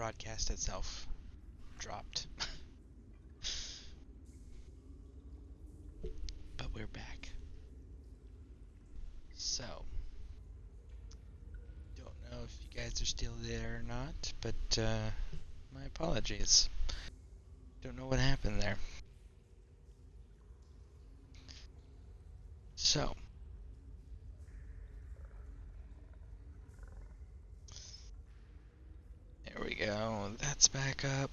broadcast itself dropped. But we're back. So, don't know if you guys are still there or not, but my apologies. Don't know what happened there. So, there we go. That's back up.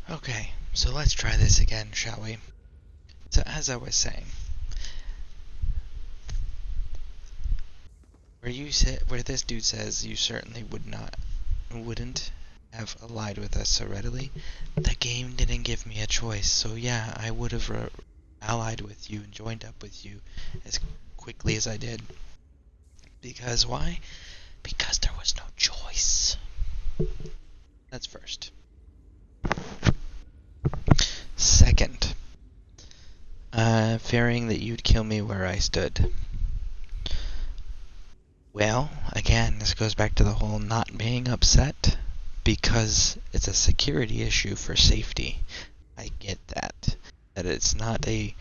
Okay, so let's try this again, shall we? So as I was saying, where this dude says you certainly wouldn't have allied with us so readily, the game didn't give me a choice. So yeah, I would have allied with you and joined up with you as quickly as I did. Because why? Because there was no choice. That's first. Second, fearing that you'd kill me where I stood. Well, again, this goes back to the whole not being upset because it's a security issue for safety. I get that. That it's not a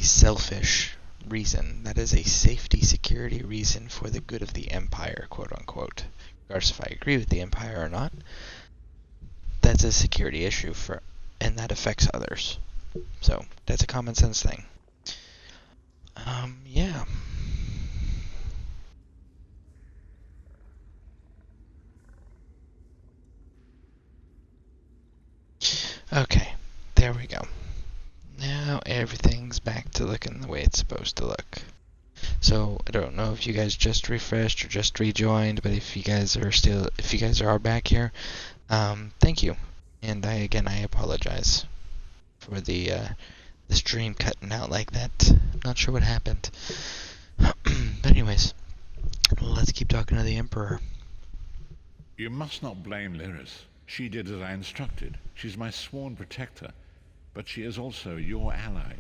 selfish reason. That is a safety security reason for the good of the Empire, quote unquote. Regardless if I agree with the Empire or not. That's a security issue and that affects others. So, that's a common sense thing. Yeah. Okay, there we go. Now everything's back to looking the way it's supposed to look. So, I don't know if you guys just refreshed or just rejoined, but if you guys are back here, thank you. And I apologize for the stream cutting out like that. Not sure what happened. But anyways, let's keep talking to the Emperor. You must not blame Lyris. She did as I instructed. She's my sworn protector, but she is also your ally.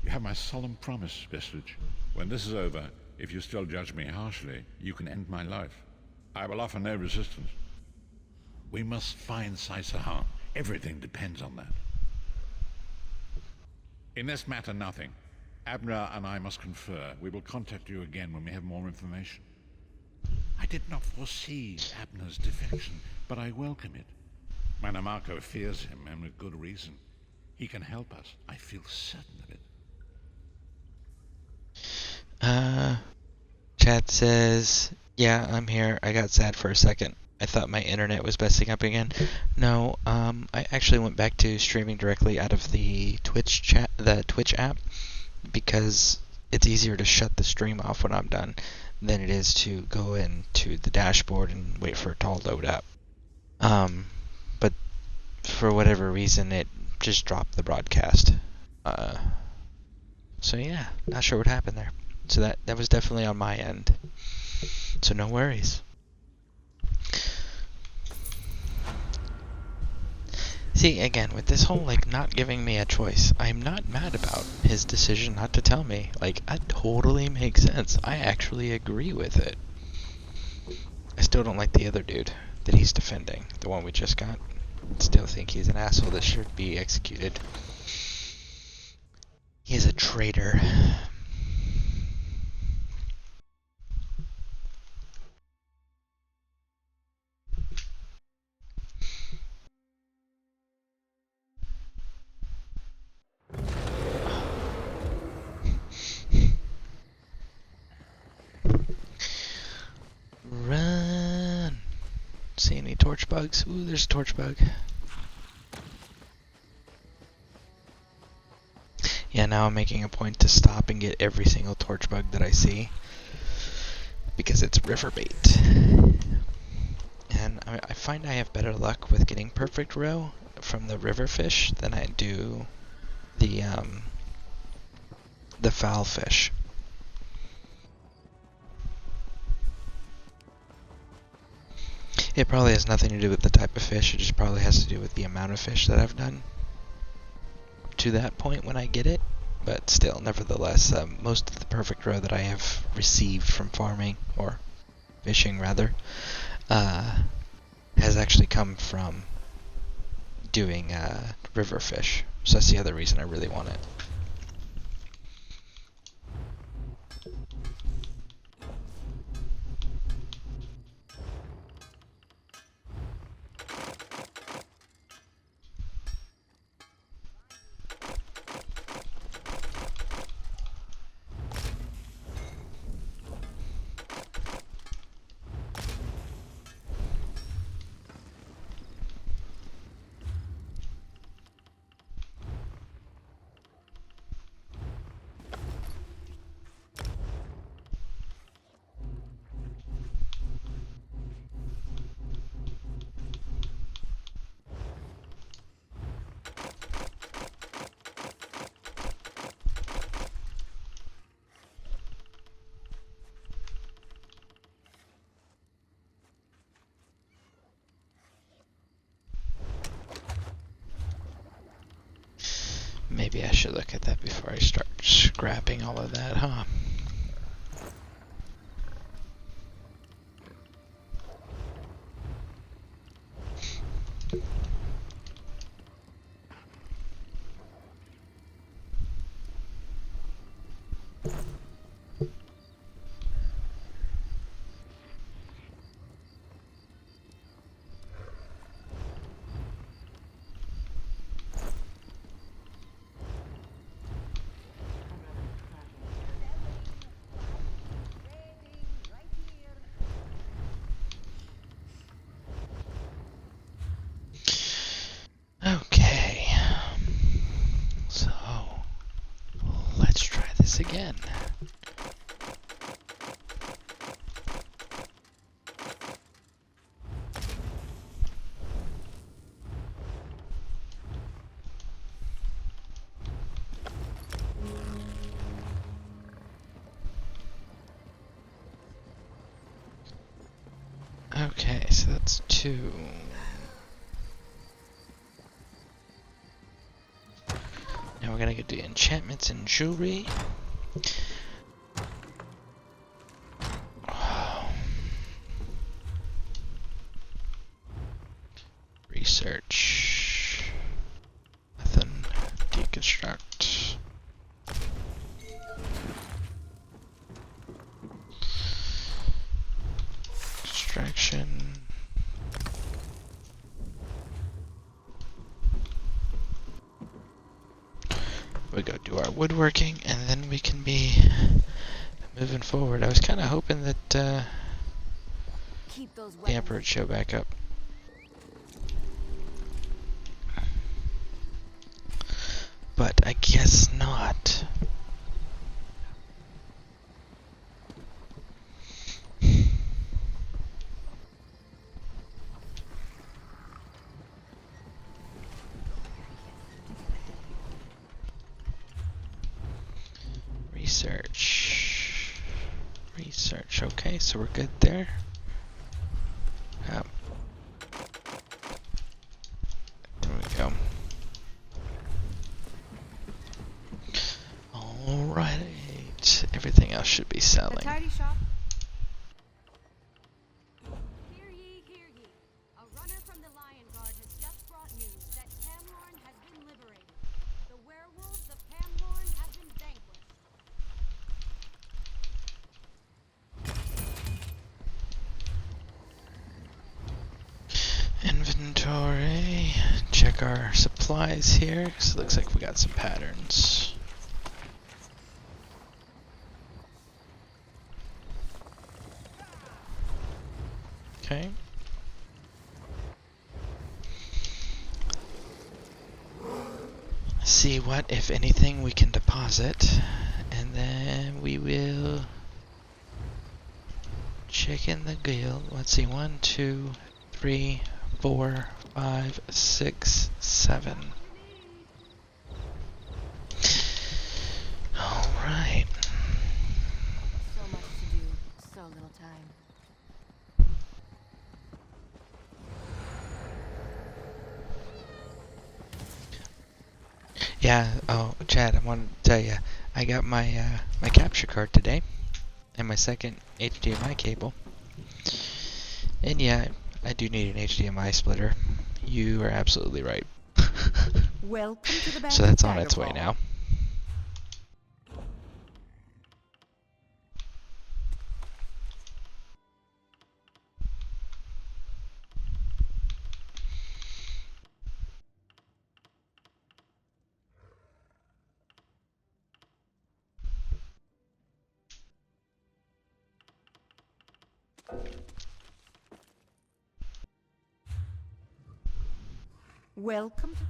You have my solemn promise, Vestige. When this is over, if you still judge me harshly, you can end my life. I will offer no resistance. We must find Saisahan. Everything depends on that. In this matter, nothing. Abner and I must confer. We will contact you again when we have more information. I did not foresee Abner's defection, but I welcome it. Manamako fears him, and with good reason. He can help us. I feel certain of it. Chat says, yeah, I'm here. I got sad for a second. I thought my internet was messing up again. No, I actually went back to streaming directly out of the Twitch app, because it's easier to shut the stream off when I'm done than it is to go into the dashboard and wait for it to all load up. But for whatever reason, it just dropped the broadcast. So yeah, not sure what happened there. So that was definitely on my end. So no worries. See, again, with this whole, not giving me a choice, I'm not mad about his decision not to tell me. That totally makes sense. I actually agree with it. I still don't like the other dude that he's defending, the one we just got. Still think he's an asshole that should be executed. He's a traitor. Run! See any torch bugs? Ooh, there's a torch bug. Yeah, now I'm making a point to stop and get every single torch bug that I see, because it's river bait. And I find I have better luck with getting perfect row from the river fish than I do the foul fish. It probably has nothing to do with the type of fish, it just probably has to do with the amount of fish that I've done to that point when I get it. But still, nevertheless, most of the perfect roe that I have received from farming, or fishing rather, has actually come from doing river fish. So that's the other reason I really want it. Maybe I should look at that before I start scrapping all of that, huh? Okay. So, let's try this again. Okay, so that's 2. Now we're gonna go do enchantments and jewelry. Research. Nothing. Deconstruct. Extraction. We go do our woodworking, and then we can be moving forward. I was kind of hoping that the Emperor would show back up. But I guess not. Research. Research. Okay, so we're good there. There we go. Alright. Everything else should be selling. A tidy shop. Hear ye, hear ye. A runner from the Lion Guard has just brought news that Camlorn has been liberated. The werewolves of Camlorn have been vanquished. Inventory. Check our supplies here. So it looks like we got some patterns. Okay. See what, if anything, we can deposit. And then we will check in the guild. Let's see. 1, 2, 3, 4, 5, 6, 7. Alright. So much to do, so little time. Yeah. Oh, Chad, I wanted to tell you, I got my my capture card today, and my second HDMI cable. And yeah, I do need an HDMI splitter. You are absolutely right. Welcome to the So that's on its way now. Welcome to...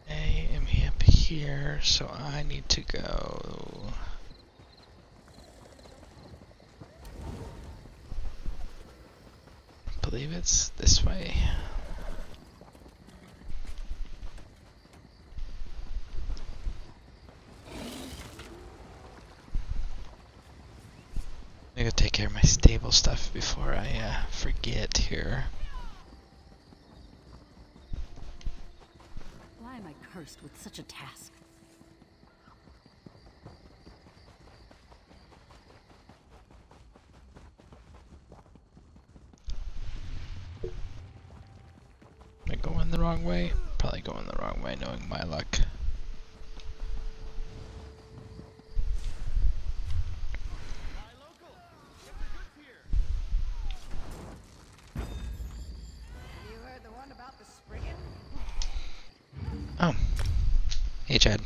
I am up here, so I need to go. I believe it's this way. I gotta take care of my stable stuff before I forget here. Why am I cursed with such a task? Am I going the wrong way? Probably going the wrong way, knowing my luck. You heard the one about the Spriggan? Oh. Hey, Chad.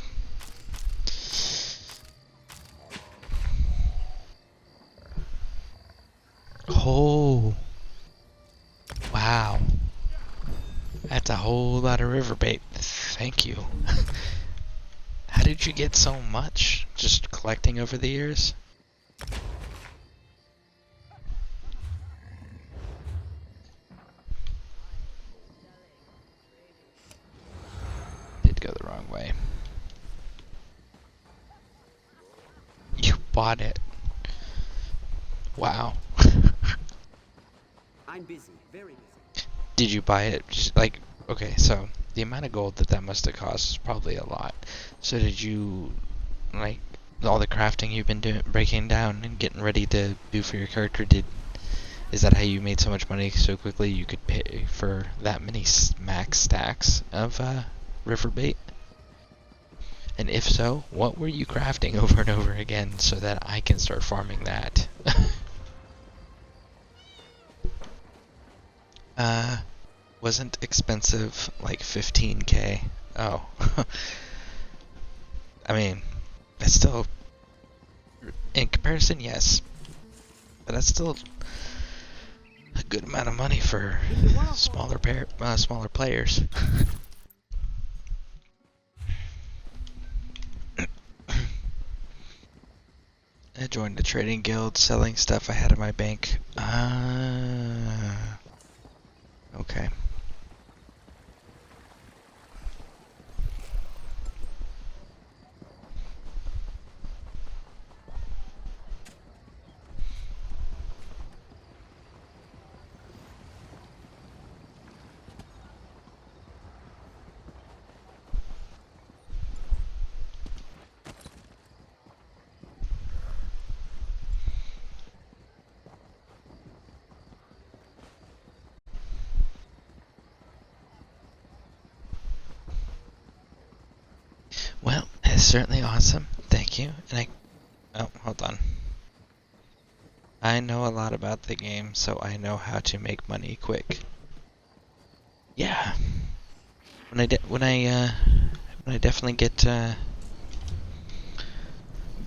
Oh. Wow. That's a whole lot of river bait. Thank you. How did you get so much? Just collecting over the years? Did go the wrong way. You bought it. Wow. I'm busy, very busy. Did you buy it just like, okay, so the amount of gold that must have cost is probably a lot. So did you, like, all the crafting you've been doing, breaking down and getting ready to do for your character, is that how you made so much money so quickly you could pay for that many max stacks of river bait? And if so, what were you crafting over and over again so that I can start farming that? Wasn't expensive, like 15k. Oh. I mean, that's still, in comparison, yes. But that's still a good amount of money for smaller players. I joined the trading guild, selling stuff I had in my bank. Okay. Well, it's certainly awesome. Thank you. And oh, hold on. I know a lot about the game, so I know how to make money quick. Yeah. When I definitely get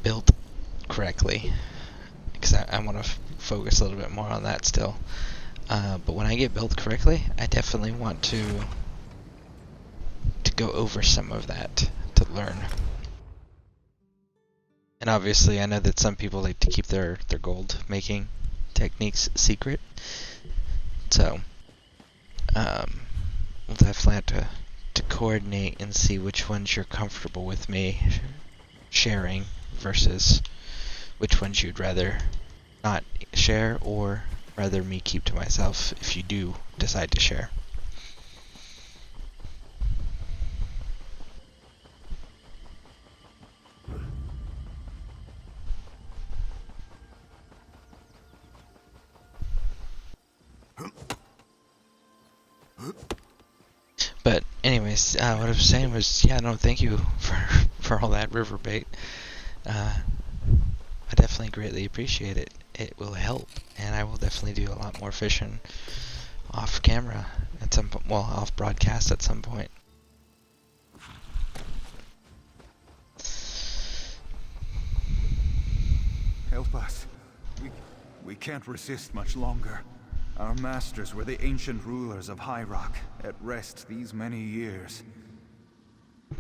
built correctly, because I want to focus a little bit more on that still. But when I get built correctly, I definitely want to go over some of that to learn. And obviously, I know that some people like to keep their gold making techniques secret. So, we'll definitely have to coordinate and see which ones you're comfortable with me sharing versus which ones you'd rather not share or rather me keep to myself if you do decide to share. But anyways, what I was saying was, yeah, no, thank you for all that river bait. I definitely greatly appreciate it. It will help, and I will definitely do a lot more fishing off camera at some point, well, off broadcast at some point. Help us. We can't resist much longer. Our masters were the ancient rulers of High Rock, at rest these many years.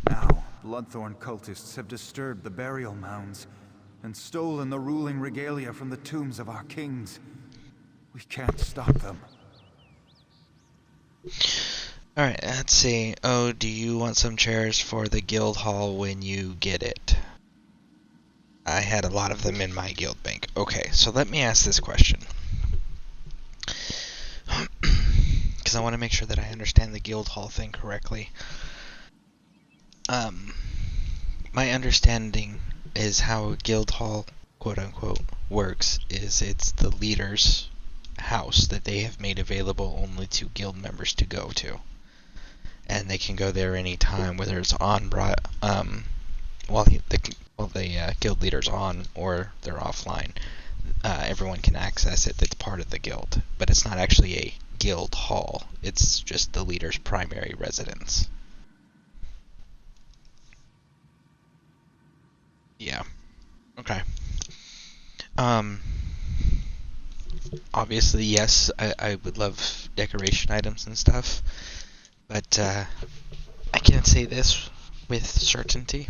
Now, Bloodthorn cultists have disturbed the burial mounds and stolen the ruling regalia from the tombs of our kings. We can't stop them. Alright, let's see. Oh, do you want some chairs for the guild hall when you get it? I had a lot of them in my guild bank. Okay, so let me ask this question. Because I want to make sure that I understand the guild hall thing correctly. My understanding is how a guild hall, quote unquote, works is it's the leader's house that they have made available only to guild members to go to. And they can go there anytime, whether it's on while the guild leader's on or they're offline. Everyone can access it that's part of the guild, but it's not actually a guild hall. It's just the leader's primary residence. Yeah. Okay. Obviously, yes, I would love decoration items and stuff, but I can't say this with certainty.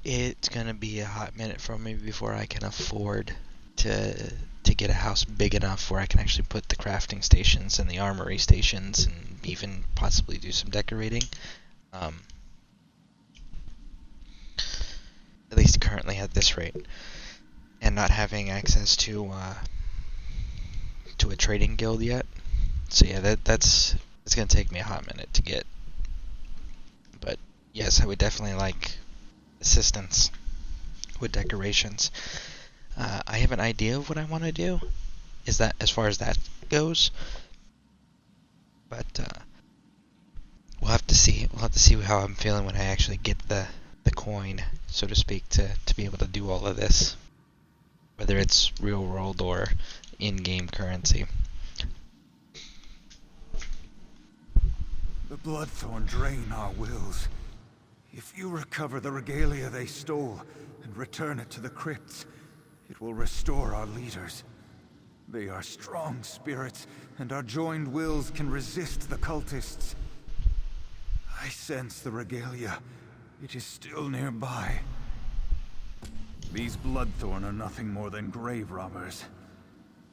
It's gonna be a hot minute for me before I can afford to get a house big enough where I can actually put the crafting stations and the armory stations and even possibly do some decorating. At least currently at this rate, and not having access to a trading guild yet. So yeah, it's gonna take me a hot minute to get. But yes, I would definitely like assistance with decorations. I have an idea of what I want to do. Is that as far as that goes? But we'll have to see. We'll have to see how I'm feeling when I actually get the coin, so to speak, to be able to do all of this, whether it's real world or in-game currency. The Bloodthorn drain our wills. If you recover the regalia they stole and return it to the crypts, it will restore our leaders. They are strong spirits, and our joined wills can resist the cultists. I sense the regalia. It is still nearby. These Bloodthorn are nothing more than grave robbers.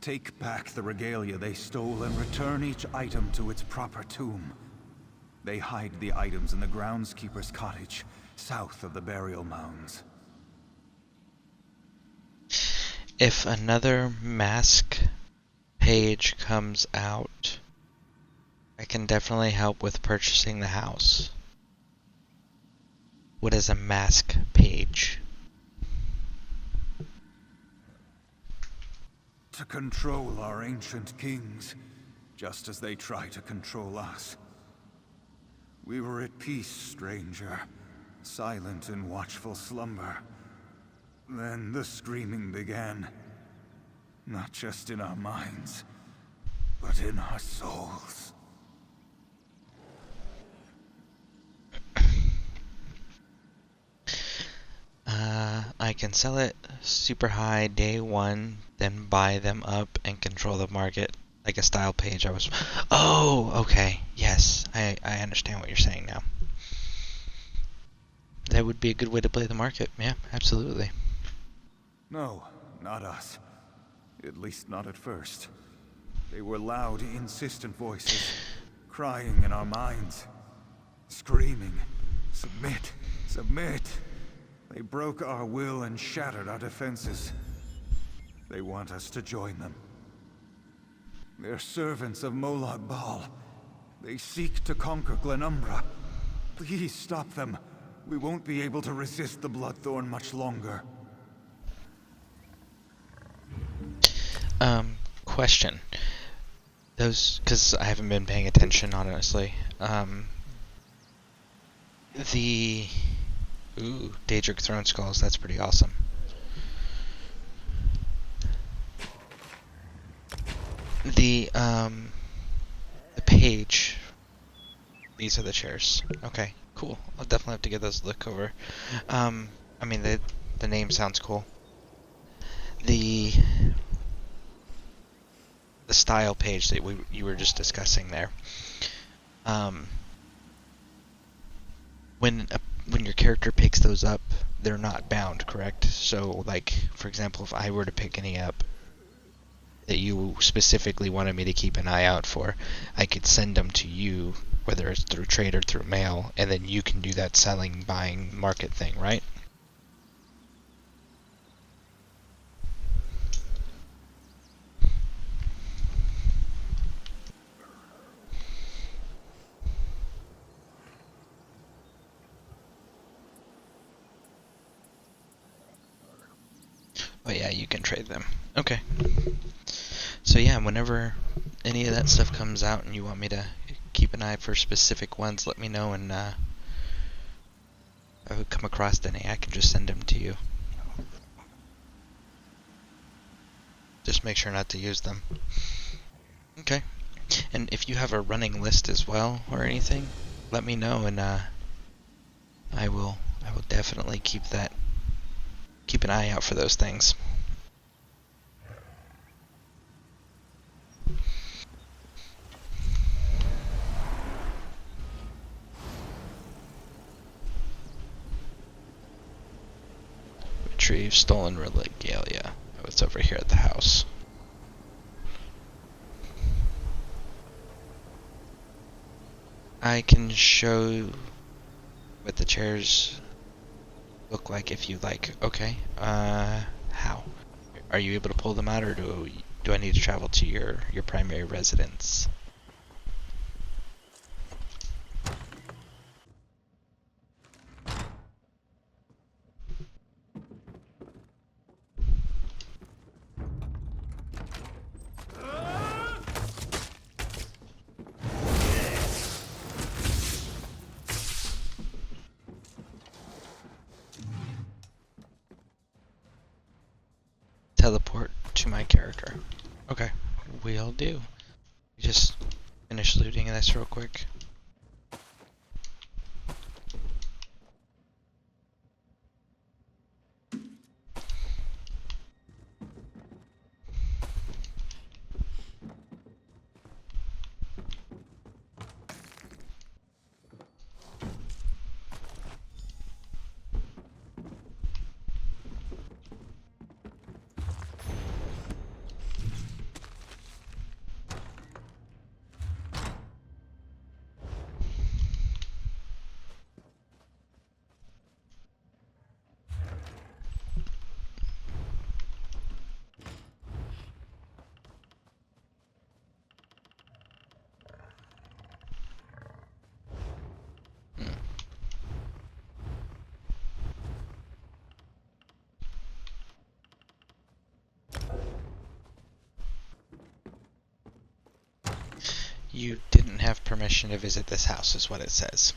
Take back the regalia they stole and return each item to its proper tomb. They hide the items in the groundskeeper's cottage, south of the burial mounds. If another mask page comes out, I can definitely help with purchasing the house. What is a mask page? To control our ancient kings, just as they try to control us. We were at peace, stranger, silent in watchful slumber. Then the screaming began, not just in our minds, but in our souls. I can sell it super high day one, then buy them up and control the market like a style page. Oh, okay. Yes, I understand what you're saying now. That would be a good way to play the market. Yeah, absolutely. No, not us. At least not at first. They were loud, insistent voices, crying in our minds, screaming, "Submit, submit!" They broke our will and shattered our defenses. They want us to join them. They're servants of Molag Bal. They seek to conquer Glenumbra. Please stop them. We won't be able to resist the Bloodthorn much longer. Question. Those, because I haven't been paying attention, honestly. Daedric Throne Skulls, that's pretty awesome. The page, these are the chairs. Okay, cool. I'll definitely have to get those a look over. I mean, the name sounds cool. The style page that you were just discussing there. When your character picks those up, they're not bound, correct? So, like, for example, if I were to pick any up that you specifically wanted me to keep an eye out for, I could send them to you, whether it's through trade or through mail, and then you can do that selling, buying, market thing, right? Oh yeah, you can trade them. Okay. So yeah, whenever any of that stuff comes out and you want me to keep an eye for specific ones, let me know, and if I would come across any, I can just send them to you. Just make sure not to use them. Okay. And if you have a running list as well or anything, let me know, and I will definitely keep an eye out for those things. Retrieve stolen regalia. Oh, it's over here at the house. I can show what the chairs look like if you like. Okay. How? Are you able to pull them out, or do I need to travel to your primary residence? Teleport to my character. Okay, will do. Just finish looting this real quick. You didn't have permission to visit this house, is what it says.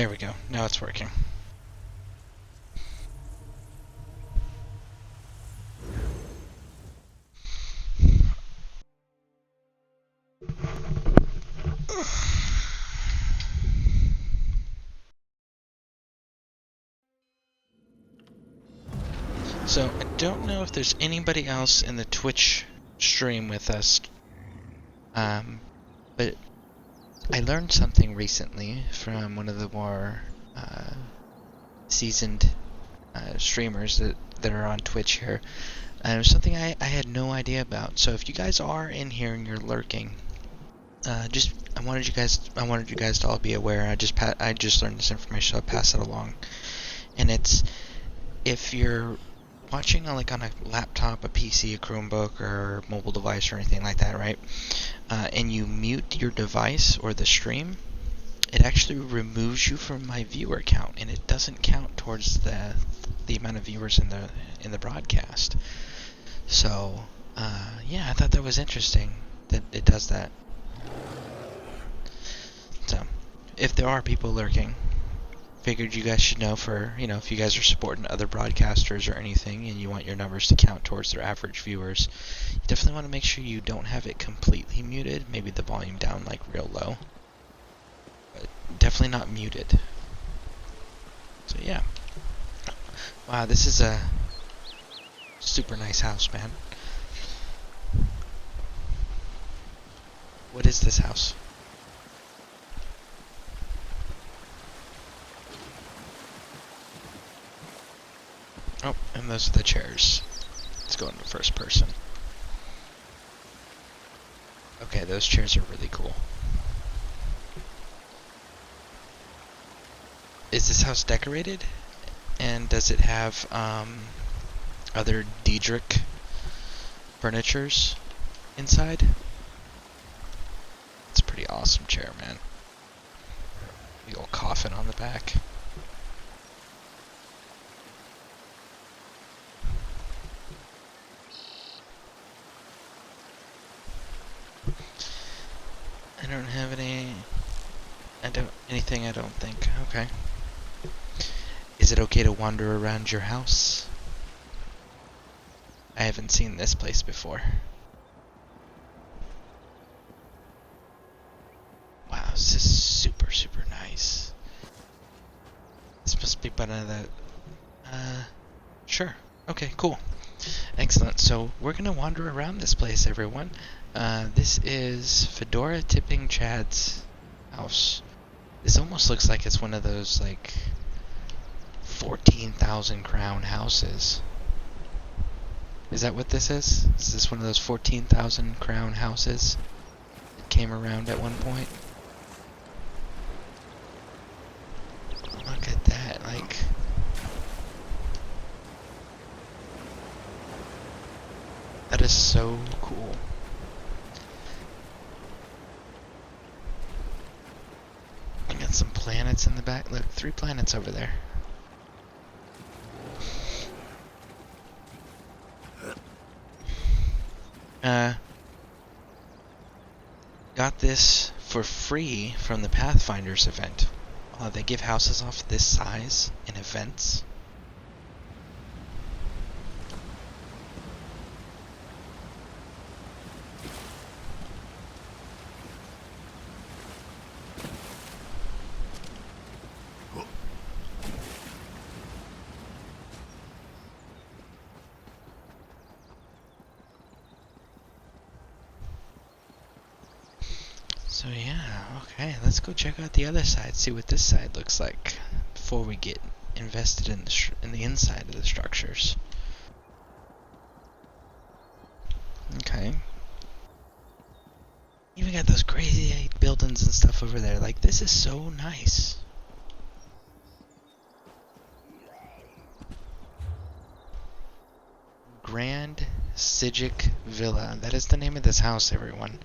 There we go. Now it's working. So, I don't know if there's anybody else in the Twitch stream with us, but I learned something recently from one of the more seasoned streamers that are on Twitch here. It was something I had no idea about. So if you guys are in here and you're lurking, I wanted you guys to all be aware. I just learned this information, so I'll pass it along. And it's, if you're watching on a laptop, a PC, a Chromebook, or mobile device or anything like that, right? And you mute your device or the stream, it actually removes you from my viewer count, and it doesn't count towards the amount of viewers in the broadcast. So, yeah, I thought that was interesting that it does that. So, if there are people lurking, figured you guys should know for, if you guys are supporting other broadcasters or anything and you want your numbers to count towards their average viewers, you definitely want to make sure you don't have it completely muted, maybe the volume down real low. But definitely not muted. So yeah. Wow, this is a super nice house, man. What is this house? Oh, and those are the chairs. Let's go into first person. Okay, those chairs are really cool. Is this house decorated? And does it have other Diedrich furnitures inside? It's a pretty awesome chair, man. Big old coffin on the back. I don't have anything, I don't think. Okay. Is it okay to wander around your house? I haven't seen this place before. Wow, this is super, super nice. This must be one of the... Sure. Okay, cool. Excellent. So, we're gonna wander around this place, everyone. This is Fedora Tipping Chad's house. This almost looks like it's one of those, 14,000 crown houses. Is that what this is? Is this one of those 14,000 crown houses that came around at one point? Look at that, that is so cool. I got some planets in the back. Look, 3 planets over there. Got this for free from the Pathfinders event. They give houses off this size in events. So yeah, okay, let's go check out the other side, see what this side looks like before we get invested in the inside of the structures. Okay. Even got those crazy buildings and stuff over there. This is so nice. Grand Sigic Villa. That is the name of this house, everyone.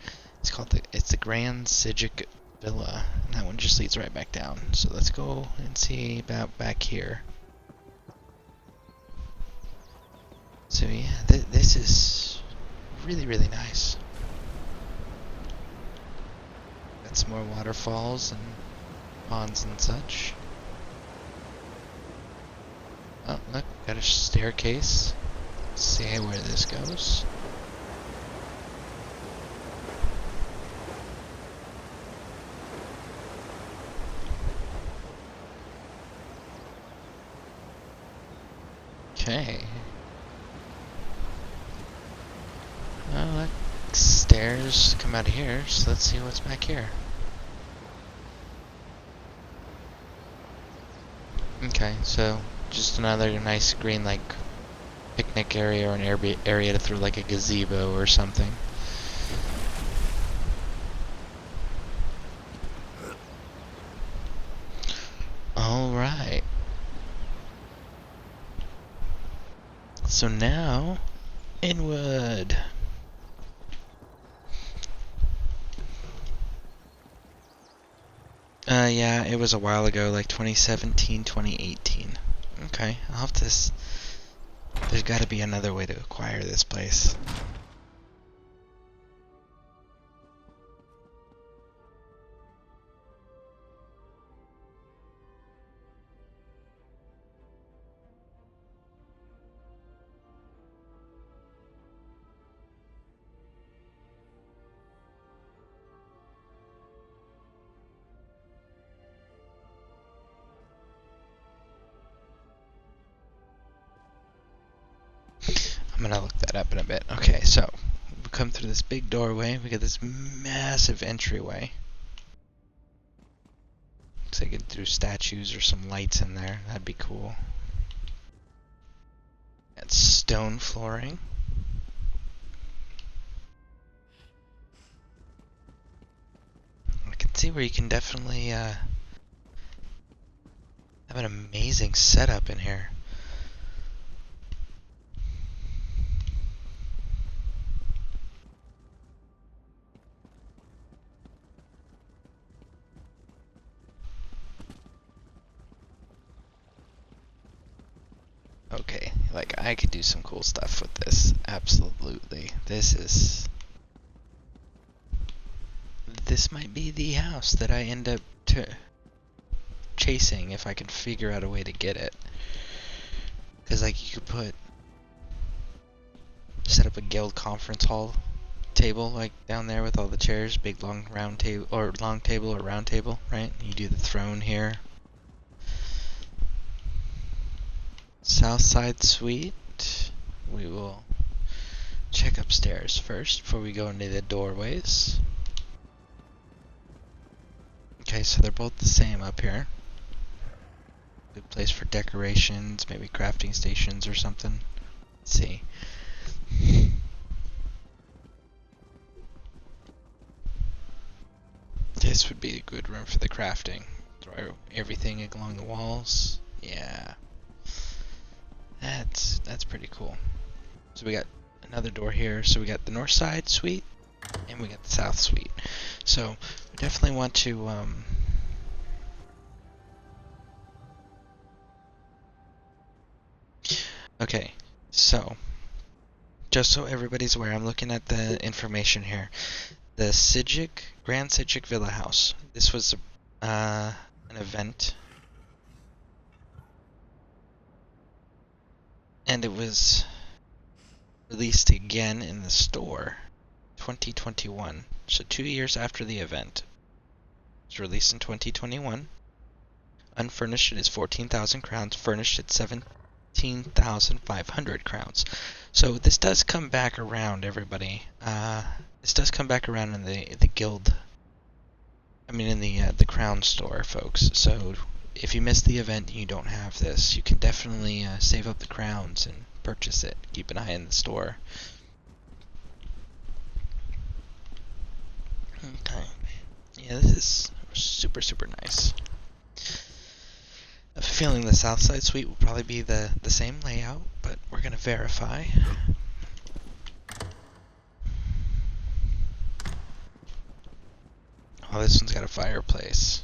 It's the Grand Sigic Villa. And that one just leads right back down. So let's go and see about back here. So yeah, this is really, really nice. Got some more waterfalls and ponds and such. Oh, look, got a staircase. Let's see where this goes. Okay. Well, look, stairs come out of here, so let's see what's back here. Okay, so just another nice green, like, picnic area or an area to throw like a gazebo or something. Alright. So now, inward. Yeah, it was a while ago, like 2017, 2018. Okay, I'll have to... There's gotta be another way to acquire this place. I'm gonna look that up in a bit. Okay, so we come through this big doorway. We got this massive entryway. Looks like it through statues or some lights in there. That'd be cool. Got stone flooring. I can see where you can definitely have an amazing setup in here. Okay, like I could do some cool stuff with this. Absolutely. This might be the house that I end up chasing if I can figure out a way to get it. Because like you could set up a guild conference hall table like down there with all the chairs, big long round table or long table or round table, right? You do the throne here. South side suite. We will check upstairs first before we go into the doorways. Okay, so they're both the same up here. Good place for decorations, maybe crafting stations or something. Let's see. This would be a good room for the crafting. Throw everything along the walls. Yeah. That's pretty cool. So we got another door here. So we got the north side suite and we got the south suite. So we definitely want to okay, so just so everybody's aware, I'm looking at the information here. The Sigic, Grand Sigic Villa House. This was an event, and it was released again in the store 2021. So 2 years after the event. It was released in 2021. Unfurnished it is 14,000 crowns. Furnished at 17,500 crowns. So this does come back around, everybody. This does come back around in the guild. I mean, in the crown store, folks. So if you missed the event and you don't have this, you can definitely save up the crowns and purchase it. Keep an eye in the store. Okay. Yeah, this is super, super nice. I have a feeling the south side suite will probably be the same layout, but we're going to verify. Oh, this one's got a fireplace.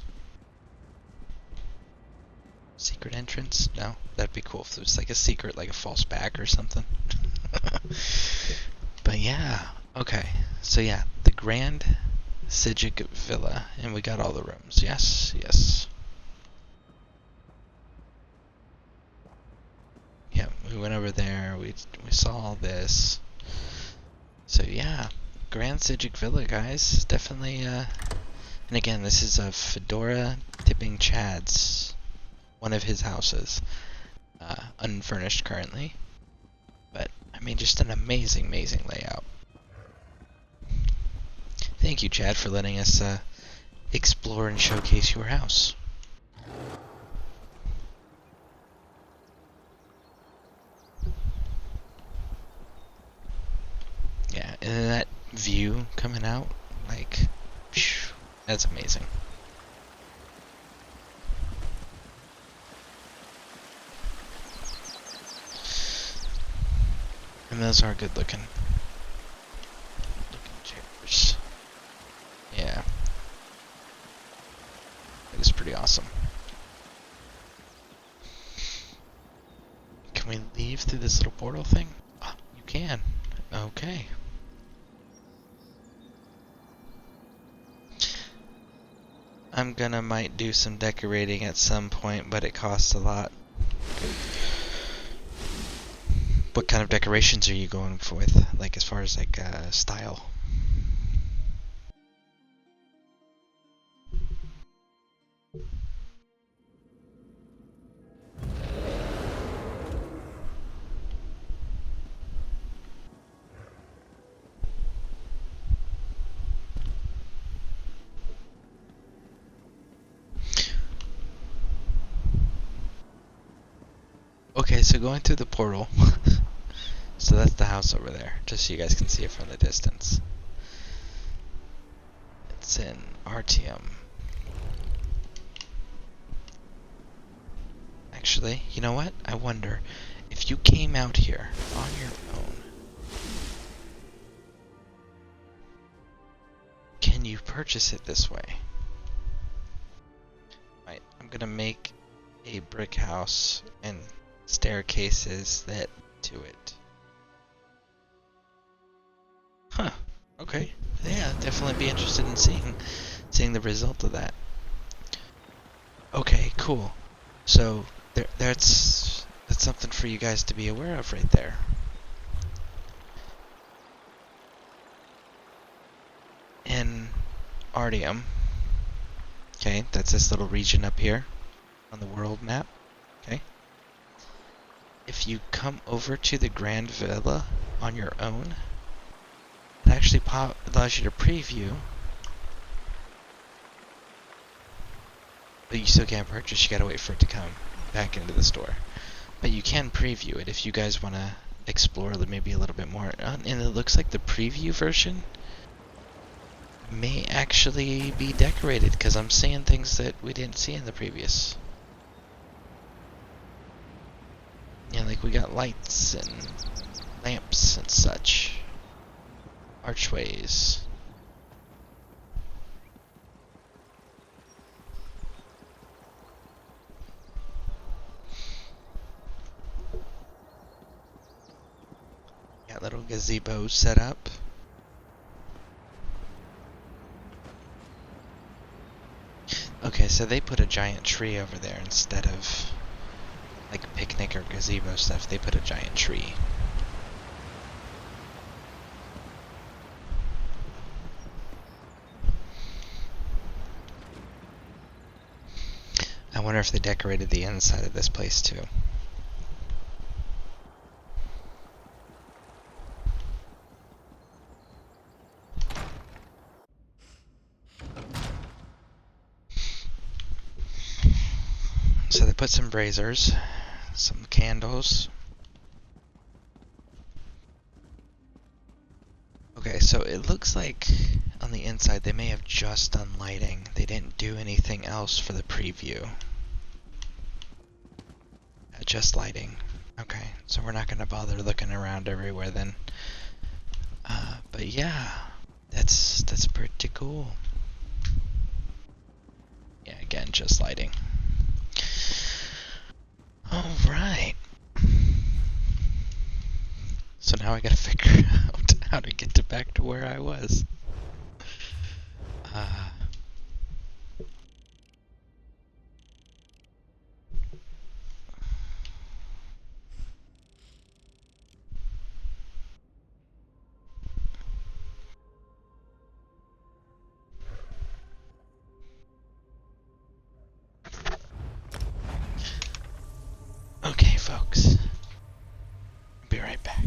Secret entrance? No? That'd be cool if there was like a secret, like a false back or something. But yeah, okay. So yeah, the Grand Sigic Villa, and we got all the rooms. Yes, yes. we went over there. We saw all this. So yeah, Grand Sigic Villa, guys. Definitely. And again, this is a Fedora Tipping Chad's, one of his houses, unfurnished currently. But I mean, just an amazing, amazing layout. Thank you, Chad, for letting us explore and showcase your house. Yeah, and that view coming out, like, phew, that's amazing. And those are good looking chairs. Yeah. It is pretty awesome. Can we leave through this little portal thing? Oh, you can. Okay. might do some decorating at some point, but it costs a lot. What kind of decorations are you going for with, like as far as like style? Okay, so going through the portal, so that's the house over there, just so you guys can see it from the distance. It's in Artium. Actually, you know what? I wonder if you came out here on your own, can you purchase it this way? Right, I'm gonna make a brick house and staircases that to it. Huh. Okay. Yeah, definitely be interested in seeing the result of that. Okay, cool. So that's something for you guys to be aware of right there. In Artium, okay, that's this little region up here on the world map. Okay. If you come over to the Grand Villa on your own, it actually allows you to preview, but you still can't purchase. You gotta wait for it to come back into the store. But you can preview it if you guys want to explore maybe a little bit more. And it looks like the preview version may actually be decorated, because I'm seeing things that we didn't see in the previous. Yeah, like we got lights and lamps and such. Archways. Got little gazebos set up. Okay, so they put a giant tree over there instead of like picnic or gazebo stuff. They put a giant tree. I wonder if they decorated the inside of this place too. So they put some braziers, some candles. Okay, so it looks like on the inside they may have just done lighting. They didn't do anything else for the preview. Just lighting. Okay, so we're not going to bother looking around everywhere then. But yeah, that's pretty cool. Yeah, again, just lighting. Alright. So now I gotta figure out how to get back to where I was. folks. Be right back.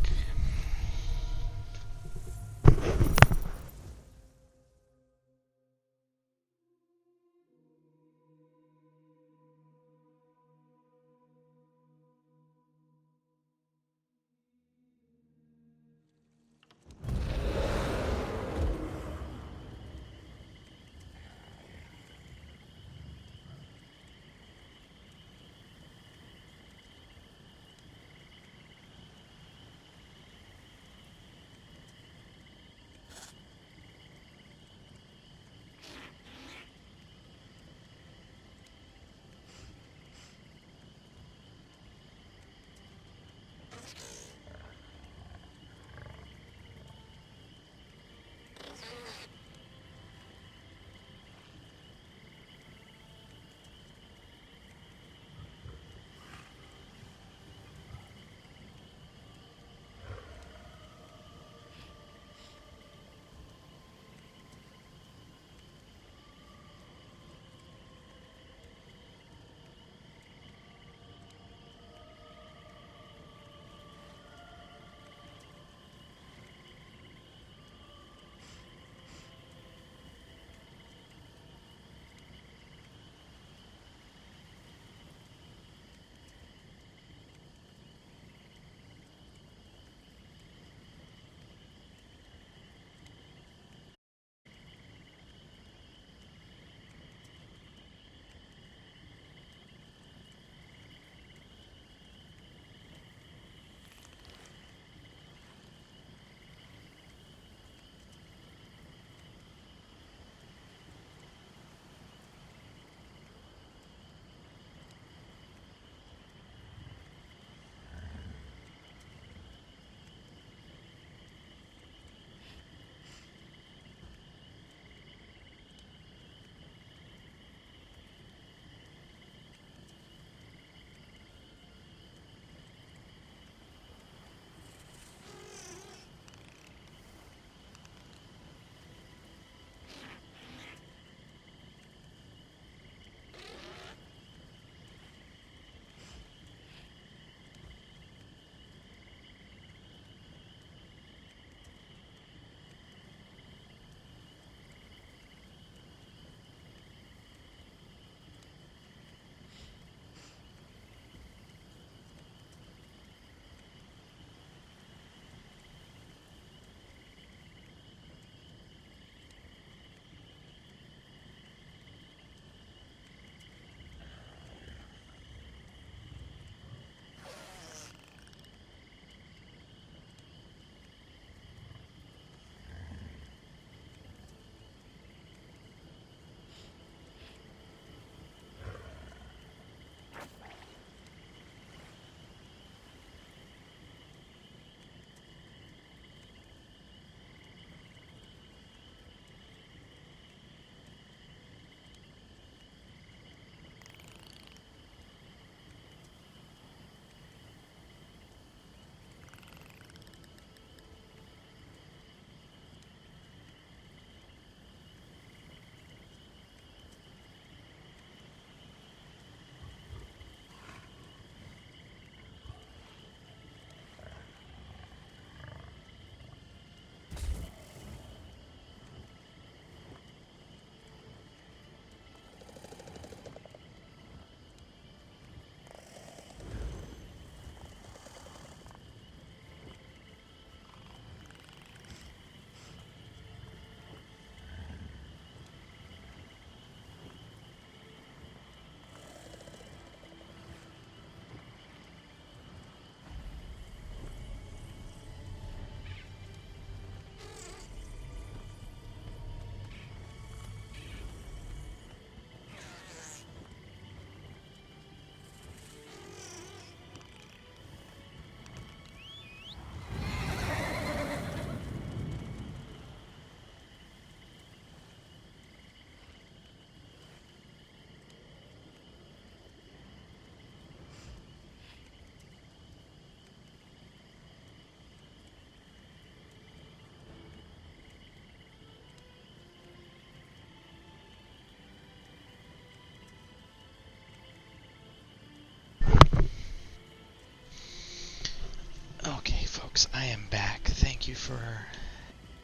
folks, I am back. Thank you for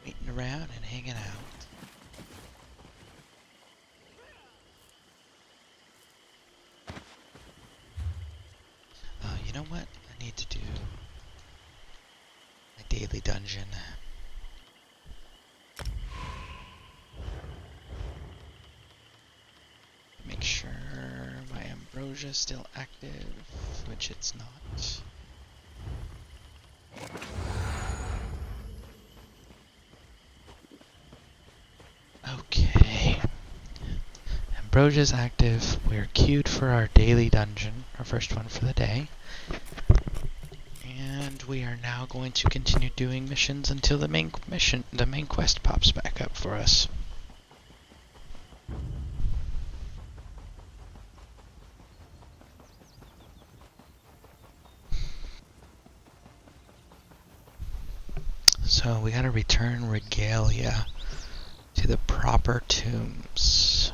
waiting around and hanging out. You know what? I need to do my daily dungeon. Make sure my ambrosia is still active, which it's not. Okay. Ambrosia's active. We're queued for our daily dungeon, our first one for the day. And we are now going to continue doing missions until the main quest pops back up for us. So we gotta return regalia to the proper tombs.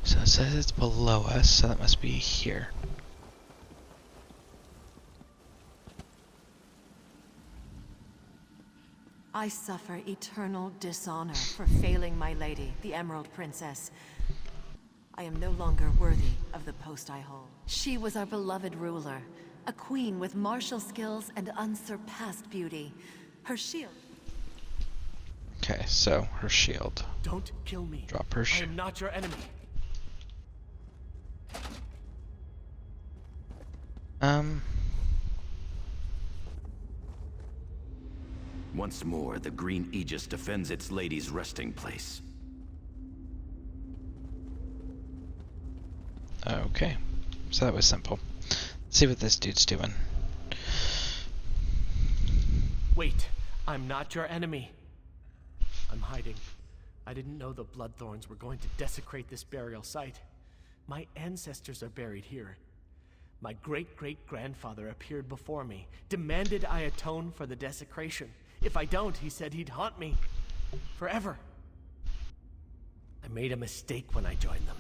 So it says it's below us, so that must be here. I suffer eternal dishonor for failing my lady, the Emerald Princess. I am no longer worthy of the post I hold. She was our beloved ruler, a queen with martial skills and unsurpassed beauty. Her shield... Okay, so her shield. Don't kill me. Drop her I shield. am not your enemy. Once more, the Green Aegis defends its lady's resting place. Okay, so that was simple. Let's see what this dude's doing. Wait, I'm not your enemy. I'm hiding. I didn't know the Bloodthorns were going to desecrate this burial site. My ancestors are buried here. My great-great-grandfather appeared before me, demanded I atone for the desecration. If I don't, he said he'd haunt me. Forever. I made a mistake when I joined them.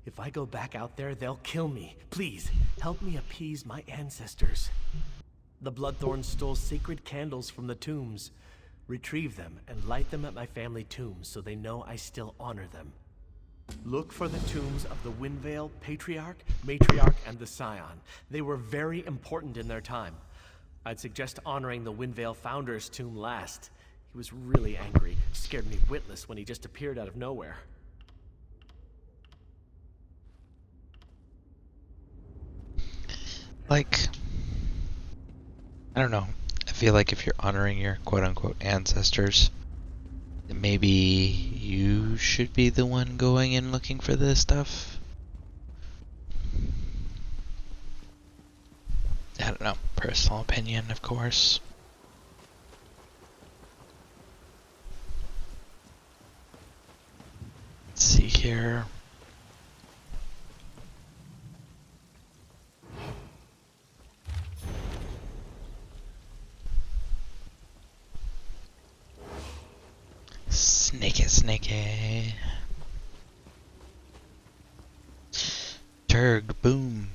If I go back out there, they'll kill me. Please, help me appease my ancestors. The Bloodthorns stole sacred candles from the tombs. Retrieve them and light them at my family tombs so they know I still honor them. Look for the tombs of the Windvale Patriarch, Matriarch, and the Scion. They were very important in their time. I'd suggest honoring the Windvale Founder's tomb last. He was really angry, scared me witless when he just appeared out of nowhere. Like, I don't know. I feel like if you're honoring your quote-unquote ancestors, maybe you should be the one going and looking for this stuff. I don't know. Personal opinion, of course. Let's see here. Snakey. Turg, boom.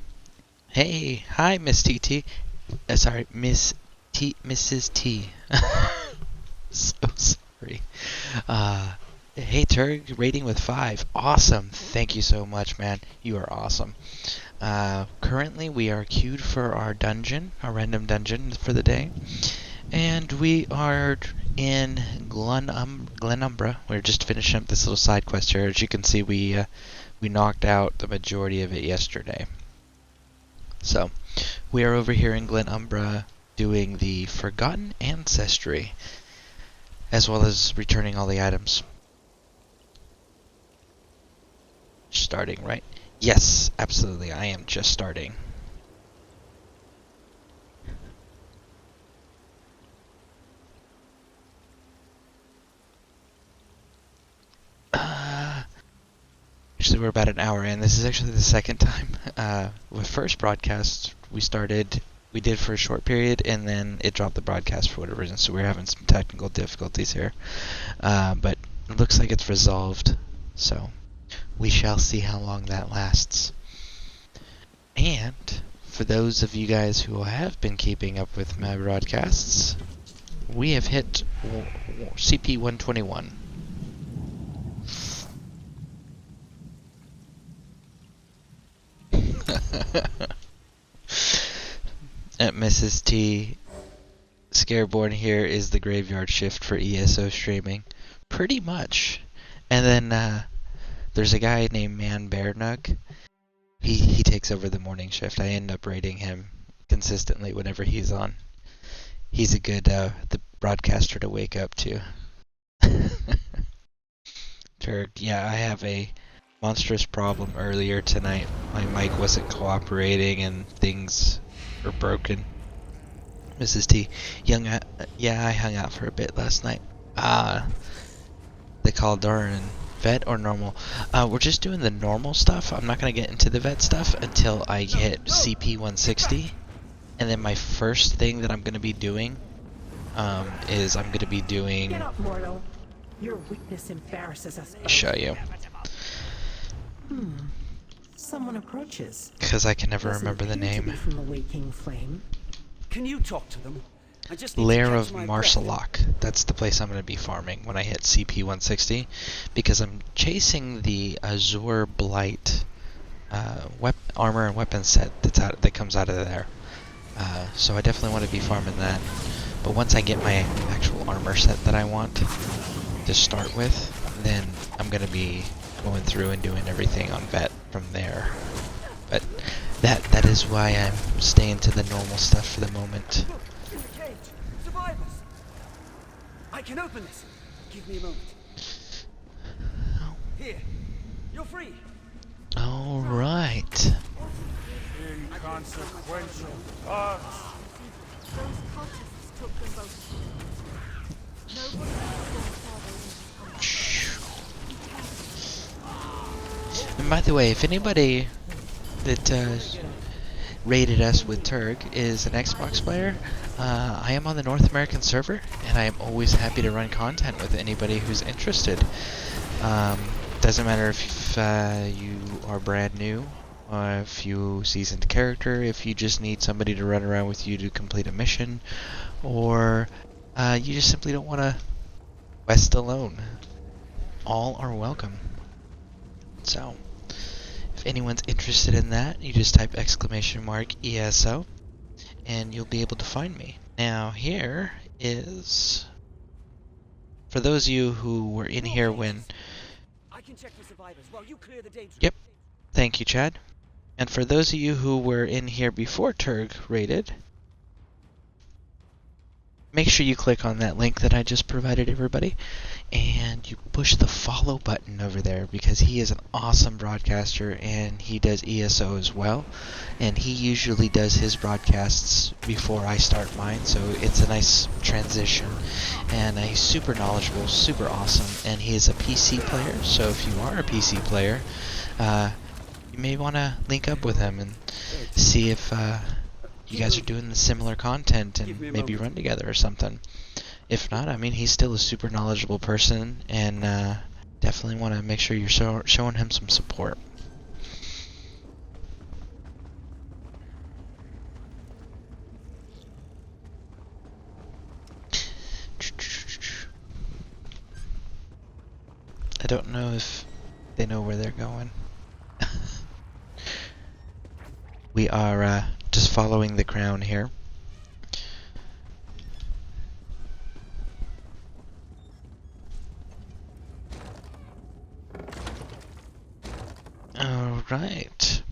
Hey, hi, Miss TT. Sorry, Miss T, Mrs. T. So sorry. Hey, Turg, rating with 5. Awesome. Thank you so much, man. You are awesome. Currently, we are queued for our dungeon, our random dungeon for the day. And we are in Glenumbra. We're just finishing up this little side quest here. As you can see, we knocked out the majority of it yesterday. So, we are over here in Glenumbra doing the Forgotten Ancestry, as well as returning all the items. Starting, right? Yes, absolutely. I am just starting. Actually, we're about an hour in. This is actually the second time. With first broadcast, we started we did for a short period, and then it dropped the broadcast for whatever reason, so we're having some technical difficulties here. But it looks like it's resolved, so we shall see how long that lasts. And for those of you guys who have been keeping up with my broadcasts, we have hit CP 121. At Mrs. T, Scareborn here is the graveyard shift for ESO streaming. Pretty much. And then there's a guy named Man Bear Nug. He takes over the morning shift. I end up rating him consistently whenever he's on. He's a good the broadcaster to wake up to. Turd, yeah, I have a monstrous problem earlier tonight. My mic wasn't cooperating and things were broken. Mrs. T, yeah, I hung out for a bit last night. The Calderon, vet or normal? We're just doing the normal stuff. I'm not going to get into the vet stuff until I hit CP 160. And then my first thing that I'm going to be doing is I'm going to be doing... Get up, mortal. Your weakness embarrasses us. I'll show you. Someone approaches. Because I can never Doesn't remember the appear to be name. from the waking flame. Can you talk to them? I just need to Lair catch of my Marsalok. That's the place I'm going to be farming when I hit CP 160. Because I'm chasing the Azure Blight armor and weapon set that comes out of there. So I definitely want to be farming that. But once I get my actual armor set that I want to start with, then I'm going to be going through and doing everything on vet from there. But that is why I'm staying to the normal stuff for the moment. Look, in the cage. Survivors. I can open this. Give me a moment. Here. You're free. Alright. Inconsequential. Those cultists took them both. Nobody And by the way, if anybody that rated us with Turg is an Xbox player, I am on the North American server, and I am always happy to run content with anybody who's interested. Doesn't matter if you are brand new, if you seasoned character, if you just need somebody to run around with you to complete a mission, or you just simply don't want to quest alone. All are welcome. So, if anyone's interested in that, you just type !ESO, and you'll be able to find me. Now, here is, for those of you who were in here when... I can check for survivors while you clear the danger. Yep. Thank you, Chad. And for those of you who were in here before Turg raided, make sure you click on that link that I just provided everybody, and you push the follow button over there, because he is an awesome broadcaster, and he does ESO as well, and he usually does his broadcasts before I start mine, so it's a nice transition. And he's super knowledgeable, super awesome, and he is a PC player, so if you are a PC player, you may want to link up with him and see if you guys are doing the similar content and maybe run together or something. If not, I mean, he's still a super knowledgeable person, and definitely want to make sure you're showing him some support. I don't know if they know where they're going. We are just following the crown here. Alright.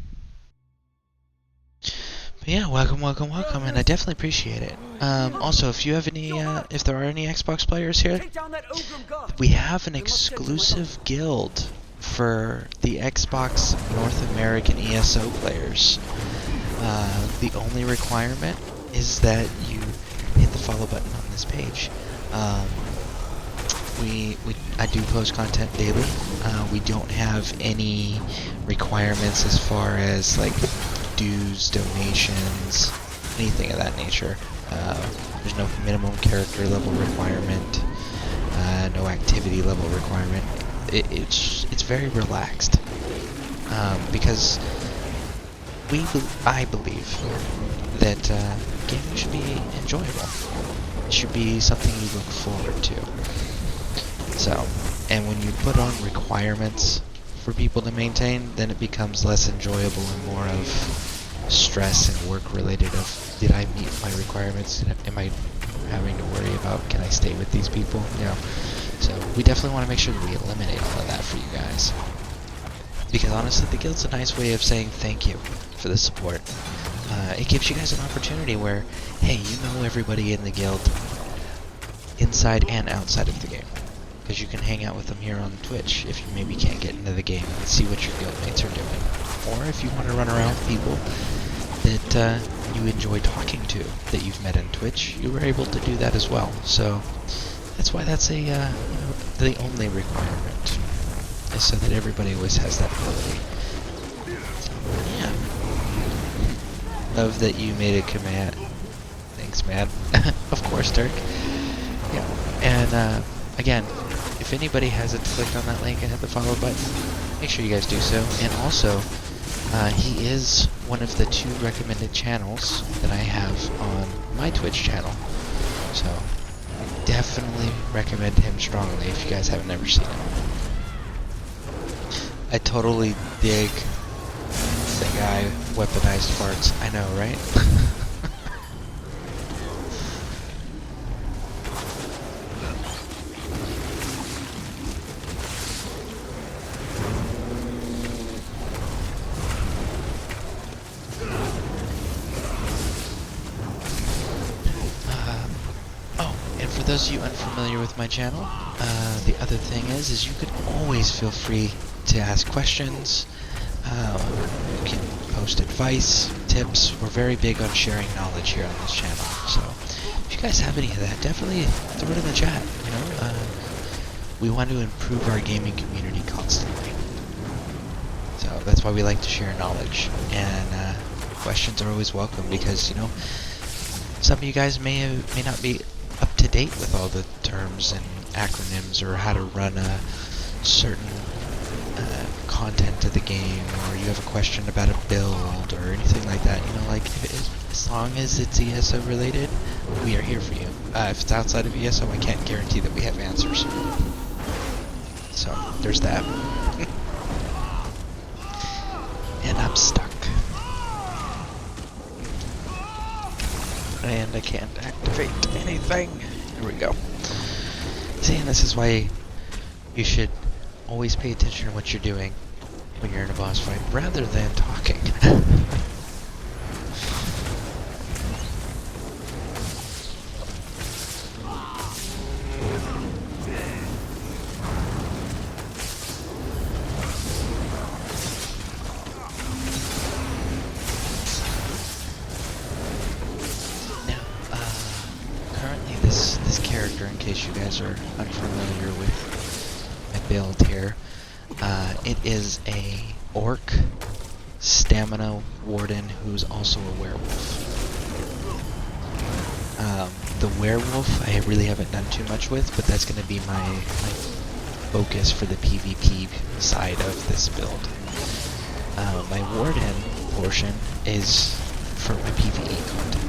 But yeah, welcome, and I definitely appreciate it. Also, if you have any, if there are any Xbox players here, Take down that Ogrim guard. we have an exclusive guild for the Xbox North American ESO players. The only requirement is that you hit the follow button on this page. I do post content daily. We don't have any requirements as far as like dues, donations, anything of that nature. There's no minimum character level requirement, no activity level requirement. It's very relaxed, because I believe that gaming should be enjoyable. It should be something you look forward to. So, and when you put on requirements for people to maintain, then it becomes less enjoyable and more of stress and work related of, did I meet my requirements? Am I having to worry about, can I stay with these people? You know, so we definitely want to make sure that we eliminate all of that for you guys. Because honestly, the guild's a nice way of saying thank you for the support. It gives you guys an opportunity where, hey, you know everybody in the guild, inside and outside of the game. Because you can hang out with them here on Twitch if you maybe can't get into the game and see what your guildmates are doing. Or if you want to run around with people that you enjoy talking to that you've met in Twitch, you were able to do that as well. So that's why that's a the only requirement, is so that everybody always has that ability. Yeah. Love that you made a command. Thanks, man. Of course, Dirk. Yeah. And again, if anybody hasn't clicked on that link and hit the follow button, make sure you guys do so. And also, he is one of the 2 recommended channels that I have on my Twitch channel. So, definitely recommend him strongly if you guys haven't ever seen him. I totally dig the guy weaponized farts. I know, right? For those of you unfamiliar with my channel, the other thing is you could always feel free to ask questions. You can post advice, tips. We're very big on sharing knowledge here on this channel. So if you guys have any of that, definitely throw it in the chat. You know, we want to improve our gaming community constantly. So that's why we like to share knowledge. And questions are always welcome because, you know, some of you guys may not be up to date with all the terms and acronyms or how to run a certain content of the game, or you have a question about a build or anything like that. You know, like as long as it's ESO related, we are here for you. If it's outside of ESO, I can't guarantee that we have answers. So there's that. And I'm stuck. And I can't activate anything. Here we go. See, and this is why you should always pay attention to what you're doing when you're in a boss fight, rather than talking. This character, in case you guys are unfamiliar with my build here, it is a orc stamina warden who's also a werewolf. The werewolf I really haven't done too much with, but that's going to be my focus for the PvP side of this build. My warden portion is for my PvE content.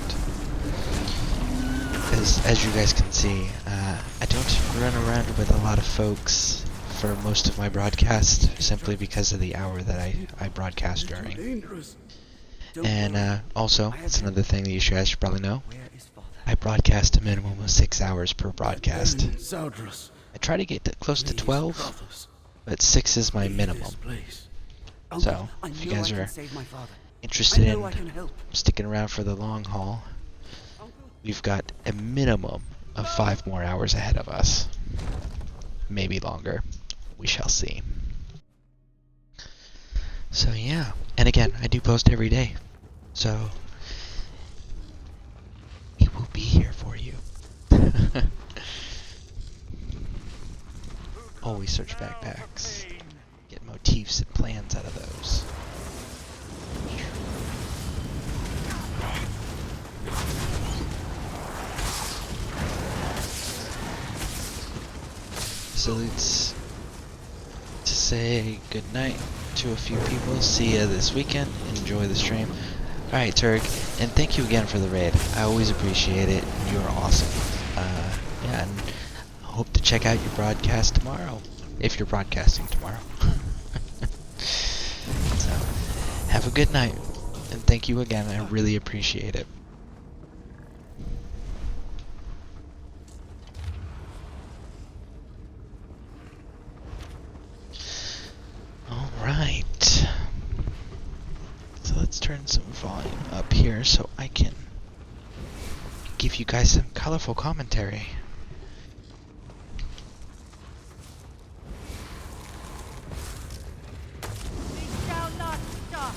As you guys can see, I don't run around with a lot of folks for most of my broadcast, simply because of the hour that I broadcast during. And also, that's another thing that you guys should probably know, I broadcast a minimum of 6 hours per broadcast. I try to get close to 12, but 6 is my minimum. So, if you guys are interested in sticking around for the long haul, we've got a minimum of 5 more hours ahead of us. Maybe longer. We shall see. So yeah. And again, I do post every day. So we will be here for you. Always search backpacks. Get motifs and plans out of those. So let's just say good night to a few people. See ya this weekend. Enjoy the stream. Alright, Turg, and thank you again for the raid. I always appreciate it. You're awesome. Yeah, and hope to check out your broadcast tomorrow, if you're broadcasting tomorrow. So, have a good night, and thank you again. I really appreciate it. Alright. So let's turn some volume up here so I can give you guys some colorful commentary. We shall not stop.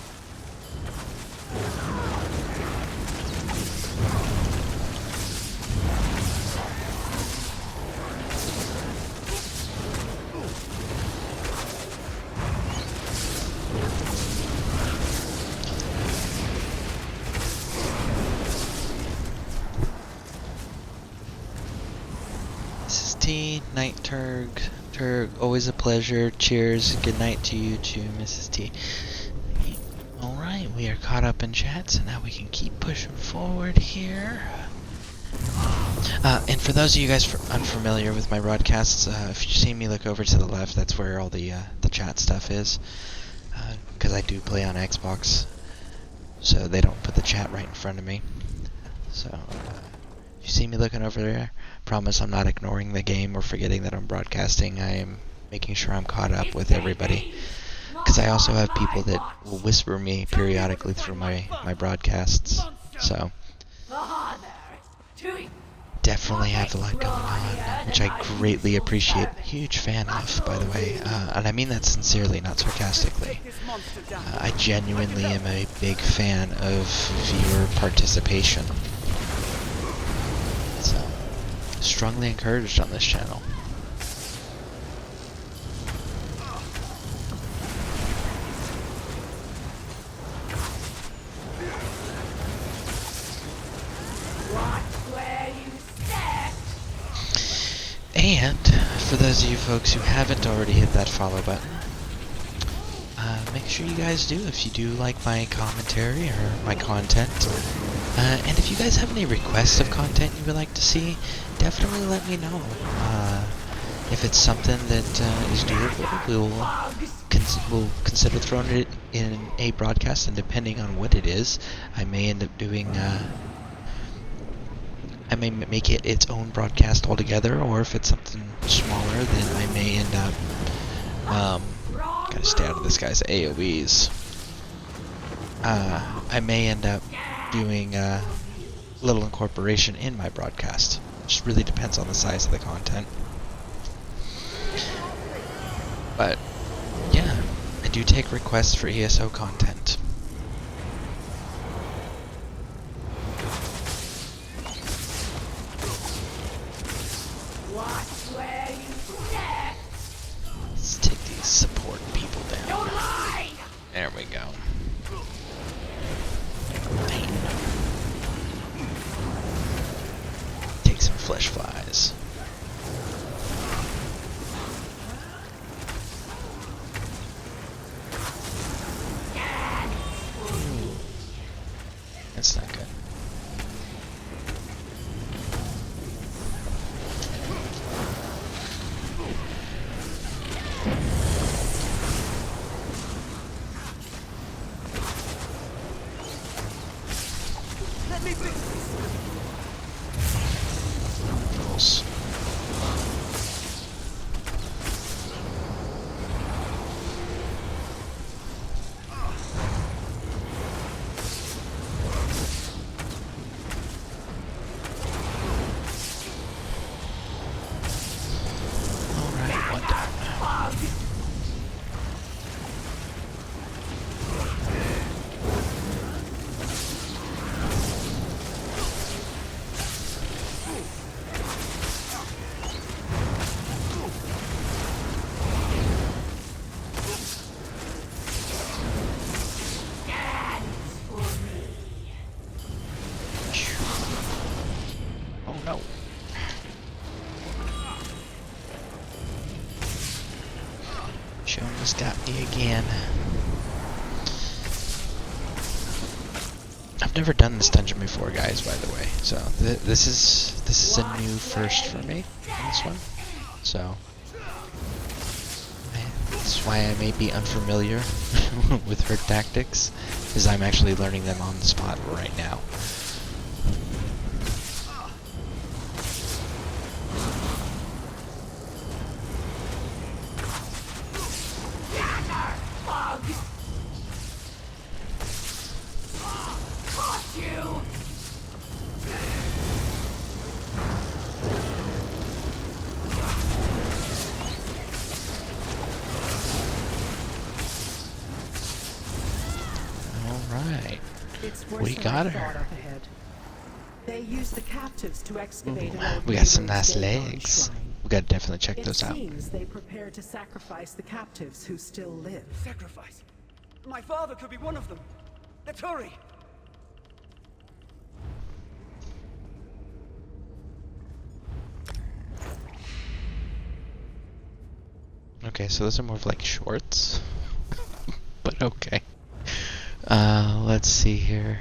Mrs. T, night Turg. Turg, always a pleasure. Cheers. Good night to you too, Mrs. T. Alright, we are caught up in chat, so now we can keep pushing forward here. And for those of you guys unfamiliar with my broadcasts, if you see me look over to the left, that's where all the chat stuff is. Because I do play on Xbox, so they don't put the chat right in front of me. So, if you see me looking over there, promise I'm not ignoring the game or forgetting that I'm broadcasting. I am making sure I'm caught up with everybody. Because I also have people that will whisper me periodically through my broadcasts. So, definitely have a lot going on, which I greatly appreciate. Huge fan of, by the way. And I mean that sincerely, not sarcastically. I genuinely am a big fan of viewer participation. So, strongly encouraged on this channel. And for those of you folks who haven't already hit that follow button, make sure you guys do if you do like my commentary or my content. And if you guys have any requests of content you would like to see, definitely let me know. If it's something that is doable, we'll consider throwing it in a broadcast, and depending on what it is, I may end up doing I may make it its own broadcast altogether, or if it's something smaller, then I may end up, gotta stay out of this guy's AoEs. I may end up doing a little incorporation in my broadcast. Just really depends on the size of the content. But, yeah, I do take requests for ESO content. Let's take these support people down. There we go. Take some flesh flies. That's not good. Let me fix this. Fools. Alright, one down. almost got me again. I've never done this dungeon before, guys, by the way. So this is a new first for me on this one. So that's why I may be unfamiliar with her tactics, is I'm actually learning them on the spot right now. We got her. They use the captives to excavate an old We got some neighbor's nice Dagon legs. shrine. We gotta definitely check those out. It seems they prepare to sacrifice the captives who still live. Sacrifice. My father could be one of them. Let's hurry. Okay, so those are more of like shorts. But okay. Let's see here.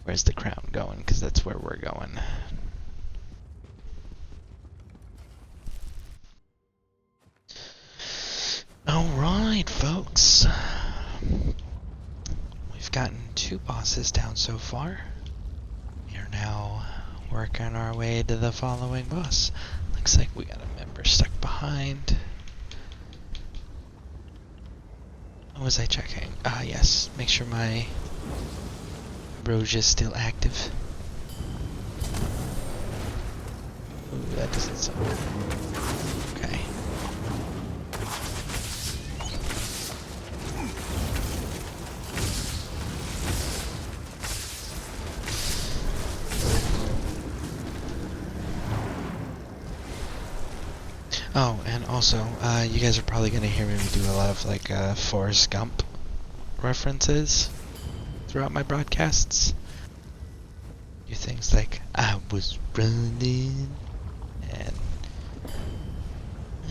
Where's the crown going? Because that's where we're going. Alright, folks. We've gotten 2 bosses down so far. We are now working our way to the following boss. Looks like we got a member stuck behind. What was I checking? Ah, yes. Make sure my Roja is still active. Ooh, that doesn't sound okay. Oh, and also, you guys are probably gonna hear me do a lot of like Forrest Gump references throughout my broadcasts. Do things like I was running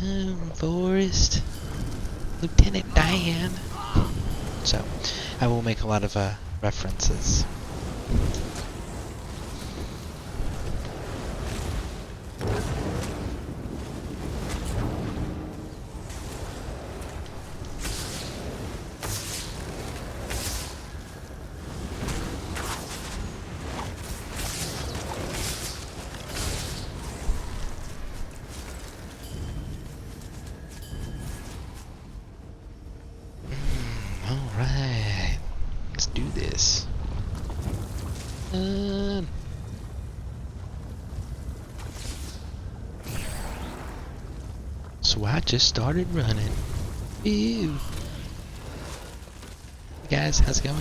and Forrest, Lieutenant Dan. So, I will make a lot of references. Alright, let's do this. So I just started running. Ew. Hey guys, how's it going?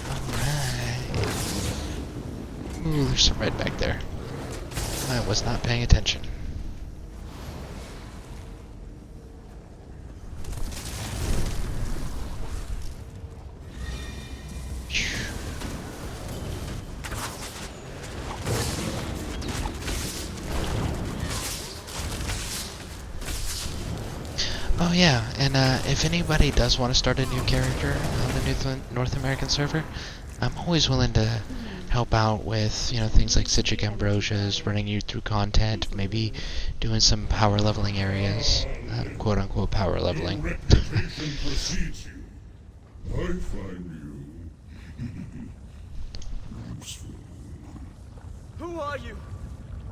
Alright. Ooh, there's some red back there. I was not paying attention. Oh yeah, and if anybody does want to start a new character on the North American server, I'm always willing to help out with, you know, things like Sigic Ambrosias, running you through content, maybe doing some power leveling areas, quote unquote power leveling. I find you useful. Who are you?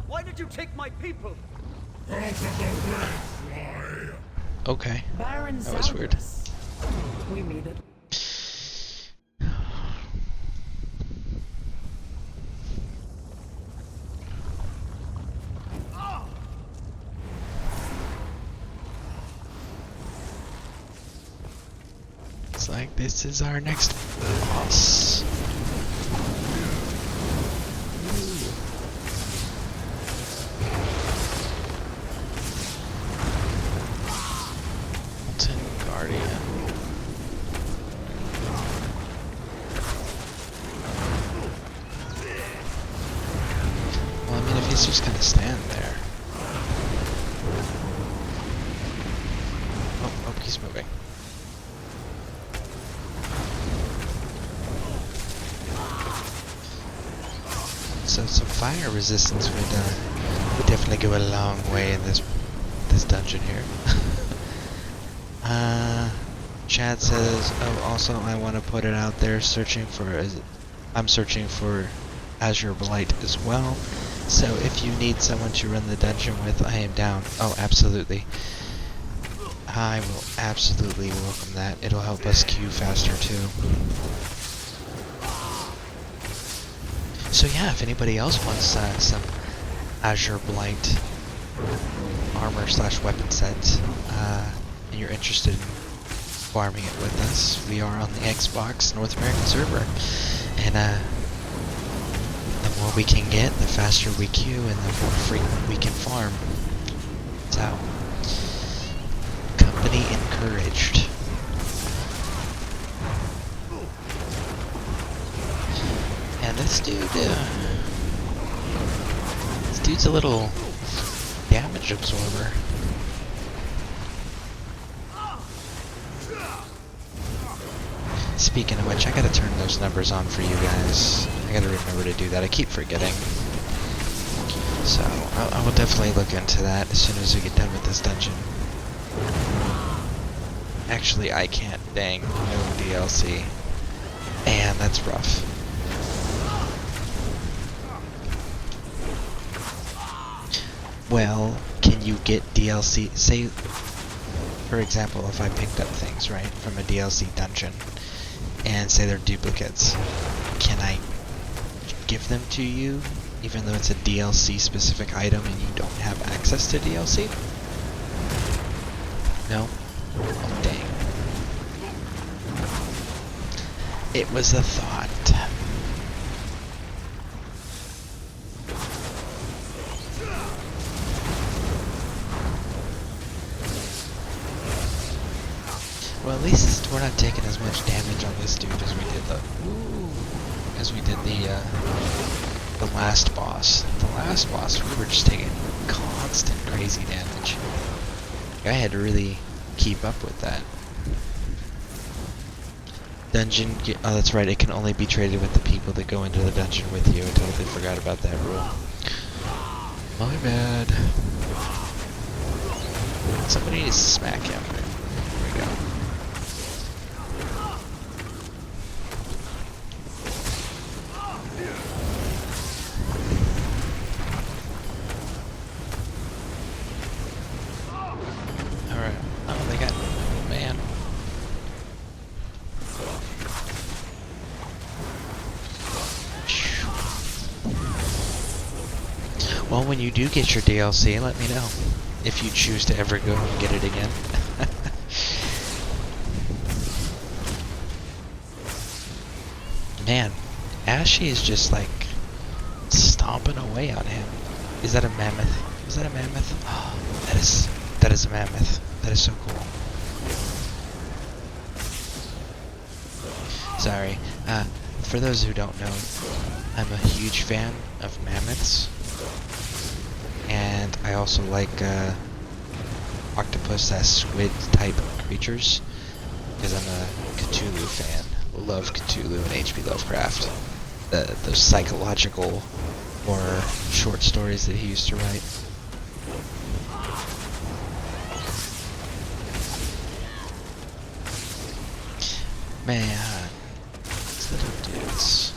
Why did you take my people? Out of the way, fly! Okay, Baron that was weird. Zalbrus. We meet it. Looks like this is our next boss. Molten Guardian. He's just gonna stand there. Oh, he's moving. So some fire resistance would definitely go a long way in this dungeon here. Chad says, oh, also I want to put it out there, I'm searching for Azure Blight as well. So if you need someone to run the dungeon with, I am down. Oh, absolutely. I will absolutely welcome that. It'll help us queue faster too. So yeah, if anybody else wants some Azure Blight armor/weapon set, and you're interested in farming it with us, we are on the Xbox North American server, and the more we can get, the faster we queue, and the more frequent we can farm. So, company encouraged. And this dude's a little damage absorber. Speaking of which, I gotta turn those numbers on for you guys. I gotta remember to do that. I keep forgetting. So, I will definitely look into that as soon as we get done with this dungeon. Actually, I can't. Dang, no DLC. Man, that's rough. Well, can you get DLC? Say, for example, if I picked up things, right, from a DLC dungeon, and say they're duplicates, can I give them to you, even though it's a DLC specific item and you don't have access to DLC? No? Oh, dang. It was a thought. Well, at least we're not taking as much damage on this dude as we did the last boss. The last boss, we were just taking constant crazy damage. I had to really keep up with that. Dungeon, oh that's right, it can only be traded with the people that go into the dungeon with you. I totally forgot about that rule. My bad. Somebody needs to smack him. There we go. Well, when you do get your DLC, let me know if you choose to ever go and get it again. Man, Ashy is just like stomping away on him. Is that a mammoth? Is that a mammoth? Oh, that is a mammoth. That is so cool. Sorry. For those who don't know, I'm a huge fan of mammoths. And I also like octopus as squid type creatures, because I'm a Cthulhu fan. Love Cthulhu and H.P. Lovecraft. Those psychological horror short stories that he used to write. Man, these little dudes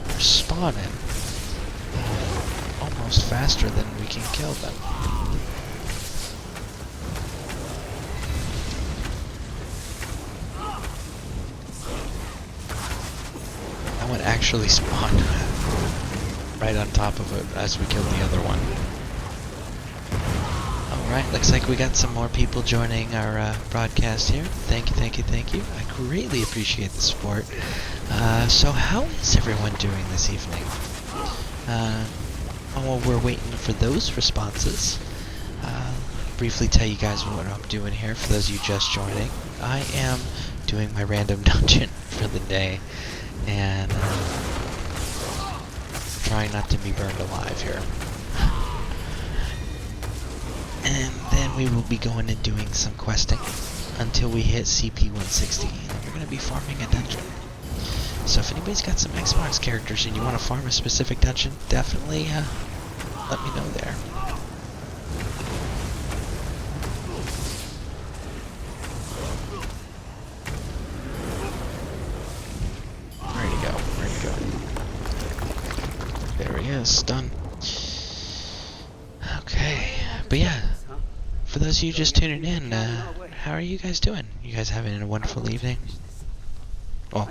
are spawning almost faster than we can kill them. That one actually spawned right on top of it as we killed the other one. Alright, looks like we got some more people joining our broadcast here. Thank you, thank you, thank you. I greatly appreciate the support. So how is everyone doing this evening? While we're waiting for those responses, briefly tell you guys what I'm doing here for those of you just joining. I am doing my random dungeon for the day, and trying not to be burned alive here. And then we will be going and doing some questing until we hit CP 160. And we're going to be farming a dungeon. So if anybody's got some Xbox characters and you want to farm a specific dungeon, definitely let me know there. Where'd he go? Where'd he go? There he is, done. Okay, but yeah, for those of you just tuning in, how are you guys doing? You guys having a wonderful evening? Well,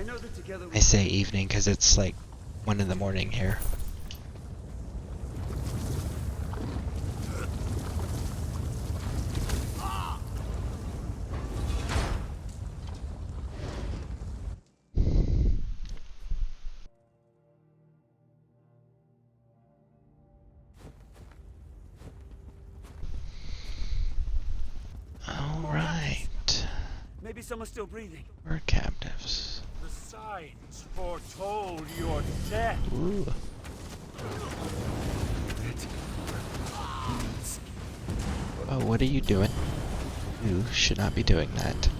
I say evening because it's like 1 in the morning here. Alright. Maybe someone's still breathing. We're captives. The signs foretold your death. Ooh. Oh, what are you doing? You should not be doing that.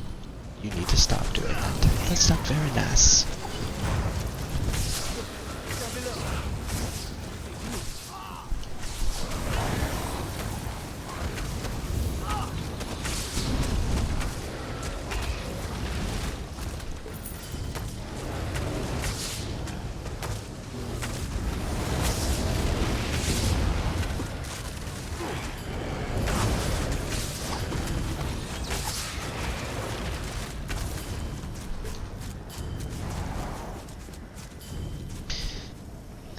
You need to stop doing that. That's not very nice.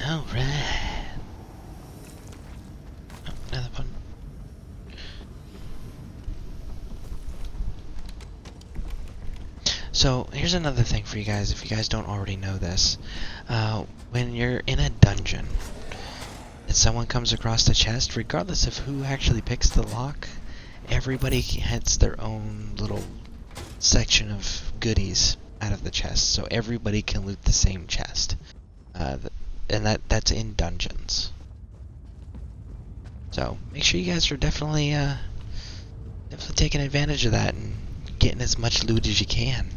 Alright. Oh, another one. So, here's another thing for you guys, if you guys don't already know this. When you're in a dungeon, and someone comes across the chest, regardless of who actually picks the lock, everybody gets their own little section of goodies out of the chest. So everybody can loot the same chest. And that's in dungeons. So make sure you guys are definitely taking advantage of that and getting as much loot as you can.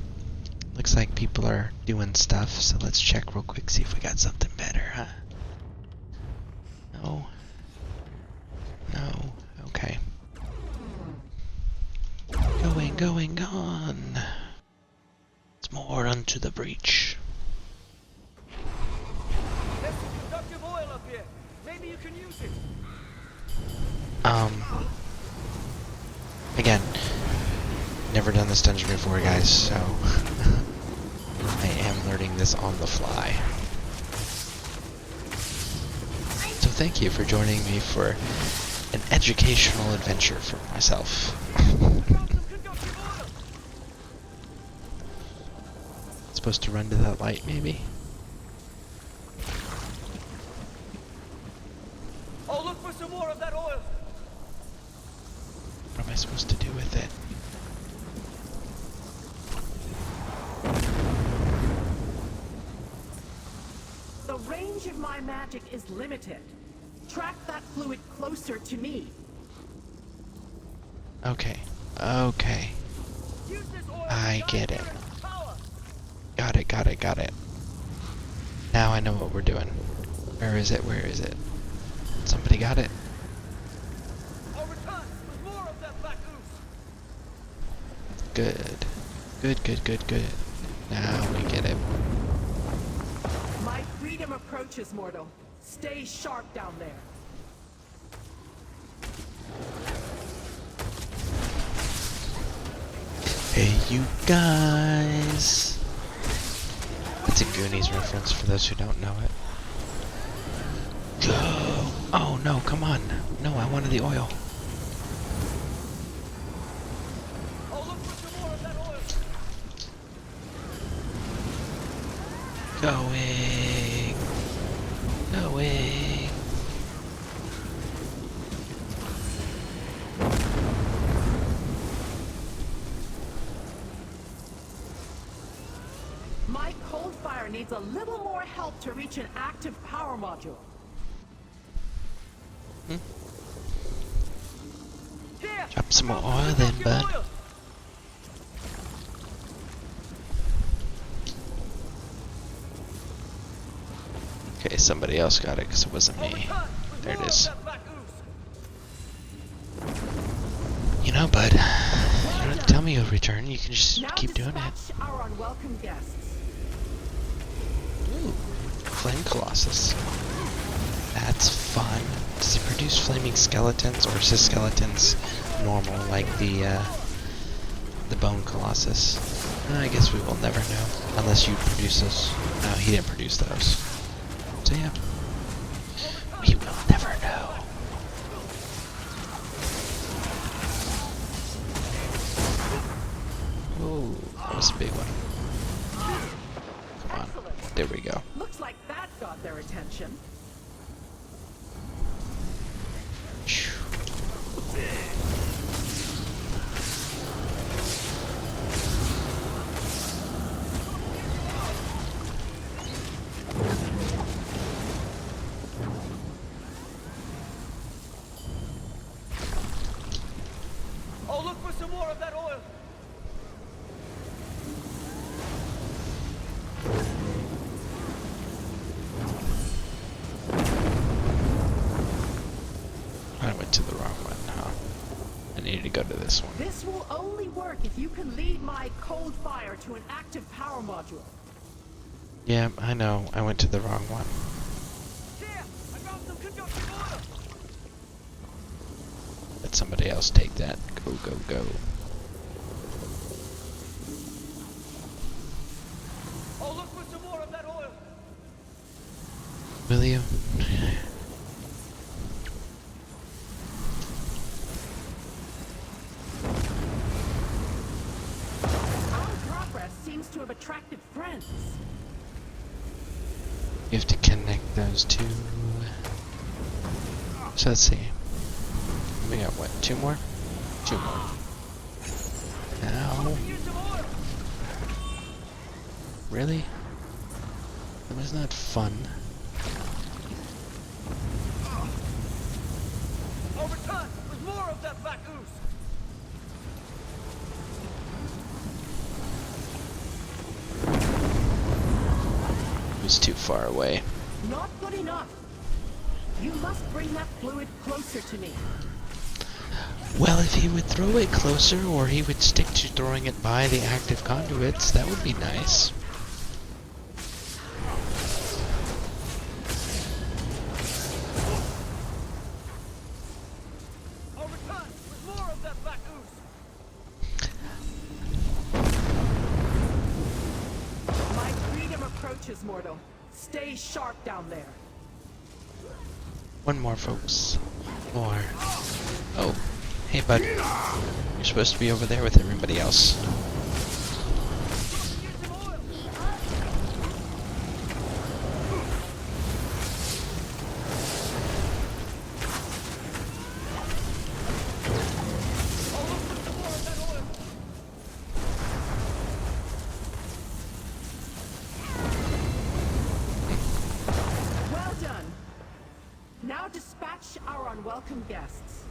Looks like people are doing stuff, so let's check real quick, see if we got something better, huh? No. No. Okay. Going on. It's more unto the breach. There's some conductive oil up here. Maybe you can use it. Again, never done this dungeon before, guys, so I am learning this on the fly. So thank you for joining me for an educational adventure for myself. Supposed to run to that light, maybe? Oh, look for some more of that oil. What am I supposed to do with it? The range of my magic is limited. Track that fluid closer to me. Okay. Okay. Use this oil I to get guide it. near the tower. Got it. Now I know what we're doing. Where is it? Somebody got it? Over time, with more of that black ooze. Good. Now we get it. My freedom approaches, mortal. Stay sharp down there. Hey, you guys. It's a Goonies reference for those who don't know it. Go! Oh no, come on. No, I wanted the oil. Oh, look for some more of that oil. Going. My cold fire needs a little more help to reach an active power module. Drop some more oil then, bud. Okay, somebody else got it because it wasn't me. There it is. You know, bud, you don't have to tell me you'll return. You can just keep doing it. Our unwelcome guests. Ooh, Flame Colossus. That's fun. Does it produce flaming skeletons, or is his skeletons normal like the Bone Colossus? I guess we will never know, unless you produce those. No, he didn't produce those. So yeah, we will never know. Oh, that was a big one. Come on, there we go. Looks like that got their attention. Oh, look for some more of that oil. I went to the wrong one, huh? I needed to go to this one. This will only work if you can lead my cold fire to an active power module. Yeah, I know. I went to the wrong one. There, I found some conductive oil. Let somebody else take that. Go, go, go. Oh, look for some more of that oil. Will you? Our progress seems to have attracted friends. You have to connect those two. So let's see. We got what? Two more? Two more. Ow. Really? That was not fun. Over time, with more of that black ooze. It was too far away. Not good enough. You must bring that fluid closer to me. Well, if he would throw it closer, or he would stick to throwing it by the active conduits, that would be nice. Over time, with more of that black ooze. My freedom approaches, mortal. Stay sharp down there. One more, folks. More. Oh. Hey, bud. You're supposed to be over there with everybody else. Well done. Now dispatch our unwelcome guests.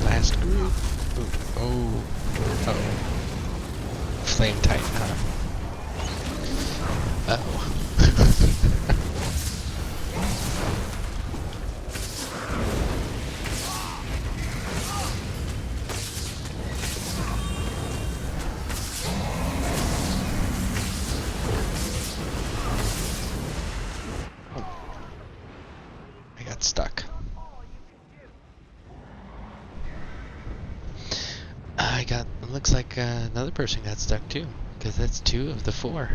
Last group. Ooh. Oh. Oh. Flame Titan, huh? Uh-oh. I got stuck. It looks like another person got stuck too, because that's 2 of the 4.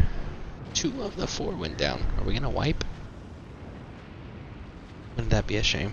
2 of the 4 went down. Are we gonna wipe? Wouldn't that be a shame?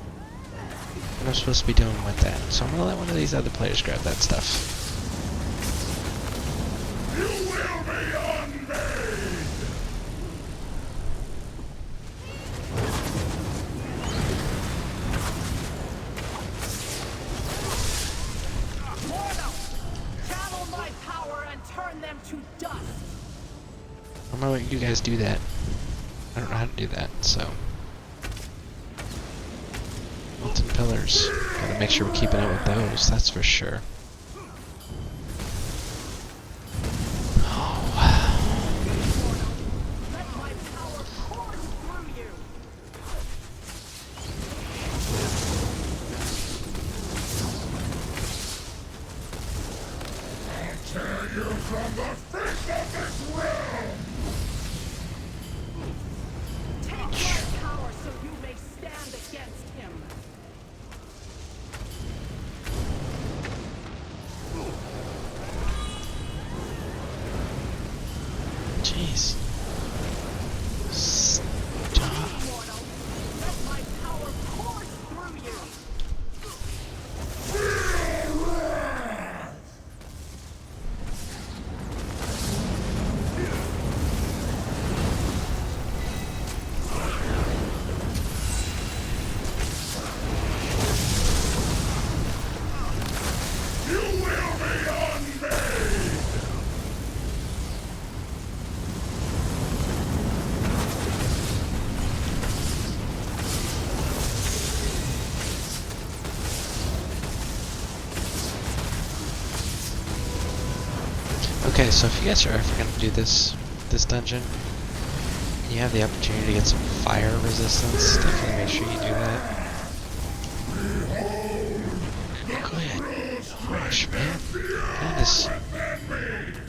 what I'm supposed to be doing with that. So I'm gonna let one of these other players grab that stuff. You will be unmade! Mortal! Channel my power and turn them to dust! I'm gonna let you guys do that. I don't know how to do that, so. Molten pillars. Gotta make sure we're keeping up with those, that's for sure. Let my power course through you! Tear you from the face of this realm! Take my power so you may stand against him! Jeez. Stop. Mortal, let my power course through you! You will be unmade! Okay, so if you guys are ever gonna do this dungeon, and you have the opportunity to get some fire resistance, definitely make sure you do that. Good gosh, man. That is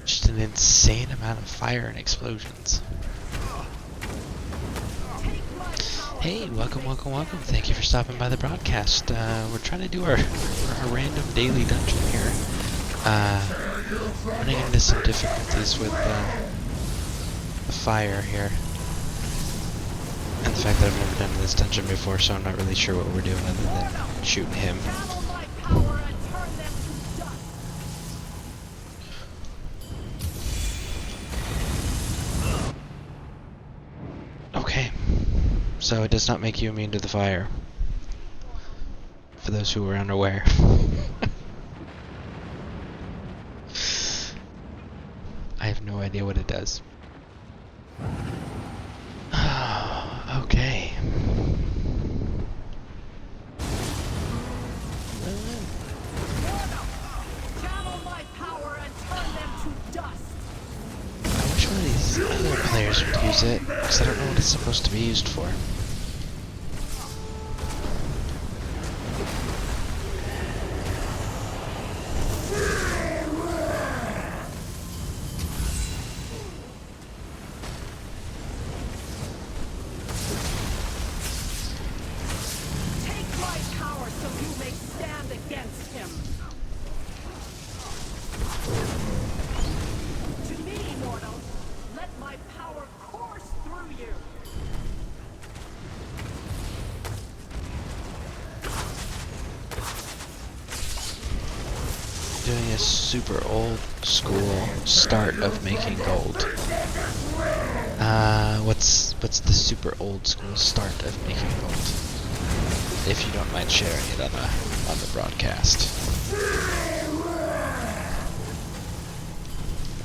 just an insane amount of fire and explosions. Hey, welcome, welcome, welcome. Thank you for stopping by the broadcast. We're trying to do our random daily dungeon here. Running into some difficulties with the fire here. And the fact that I've never done this dungeon before, so I'm not really sure what we're doing other than shooting him. Channel my power and turn them to dust! Okay. So it does not make you immune to the fire. For those who were unaware. I have no idea what it does. Okay. Channel my power and turn them to dust! I wish one of these other players would use it, because I don't know what it's supposed to be used for. Take my power so you may stand against him! To me, mortal, let my power course through you! Doing a super old school start of making gold. What's the super old school start of making gold? If you don't mind sharing it on the broadcast.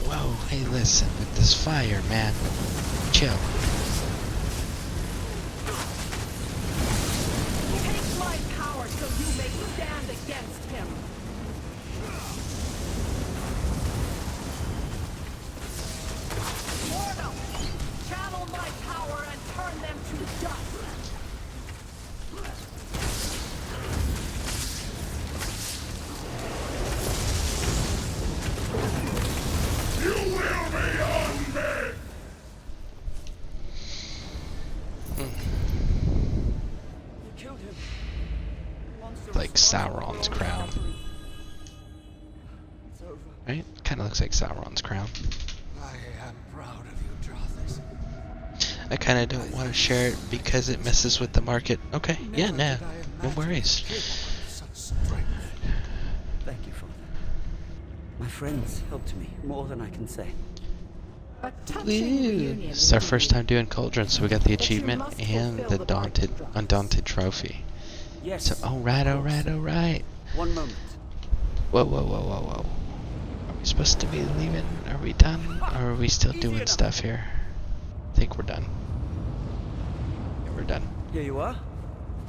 Whoa, hey listen, with this fire, man. Chill. Take my power so you may stand against him! Mortal! Channel my power and turn them to dust! You will be unmade! You killed him. Monster Like responsible for Sauron's all crown. suffering. It's over. Right? Kinda looks like Sauron's crown. I am proud of you, Drothis. I kinda don't want to share it because it messes with the market. Okay, yeah, no worries. friends helped me more than I can say. A touching reunion. This is our first time doing Cauldron, so we got the But you achievement must and fulfill the the bargain, Dracus. Undaunted trophy. Yes. So, alright. One moment. Whoa. Are we supposed to be leaving? Are we done? Or are we still doing stuff here? I think we're done. Yeah, we're done. Here you are.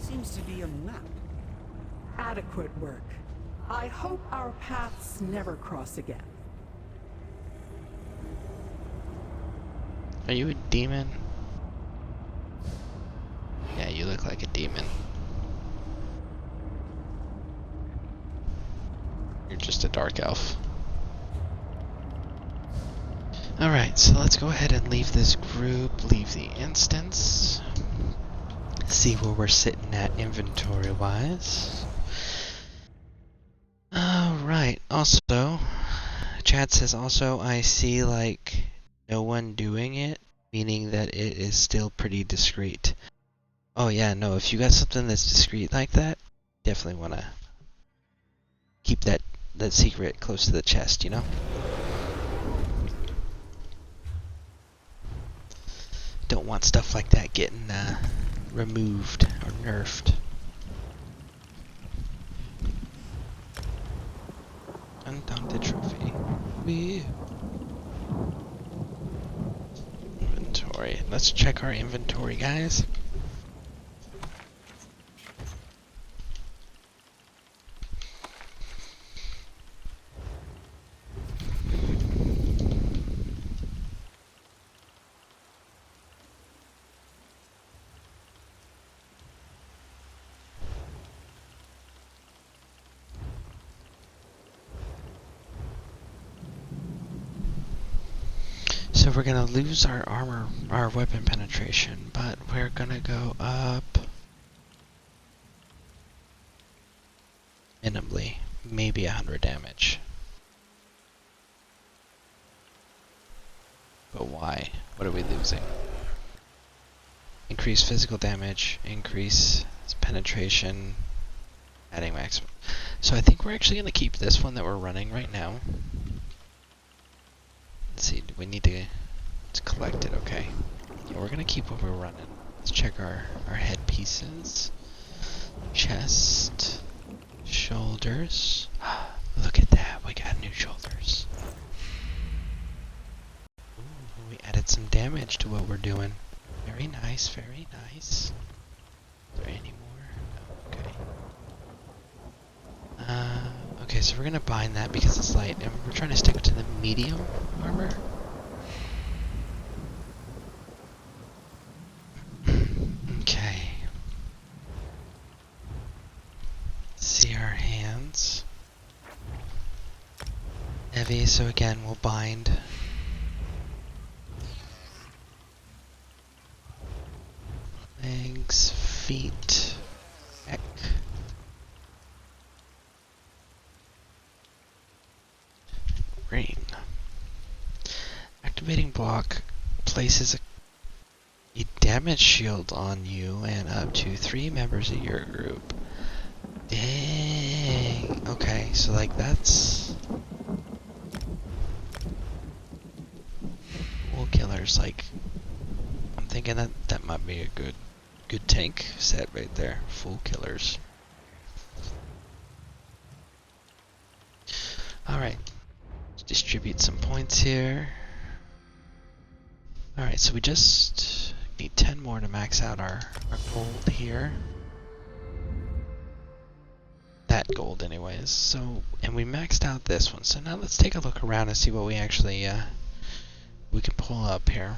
Seems to be a map. Adequate work. I hope our paths never cross again. Are you a demon? Yeah, you look like a demon. You're just a dark elf. Alright, so let's go ahead and leave this group, leave the instance. See where we're sitting at inventory-wise. Alright, also, chat says also I see like no one doing it, meaning that it is still pretty discreet. Oh yeah, no, if you got something that's discreet like that, definitely want to keep that secret close to the chest, you know? Don't want stuff like that getting removed or nerfed. Undaunted trophy. Wee. Inventory. Let's check our inventory, guys. So we're gonna lose our armor, our weapon penetration, but we're gonna go up minimally, maybe 100 damage. But why? What are we losing? Increase physical damage, increase penetration, adding maximum. So I think we're actually gonna keep this one that we're running right now. Let's see, do we need to collect it? Okay. Yeah, we're gonna keep what we're running. Let's check our headpieces. Chest. Shoulders. Look at that, we got new shoulders. Ooh, we added some damage to what we're doing. Very nice, very nice. Is there any more? No, okay. Okay, so we're gonna bind that because it's light, and we're trying to stick to the medium armor. Okay. See our hands. Heavy, so again, we'll bind. Legs, feet, neck. Rain. Activating block places a damage shield on you and up to 3 members of your group. Dang. Okay, so like that's Wool Killer's like, I'm thinking that might be a good tank set right there. Full Killers. Alright. Distribute some points here. Alright, so we just need 10 more to max out our gold here. That gold anyways. So, and we maxed out this one. So now let's take a look around and see what we actually we can pull up here.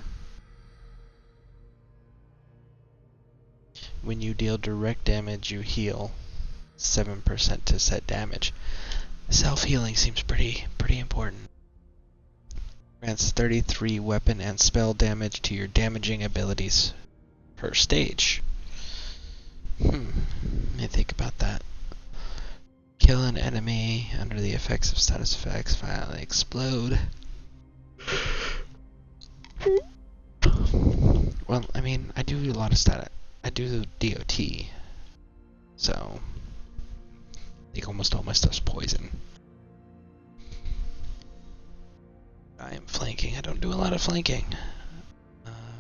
When you deal direct damage, you heal 7% to set damage. Self-healing seems pretty important. Grants 33 weapon and spell damage to your damaging abilities per stage. Let me think about that. Kill an enemy under the effects of status effects, violently explode. Well, I mean, I do a lot of stat. I do DOT, so I think almost all my stuff's poison. I am flanking. I don't do a lot of flanking.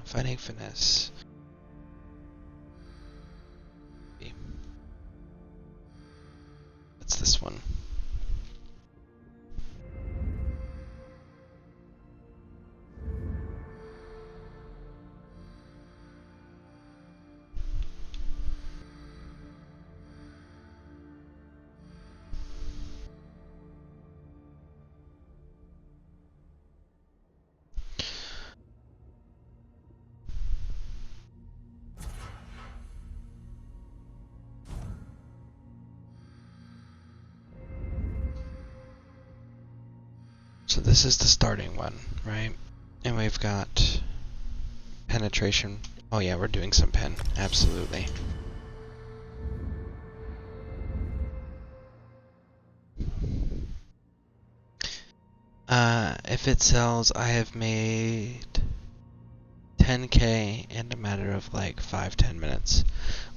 Fighting finesse. What's this one? So this is the starting one, right? And we've got penetration. Oh yeah, we're doing some pen. Absolutely. If it sells, I have made 10K in a matter of like 5-10 minutes.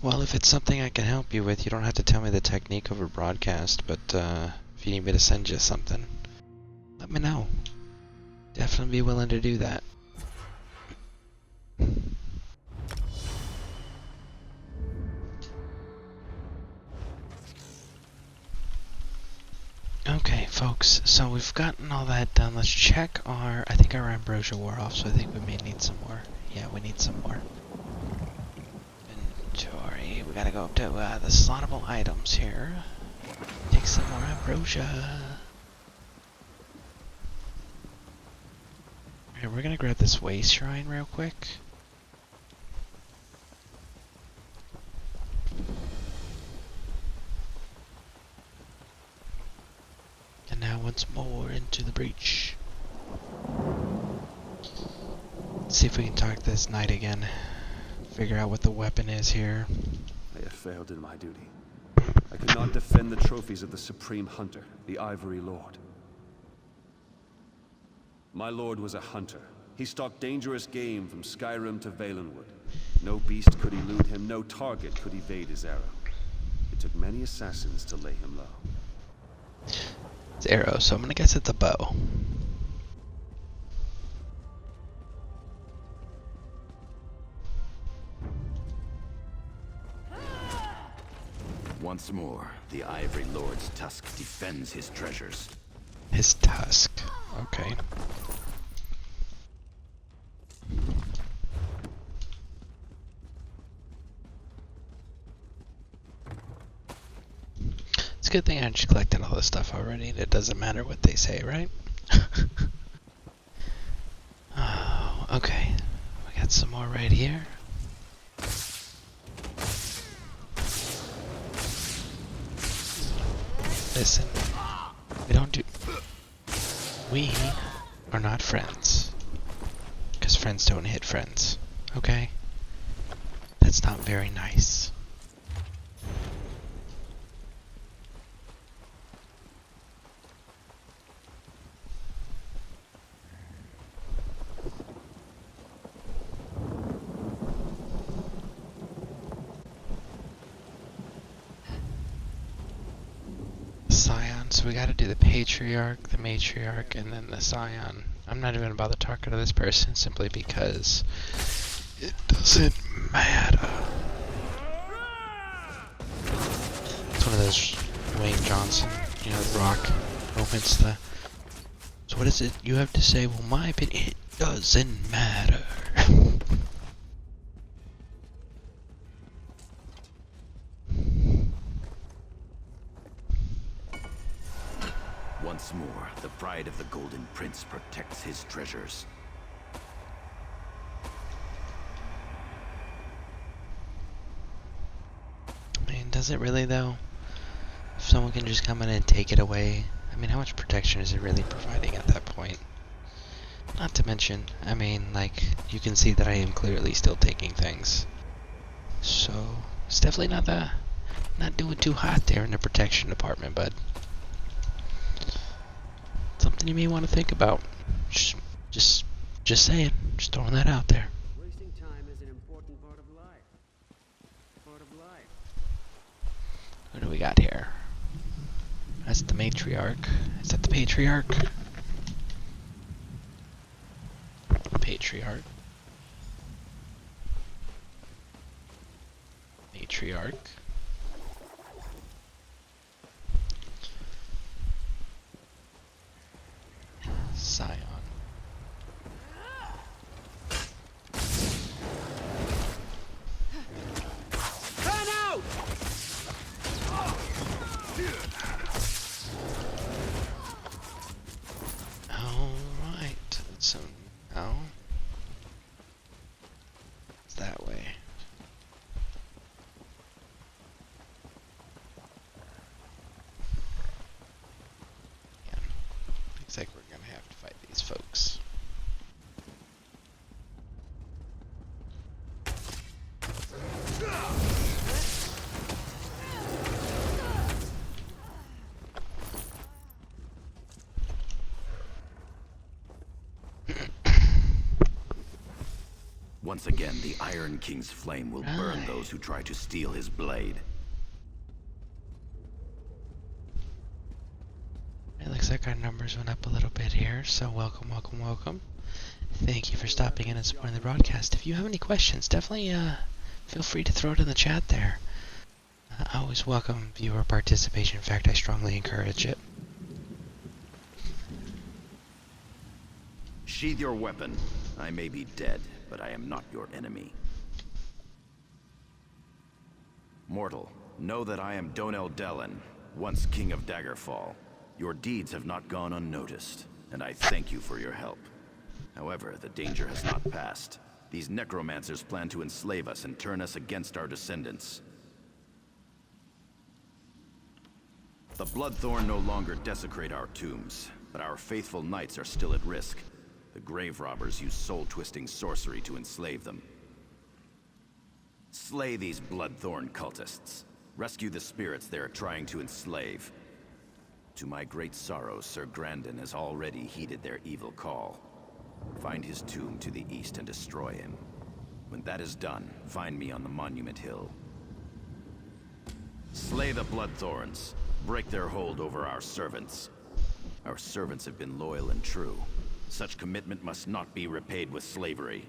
Well, if it's something I can help you with, you don't have to tell me the technique over broadcast, but if you need me to send you something, let me know. Definitely be willing to do that. Okay, folks, so we've gotten all that done. Let's check our... I think our ambrosia wore off, so I think we may need some more. Yeah, we need some more. Inventory. We gotta go up to the slottable items here. Take some more ambrosia. Okay, we're gonna grab this waste shrine real quick. And now once more into the breach. Let's see if we can talk to this knight again. Figure out what the weapon is here. I have failed in my duty. I could not defend the trophies of the Supreme Hunter, the Ivory Lord. My lord was a hunter. He stalked dangerous game from Skyrim to Valenwood. No beast could elude him, no target could evade his arrow. It took many assassins to lay him low. It's arrow, so I'm gonna guess it's a bow. Once more, the Ivory Lord's tusk defends his treasures. His tusk. Okay. It's a good thing I just collected all this stuff already, and it doesn't matter what they say, right? Oh, okay. We got some more right here. Listen, we are not friends. Because friends don't hit friends, okay? That's not very nice. Scion, so we gotta do the Patriarch, the Matriarch, and then the Scion. I'm not even about to talk to this person simply because it doesn't matter. It's one of those Dwayne Johnson, you know, Rock moments. So what is it you have to say? Well, my opinion, it doesn't matter. Once more, the pride of the Golden Prince protects his treasures. I mean, does it really though? If someone can just come in and take it away, I mean, how much protection is it really providing at that point? Not to mention, I mean, like, you can see that I am clearly still taking things. So, it's definitely not doing too hot there in the protection department, bud. Something you may want to think about. Just saying. Just throwing that out there. Wasting time is an important part of life. What do we got here? That's the Matriarch. Is that the Patriarch? patriarch. Matriarch. Scion. Turn out! Alright, so now it's that way. Yeah. Looks like we're gonna have to fight these folks. Once again, the Iron King's flame will burn those who try to steal his blade. It looks like our numbers went up a little bit here, so welcome, welcome, welcome. Thank you for stopping in and supporting the broadcast. If you have any questions, definitely feel free to throw it in the chat there. I always welcome viewer participation. In fact, I strongly encourage it. Sheathe your weapon. I may be dead, but I am not your enemy. Mortal, know that I am Donel Dellen, once King of Daggerfall. Your deeds have not gone unnoticed, and I thank you for your help. However, the danger has not passed. These necromancers plan to enslave us and turn us against our descendants. The Bloodthorn no longer desecrate our tombs, but our faithful knights are still at risk. The grave robbers use soul-twisting sorcery to enslave them. Slay these Bloodthorn cultists. Rescue the spirits they are trying to enslave. To my great sorrow, Sir Grandin has already heeded their evil call. Find his tomb to the east and destroy him. When that is done, find me on the Monument Hill. Slay the Bloodthorns. Break their hold over our servants. Our servants have been loyal and true. Such commitment must not be repaid with slavery.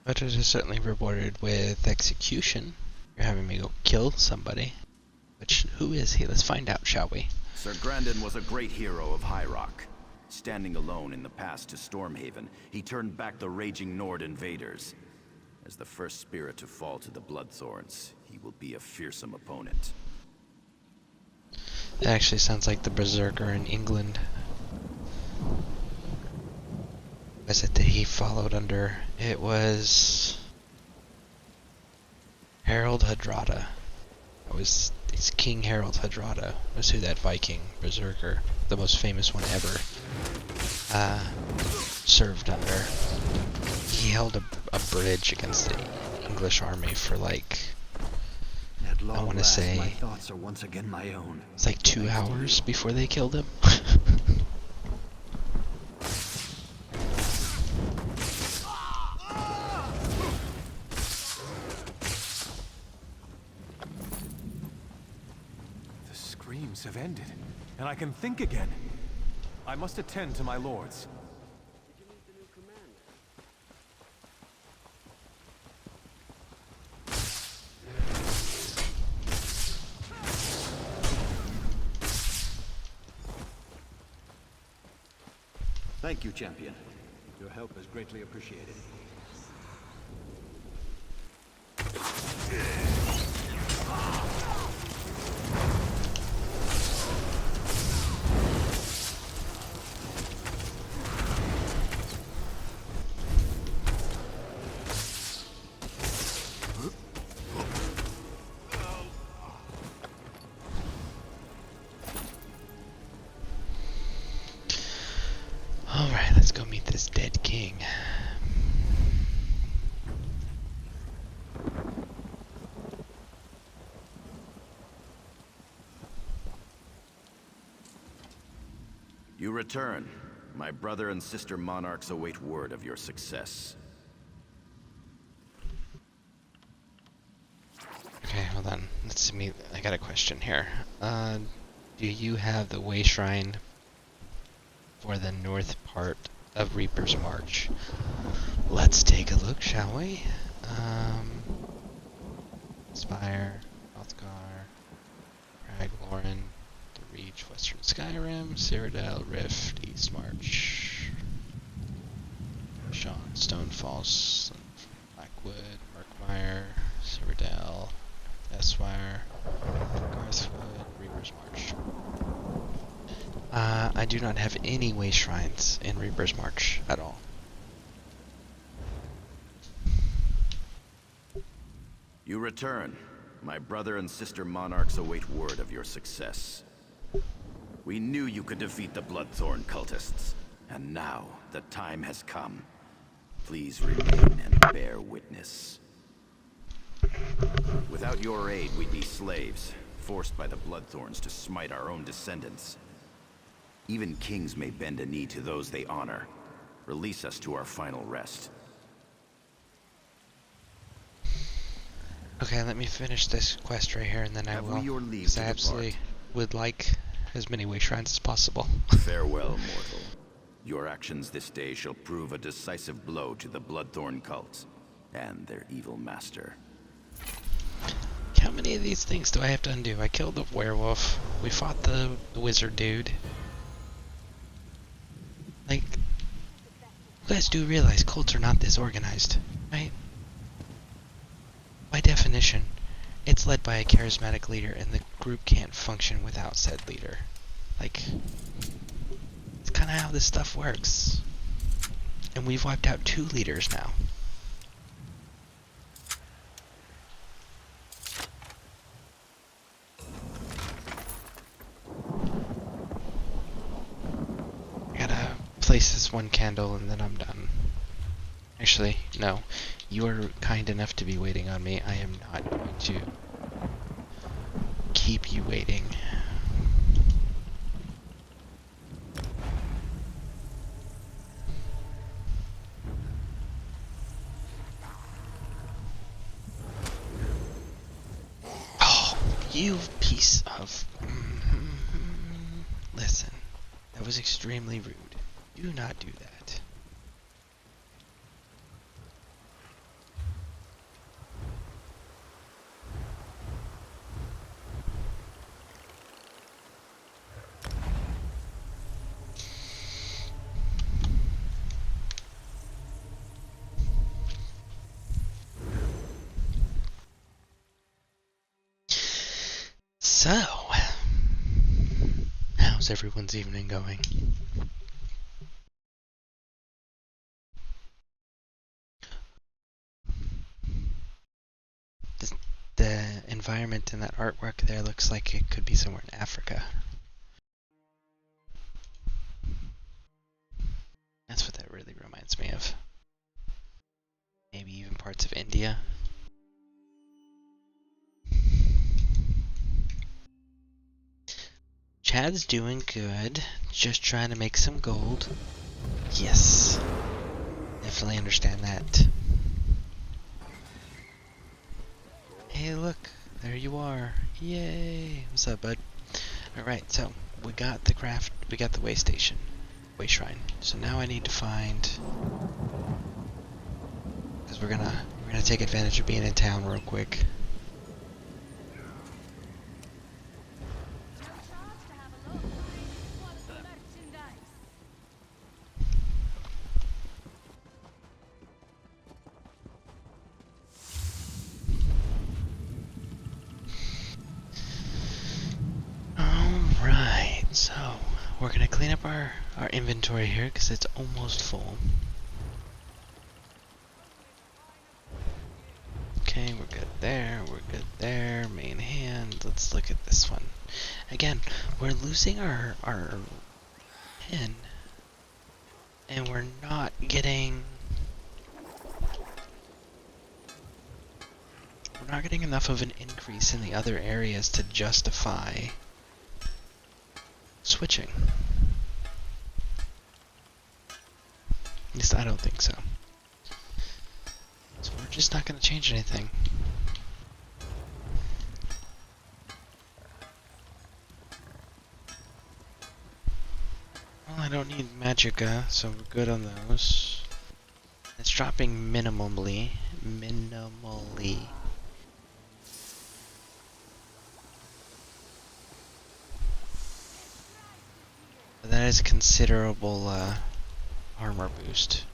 But it is certainly rewarded with execution. You're having me go kill somebody. Which, who is he? Let's find out, shall we? Sir Grandin was a great hero of High Rock. Standing alone in the pass to Stormhaven, he turned back the raging Nord invaders. As the first spirit to fall to the Bloodthorns, he will be a fearsome opponent. It actually sounds like the Berserker in England. Was it that he followed under? It was Harold Hardrada. It's King Harold Hardrada was who that Viking Berserker, the most famous one ever, served under. He held a bridge against the English army for like, I want to say, my thoughts are once again my own. It's like 2 hours before they killed him. The screams have ended, and I can think again. I must attend to my lords. Thank you, champion. Your help is greatly appreciated. Alright, let's go meet this dead king. You return. My brother and sister monarchs await word of your success. Okay, hold on. Let's meet. I got a question here. Do you have the way shrine for the north part of Reaper's March. Let's take a look, shall we? Spire, Althgar, Craglorin, The Reach, Western Skyrim, Cyrodiil, Rift, East March, Sean, Stonefalls, Blackwood, Murkmire, Cyrodiil, Eswire, Garthwood, Reaper's March. I do not have any way shrines in Reaper's March at all. You return. My brother and sister monarchs await word of your success. We knew you could defeat the Bloodthorn cultists, and now the time has come. Please remain and bear witness. Without your aid, we'd be slaves, forced by the Bloodthorns to smite our own descendants. Even kings may bend a knee to those they honor. Release us to our final rest. Okay, let me finish this quest right here, and then I will. Because I absolutely would like as many way shrines as possible. Farewell, mortal. Your actions this day shall prove a decisive blow to the Bloodthorn cult and their evil master. How many of these things do I have to undo? I killed the werewolf. We fought the wizard dude. Like, you guys do realize cults are not this organized, right? By definition, it's led by a charismatic leader, and the group can't function without said leader. Like, it's kind of how this stuff works. And we've wiped out 2 leaders now. I gotta place this one candle and then I'm done. Actually, no. You are kind enough to be waiting on me. I am not going to keep you waiting. Oh, you piece of... Listen, that was extremely rude. Do not do that. So, how's everyone's evening going? The environment in that artwork there looks like it could be somewhere in Africa. That's what that really reminds me of. Maybe even parts of India. Chad's doing good. Just trying to make some gold. Yes. Definitely understand that. Hey, look. There you are. Yay. What's up, bud? Alright, so we got the craft. We got the way station. Way shrine. So now I need to find... Because we're gonna take advantage of being in town real quick. So, we're going to clean up our inventory here because it's almost full. Okay, we're good there, we're good there. Main hand, let's look at this one. Again, we're losing our pin, and we're not getting... We're not getting enough of an increase in the other areas to justify switching. At least I don't think so. So we're just not going to change anything. Well, I don't need magicka, so we're good on those. It's dropping minimally. But that is a considerable armor boost.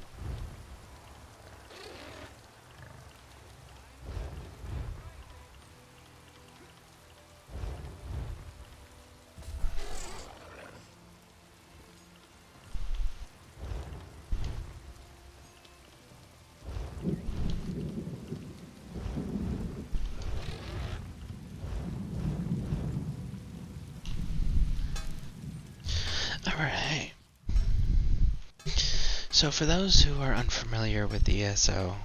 Alright. So for those who are unfamiliar with the ESO,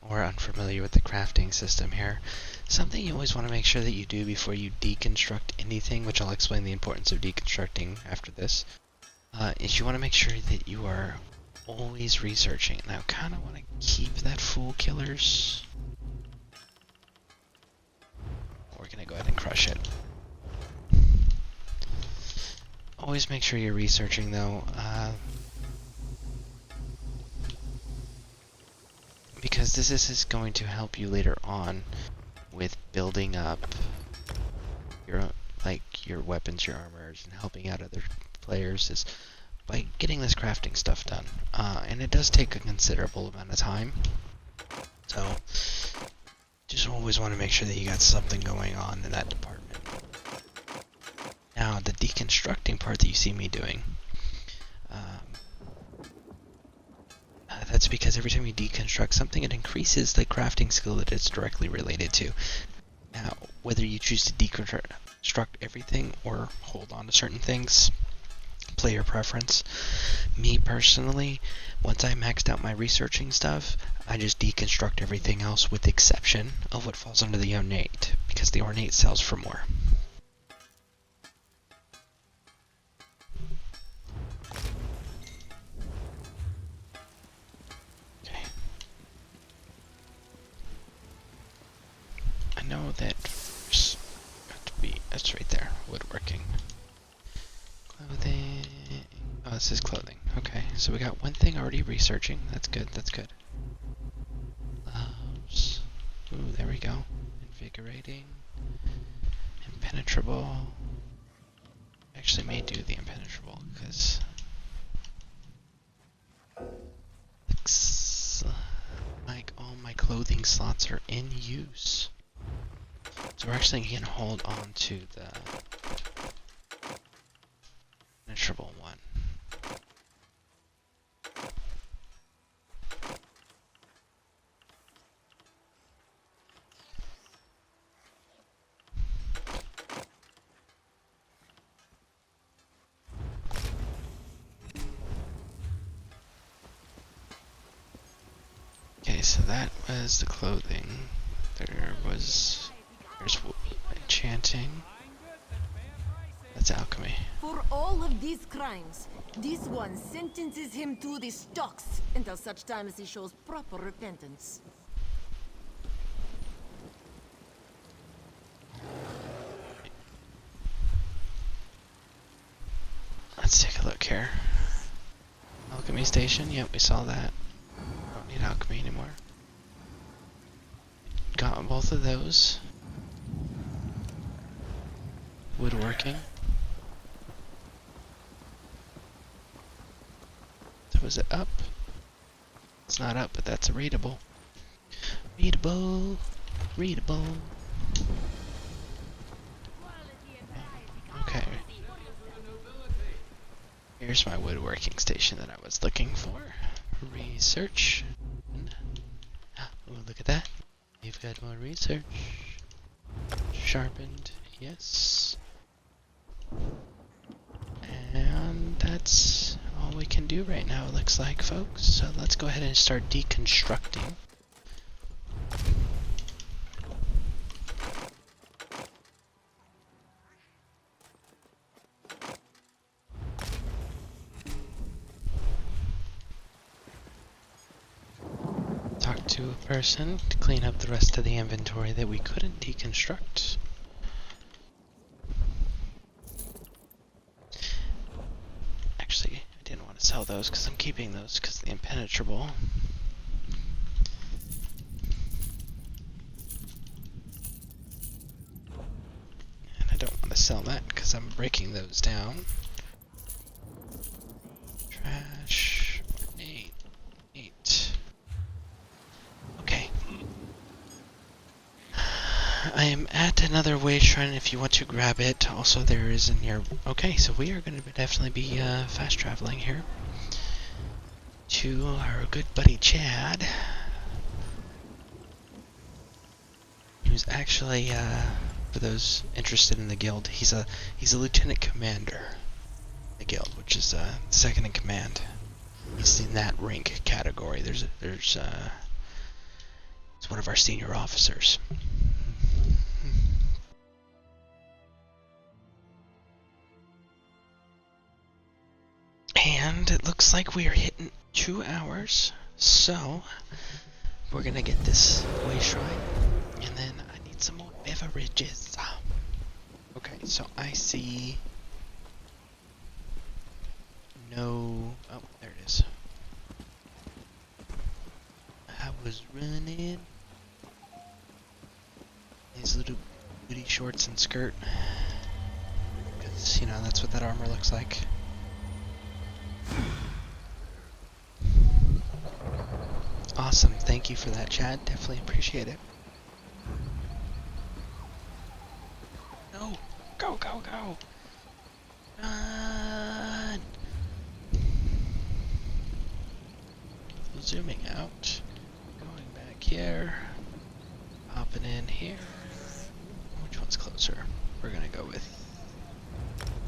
or unfamiliar with the crafting system here, something you always want to make sure that you do before you deconstruct anything, which I'll explain the importance of deconstructing after this, is you want to make sure that you are always researching. And I kind of want to keep that fool killers. We're going to go ahead and crush it. Always make sure you're researching though, because this is going to help you later on with building up your your weapons, your armors, and helping out other players is by getting this crafting stuff done. And it does take a considerable amount of time, so just always want to make sure that you got something going on in that department. Now, the deconstructing part that you see me doing, that's because every time you deconstruct something, it increases the crafting skill that it's directly related to. Now, whether you choose to deconstruct everything or hold on to certain things, player preference. Me personally, once I maxed out my researching stuff, I just deconstruct everything else with the exception of what falls under the ornate, because the ornate sells for more. I know that there's got to be, that's right there, woodworking. Clothing, oh, this is clothing. Okay, so we got one thing already researching. That's good, that's good. Gloves. Ooh, there we go. Invigorating. Impenetrable. Actually may do the impenetrable, because looks like all my clothing slots are in use. So we're actually going to hold on to the impenetrable one. Okay, so that was the clothing. There's enchanting. That's alchemy. For all of these crimes, this one sentences him to the stocks until such time as he shows proper repentance. Let's take a look here. Alchemy station, yep, we saw that. Don't need alchemy anymore. Got both of those. Woodworking. So was it up? It's not up, but that's a readable. Readable. Readable. Okay. Here's my woodworking station that I was looking for. Research. Oh, look at that. You've got more research. Sharpened. Yes. And that's all we can do right now, it looks like, folks. So let's go ahead and start deconstructing. Talk to a person to clean up the rest of the inventory that we couldn't deconstruct. sell those because I'm keeping those because the impenetrable. And I don't want to sell that because I'm breaking those down. Trash. 8. 8. Okay. I am at another way shrine if you want to grab it. Also, there is in your... Okay, so we are going to definitely be fast traveling here to our good buddy Chad, who's actually, for those interested in the guild, he's a lieutenant commander in the guild, which is second in command. He's in that rank category. It's one of our senior officers. And it looks like we are hitting 2 hours, so we're gonna get this way shrine, and then I need some more beverages. Okay, so I see no... Oh, there it is. I was running these little booty shorts and skirt, because, you know, that's what that armor looks like. Awesome, thank you for that, Chad. Definitely appreciate it. No! Go, go, go! Run! Zooming out. Going back here. Popping in here. Which one's closer? We're gonna go with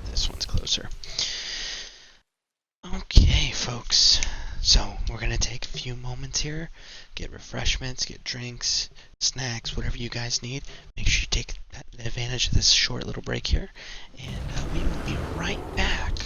this one's closer. Okay, folks. So, we're going to take a few moments here, get refreshments, get drinks, snacks, whatever you guys need. Make sure you take advantage of this short little break here, and we will be right back.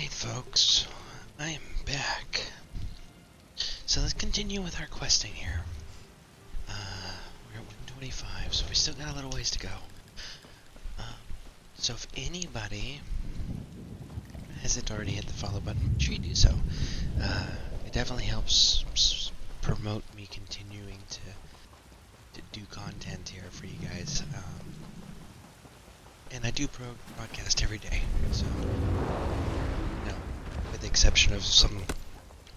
Alright, folks. I am back. So let's continue with our questing here. We're at 125, so we still got a little ways to go. So if anybody hasn't already hit the follow button, make sure you do so. It definitely helps promote me continuing to do content here for you guys. And I do broadcast every day, so, you know, with the exception of some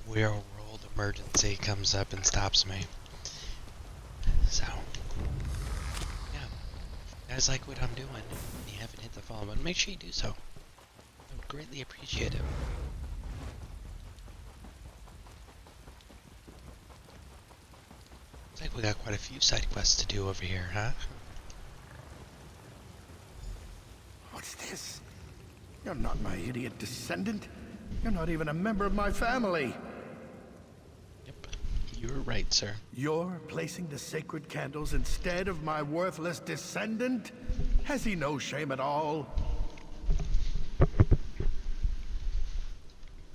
real world emergency comes up and stops me. So, yeah, if you guys like what I'm doing, and you haven't hit the follow button, make sure you do so. I would greatly appreciate it. Looks like we got quite a few side quests to do over here, huh? What's this? You're not my idiot descendant. You're not even a member of my family. Yep, you're right, sir. You're placing the sacred candles instead of my worthless descendant? Has he no shame at all?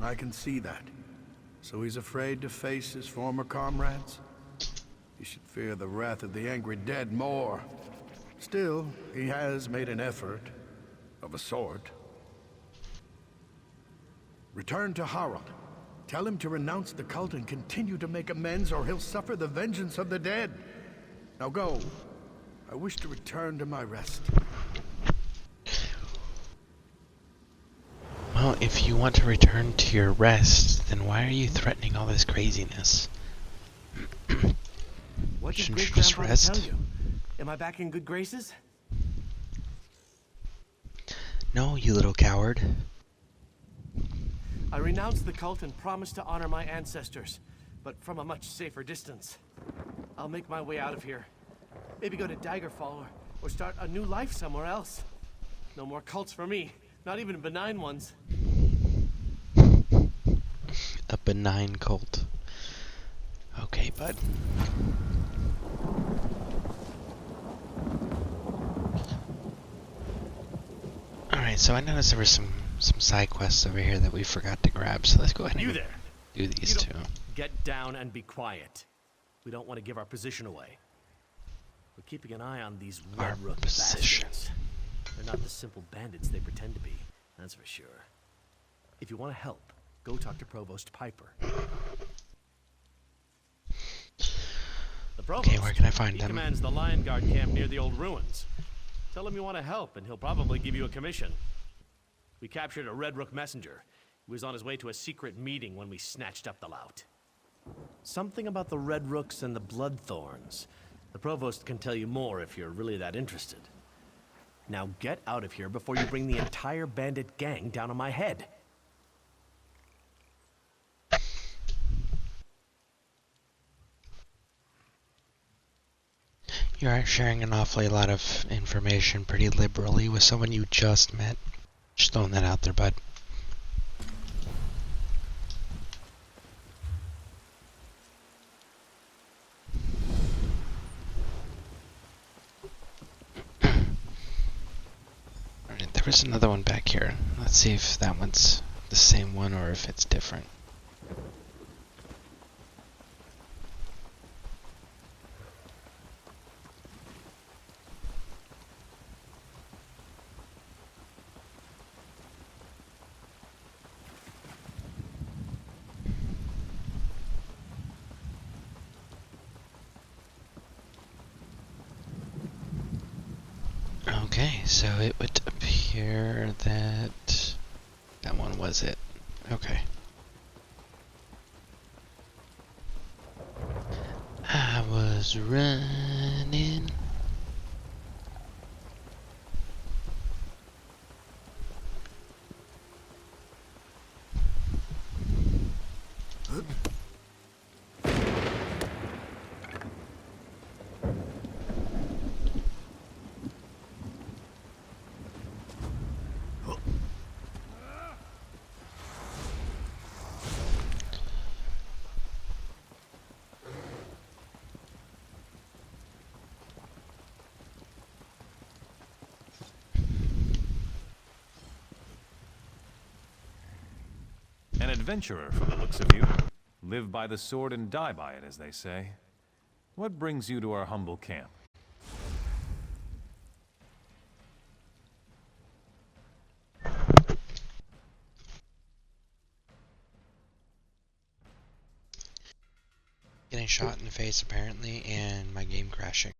I can see that. So he's afraid to face his former comrades? He should fear the wrath of the angry dead more. Still, he has made an effort. Of a sort. Return to Harald. Tell him to renounce the cult and continue to make amends, or he'll suffer the vengeance of the dead. Now go. I wish to return to my rest. Well, if you want to return to your rest, then why are you threatening all this craziness? What did Shouldn't Great you just Grandfather rest? tell you? Am I back in good graces? No, you little coward. I renounced the cult and promised to honor my ancestors, but from a much safer distance. I'll make my way out of here. Maybe go to Daggerfall or start a new life somewhere else. No more cults for me, not even benign ones. A benign cult. Okay, bud. Alright, so I noticed there were some side quests over here that we forgot to grab, so let's go ahead and do these two. Get down and be quiet. We don't want to give our position away. We're keeping an eye on these Red Rook bastards. They're not the simple bandits they pretend to be, that's for sure. If you want to help, go talk to Provost Piper. The Provost, okay, where can I find he them? commands the Lion Guard camp near the old ruins. Tell him you want to help, and he'll probably give you a commission. We captured a Red Rook Messenger. He was on his way to a secret meeting when we snatched up the lout. Something about the Red Rooks and the Bloodthorns. The Provost can tell you more if you're really that interested. Now get out of here before you bring the entire bandit gang down on my head. You are sharing an awfully lot of information pretty liberally with someone you just met. Just throwing that out there, bud. Alright, there was another one back here. Let's see if that one's the same one or if it's different. Okay, so it would appear that that one was it. Okay. I was running. adventurer from the looks of you. Live by the sword and die by it, as they say. What brings you to our humble camp? Getting shot in the face apparently, and my game crashing.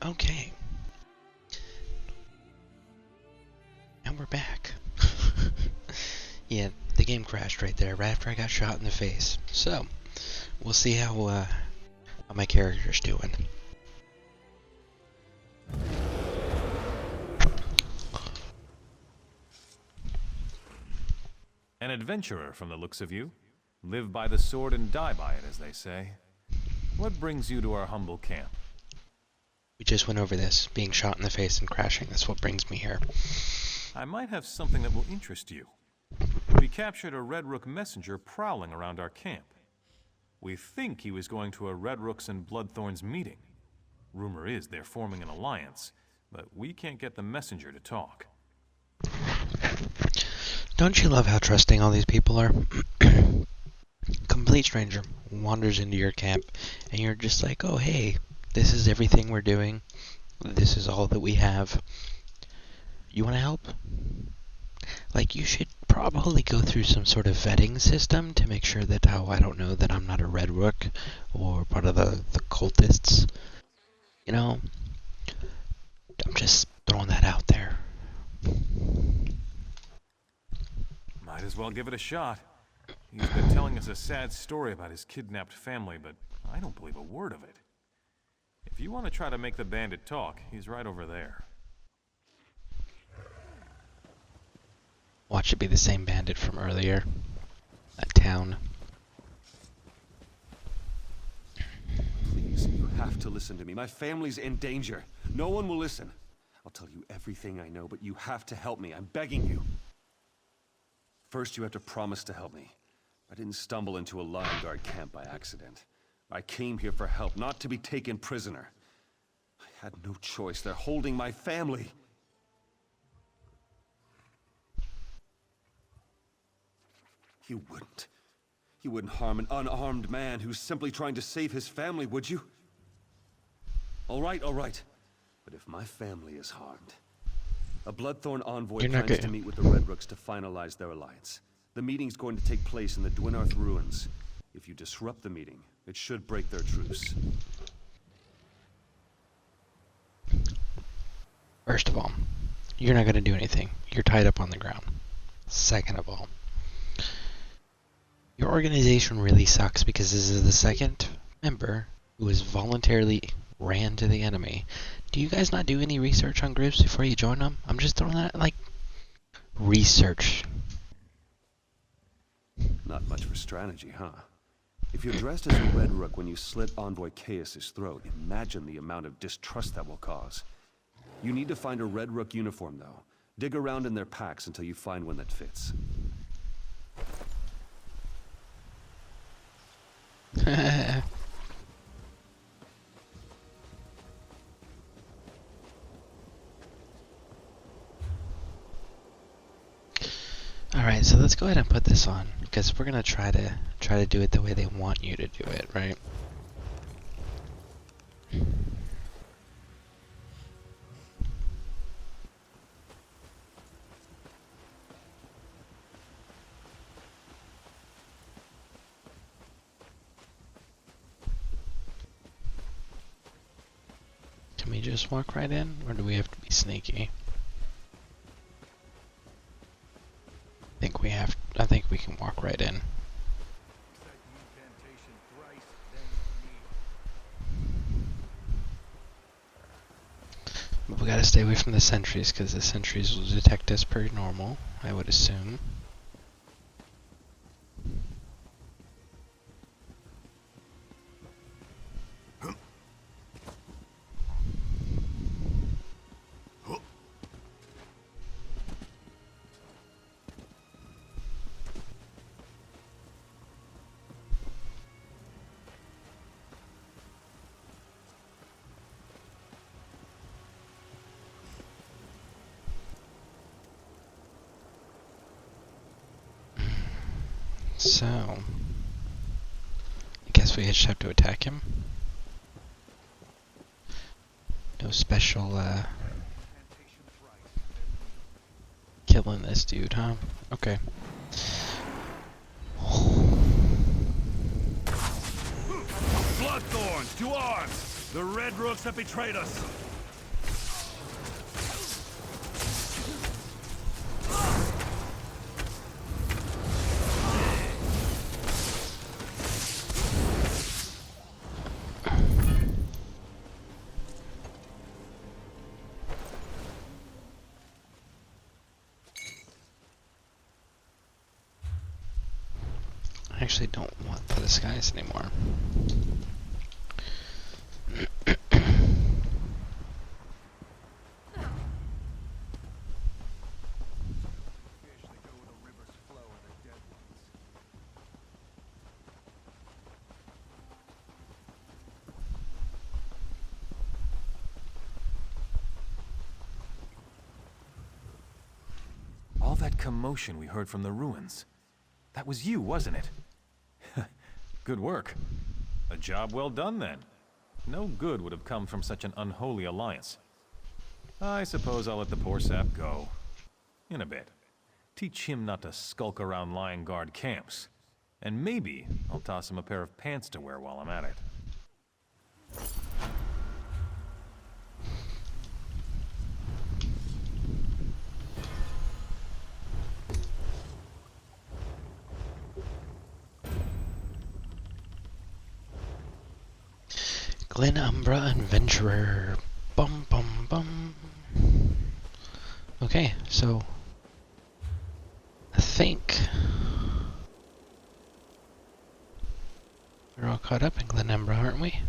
Okay. And we're back. Yeah, the game crashed right there, right after I got shot in the face. So, we'll see how my character's doing. An adventurer from the looks of you. Live by the sword and die by it, as they say. What brings you to our humble camp? We just went over this, being shot in the face and crashing. That's what brings me here. I might have something that will interest you. We captured a Red Rook Messenger prowling around our camp. We think he was going to a Red Rooks and Bloodthorns meeting. Rumor is they're forming an alliance, but we can't get the messenger to talk. Don't you love how trusting all these people are? Complete stranger wanders into your camp, and you're just like, oh hey, this is everything we're doing. This is all that we have. You want to help? Like, you should probably go through some sort of vetting system to make sure that, I don't know, that I'm not a Red Rook or part of the cultists. You know? I'm just throwing that out there. Might as well give it a shot. He's been telling us a sad story about his kidnapped family, but I don't believe a word of it. If you want to try to make the bandit talk, he's right over there. Watch it be the same bandit from earlier. That town. Please, you have to listen to me. My family's in danger. No one will listen. I'll tell you everything I know, but you have to help me. I'm begging you. First, you have to promise to help me. I didn't stumble into a Lion Guard camp by accident. I came here for help, not to be taken prisoner. I had no choice. They're holding my family. You wouldn't. You wouldn't harm an unarmed man who's simply trying to save his family, would you? All right, all right. But if my family is harmed, a Bloodthorn envoy plans to meet with the Red Rooks to finalize their alliance. The meeting's going to take place in the Dwinarth ruins. If you disrupt the meeting, it should break their truce. First of all, you're not going to do anything. You're tied up on the ground. Second of all, your organization really sucks because this is the second member who has voluntarily ran to the enemy. Do you guys not do any research on groups before you join them? I'm just throwing that, like, research. Not much for strategy, huh? If you're dressed as a Red Rook when you slit Envoy Chaos's throat, imagine the amount of distrust that will cause. You need to find a Red Rook uniform, though. Dig around in their packs until you find one that fits. Alright, so let's go ahead and put this on, because we're gonna try to do it the way they want you to do it, right? Can we just walk right in, or do we have to be sneaky? I think we can walk right in. But we gotta stay away from the sentries, because the sentries will detect us per normal, I would assume. So, I guess we just have to attack him. No special, killing this dude, huh? Okay. Bloodthorns, to arms! The Red Rooks have betrayed us! I actually don't want the disguise anymore. All that commotion we heard from the ruins. That was you, wasn't it? Good work. A job well done, then. No good would have come from such an unholy alliance. I suppose I'll let the poor sap go. In a bit. Teach him not to skulk around Lion Guard camps. And maybe I'll toss him a pair of pants to wear while I'm at it. Glen Umbra Adventurer. Bum bum bum. Okay, so I think we're all caught up in Glen Umbra, aren't we?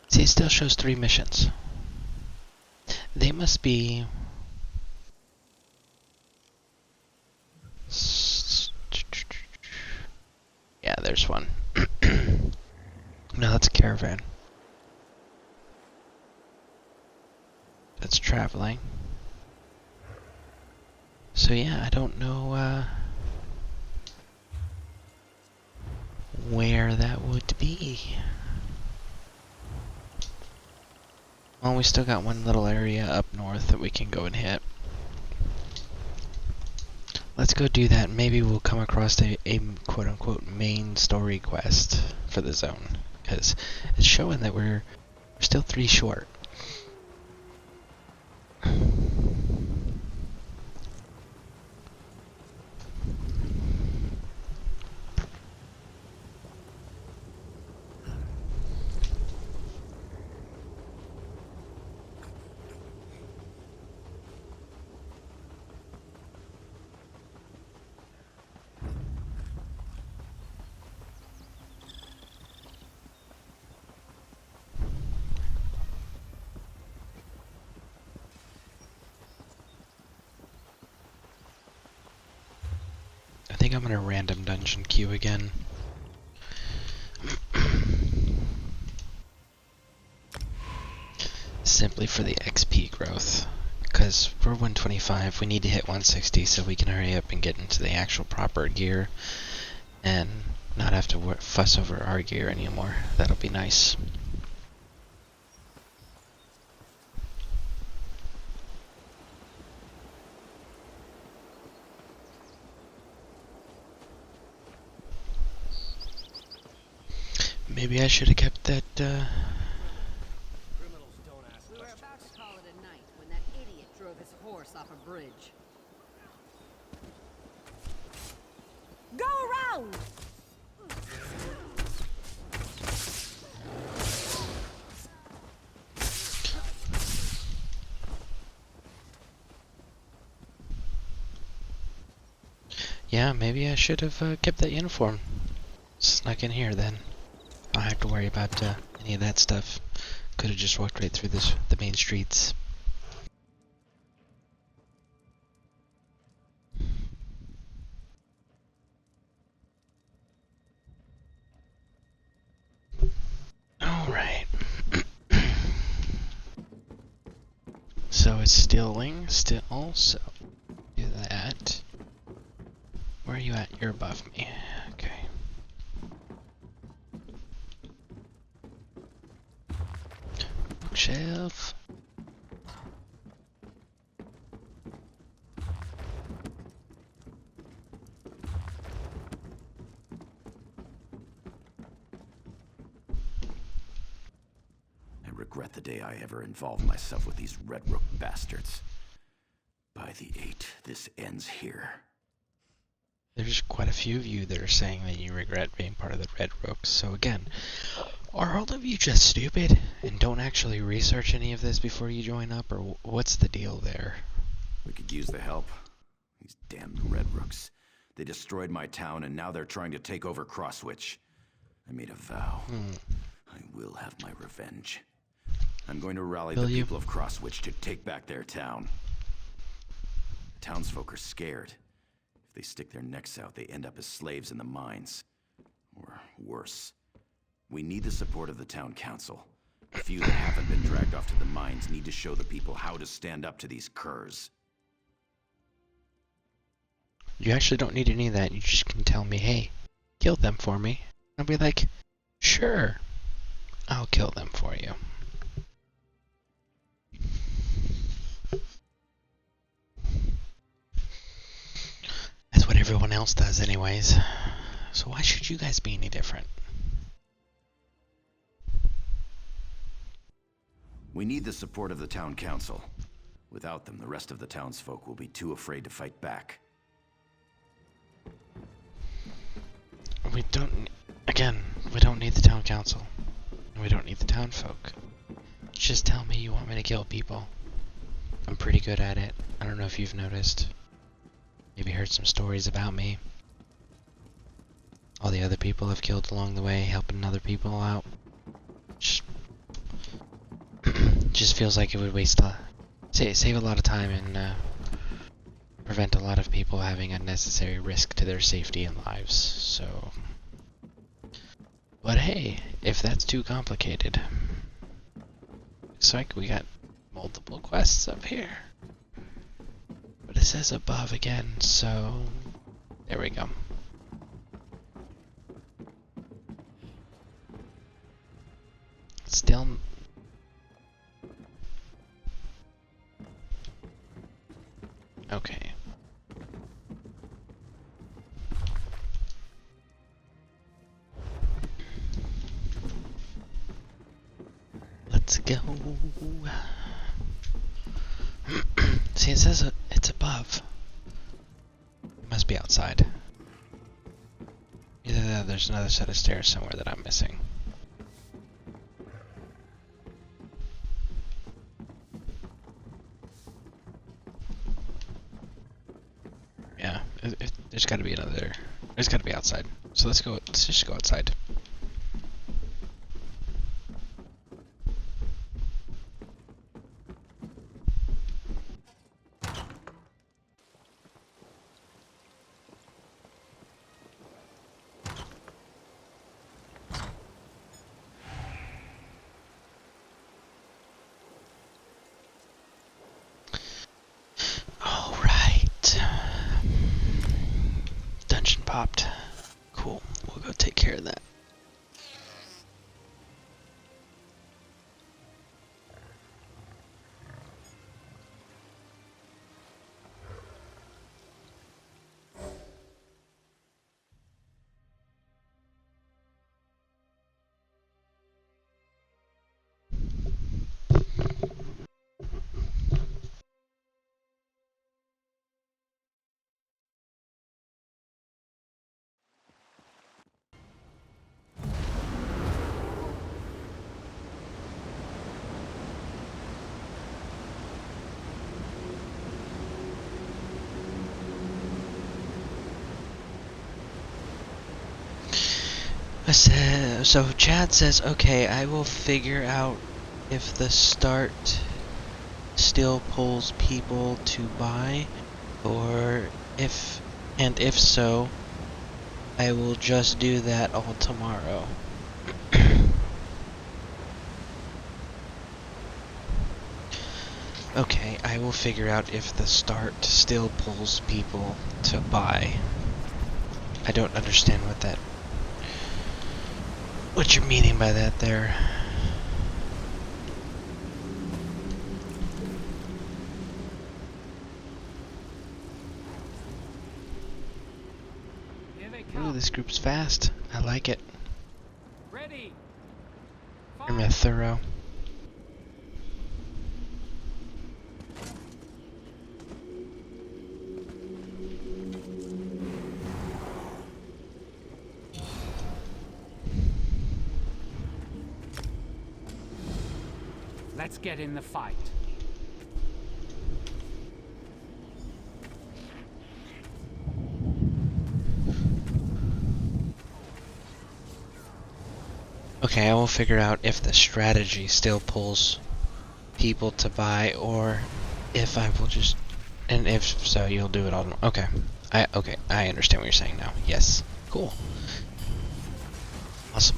See, it still shows 3 missions. They must be yeah, there's one. No, that's a caravan. That's traveling. So yeah, I don't know where that would be. Well, we still got one little area up north that we can go and hit. Let's go do that. Maybe we'll come across a quote-unquote main story quest for the zone. Because it's showing that we're still 3 short. think I'm gonna random dungeon queue again. Simply for the XP growth. Because we're 125, we need to hit 160 so we can hurry up and get into the actual proper gear and not have to fuss over our gear anymore. That'll be nice. Maybe I should have kept that, We were about to call it a night when that idiot drove his horse off a bridge. Go around! yeah, maybe I should have kept that uniform. Snuck in here then. I don't have to worry about any of that stuff. Could have just walked right through the main streets. Alright. So it's stilling still, so do that. Where are you at? You're above me. Okay. Bookshelf. I regret the day I ever involved myself with these Red Rook bastards. By the 8, this ends here. There's quite a few of you that are saying that you regret being part of the Red Rooks. So again, are all of you just stupid and don't actually research any of this before you join up, or what's the deal there? We could use the help. These damned Red Rooks. They destroyed my town and now they're trying to take over Crosswitch. I made a vow. I will have my revenge. I'm going to rally the people of Crosswitch to take back their town. The townsfolk are scared. If they stick their necks out, they end up as slaves in the mines. Or worse. We need the support of the town council. A few that haven't been dragged off to the mines need to show the people how to stand up to these curs. You actually don't need any of that. You just can tell me, hey, kill them for me. I'll be like, sure, I'll kill them for you. That's what everyone else does anyways. So why should you guys be any different? We need the support of the town council. Without them, the rest of the townsfolk will be too afraid to fight back. We don't, again, we don't need the town council. And we don't need the town folk. Just tell me you want me to kill people. I'm pretty good at it. I don't know if you've noticed. Maybe heard some stories about me. All the other people I've killed along the way, helping other people out. Just feels like it would save a lot of time and prevent a lot of people having unnecessary risk to their safety and lives. So, but hey, if that's too complicated, looks like we got multiple quests up here. But it says above again, so there we go. Still. Okay. Let's go. See, it says it's above. It must be outside. Either that or there's another set of stairs somewhere that I'm missing. Yeah, there's got to be another. There's got to be outside. So let's go. Let's just go outside. popped. Cool. We'll go take care of that. So Chad says, okay, I will figure out if the start still pulls people to buy, or if so, I will just do that all tomorrow. Okay, I will figure out if the start still pulls people to buy. I don't understand what you're meaning by that there. Ooh, this group's fast. I like it. Ready. I'm thorough. Let's get in the fight. Okay, I will figure out if the strategy still pulls people to buy, or if I will just, and if so, you'll do it all. Okay, I understand what you're saying now. Yes, cool, awesome.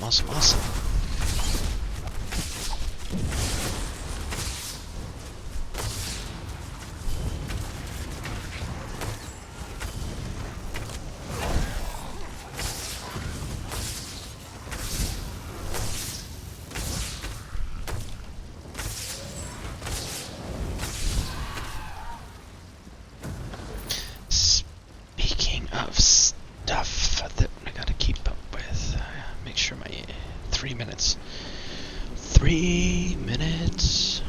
Speaking of stuff that I gotta keep up with, make sure my 3 minutes. 3 minutes.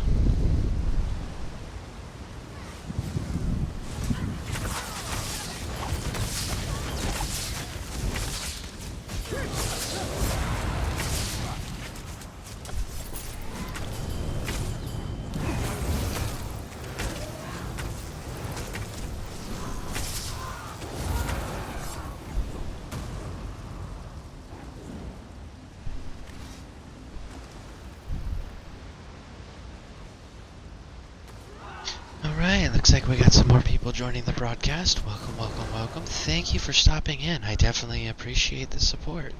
Alright, looks like we got some more people joining the broadcast. Welcome. Thank you for stopping in. I definitely appreciate the support.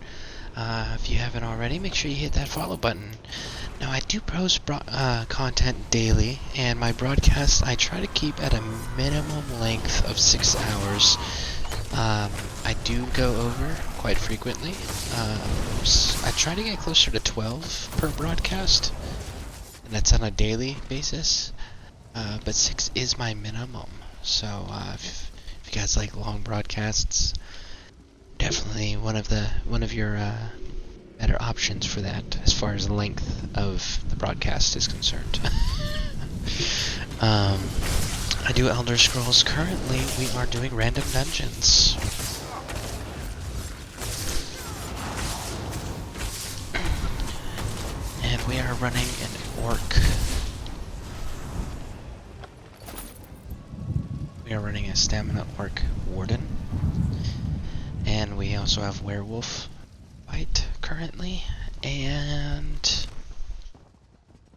If you haven't already, make sure you hit that follow button. Now, I do post content daily, and my broadcasts I try to keep at a minimum length of 6 hours. I do go over quite frequently. I try to get closer to 12 per broadcast, and that's on a daily basis. But 6 is my minimum. So if you guys like long broadcasts, definitely one of your better options for that as far as the length of the broadcast is concerned. I do Elder Scrolls. Currently, we are doing random dungeons. And we are running an orc. We are running a stamina orc warden. And we also have werewolf fight currently. And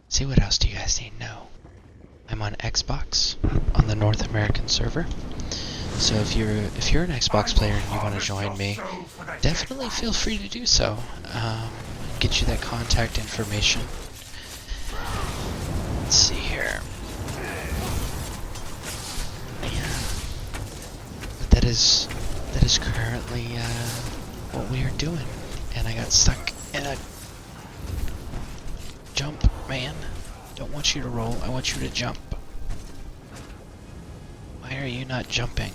see, what else do you guys need to know? I'm on Xbox on the North American server. So if you're an Xbox player and you want to join me, definitely feel free to do so. Get you that contact information. Let's see here. Yeah. But that is that is currently what we are doing. And I got stuck in a jump, man. Don't want you to roll, I want you to jump. Why are you not jumping?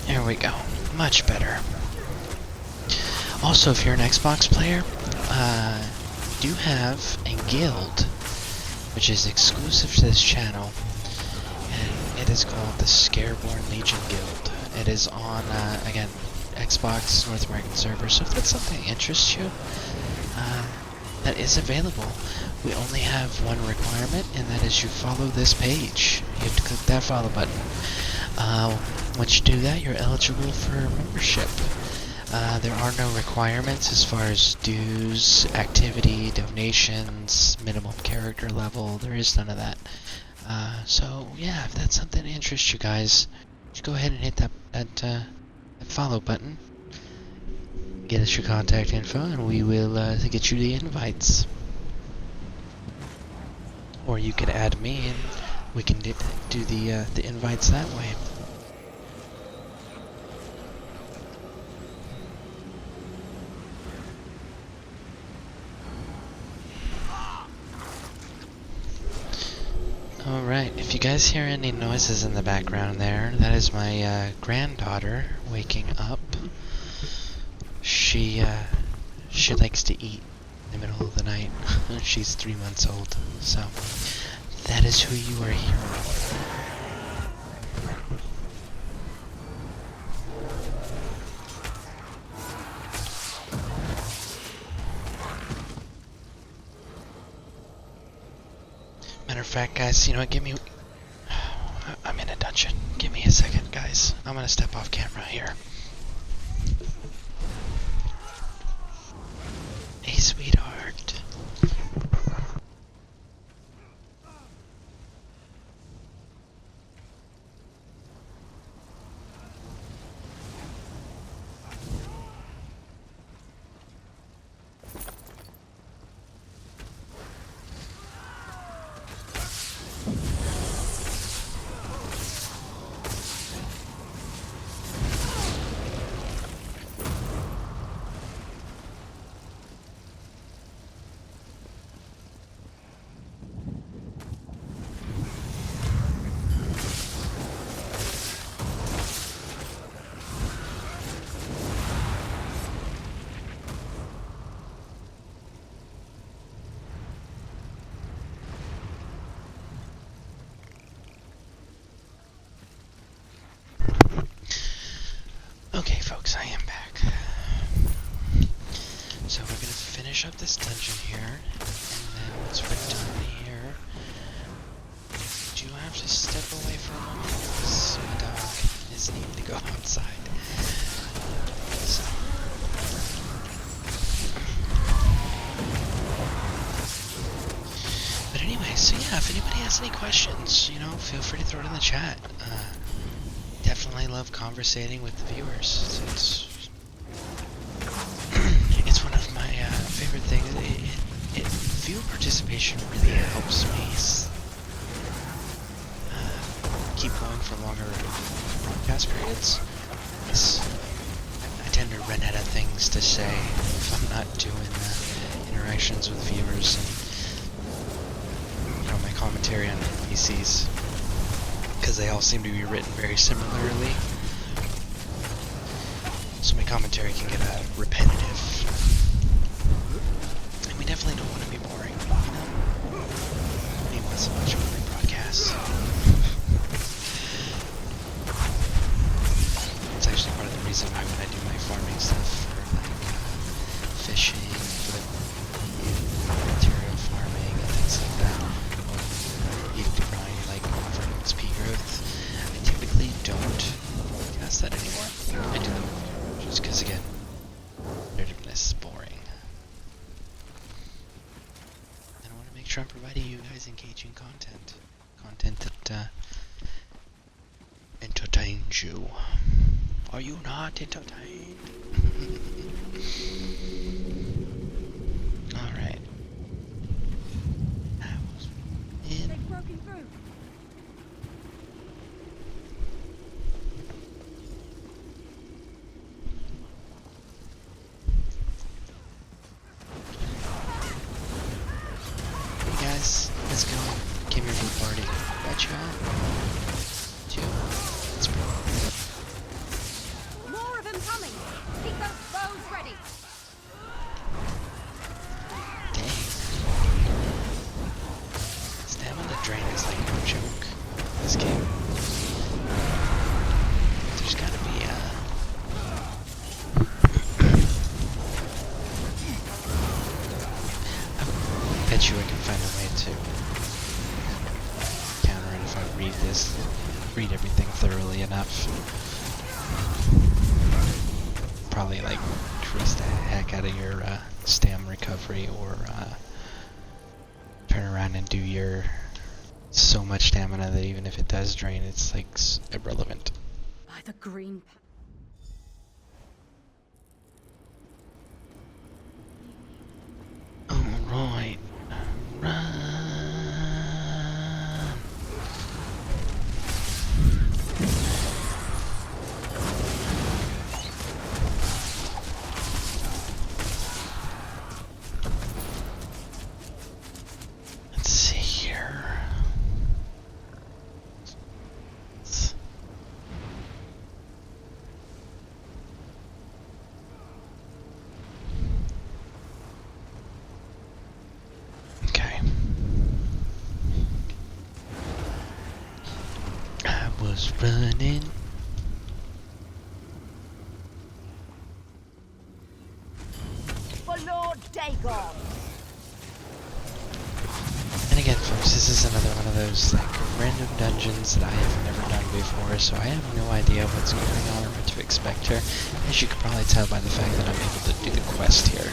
There we go. Much better. Also, if you're an Xbox player, we do have a guild, which is exclusive to this channel, and it is called the Scareborn Legion Guild. It is on, again, Xbox North American server, so if that's something that interests you, that is available. We only have one requirement, and that is you follow this page. You have to click that follow button. Once you do that, you're eligible for membership. There are no requirements as far as dues, activity, donations, minimum character level. There is none of that. So yeah, if that's something that interests you guys, just go ahead and hit that follow button. Get us your contact info, and we will get you the invites. Or you could add me, and we can do the invites that way. Alright, if you guys hear any noises in the background there, that is my granddaughter waking up. She likes to eat in the middle of the night. She's 3 months old, so that is who you are hearing. Matter of fact, guys, you know what, I'm in a dungeon. Give me a second, guys. I'm gonna step off camera here. Hey, sweetheart. Okay, folks, I am back. So we're gonna finish up this dungeon here, and then once we're done here, I do have to step away for a moment because my dog is needing to go outside. So. But anyway, so yeah, if anybody has any questions, you know, feel free to throw it in the chat. Definitely love conversating with the viewers. It's one of my favorite things. Viewer participation really helps me keep going for longer broadcast periods. I tend to run out of things to say if I'm not doing interactions with viewers and my commentary on NPCs. Because they all seem to be written very similarly, so my commentary can get repetitive, and we definitely don't want to be boring, you know? Nobody wants to watch boring broadcasts. It's actually part of the reason why when I do my farming stuff for like fishing, material farming, and things like that, you grind like for XP growth, I typically don't cast that anymore. I do them just because, again, narrativeness is boring. And I want to make sure I'm providing you guys engaging content. Content that entertains you. Are you not entertained? Alright. That was in. They've broken through. read everything thoroughly enough. Probably like increase the heck out of your stam recovery, or turn around and do your so much stamina that even if it does drain, it's like irrelevant. By the green. Alright. Run. Let's see here. Okay. I was running. For Lord Dagon! And again, folks, this is another one of those like random dungeons that I have never done before, so I have no idea what's going on or what to expect here. As you can probably tell by the fact that I'm able to do the quest here.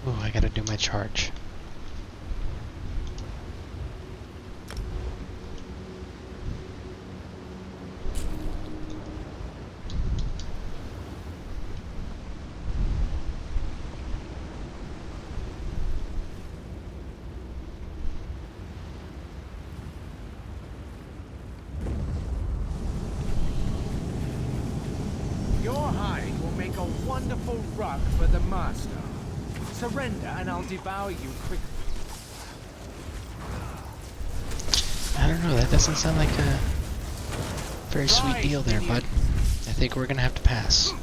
Ooh, I gotta do my charge. Your hide will make a wonderful rug for the master. Surrender and I'll devour you quickly. I don't know, that doesn't sound like a very sweet deal there, bud. I think we're gonna have to pass.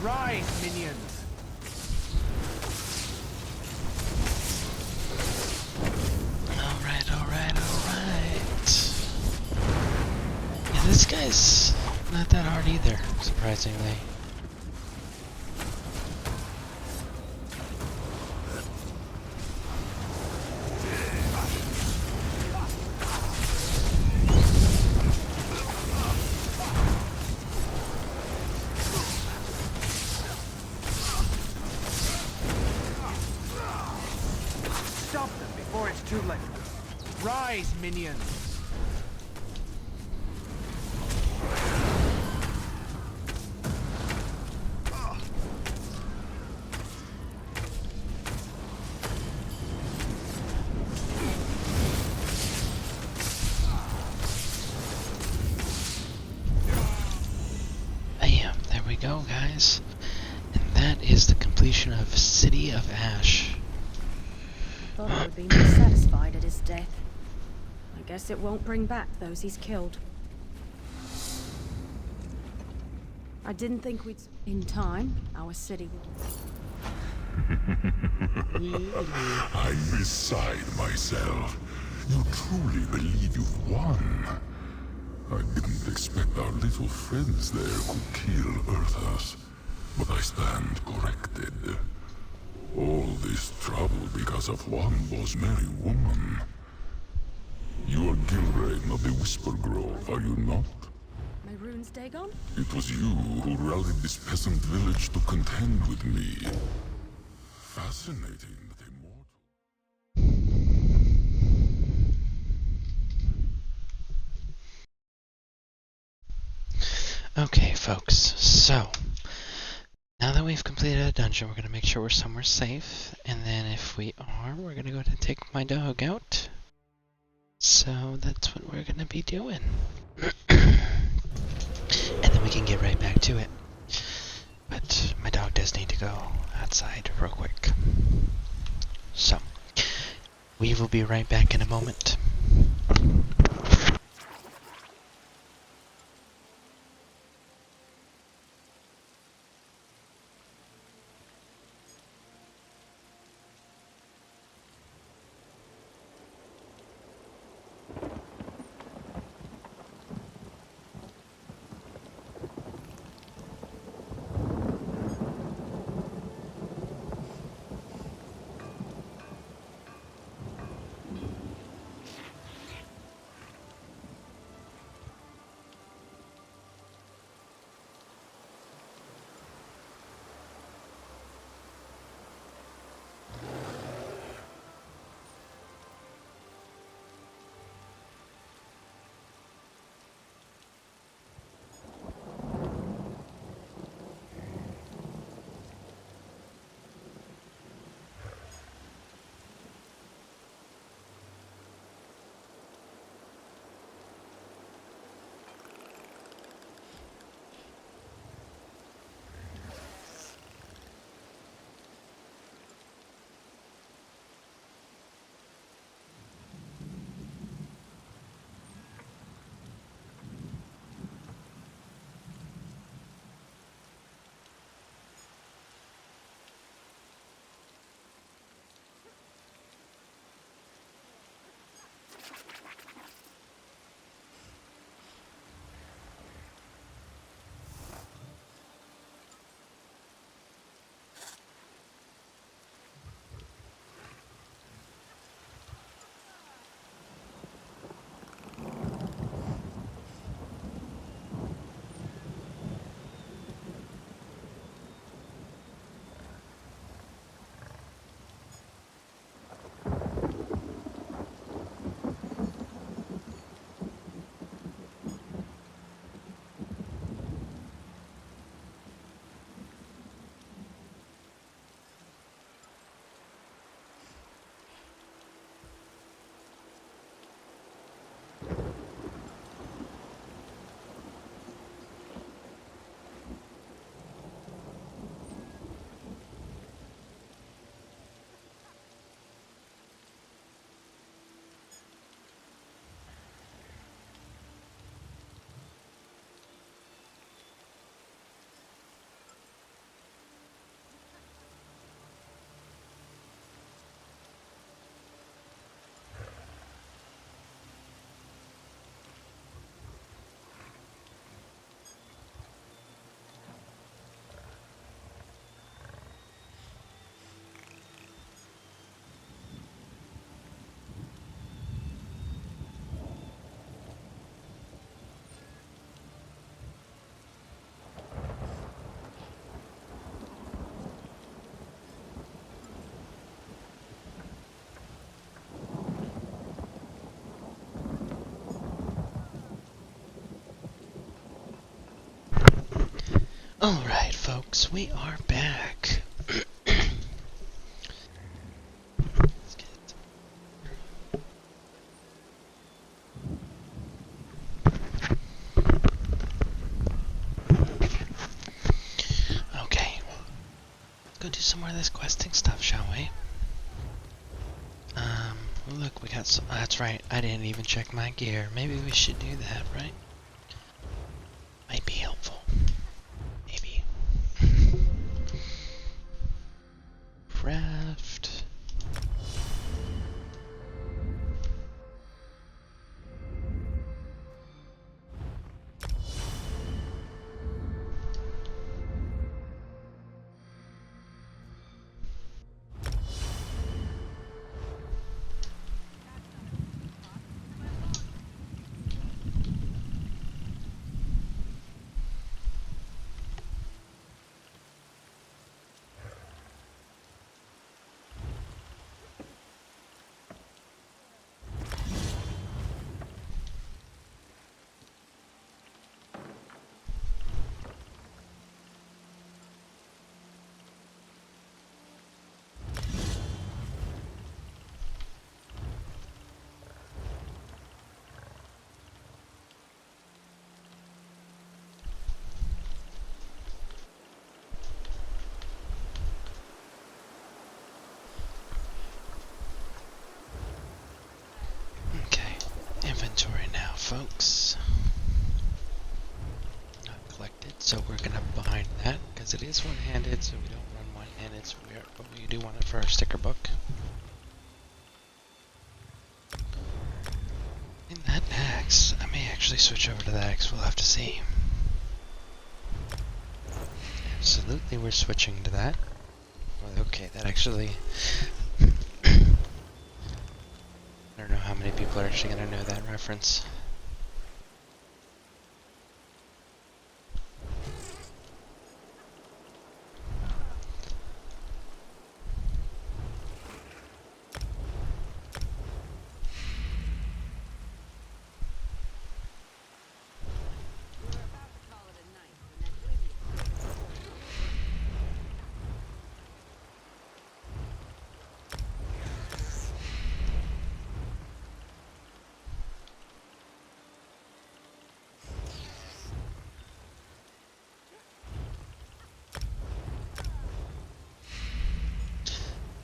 Rise, minions! Alright. Yeah, this guy's not that hard either, surprisingly. Stop them before it's too late. Rise, minions! Bam, there we go, guys. And that is the completion of City of Ash. Thought I would be more satisfied at his death. I guess it won't bring back those he's killed. I didn't think we'd... In time, our city would... I'm beside myself. You truly believe you've won? I didn't expect our little friends there could kill Earthers, but I stand corrected. All this trouble because of one Bosmeri woman. You are Gilrain of the Whisper Grove, are you not? My runes, Dagon? It was you who rallied this peasant village to contend with me. Fascinating that a mortal... folks, so now that we've completed a dungeon, we're going to make sure we're somewhere safe, and then if we are, we're going to go ahead and take my dog out. So that's what we're going to be doing. And then we can get right back to it. But my dog does need to go outside real quick. So, we will be right back in a moment. Alright, folks, we are back. Let's get it. Okay. Let's go do some more of this questing stuff, shall we? Look, we got some. That's right, I didn't even check my gear. Maybe we should do that, right? Might be helpful. Maybe. Craft. folks. Not collected, so we're gonna bind that because it is one-handed, so we don't run one-handed, so but we do want it for our sticker book. And that axe, I may actually switch over to the axe, we'll have to see. Absolutely, we're switching to that. Well, okay, that actually... I don't know how many people are actually going to know that reference.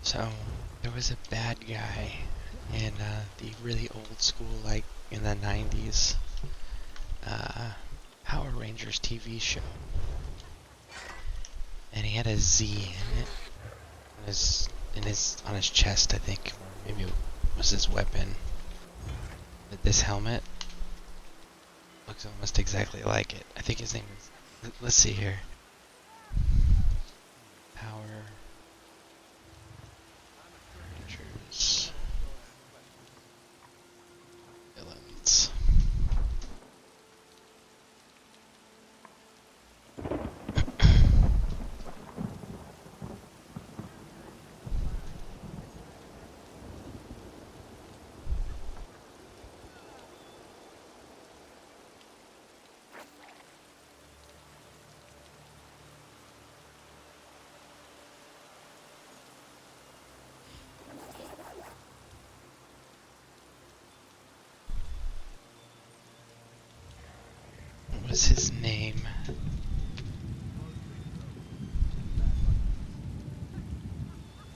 So, there was a bad guy in the really old school, like in the 90s, Power Rangers TV show. And he had a Z in it, on his chest, I think, or maybe it was his weapon. But this helmet looks almost exactly like it. I think his name is, let's see here. Power Rangers villains. What was his name?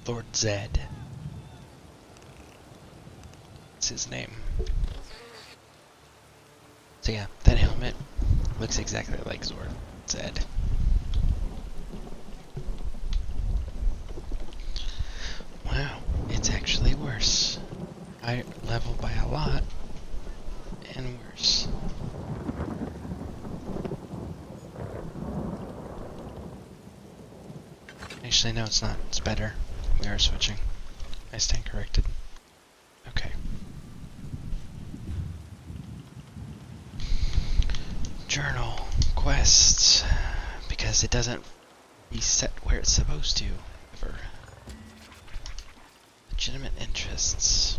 Lord Zed. That's his name. So yeah, that helmet looks exactly like Zed. Wow, it's actually worse. I level by a lot, and worse. Actually, no, it's not. It's better. We are switching. I stand corrected. Okay. Journal. Quests. Because it doesn't reset where it's supposed to, ever. Legitimate interests.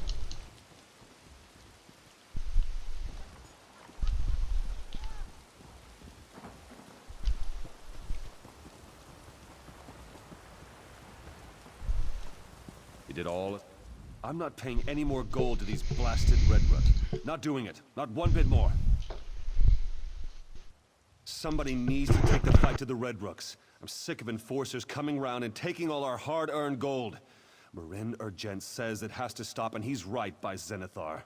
Did all... I'm not paying any more gold to these blasted Red Rook. Not doing it. Not one bit more. Somebody needs to take the fight to the Red Rooks. I'm sick of enforcers coming round and taking all our hard-earned gold. Marin Urgent says it has to stop, and he's right by Zenithar.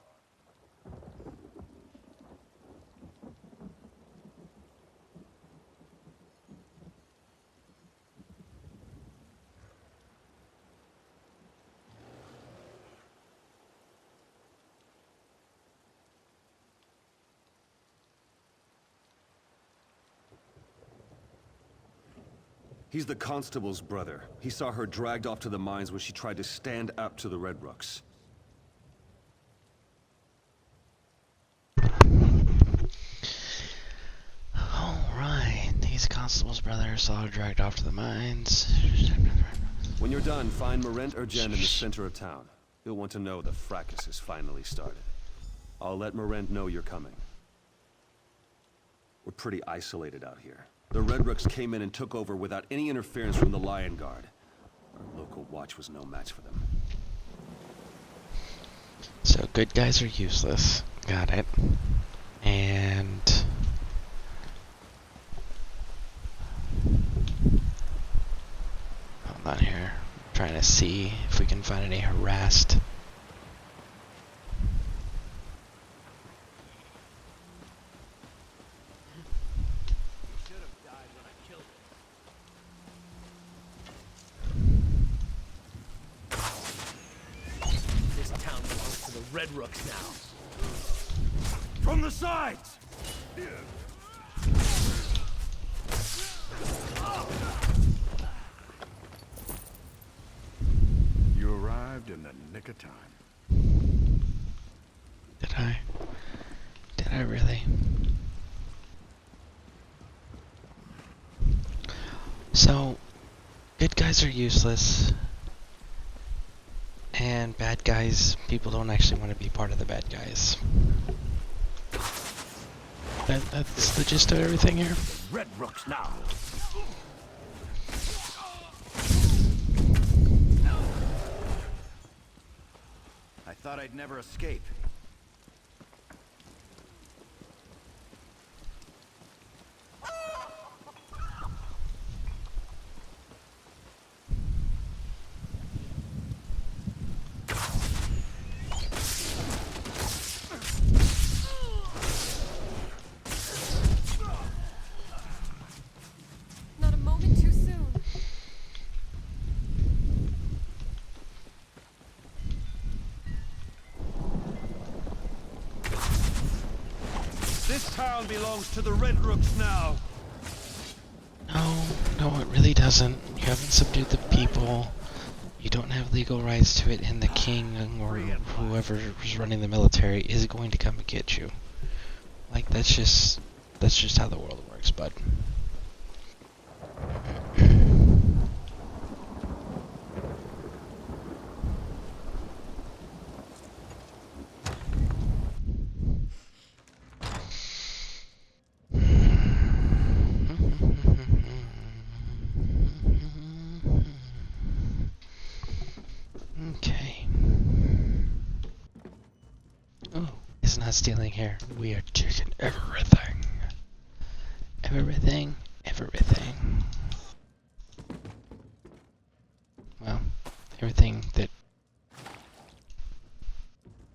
He's the constable's brother. He saw her dragged off to the mines when she tried to stand up to the Red Rooks. Alright, he's a constable's brother, saw her dragged off to the mines. When you're done, find Marent Urgent in the center of town. He'll want to know the fracas has finally started. I'll let Marent know you're coming. We're pretty isolated out here. The Red Rooks came in and took over without any interference from the Lion Guard. Our local watch was no match for them. So good guys are useless. Got it. And... hold on here. I'm trying to see if we can find any harassed. Red Rooks now. From the sides! You arrived in the nick of time. Did I? Did I really? So, good guys are useless. And bad guys, people don't actually want to be part of the bad guys. That's the gist of everything here. Red Rooks now! I thought I'd never escape. Not a moment too soon. This town belongs to the Red Rooks now! No, it really doesn't. You haven't subdued the people. You don't have legal rights to it, and the king or whoever is running the military is going to come and get you. Like, that's just how the world works, bud. Okay. Oh, it's not stealing here. We are taking everything. Everything. Well, everything that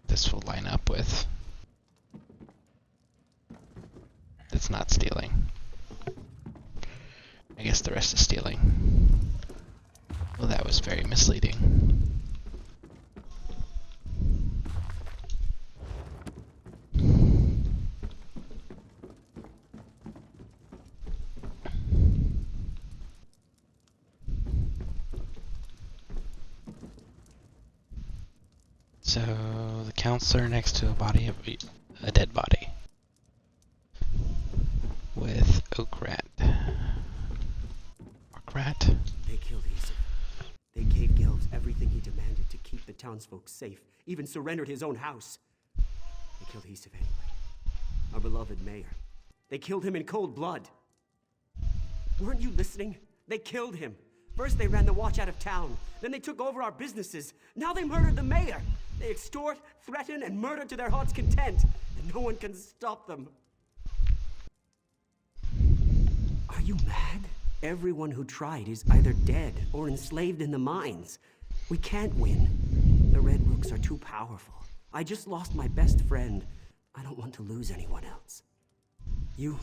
this will line up with. That's not stealing. I guess the rest is stealing. Well, that was very misleading. So, the counselor next to a dead body. With Oak Rat. They killed Isaac. They gave Gelves everything he demanded to keep the townsfolk safe, even surrendered his own house. They killed Isaac anyway. Our beloved mayor. They killed him in cold blood. Weren't you listening? They killed him. First they ran the watch out of town. Then they took over our businesses. Now they murdered the mayor. They extort, threaten, and murder to their heart's content. And no one can stop them. Are you mad? Everyone who tried is either dead or enslaved in the mines. We can't win. The Red Rooks are too powerful. I just lost my best friend. I don't want to lose anyone else. You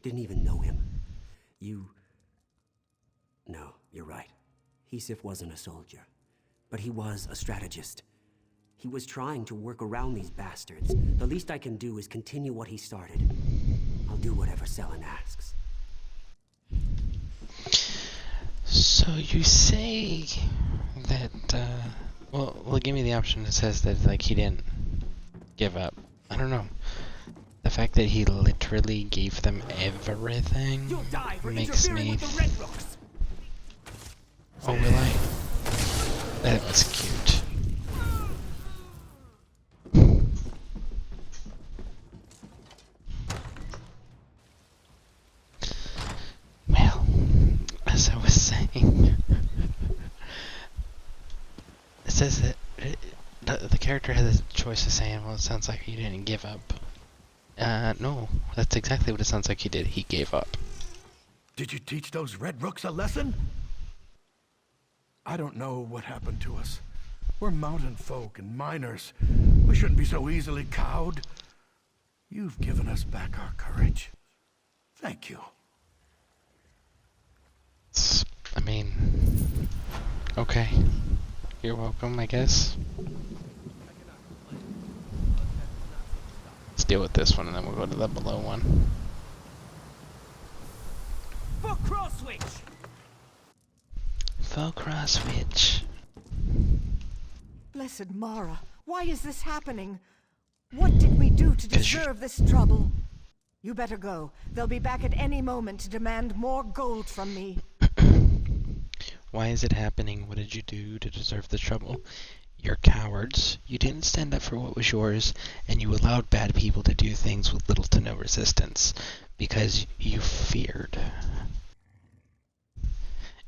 didn't even know him. No, you're right. Hisif wasn't a soldier, but he was a strategist. He was trying to work around these bastards. The least I can do is continue what he started. I'll do whatever Selen asks. So you say that, well, give me the option that says that, like, he didn't give up. I don't know. The fact that he literally gave them everything makes me... With the Red Rooks. Oh, will I? That was cute. Well, as I was saying, it says that the character has a choice of saying, well, it sounds like he didn't give up. No, that's exactly what it sounds like he did. He gave up. Did you teach those Red Rooks a lesson? I don't know what happened to us. We're mountain folk and miners. We shouldn't be so easily cowed. You've given us back our courage. Thank you. I mean, okay. You're welcome, I guess. deal with this one, and then we'll go to the below one. For cross switch! Full cross switch. Blessed Mara, why is this happening? What did we do to deserve this trouble? You better go. They'll be back at any moment to demand more gold from me. Why is it happening? What did you do to deserve the trouble? You're cowards. You didn't stand up for what was yours, and you allowed bad people to do things with little to no resistance, because you feared.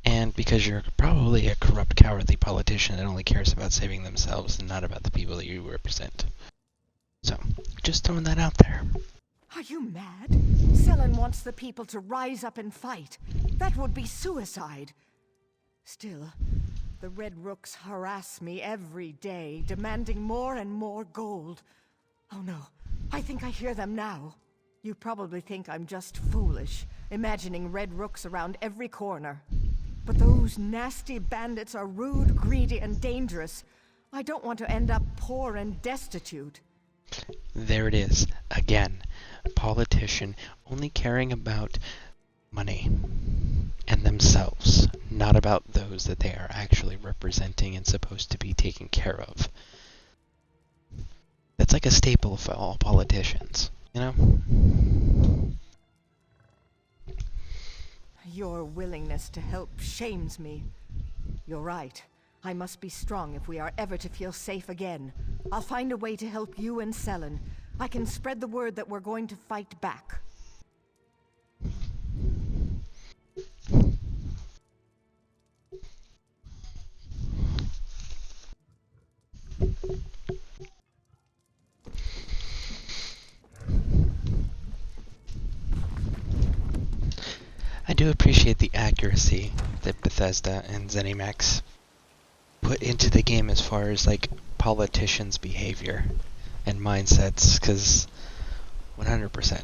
And because you're probably a corrupt, cowardly politician that only cares about saving themselves and not about the people that you represent. So, just throwing that out there. Are you mad? Selen wants the people to rise up and fight. That would be suicide. Still, the Red Rooks harass me every day, demanding more and more gold. Oh no, I think I hear them now. You probably think I'm just foolish, imagining Red Rooks around every corner. But those nasty bandits are rude, greedy, and dangerous. I don't want to end up poor and destitute. There it is. Again, a politician only caring about money and themselves, not about those that they are actually representing and supposed to be taken care of. That's like a staple for all politicians, you know? Your willingness to help shames me. You're right. I must be strong if we are ever to feel safe again. I'll find a way to help you and Selen. I can spread the word that we're going to fight back. I do appreciate the accuracy that Bethesda and ZeniMax put into the game as far as like politicians' behavior and mindsets, because 100%.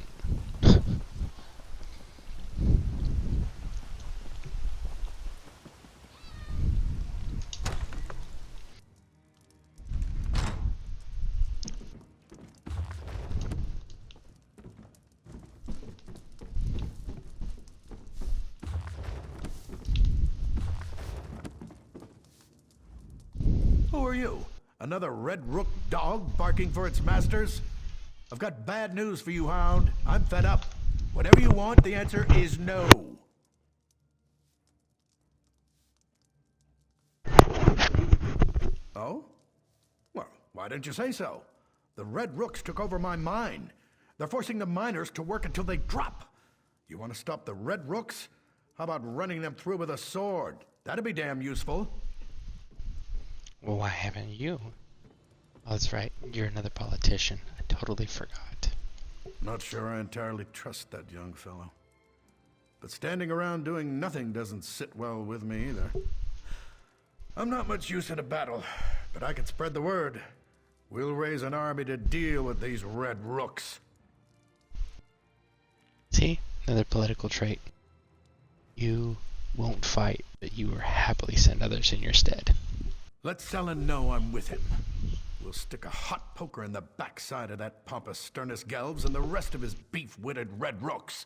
Who are you? Another Red Rook dog barking for its masters? I've got bad news for you, Hound. I'm fed up. Whatever you want, the answer is no. Oh? Well, why didn't you say so? The Red Rooks took over my mine. They're forcing the miners to work until they drop. You want to stop the Red Rooks? How about running them through with a sword? That'd be damn useful. Well, why haven't you? Oh, that's right. You're another politician. I totally forgot. Not sure I entirely trust that young fellow. But standing around doing nothing doesn't sit well with me either. I'm not much use in a battle, but I can spread the word. We'll raise an army to deal with these Red Rooks. See? Another political trait. You won't fight, but you will happily send others in your stead. Let Selen know I'm with him. We'll stick a hot poker in the backside of that pompous Sternus Gelbs and the rest of his beef-witted Red Rooks.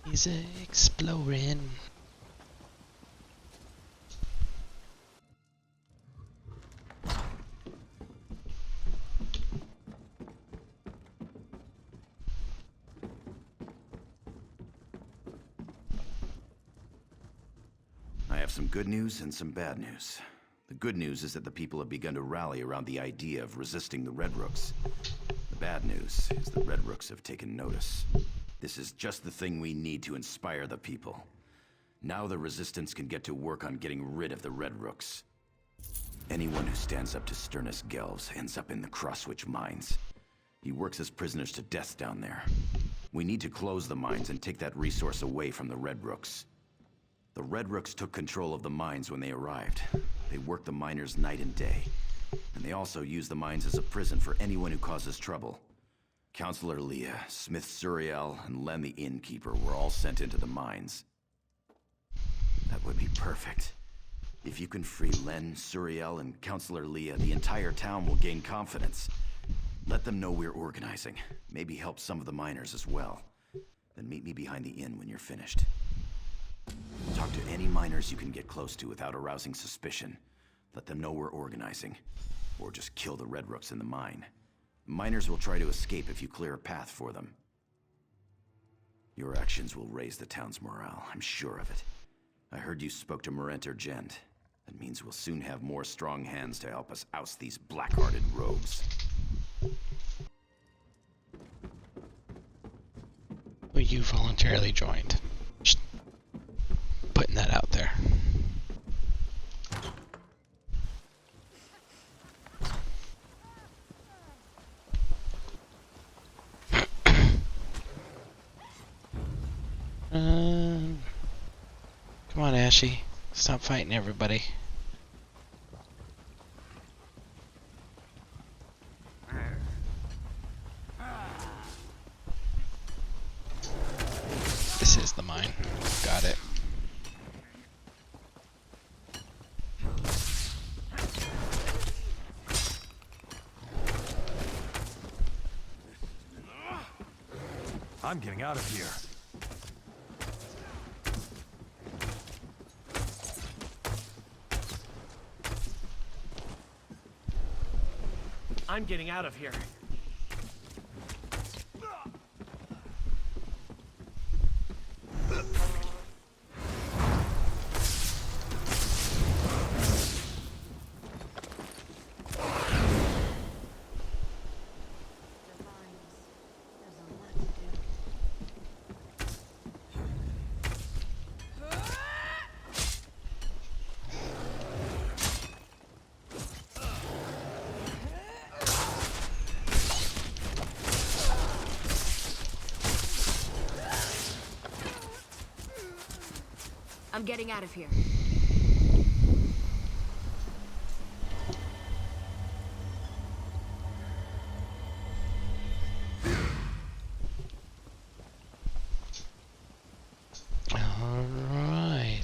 He's exploring. I have some good news and some bad news. The good news is that the people have begun to rally around the idea of resisting the Red Rooks. The bad news is the Red Rooks have taken notice. This is just the thing we need to inspire the people. Now the Resistance can get to work on getting rid of the Red Rooks. Anyone who stands up to Sternus Gelbs ends up in the Crosswitch mines. He works as prisoners to death down there. We need to close the mines and take that resource away from the Red Rooks. The Red Rooks took control of the mines when they arrived. They worked the miners night and day. And they also use the mines as a prison for anyone who causes trouble. Counselor Leah, Smith Suriel, and Len the Innkeeper were all sent into the mines. That would be perfect. If you can free Len, Suriel, and Counselor Leah, the entire town will gain confidence. Let them know we're organizing. Maybe help some of the miners as well. Then meet me behind the inn when you're finished. Talk to any miners you can get close to without arousing suspicion. Let them know we're organizing. Or just kill the Red Rooks in the mine. Miners will try to escape if you clear a path for them. Your actions will raise the town's morale, I'm sure of it. I heard you spoke to Marenter Gent. That means we'll soon have more strong hands to help us oust these black-hearted rogues. Well, you voluntarily joined. Just putting that out there. Come on, Ashy. Stop fighting everybody. This is the mine. Got it. I'm getting out of here. I'm getting out of here. I'm getting out of here. All right.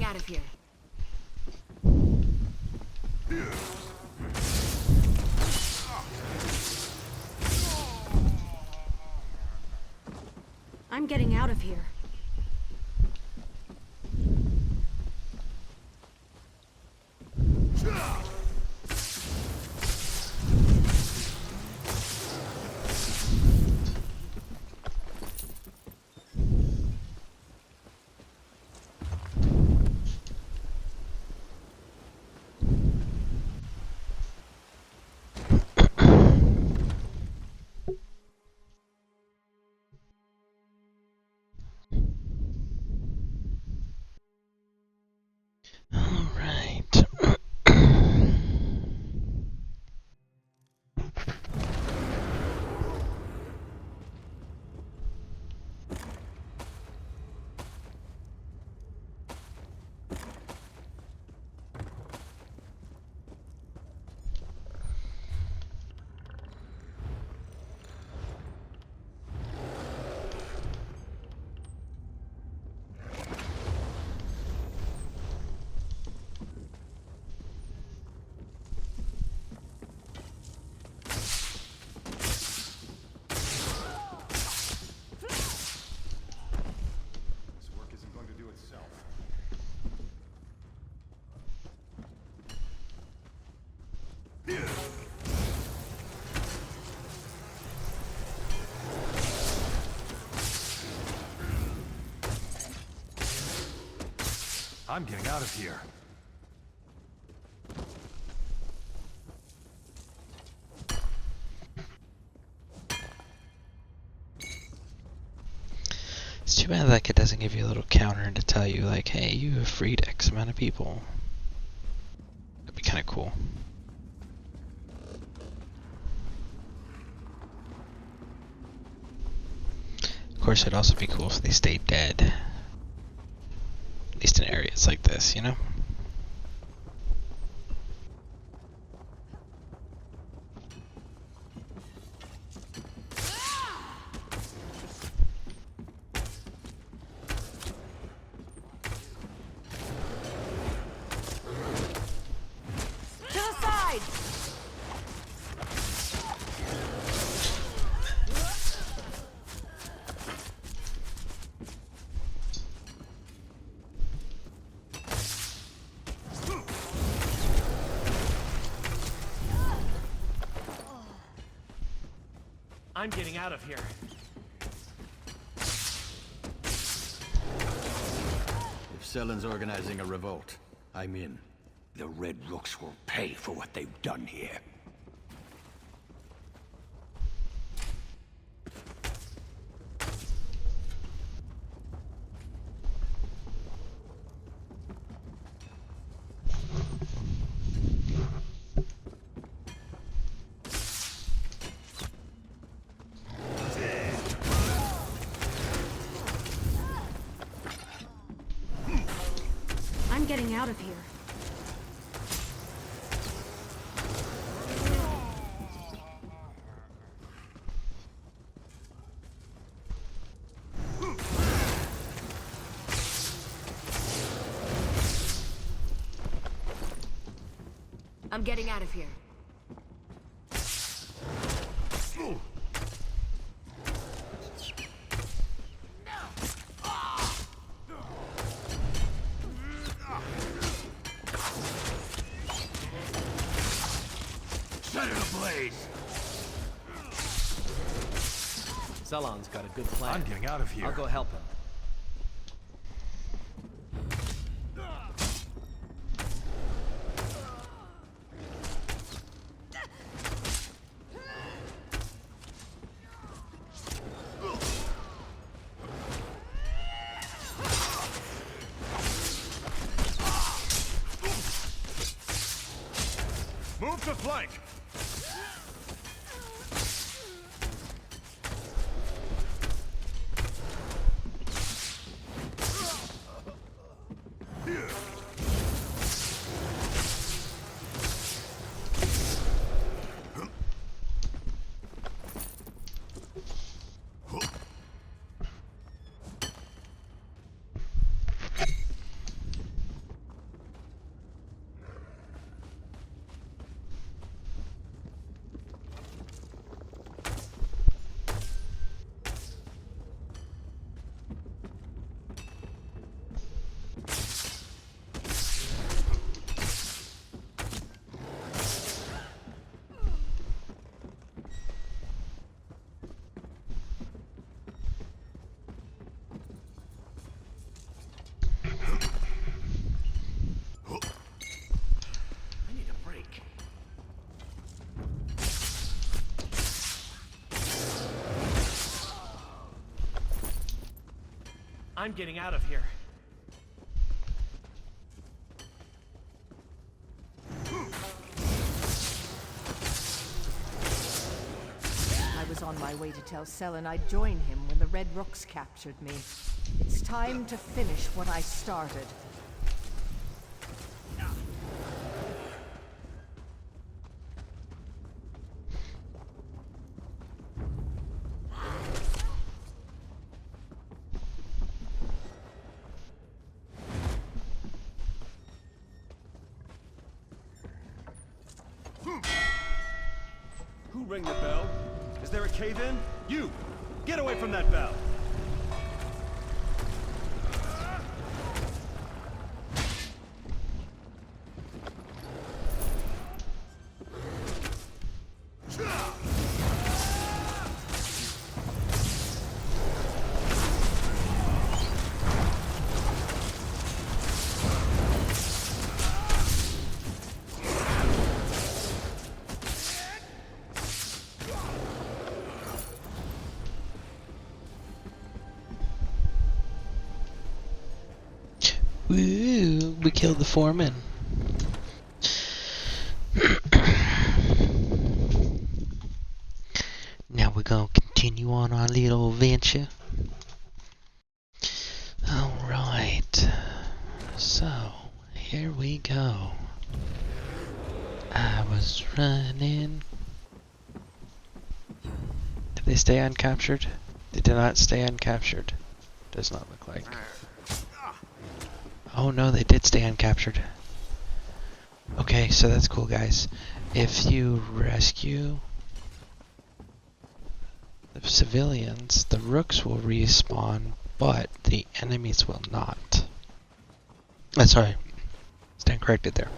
Out of here. I'm getting out of here. I'm getting out of here. bad like it doesn't give you a little counter to tell you like, hey, you have freed X amount of people. That'd be kind of cool. Of course, it'd also be cool if they stayed dead. At least in areas like this, you know? I'm getting out of here. If Selen's organizing a revolt, I'm in. The Red Rooks will pay for what they've done here. I'm getting out of here. I'm getting out of here. Ceylon's got a good plan. I'm getting out of here. I'll go help him. Move to flank! I'm getting out of here. I was on my way to tell Selen I'd join him when the Red Rooks captured me. It's time to finish what I started. Who rang the bell? Is there a cave-in? You! Get away from that bell! Woo! We killed the foreman. Now we're gonna continue on our little adventure. Alright. So, here we go. I was running. Did they stay uncaptured? They did not stay uncaptured. Does not look like. Oh no, they did stay uncaptured. Okay, so that's cool, guys. If you rescue the civilians, the rooks will respawn, but the enemies will not. Sorry, stand corrected there.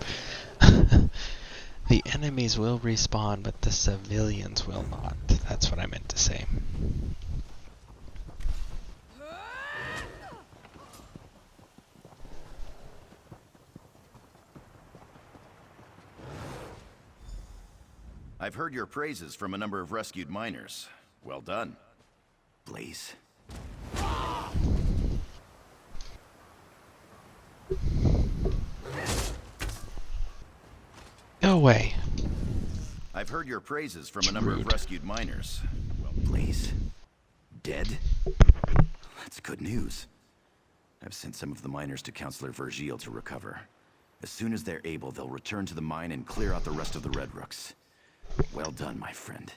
The enemies will respawn, but the civilians will not. That's what I meant to say. I've heard your praises from a number of rescued miners. Well done. Blaze. Go away. I've heard your praises from a number of rescued miners. Well, Blaze? Dead? That's good news. I've sent some of the miners to Counselor Virgile to recover. As soon as they're able, they'll return to the mine and clear out the rest of the Red Rooks. Well done, my friend.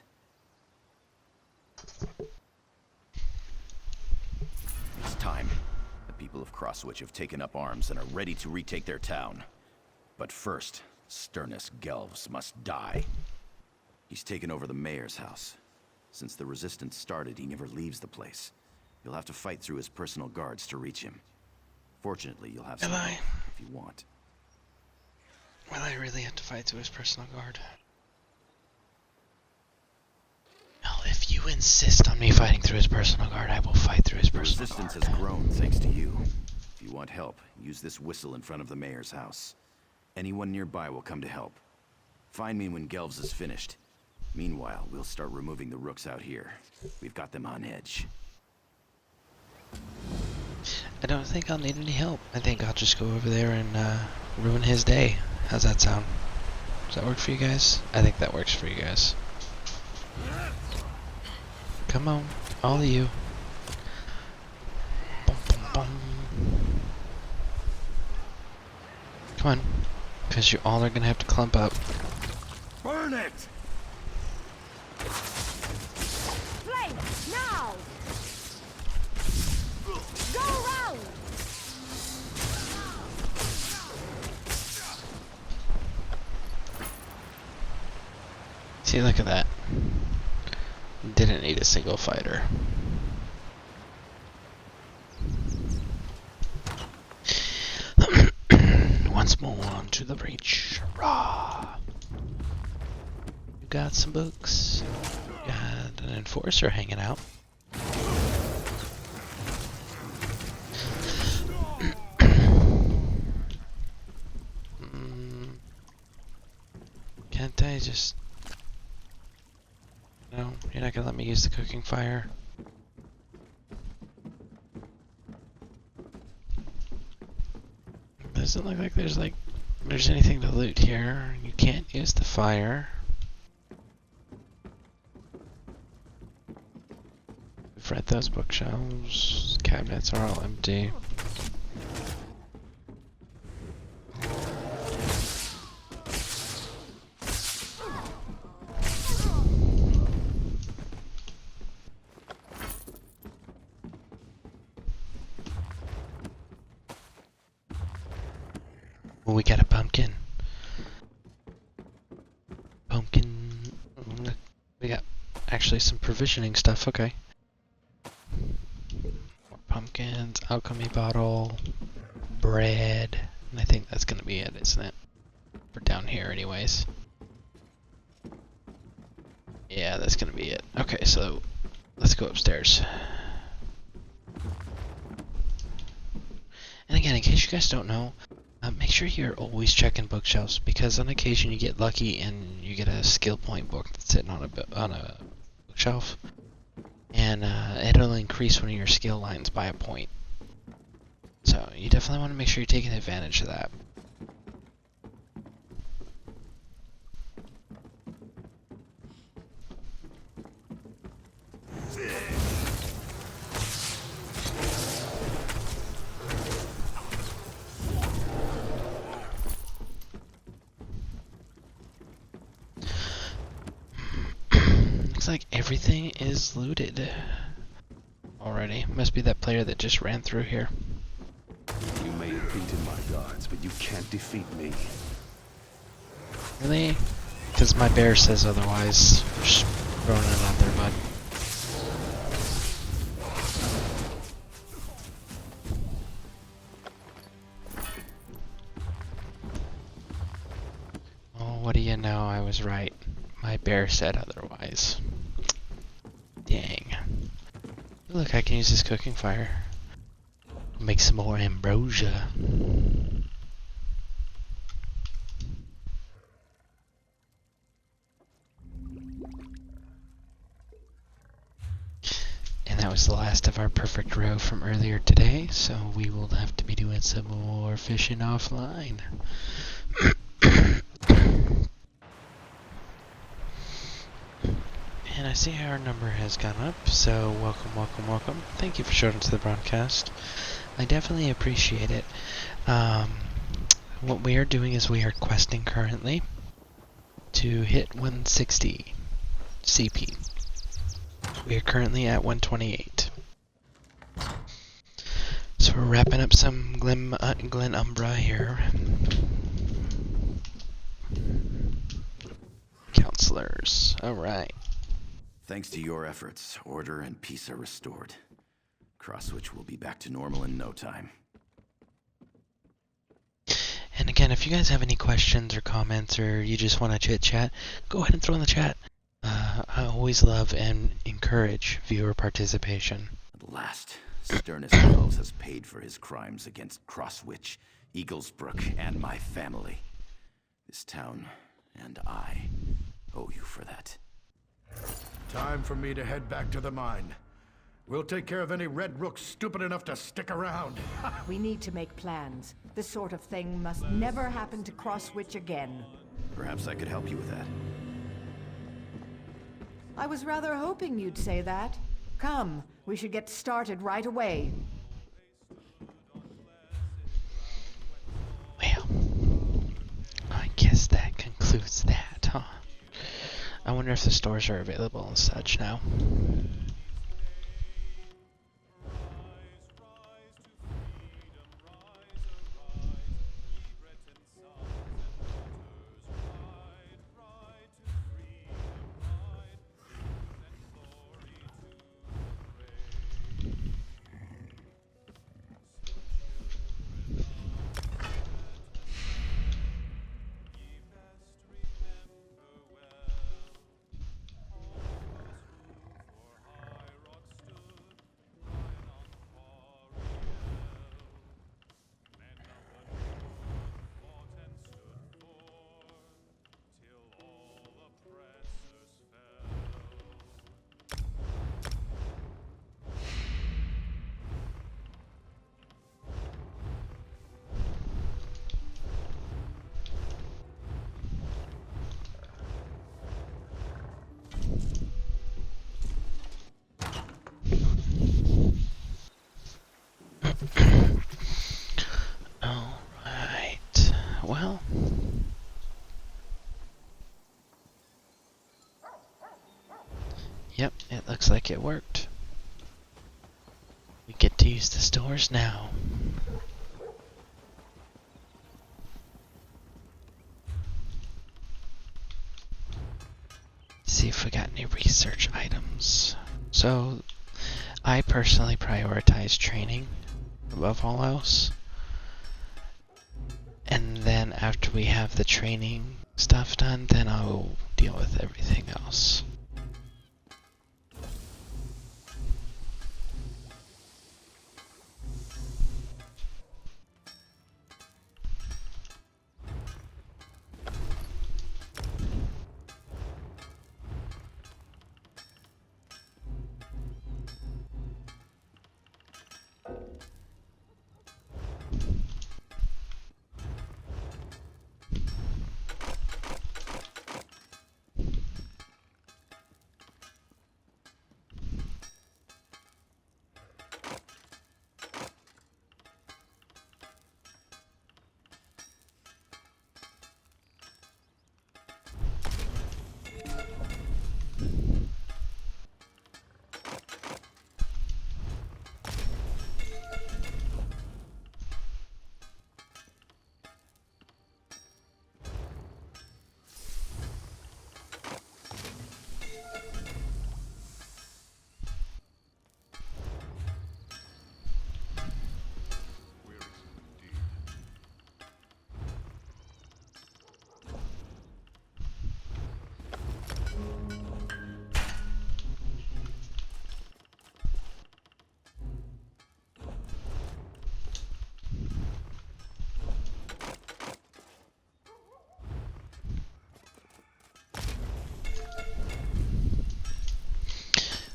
It's time. The people of Crosswitch have taken up arms and are ready to retake their town. But first, Sternus Gelves must die. He's taken over the mayor's house. Since the resistance started, he never leaves the place. You'll have to fight through his personal guards to reach him. Fortunately, you'll have some help if you want. Will I really have to fight through his personal guard? Well, if you insist on me fighting through his personal guard, I will fight through his personal guard. The resistance has grown thanks to you. If you want help, use this whistle in front of the mayor's house. Anyone nearby will come to help. Find me when Gelves is finished. Meanwhile, we'll start removing the rooks out here. We've got them on edge. I don't think I'll need any help. I think I'll just go over there and ruin his day. How's that sound? Does that work for you guys? I think that works for you guys. Come on, all of you. Bum, bum, bum. Come on, because you all are gonna have to clump up. Burn it! Flame, now! Go round! See, look at that. Didn't need a single fighter. Once more onto the breach. Rah! You got some books. You got an enforcer hanging out. Can't I just... No, you're not gonna let me use the cooking fire. Doesn't look like there's anything to loot here. You can't use the fire. We've read those bookshelves. Cabinets are all empty. We got a pumpkin. Pumpkin. We got actually some provisioning stuff. Okay. More pumpkins, alchemy bottle, bread, and I think that's gonna be it, isn't it? For down here, anyways. Yeah, that's gonna be it. Okay, so let's go upstairs. And again, in case you guys don't know, make sure you're always checking bookshelves, because on occasion you get lucky and you get a skill point book that's sitting on a bookshelf, and it'll increase one of your skill lines by a point. So So you definitely want to make sure you're taking advantage of that. Looks like everything is looted already. Must be that player that just ran through here. You may have beaten my guards, but you can't defeat me. Really? Because my bear says otherwise. Just throwing it out there, bud. Oh, what do you know? I was right. My bear said otherwise. Dang. Look, I can use this cooking fire. Make some more ambrosia. And that was the last of our perfect row from earlier today, so we will have to be doing some more fishing offline. And I see our number has gone up, so welcome, welcome, welcome. Thank you for showing up to the broadcast. I definitely appreciate it. What we are doing is we are questing currently to hit 160 CP. We are currently at 128. So we're wrapping up some Glen Umbra here. Counselors. Alright. Thanks to your efforts, order and peace are restored. Crosswitch will be back to normal in no time. And again, if you guys have any questions or comments, or you just want to chit-chat, go ahead and throw in the chat. I always love and encourage viewer participation. At last, Sternus Elves has paid for his crimes against Crosswitch, Eaglesbrook, and my family. This town and I owe you for that. Time for me to head back to the mine. We'll take care of any Red Rooks stupid enough to stick around. We need to make plans. This sort of thing must never happen to Crosswitch again. Perhaps I could help you with that. I was rather hoping you'd say that. Come, we should get started right away. Well, I guess that concludes that, huh? I wonder if the stores are available and such now. Alright, well. Yep, it looks like it worked. We get to use the stores now. See if we got any research items. So, I personally prioritize training above all else. And then after we have the training stuff done, then I'll deal with everything else.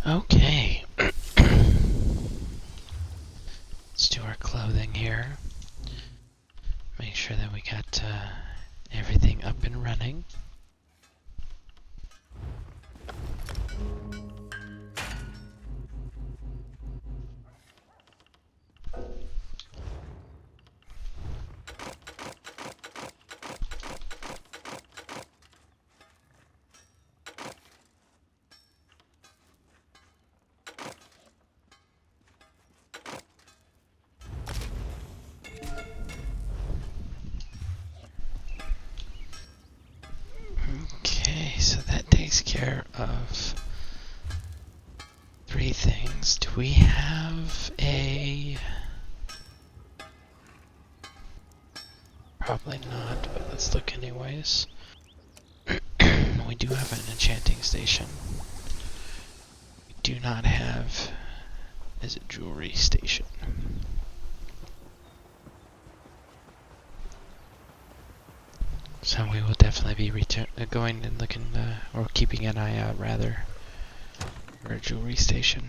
Okay. Let's do our clothing here. Make sure that we got everything up and running. Okay, so that takes care of 3 things. Do we have a... Probably not, but let's look anyways. We do have an enchanting station. We do not have... Is it jewelry station? So we will definitely be going and looking, or keeping an eye out rather, for a jewelry station.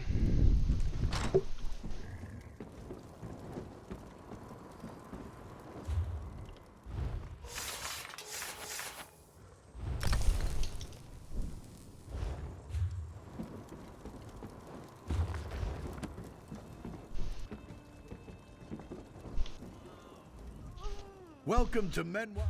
Welcome to Menwa.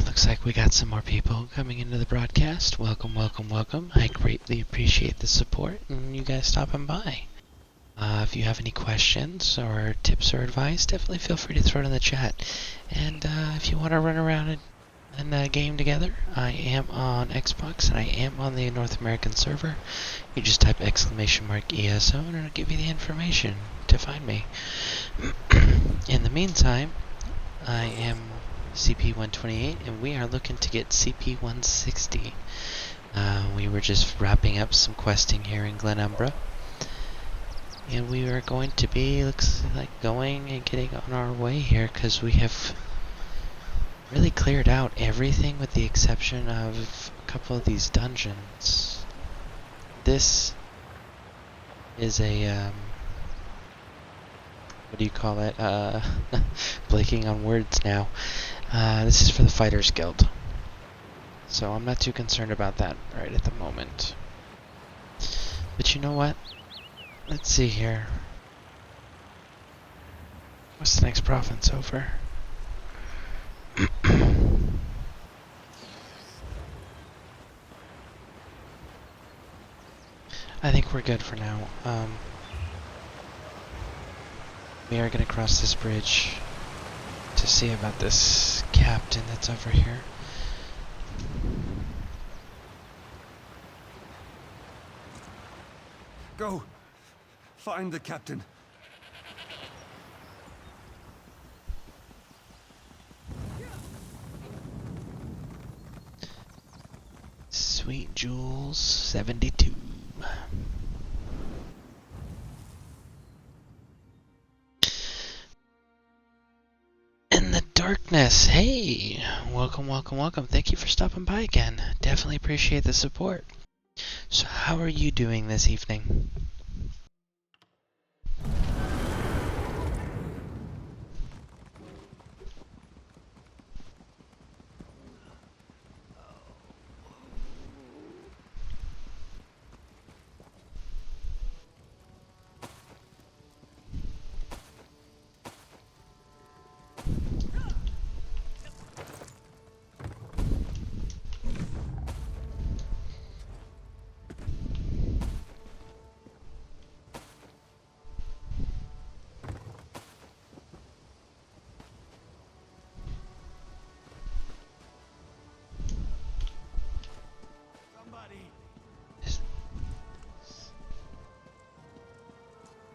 Looks like we got some more people coming into the broadcast. Welcome, welcome, welcome. I greatly appreciate the support and you guys stopping by. If you have any questions or tips or advice, definitely feel free to throw it in the chat. And if you want to run around and game together, I am on Xbox and I am on the North American server. You just type !ESO and it'll give you the information to find me. In the meantime, I am CP-128 and we are looking to get CP-160. We were just wrapping up some questing here in Glenumbra. And we are going to be, looks like, going and getting on our way here because we have really cleared out everything with the exception of a couple of these dungeons. This is a, what do you call it? Blanking on words now. This is for the Fighters Guild. So I'm not too concerned about that right at the moment. But you know what? Let's see here. What's the next province over? I think we're good for now. We are going to cross this bridge to see about this captain that's over here. Go! Find the captain. Sweet Jules 72. In the darkness. Hey! Welcome, welcome, welcome. Thank you for stopping by again. Definitely appreciate the support. So how are you doing this evening?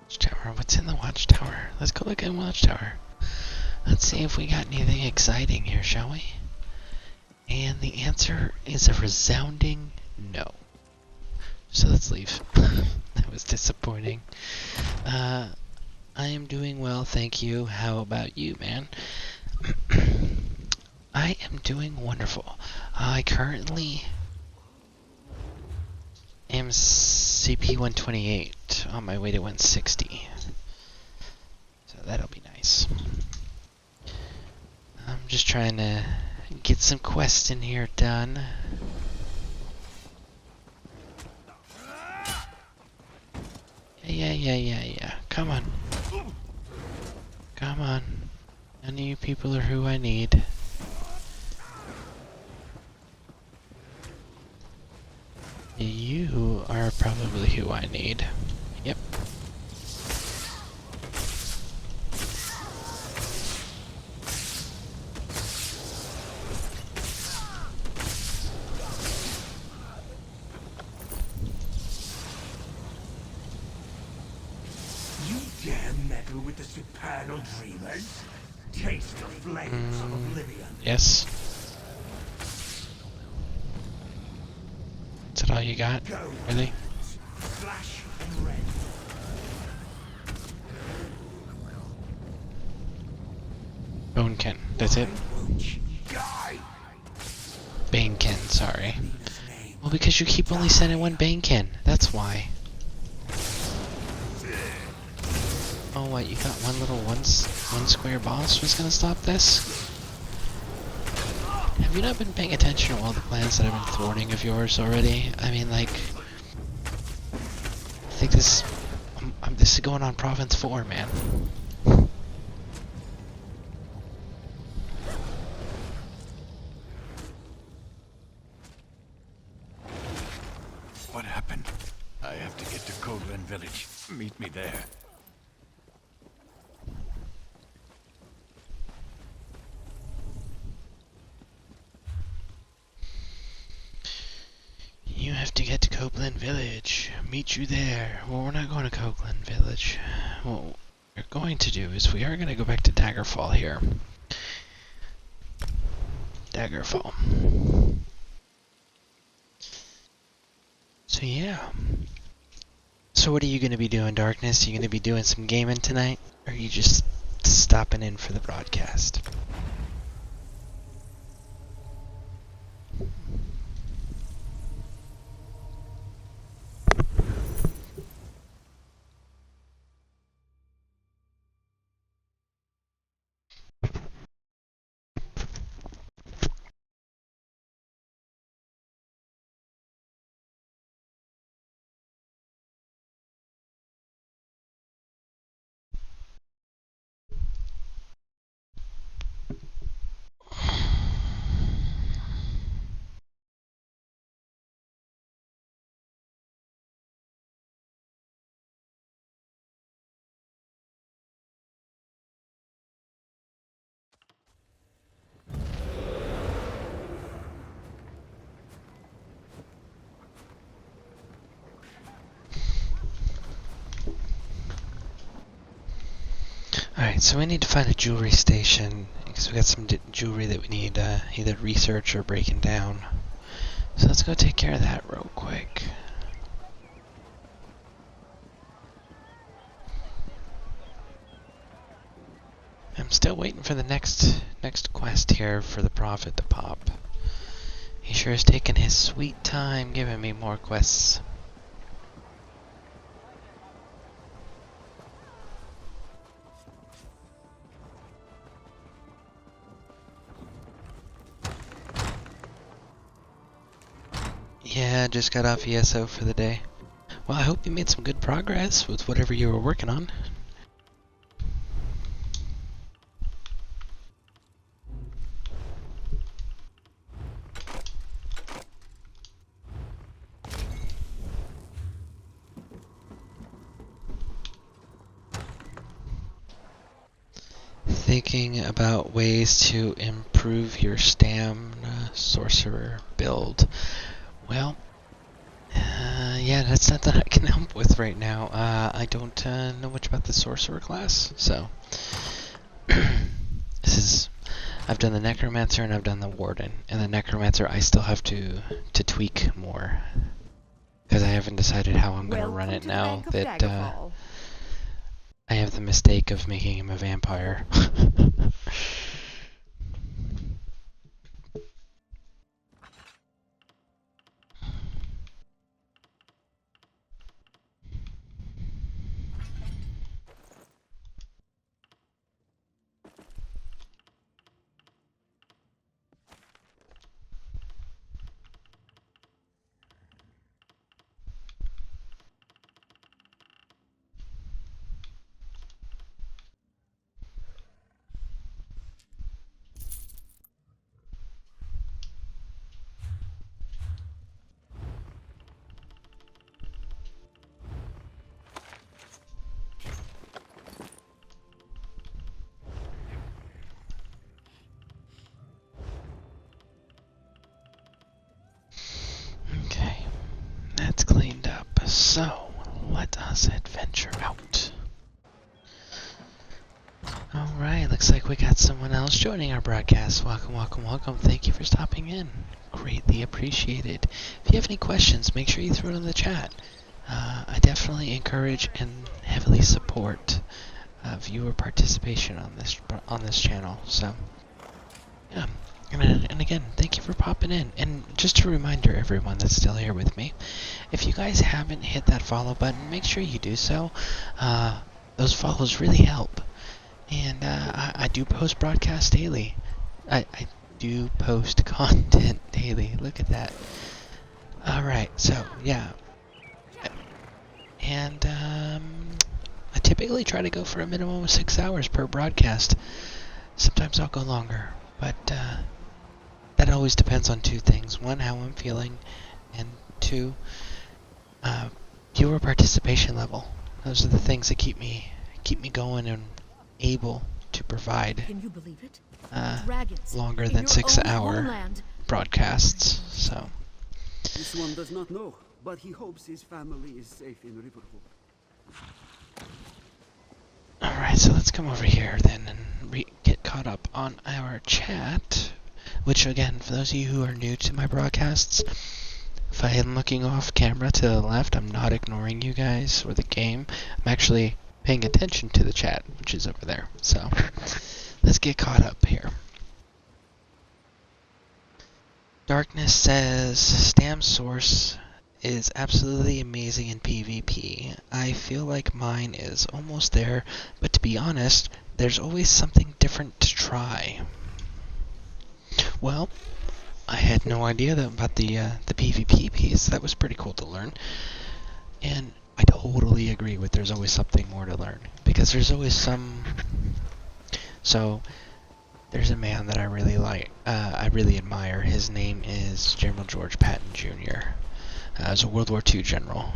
Watchtower. What's in the Watchtower? Let's go look at Watchtower. let's see if we got anything exciting here, shall we? And the answer is a resounding no. So let's leave. That was disappointing. I am doing well, thank you. How about you, man? I am doing wonderful. I currently am CP 128 on my way to 160. So that'll be nice. I'm just trying to get some quests in here done. Yeah. Come on. Come on. None of you people are who I need. You are probably who I need. Yep. You dare meddle with the supernal dreamers? Taste the flames of oblivion. Yes. Is that all you got? Really? Flash and red. Bonekin. That's it? Banekin, sorry. Well, because you keep only sending one Banekin. That's why. Oh, what? You got one little one square boss was gonna stop this? Have you not been paying attention to all the plans that I've been thwarting of yours already? I mean, like, I think this is going on Province 4, man. What happened? I have to get to Coldland Village. Meet me there. You have to get to Copeland Village. Meet you there. Well, we're not going to Copeland Village. What we're going to do is we are going to go back to Daggerfall here. Daggerfall. So yeah. So what are you going to be doing, Darkness? Are you going to be doing some gaming tonight? Or are you just stopping in for the broadcast? Alright, so we need to find a jewelry station, because we got some jewelry that we need either research or breaking down. So let's go take care of that real quick. I'm still waiting for the next quest here for the Prophet to pop. He sure is taking his sweet time giving me more quests. Yeah, just got off ESO for the day. Well, I hope you made some good progress with whatever you were working on. Thinking about ways to improve your stamina sorcerer build. Well, yeah, that's not that I can help with right now. I don't know much about the sorcerer class, so I've done the Necromancer and I've done the Warden. And the Necromancer I still have to tweak more. Because I haven't decided how I'm going to run it now that I have the mistake of making him a vampire. Okay, that's cleaned up. So, let us adventure out. Alright, looks like we got someone else joining our broadcast. Welcome, welcome, welcome. Thank you for stopping in. Greatly appreciated. If you have any questions, make sure you throw it in the chat. I definitely encourage and heavily support viewer participation on this channel. So, yeah. And again, thank you for popping in. And just a reminder, everyone that's still here with me, if you guys haven't hit that follow button, make sure you do so. Those follows really help. And I do post broadcasts daily. I do post content daily. Look at that. Alright, so, yeah. And I typically try to go for a minimum of 6 hours per broadcast. Sometimes I'll go longer. But that always depends on two things. One, how I'm feeling. And two, viewer participation level. Those are the things that keep me going and able to provide longer than 6 hour broadcasts. So this one does not know, but he hopes his family is safe in Riverwood. Alright, so let's come over here then and get caught up on our chat. Which again, for those of you who are new to my broadcasts, if I am looking off camera to the left, I'm not ignoring you guys or the game. I'm actually paying attention to the chat, which is over there. So, let's get caught up here. Darkness says, Stam's source is absolutely amazing in PvP. I feel like mine is almost there, but to be honest, there's always something different to try. Well, I had no idea about the PvP piece. That was pretty cool to learn. And I totally agree with there's always something more to learn. Because there's always some... So, there's a man that I really like, I really admire. His name is General George Patton Jr. As a World War II general.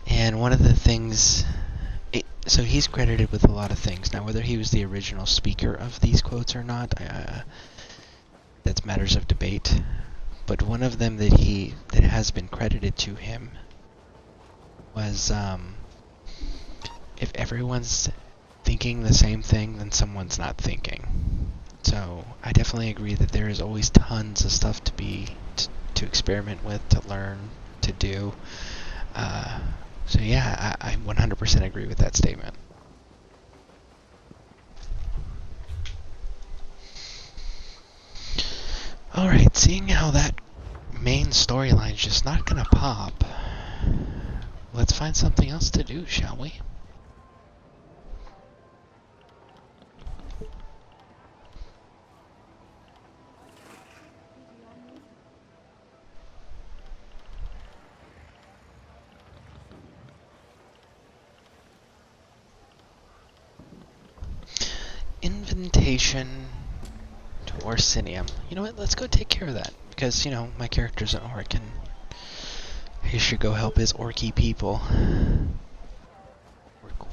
And one of the things... So he's credited with a lot of things. Now, whether he was the original speaker of these quotes or not, that's matters of debate. But one of them that has been credited to him was, if everyone's thinking the same thing, then someone's not thinking. So I definitely agree that there is always tons of stuff to experiment with, to learn, to do. So yeah, I 100% agree with that statement. Alright, seeing how that main storyline's just not gonna pop, let's find something else to do, shall we? Invitation to Orsinium. You know what, let's go take care of that. Because, you know, my character's an orc and he should go help his orky people.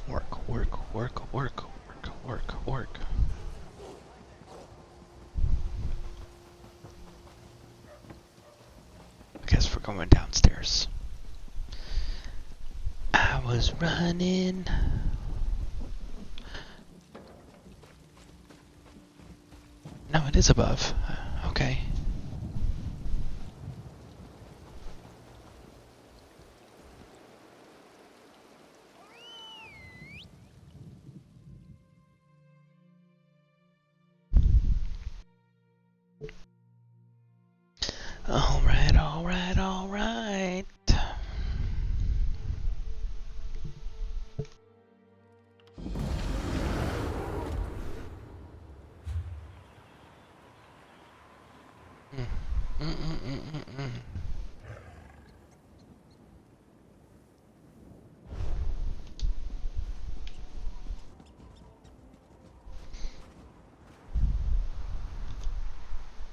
Work. I guess we're going downstairs. I was running. it is above. Okay. Alright, alright, alright.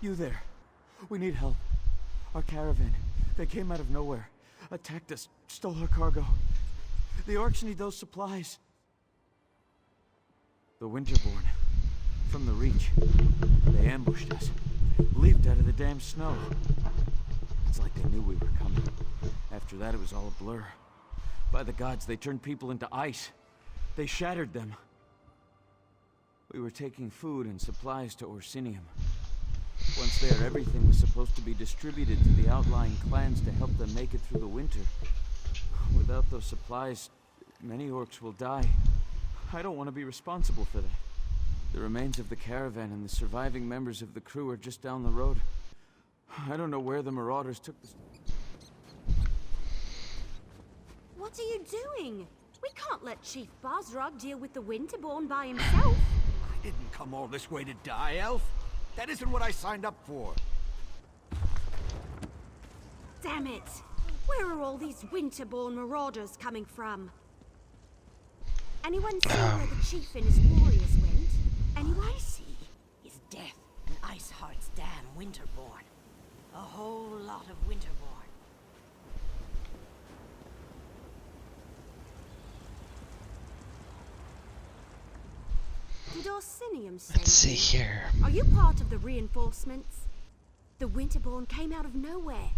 You there. We need help. Our caravan. They came out of nowhere. Attacked us. Stole our cargo. The orcs need those supplies. The Winterborn. From the Reach. They ambushed us. Leaped out of the damn snow. It's like they knew we were coming. After that, it was all a blur. By the gods, they turned people into ice. They shattered them. We were taking food and supplies to Orsinium. Once there, everything was supposed to be distributed to the outlying clans to help them make it through the winter. Without those supplies, many orcs will die. I don't want to be responsible for that. The remains of the caravan and the surviving members of the crew are just down the road. I don't know where the marauders took this. What are you doing? We can't let Chief Bosrog deal with the Winterborn by himself. I didn't come all this way to die, Elf. That isn't what I signed up for. Damn it! Where are all these Winterborn marauders coming from? Anyone see where the chief and his warriors went? Anyone? I see is death and Iceheart's damn Winterborn. A whole lot of Winterborn. Did Orsinium say? Let's see here. Are you part of the reinforcements? The Winterborn came out of nowhere.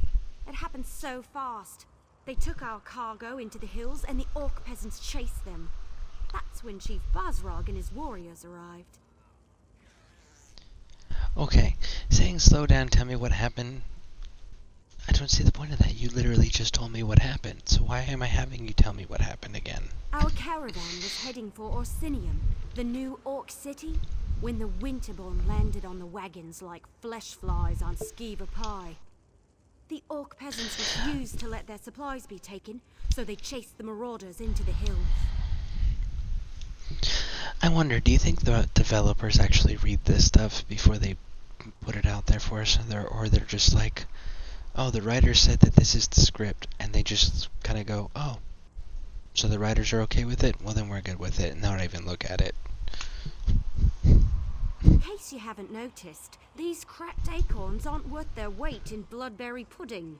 It happened so fast. They took our cargo into the hills and the orc peasants chased them. That's when Chief Bosrog and his warriors arrived. Okay, saying slow down, tell me what happened. I don't see the point of that. You literally just told me what happened. So why am I having you tell me what happened again? Our caravan was heading for Orsinium, the new orc city, when the Winterborn landed on the wagons like flesh flies on skeever pie. The orc peasants refused to let their supplies be taken, so they chased the marauders into the hills. I wonder, do you think the developers actually read this stuff before they put it out there for us? Or they're just like, oh, the writer said that this is the script, and they just kind of go, oh, so the writers are okay with it? Well, then we're good with it, and not even look at it. In case you haven't noticed, these cracked acorns aren't worth their weight in bloodberry pudding.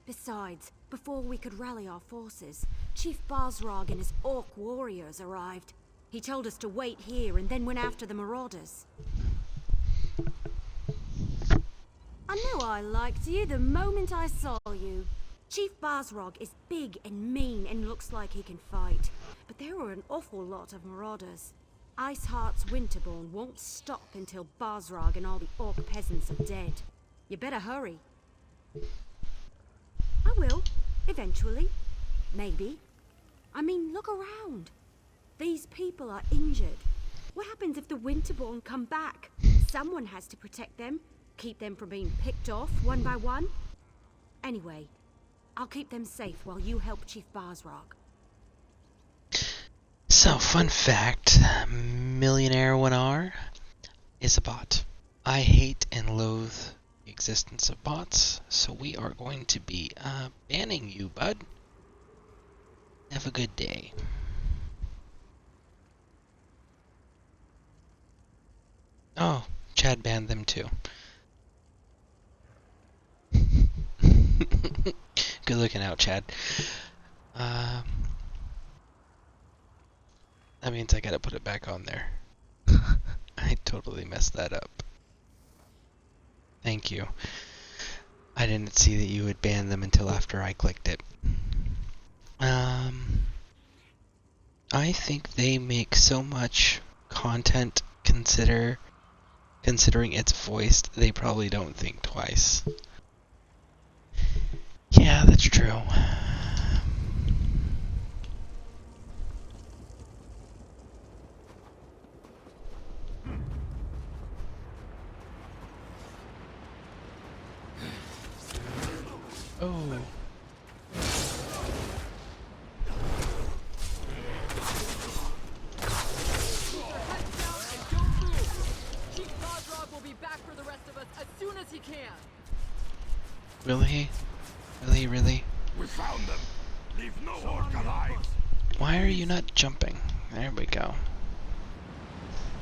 Besides, before we could rally our forces, Chief Bosrog and his orc warriors arrived. He told us to wait here and then went after the marauders. I knew I liked you the moment I saw you. Chief Bosrog is big and mean and looks like he can fight. But there were an awful lot of marauders. Iceheart's Winterborn won't stop until Bosrog and all the orc peasants are dead. You better hurry. I will, eventually. Maybe. I mean, look around. These people are injured. What happens if the Winterborn come back? Someone has to protect them, keep them from being picked off one by one. Anyway, I'll keep them safe while you help Chief Bosrog. So, fun fact, Millionaire 1R is a bot. I hate and loathe the existence of bots, so we are going to be banning you, bud. Have a good day. Oh, Chad banned them too. Good looking out, Chad. That means I gotta put it back on there. I totally messed that up. Thank you. I didn't see that you had banned them until after I clicked it. I think they make so much content considering considering it's voiced, they probably don't think twice. Yeah, that's true. Oh. Really? Really? We found them. Leave no orc alive. Why are you not jumping? There we go.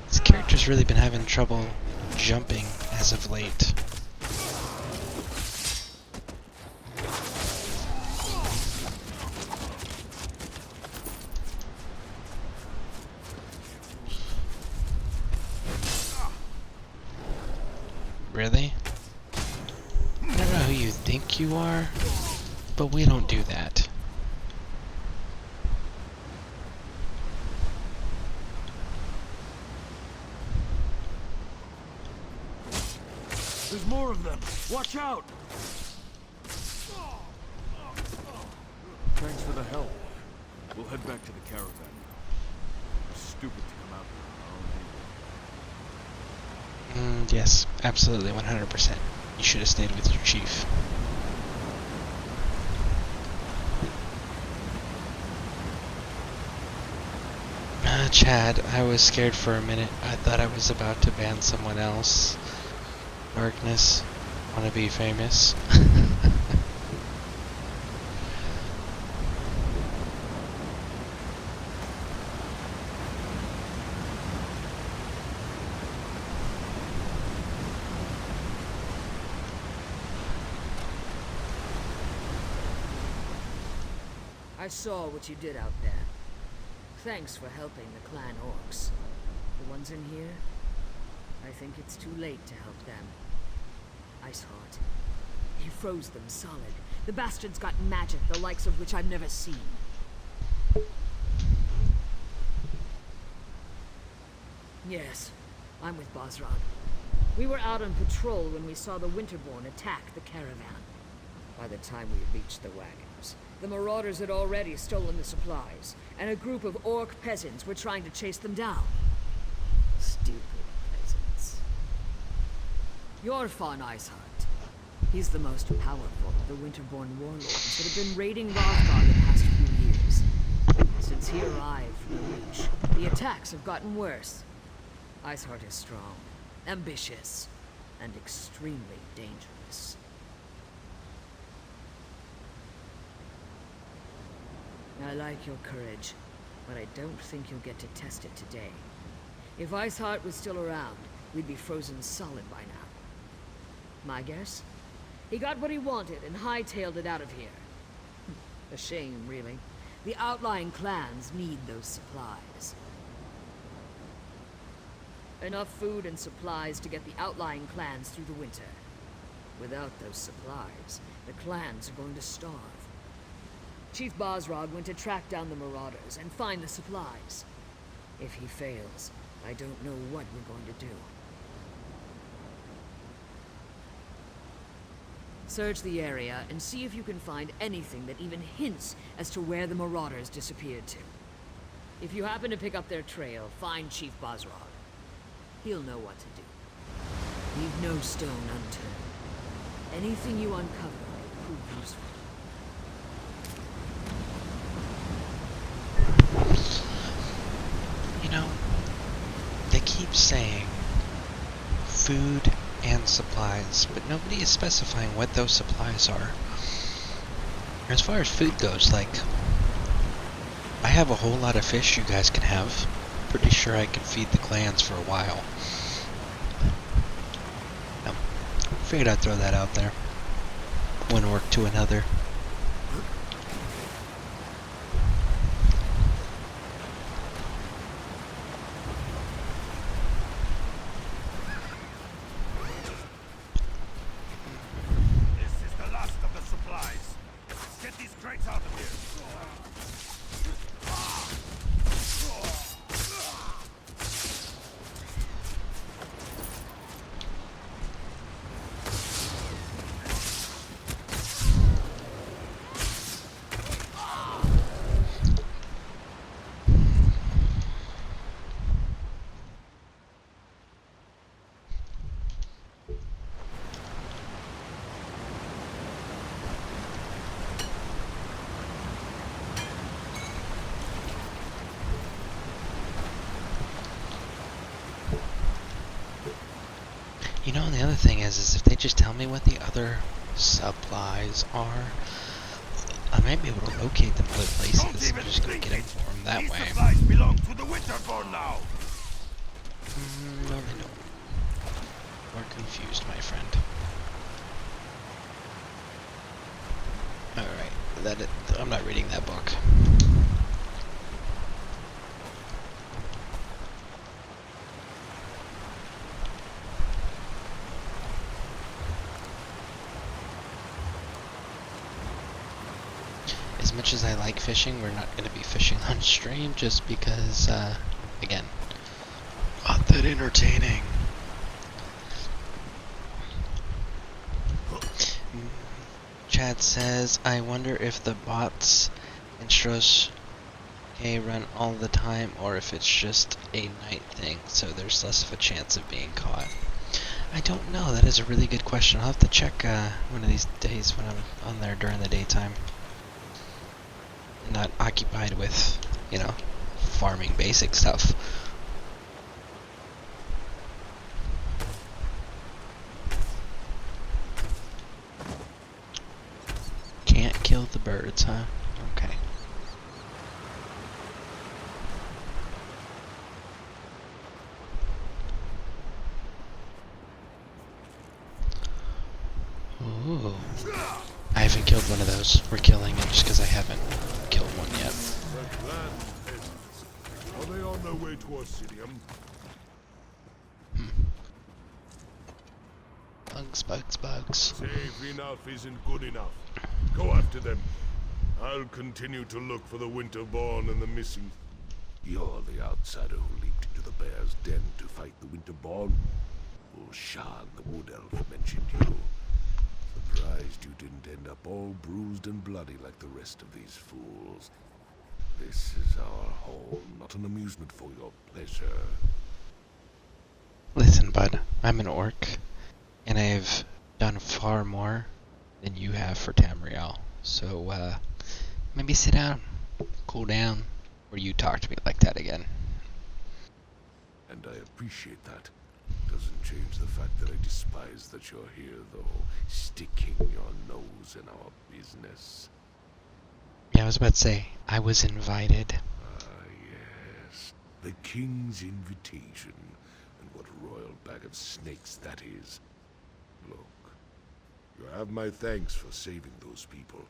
This character's really been having trouble jumping as of late. Really? I don't know who you think you are, but we don't do that. There's more of them. Watch out! Thanks for the help. We'll head back to the caravan now. Stupid to come out here on our own name. Yes, absolutely, 100%. You should have stayed with your chief. Chad, I was scared for a minute. I thought I was about to ban someone else. Darkness, wanna be famous? I saw what you did out there. Thanks for helping the clan orcs. The ones in here, I think it's too late to help them. Iceheart. He froze them solid. The bastards got magic, the likes of which I've never seen. Yes, I'm with Bosrog. We were out on patrol when we saw the Winterborn attack the caravan. By the time we reached the wagons, the marauders had already stolen the supplies, and a group of orc peasants were trying to chase them down. Stupid peasants. You're Fawn Iceheart. He's the most powerful of the Winterborn warlords that have been raiding Ravgar the past few years. Since he arrived from the Reach, the attacks have gotten worse. Iceheart is strong, ambitious, and extremely dangerous. I like your courage, but I don't think you'll get to test it today. If Iceheart was still around, we'd be frozen solid by now. My guess? He got what he wanted and hightailed it out of here. A shame, really. The outlying clans need those supplies. Enough food and supplies to get the outlying clans through the winter. Without those supplies, the clans are going to starve. Chief Bosrog went to track down the marauders and find the supplies. If he fails, I don't know what we're going to do. Search the area and see if you can find anything that even hints as to where the marauders disappeared to. If you happen to pick up their trail, find Chief Bosrog. He'll know what to do. Leave no stone unturned. Anything you uncover will prove useful. You know, they keep saying food and supplies, but nobody is specifying what those supplies are. As far as food goes, like, I have a whole lot of fish you guys can have. Pretty sure I can feed the clans for a while. Figured I'd throw that out there. One orc to another. You know, and the other thing is if they just tell me what the other supplies are, I might be able to locate them other places. I'm just gonna get them for them that way. Supplies belong to the Winterborn now. No, they don't. We're confused, my friend. Alright, I'm not reading that book. As much as I like fishing, we're not going to be fishing on stream just because, again, not that entertaining. Chad says, I wonder if the bots in Stros run all the time or if it's just a night thing, so there's less of a chance of being caught. I don't know. That is a really good question. I'll have to check one of these days when I'm on there during the daytime. Not occupied with, you know, farming basic stuff. Can't kill the birds, huh? Okay. Ooh. I haven't killed one of those. We're killing it just because I haven't killed one yet. Are they on their way to Ossidium? Bugs. Safe enough isn't good enough. Go after them. I'll continue to look for the Winterborn and the missing. You're the outsider who leaped into the bear's den to fight the Winterborn. Ulshan, the wood elf, mentioned you. Surprised you didn't end up all bruised and bloody like the rest of these fools. This is our home, not an amusement for your pleasure. Listen, bud, I'm an orc, and I've done far more than you have for Tamriel. So, maybe sit down, cool down, or you talk to me like that again. And I appreciate that. Doesn't change the fact that I despise that you're here, though, sticking your nose in our business. Yeah, I was about to say, I was invited. Ah, yes. The king's invitation. And what a royal bag of snakes that is. Look, you have my thanks for saving those people.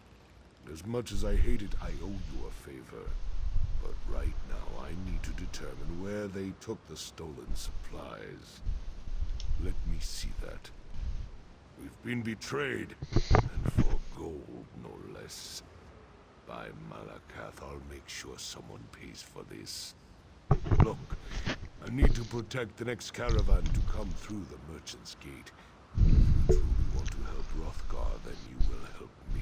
As much as I hate it, I owe you a favor. But right now, I need to determine where they took the stolen supplies. Let me see that. We've been betrayed, and for gold, no less. By Malakath, I'll make sure someone pays for this. Look, I need to protect the next caravan to come through the Merchant's Gate. If you truly want to help Hrothgar, then you will help me.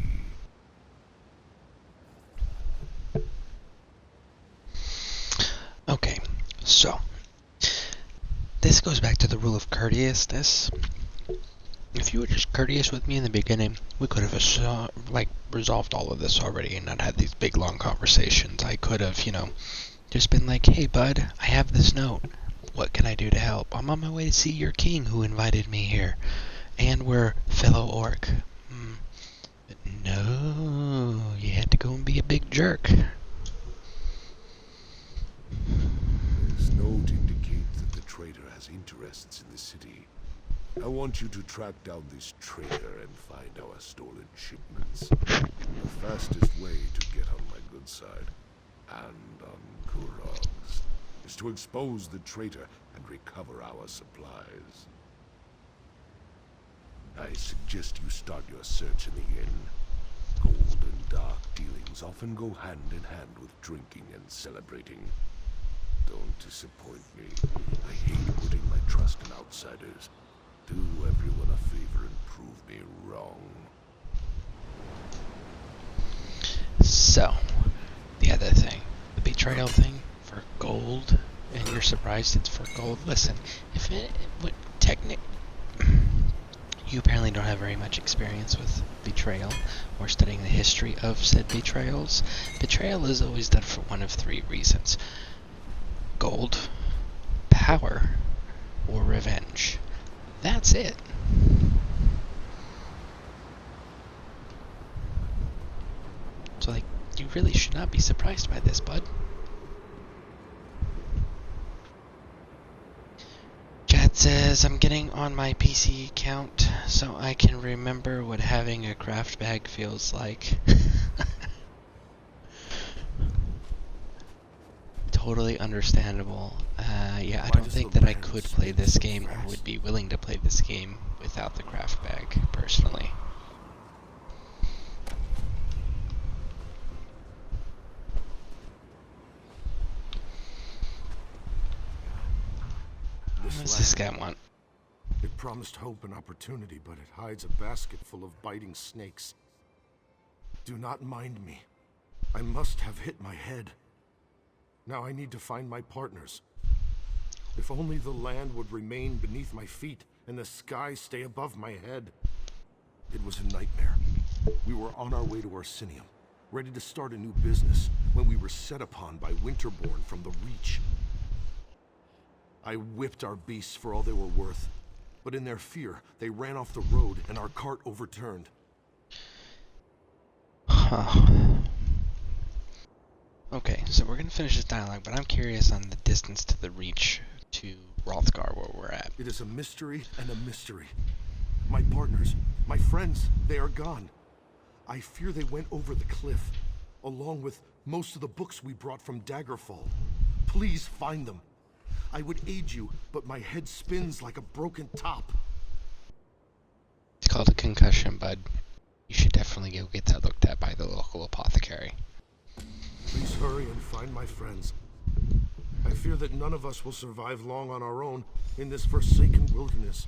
Okay, so this goes back to the rule of courteousness. If you were just courteous with me in the beginning, we could have resolved all of this already and not had these big long conversations. I could have, just been like, hey bud, I have this note. What can I do to help? I'm on my way to see your king who invited me here. And we're fellow orc. But no, you had to go and be a big jerk. This note indicates that the traitor has interests in the city. I want you to track down this traitor and find our stolen shipments. The fastest way to get on my good side, and on Kurog's, is to expose the traitor and recover our supplies. I suggest you start your search in the inn. Gold and dark dealings often go hand in hand with drinking and celebrating. Don't disappoint me. I hate putting my trust in outsiders. Do everyone a favor and prove me wrong. So, the other thing, the betrayal thing for gold, and you're surprised it's for gold. Listen, if it would you apparently don't have very much experience with betrayal or studying the history of said betrayals. Betrayal is always done for one of three reasons: gold, power, or revenge. that's it. So, like, you really should not be surprised by this, bud. Chat says, I'm getting on my PC account so I can remember what having a craft bag feels like. Totally understandable. Yeah, I don't think that I could play this game or would be willing to play this game without the craft bag, personally. What does this guy want? It promised hope and opportunity, but it hides a basket full of biting snakes. Do not mind me. I must have hit my head. Now I need to find my partners. If only the land would remain beneath my feet and the sky stay above my head. It was a nightmare. We were on our way to Arsinium, ready to start a new business, when we were set upon by Winterborn from the Reach. I whipped our beasts for all they were worth, but in their fear, they ran off the road and our cart overturned. Huh. Okay, so we're gonna finish this dialogue, but I'm curious on the distance to the Reach to Hrothgar where we're at. It is a mystery and a mystery. My partners, my friends, they are gone. I fear they went over the cliff, along with most of the books we brought from Daggerfall. Please find them. I would aid you, but my head spins like a broken top. It's called a concussion, bud. You should definitely go get that looked at by the local apothecary. Please hurry and find my friends. I fear that none of us will survive long on our own in this forsaken wilderness.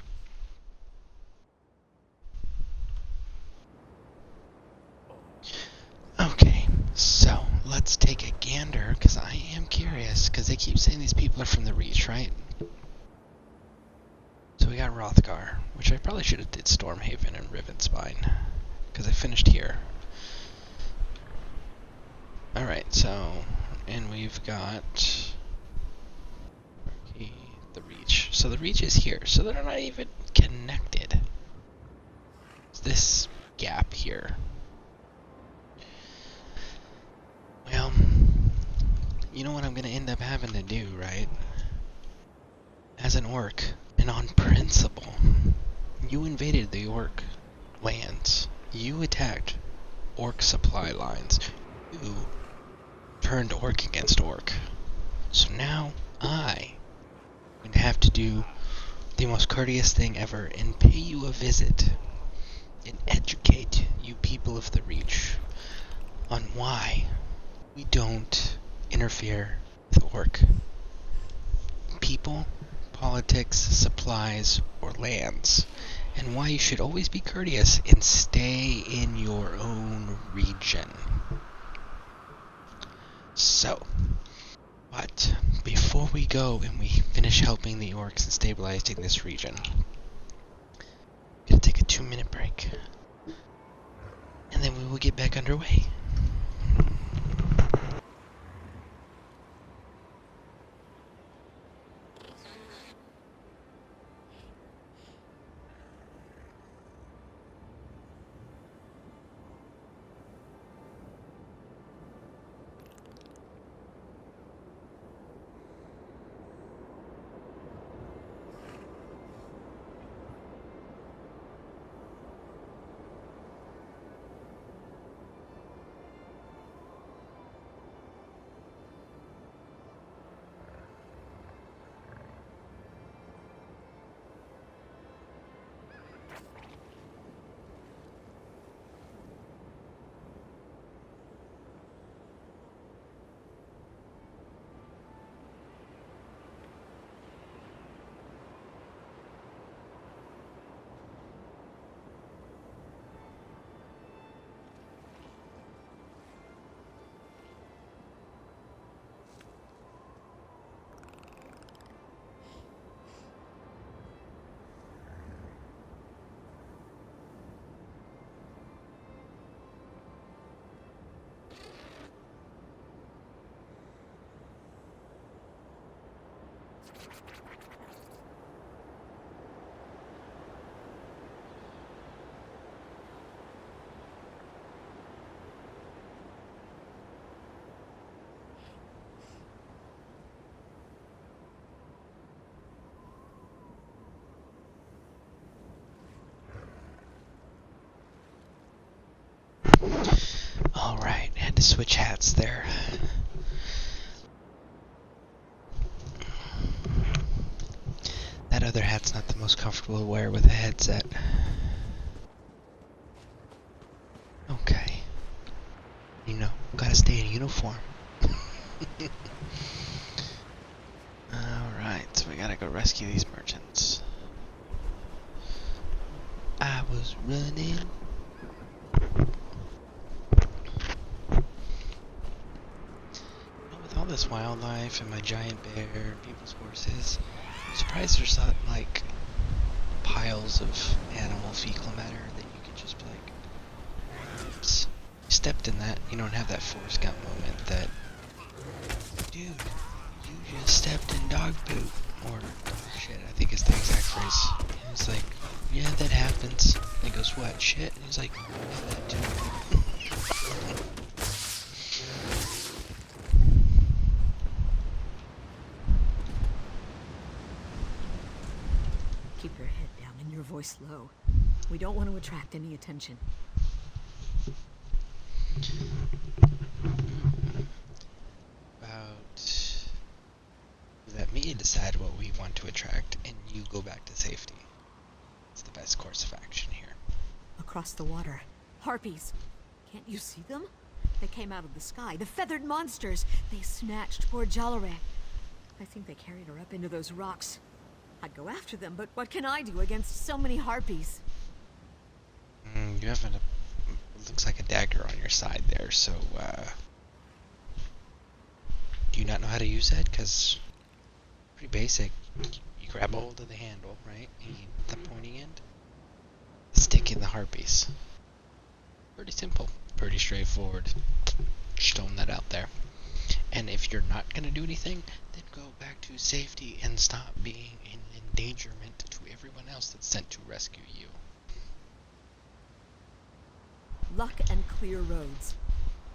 Okay, so let's take a gander, because I am curious, because they keep saying these people are from the Reach, right? So we got Hrothgar, which I probably should have did Stormhaven and Rivenspine, because I finished here. Alright, so, and we've got the Reach. So the Reach is here, so they're not even connected. It's this gap here. Well, you know what I'm gonna end up having to do, right? As an orc, and on principle, you invaded the orc lands. You attacked orc supply lines. You turned orc against orc. So now I'm going to have to do the most courteous thing ever and pay you a visit and educate you people of the Reach on why we don't interfere with orc people, politics, supplies, or lands, and why you should always be courteous and stay in your own region. So, but before we go and we finish helping the orcs and stabilizing this region, I'm gonna take a 2-minute break, and then we will get back underway. Alright, had to switch hats there. That other hat's not the most comfortable to wear with a headset. Okay. You know, gotta stay in uniform. Alright, so we gotta go rescue these merchants. I was running. With all this wildlife and my giant bear and people's horses, I'm surprised there's not like piles of animal fecal matter that you could just be like, oops, you stepped in that. You don't have that Forrest Gump moment that, dude, you just stepped in dog poop. Or shit, I think is the exact phrase. And it's like, yeah, that happens. And he goes, what, shit? And he's like, yeah, that too. Keep your head down and your voice low. We don't want to attract any attention. Let me decide what we want to attract, and you go back to safety. It's the best course of action here. Across the water. Harpies. Can't you see them? They came out of the sky. The feathered monsters. They snatched poor Jolare. I think they carried her up into those rocks. I'd go after them, but what can I do against so many harpies? You have looks like a dagger on your side there, so, do you not know how to use that? Because pretty basic. You grab a hold of the handle, right? And the pointy end. Stick in the harpies. Pretty simple. Pretty straightforward. Just throwing that out there. And if you're not going to do anything, then go back to safety and stop being an endangerment to everyone else that's sent to rescue you. Luck and clear roads.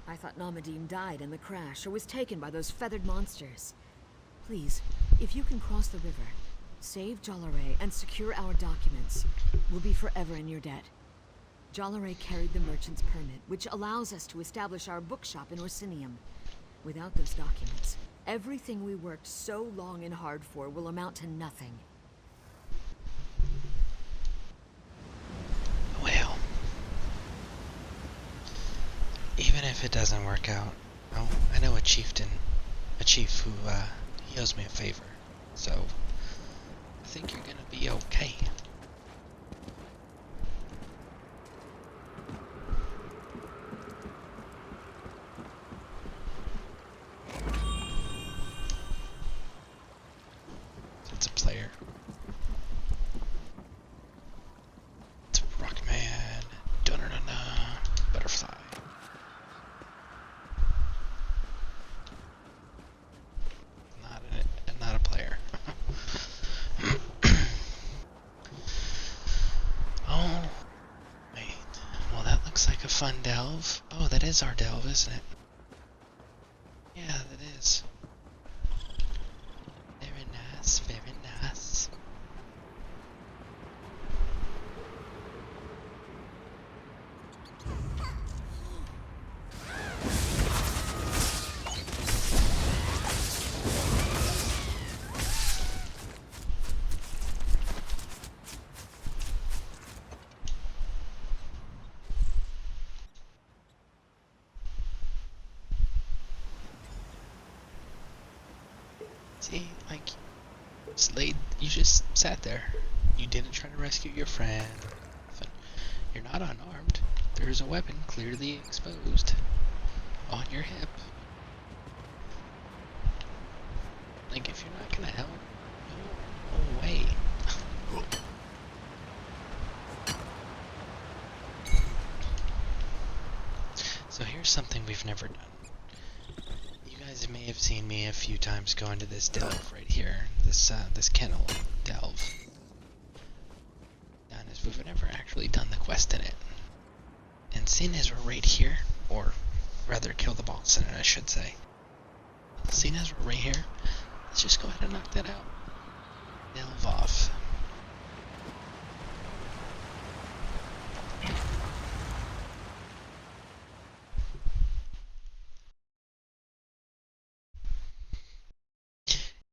I thought Namadine died in the crash or was taken by those feathered monsters. Please, if you can cross the river, save Jolare and secure our documents, we'll be forever in your debt. Jolare carried the merchant's permit, which allows us to establish our bookshop in Orsinium. Without those documents, everything we worked so long and hard for will amount to nothing. Well, even if it doesn't work out, oh, I know a chief who, he owes me a favor, so I think you're gonna be okay. It's a player. It's Rockman. Dun-dun-dun-dun. Butterfly. Not a player. Oh, wait. Well, that looks like a fun delve. Oh, that is our delve, isn't it? Yeah, that is. Very nice, very nice. See, like, you just sat there. You didn't try to rescue your friend. You're not unarmed. There's a weapon clearly exposed on your hip. Like, if you're not gonna help, no way. So here's something we've never done. You guys may have seen me a few times go into this delve right here, this kennel delve. And we've never actually done the quest in it. And seeing as we're right here, or rather kill the boss in it, I should say. Seeing as we're right here, let's just go ahead and knock that out. Delve off.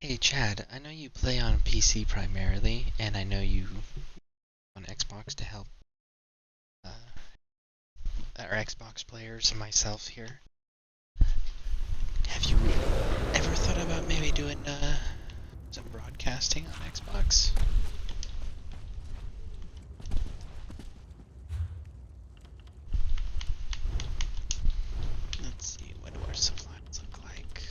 Hey Chad, I know you play on PC primarily, and I know you on Xbox to help our Xbox players and myself here. Have you ever thought about maybe doing some broadcasting on Xbox? Let's see, what do our supplies look like?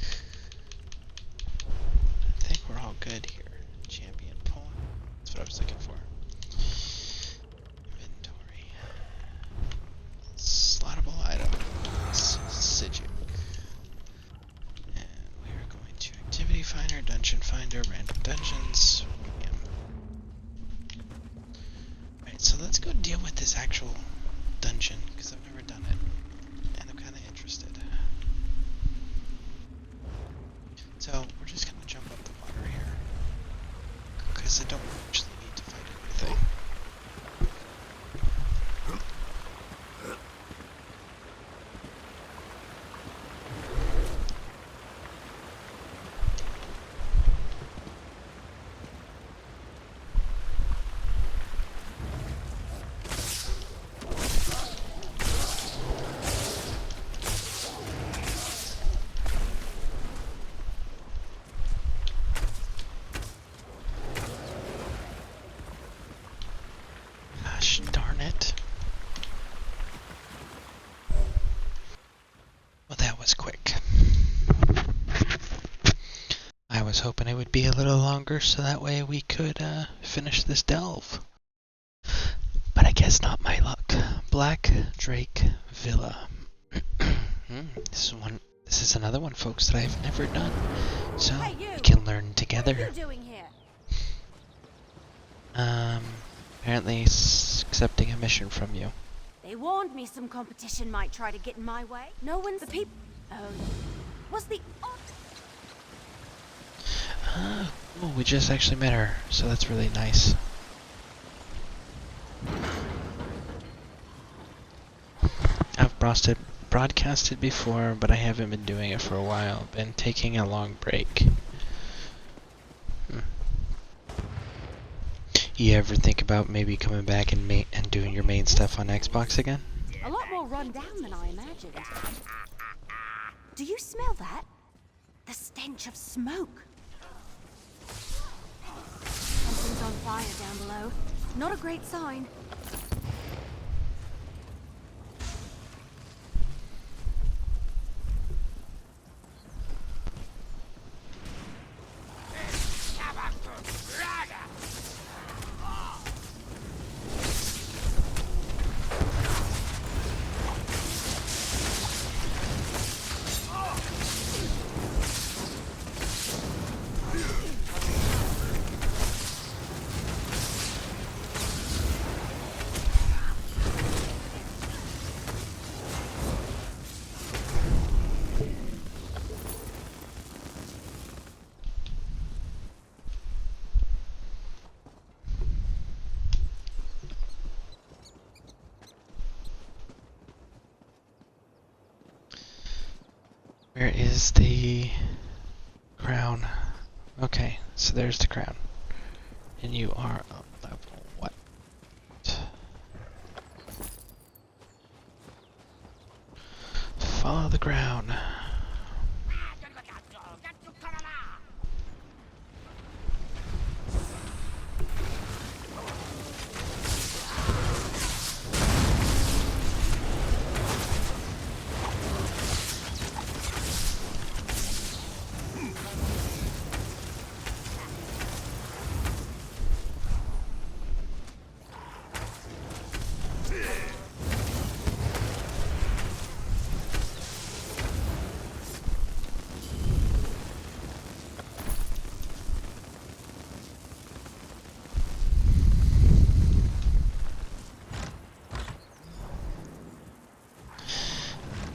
I think we're all good here. Champion point. That's what I was looking for. Inventory. Slottable items. Sigic. And we are going to Activity Finder, Dungeon Finder, Random Dungeons. Alright, so let's go deal with this actual dungeon, because I've never done it. And I'm kind of interested. So, we're just going to jump up the water here. Because I don't actually need to fight everything. Gosh darn it. Well, that was quick. I was hoping it would be a little longer so that way we could finish this delve. But I guess not my luck. Black Drake Villa. This is another one, folks, that I've never done. So we can learn together. What are you doing here? Apparently accepting a mission from you. They warned me some competition might try to get in my way. No one's the people. Oh, was the Oh, we just actually met her, so that's really nice. I've broadcasted before, but I haven't been doing it for a while. Been taking a long break. You ever think about maybe coming back and doing your main stuff on Xbox again? a lot more run down than I imagined. Do you smell that? The stench of smoke. Something's on fire down below. Not a great sign. Where is the crown? Okay, so there's the crown. And you are up level what? Follow the crown.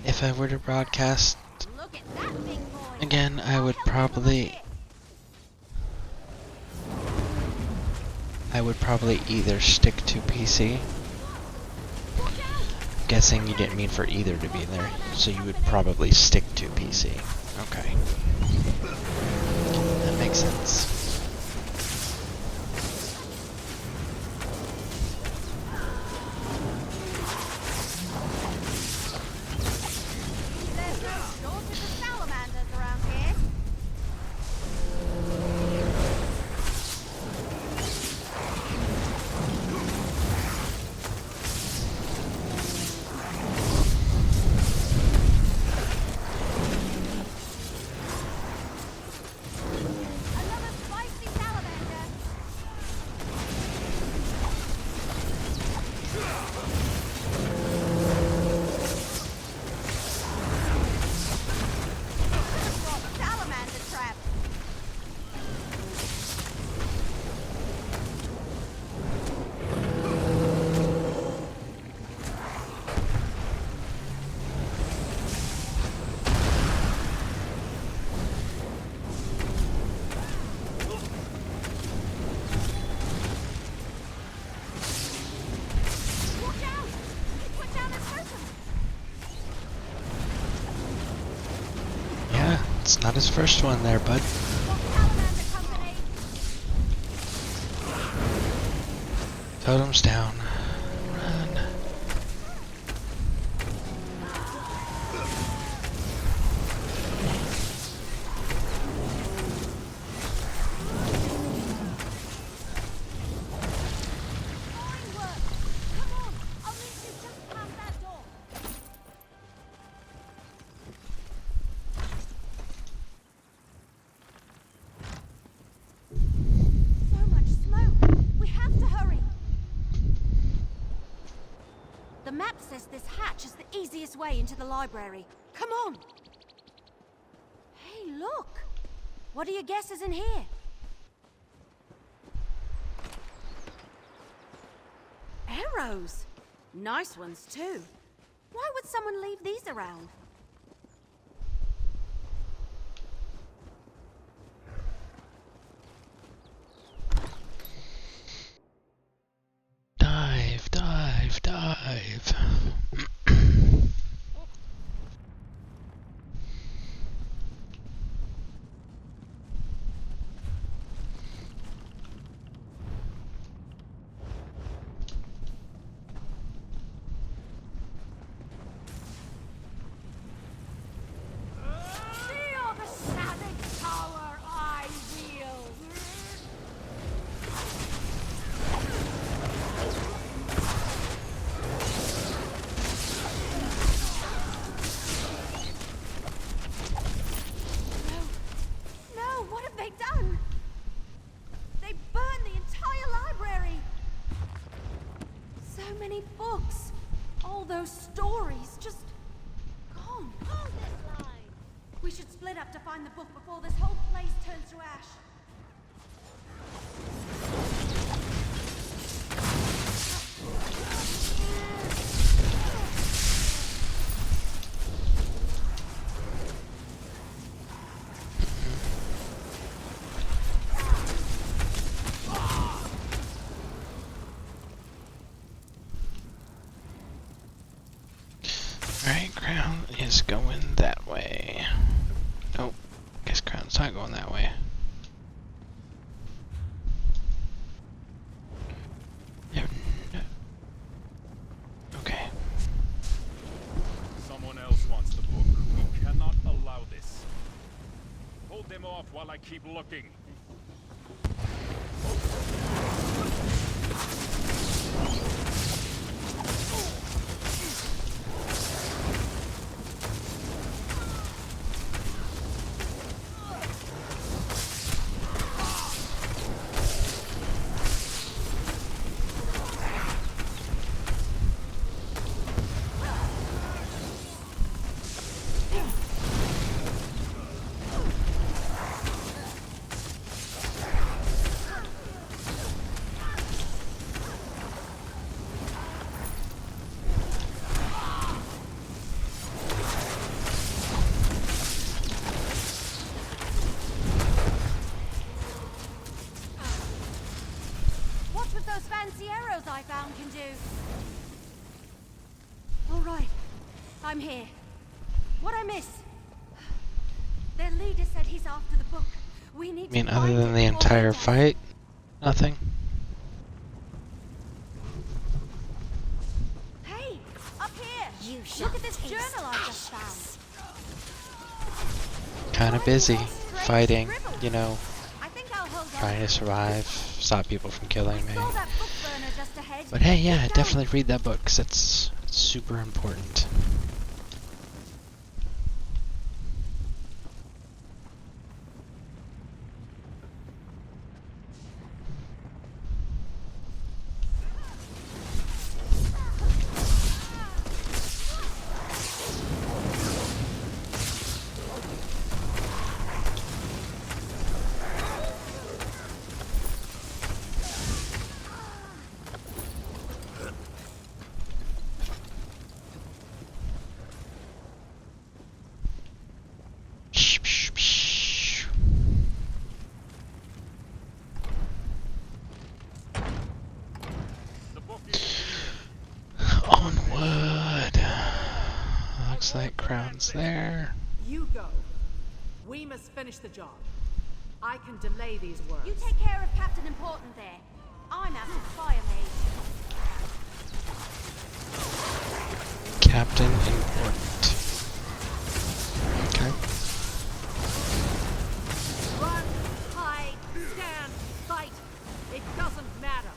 If I were to broadcast again, I would probably either stick to PC. Guessing you didn't mean for either to be there, so you would probably stick to PC. Okay. That makes sense. There's no shortage of salamanders around here. Another spicy salamander. Salamander trap. Watch out! He put down his person. Yeah, it's not his first one there, bud. Salamander company. Totems down. Run. Fine work. Come on, I'll meet you just past that door. So much smoke. We have to hurry. The map says this hatch is the easiest way into the library. Come on. Hey, look. What do you guess is in here? Arrows. Nice ones, too. Why would someone leave these around? Dive, dive, dive. Feel the static power I wield. No, what have they done? They burned the entire library. So many books. All those stories just gone. We should split up to find the book before this whole place turns to ash. Alright, Crown is going that way. Nope, guess Crown's not going that way. Yep. Okay. Someone else wants the book. We cannot allow this. Hold them off while I keep looking. those fancy arrows I found can do. All right, I'm here. What'd I miss? Their leader said he's after the book. We need I mean, to other find than it the before entire they die. fight, nothing. Hey, up here! Look at this journal I just found. Kind of busy fighting, you know, I think I'll hold on. trying to survive, stop people from killing me. Saw that book burner just ahead. But hey, yeah, Keep definitely read that book, 'cause it's super important. Onward. Looks like Crown's there. You go. We must finish the job. I can delay these words. You take care of Captain Important there. I'm out of fire mage. Captain Important. Okay. Run, hide, stand, fight. It doesn't matter.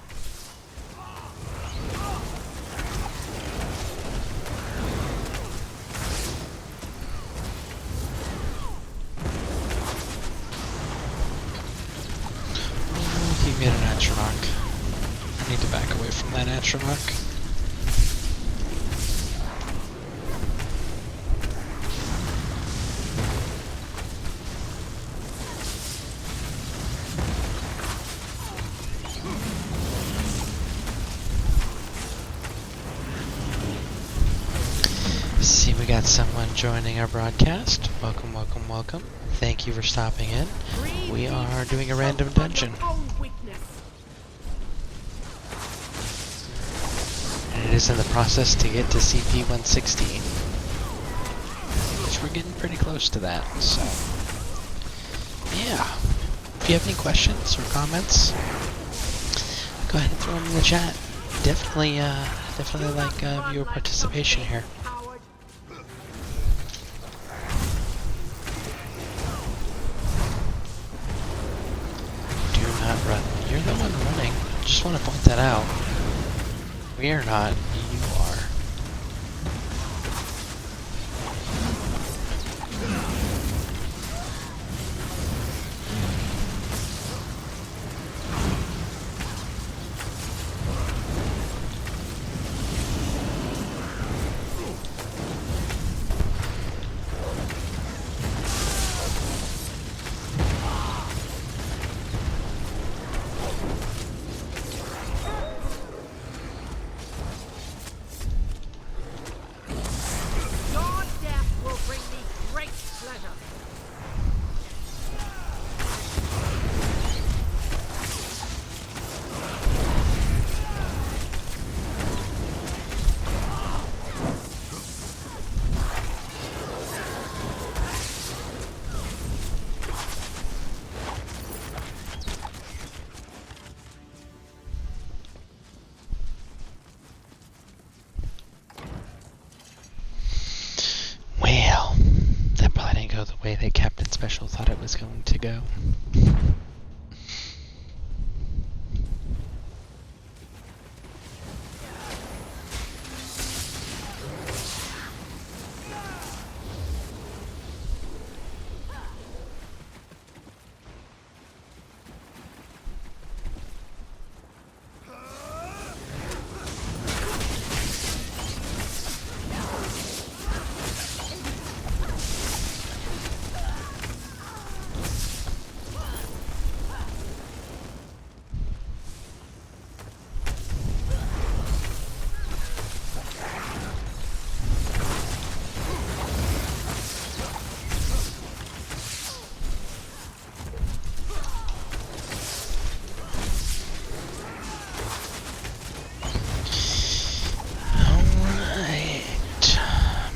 He made an Atronach. I need to back away from that Atronach. See, we got someone joining our broadcast. Welcome, welcome, welcome. Thank you for stopping in. We are doing a random dungeon. And it is in the process to get to CP 116. Which we're getting pretty close to that, so. Yeah. If you have any questions or comments, go ahead and throw them in the chat. Definitely like viewer participation here. Do not run. You're the one running. Just want to point that out. We are not. You are. Your death will bring me great pleasure. Well, that probably didn't go the way that Captain Special thought it was going to go.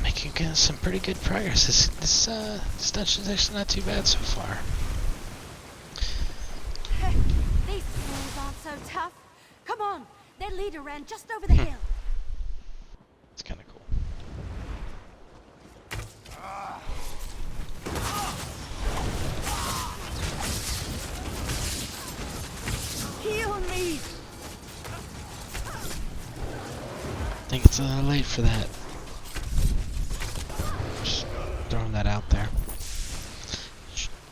Making some pretty good progress. This dungeon's actually not too bad so far. Come on! Their leader ran just over the hill. It's kind of cool. Heal me! I think it's a little late for that. Just throwing that out there.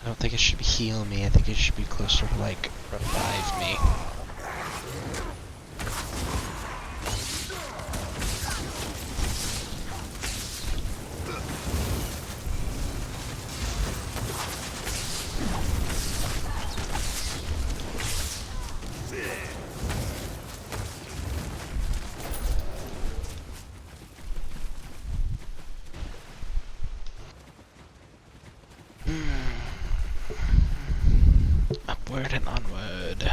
I don't think it should be heal me. I think it should be closer to like revive me. Upward and onward.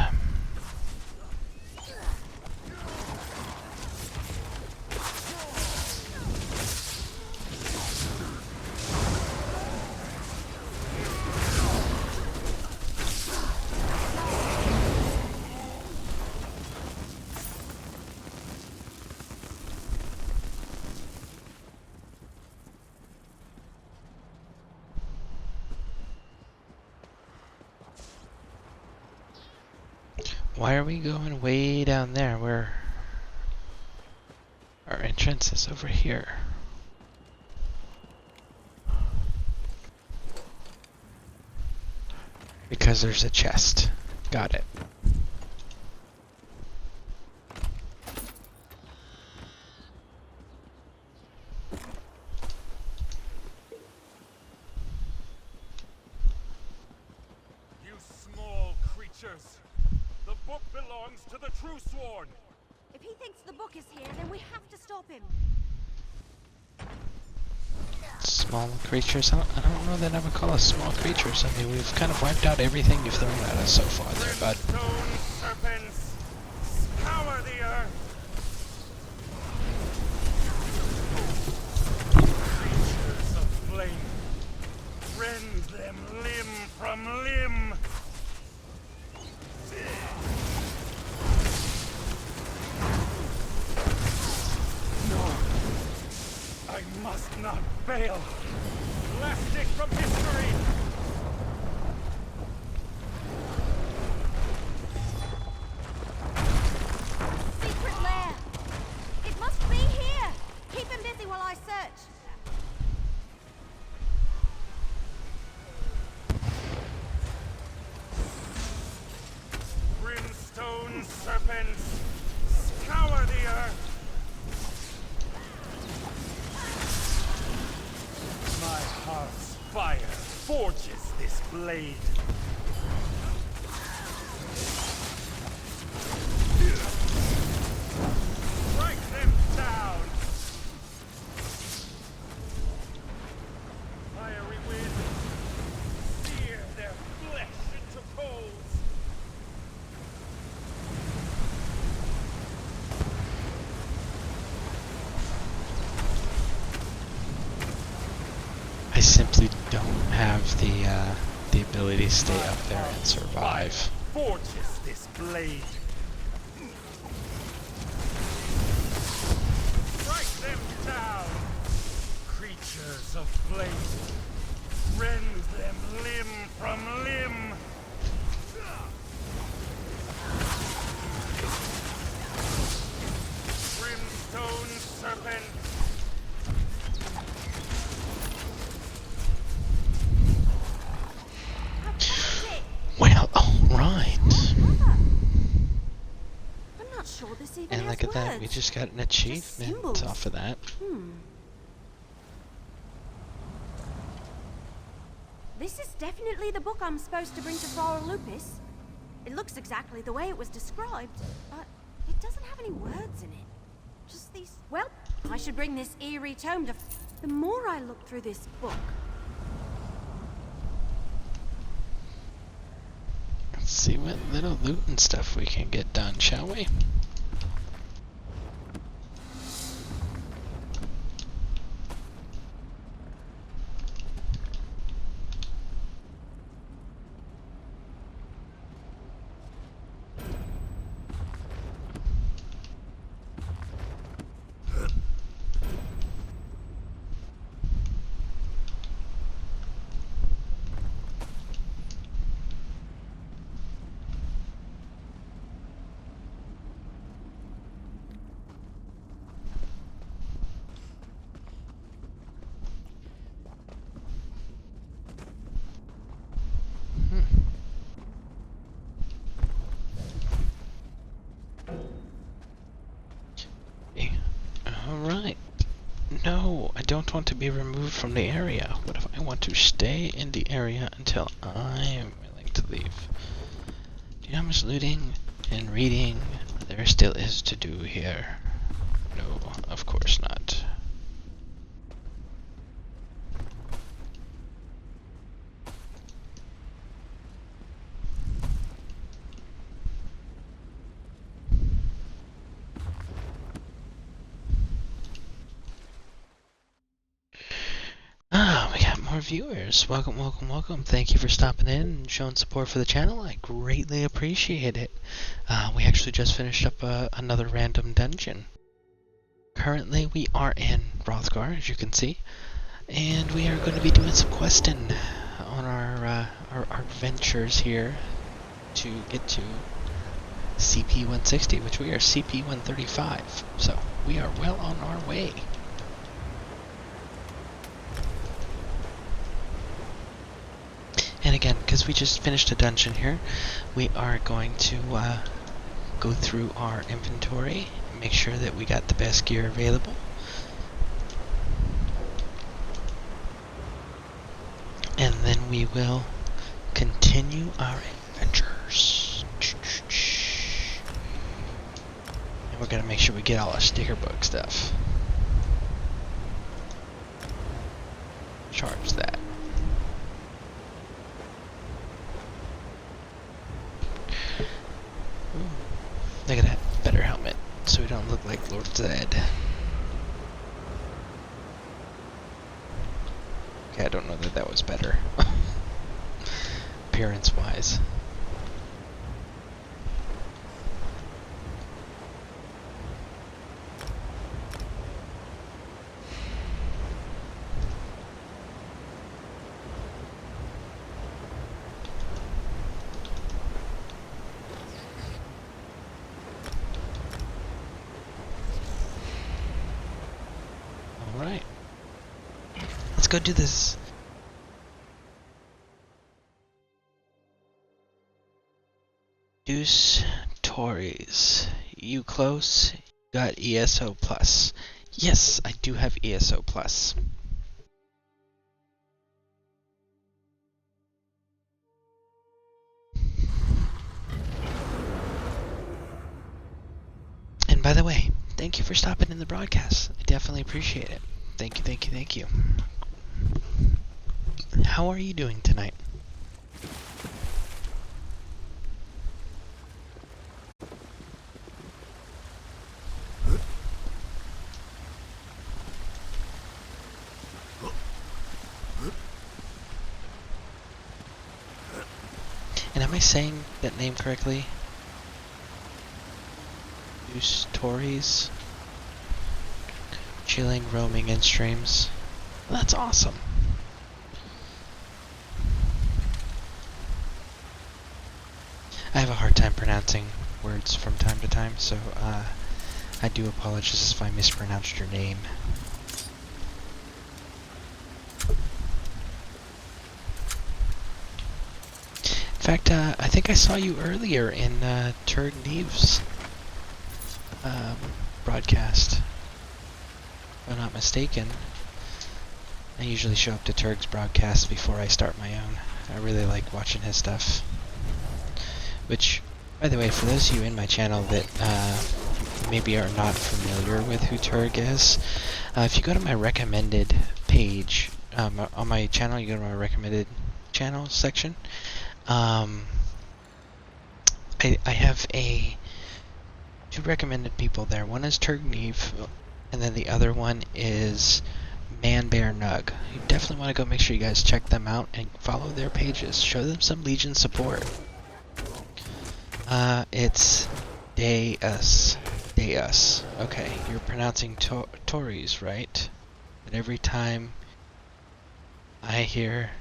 Why are we going way down there where our entrance is over here? Because there's a chest. Got it. You small creatures! The book belongs to the True Sworn! If he thinks the book is here, then we have to stop him. Small creatures? I don't know that I would call us small creatures. I mean, we've kind of wiped out everything you've thrown at us so far there, bud. Stone serpents! Scour the earth! Creatures of flame! Rend them limb from limb! I must not fail! Blasted from history! Secret lair! It must be here! Keep him busy while I search. Brimstone serpents! Scour the earth! My heart's fire forges this blade. Strike them down! Fiery wind, sear their flesh into coals. I simply don't have the ability to stay up there and survive. Forges this blade. Strike them down, creatures of flame. Rend them limb from limb. Brimstone serpent. Well, alright. I'm not sure this even And has look at that, words. we just got an achievement symbols. off of that. This is definitely the book I'm supposed to bring to Friar Lupus. It looks exactly the way it was described, but it doesn't have any words in it. Just these... Well, I should bring this eerie tome to... The more I look through this book... Let's see what little loot and stuff we can get done, shall we? Alright. No, I don't want to be removed from the area. What if I want to stay in the area until I am willing to leave? Do you know how much looting and reading there still is to do here? No, of course not. We got more viewers. Welcome, welcome, welcome. Thank you for stopping in and showing support for the channel. I greatly appreciate it. We actually just finished up another random dungeon. Currently, we are in Rothgar, as you can see, and we are going to be doing some questing on our ventures here to get to CP-160, which we are CP-135. So we are well on our way. And again, because we just finished a dungeon here, we are going to go through our inventory and make sure that we got the best gear available. And then we will continue our adventures. And we're going to make sure we get all our sticker book stuff. Charge that. Look at that better helmet, so we don't look like Lord Zed. Okay, I don't know that that was better. Appearance-wise. Alright. Let's go do this. Deuce Tories. You close? Got ESO plus. Yes, I do have ESO plus. And by the way, thank you for stopping in the broadcast. I definitely appreciate it. Thank you, thank you, thank you. How are you doing tonight? And am I saying that name correctly? Deuce Tories? Chilling, roaming in streams. That's awesome. I have a hard time pronouncing words from time to time, so I do apologize if I mispronounced your name. In fact, I think I saw you earlier in Turg Neve's broadcast. If I'm not mistaken. I usually show up to Turg's broadcast before I start my own. I really like watching his stuff. Which, by the way, for those of you in my channel that maybe are not familiar with who Turg is, if you go to my recommended page, on my channel, you go to my recommended channel section, I have two recommended people there. One is Turg Neve, and then the other one is Man Bear Nug. You definitely want to go make sure you guys check them out and follow their pages. Show them some Legion support. It's Deus. Okay, you're pronouncing Tories, right? But every time I hear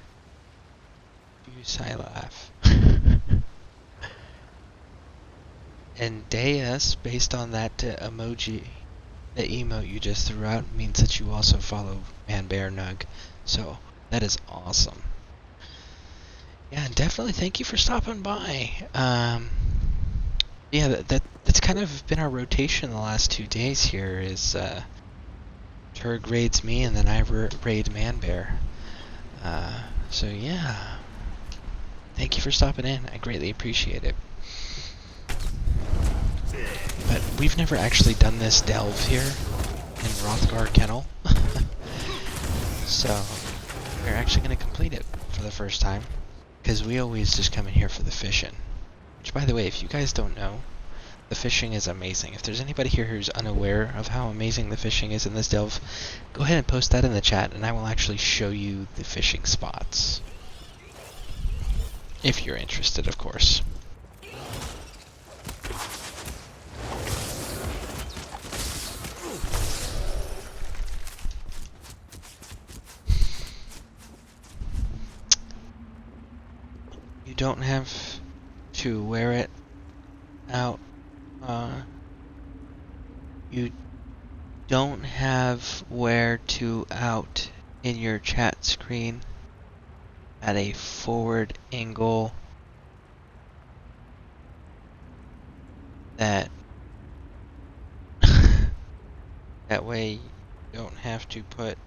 Deus, I laugh. And Deus, based on that emoji, the emote you just threw out, means that you also follow Man Bear Nug. So, that is awesome. Yeah, definitely thank you for stopping by. Yeah, that's kind of been our rotation the last 2 days here, is Turg raids me, and then I raid Manbear. So yeah. Thank you for stopping in. I greatly appreciate it. But we've never actually done this delve here in Hrothgar Kennel. So we're actually going to complete it for the first time. Because we always just come in here for the fishing. Which, by the way, if you guys don't know, the fishing is amazing. If there's anybody here who's unaware of how amazing the fishing is in this delve, go ahead and post that in the chat, and I will actually show you the fishing spots. If you're interested, of course. You don't have to wear it out. You don't have where to out in your chat screen at a forward angle that that way you don't have to put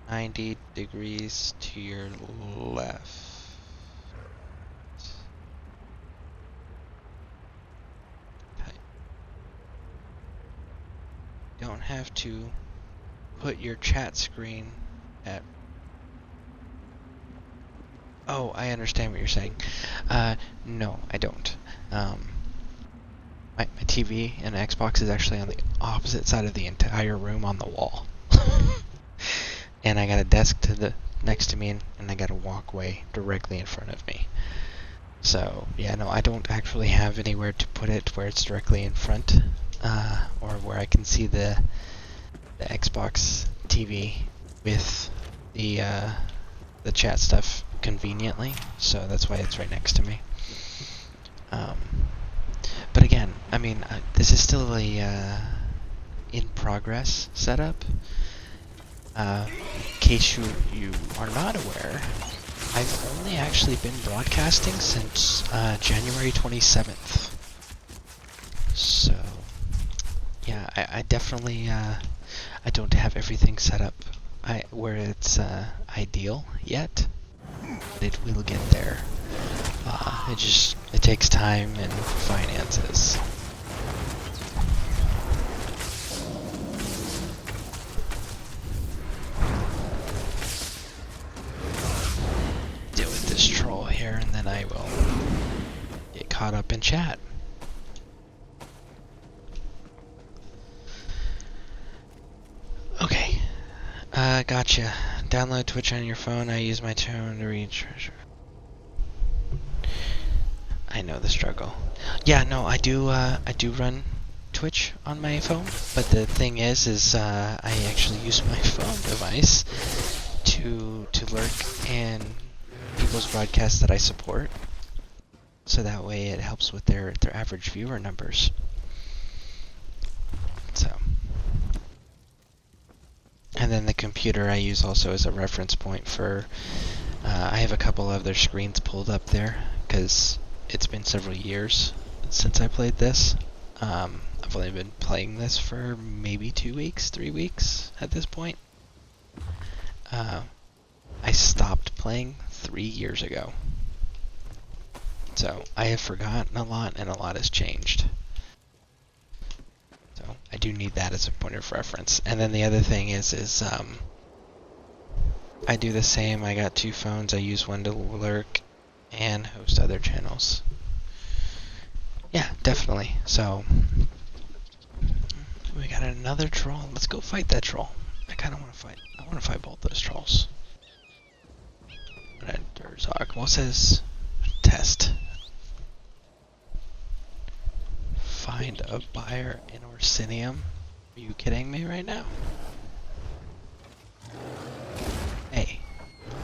90 degrees to your left. Don't have to put your chat screen at... Oh, I understand what you're saying. No, I don't. My TV and Xbox is actually on the opposite side of the entire room on the wall. And I got a desk next to me, and I got a walkway directly in front of me. So, yeah, no, I don't actually have anywhere to put it where it's directly in front. Or where I can see the Xbox TV with the chat stuff conveniently, so that's why it's right next to me. But again, I mean, this is still a in progress setup. In case you are not aware, I've only actually been broadcasting since January 27th. So yeah, I definitely I don't have everything set up where it's ideal yet, but it will get there. It takes time and finances. Deal with this troll here, and then I will get caught up in chat. Okay, gotcha. Download Twitch on your phone. I use my tone to read treasure. I know the struggle. Yeah, no, I do run Twitch on my phone, but the thing is I actually use my phone device to lurk in people's broadcasts that I support, so that way it helps with their average viewer numbers. So. And then the computer I use also as a reference point for, I have a couple of their screens pulled up there, because it's been several years since I played this. I've only been playing this for maybe 2 weeks, 3 weeks at this point. I stopped playing 3 years ago. So I have forgotten a lot, and a lot has changed. So I do need that as a point of reference. And then the other thing is I do the same. I got 2 phones. I use one to lurk and host other channels. Yeah, definitely. So we got another troll. Let's go fight that troll. I kind of want to fight. I want to fight both those trolls. What says test? Find a buyer in Orsinium? Are you kidding me right now? Hey,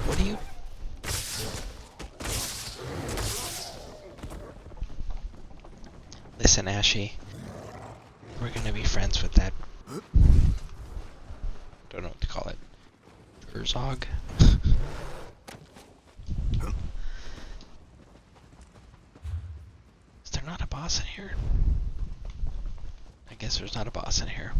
what are you... Listen, Ashy. We're gonna be friends with that... Don't know what to call it. Urzog? Is there not a boss in here? I guess there's not a boss in here.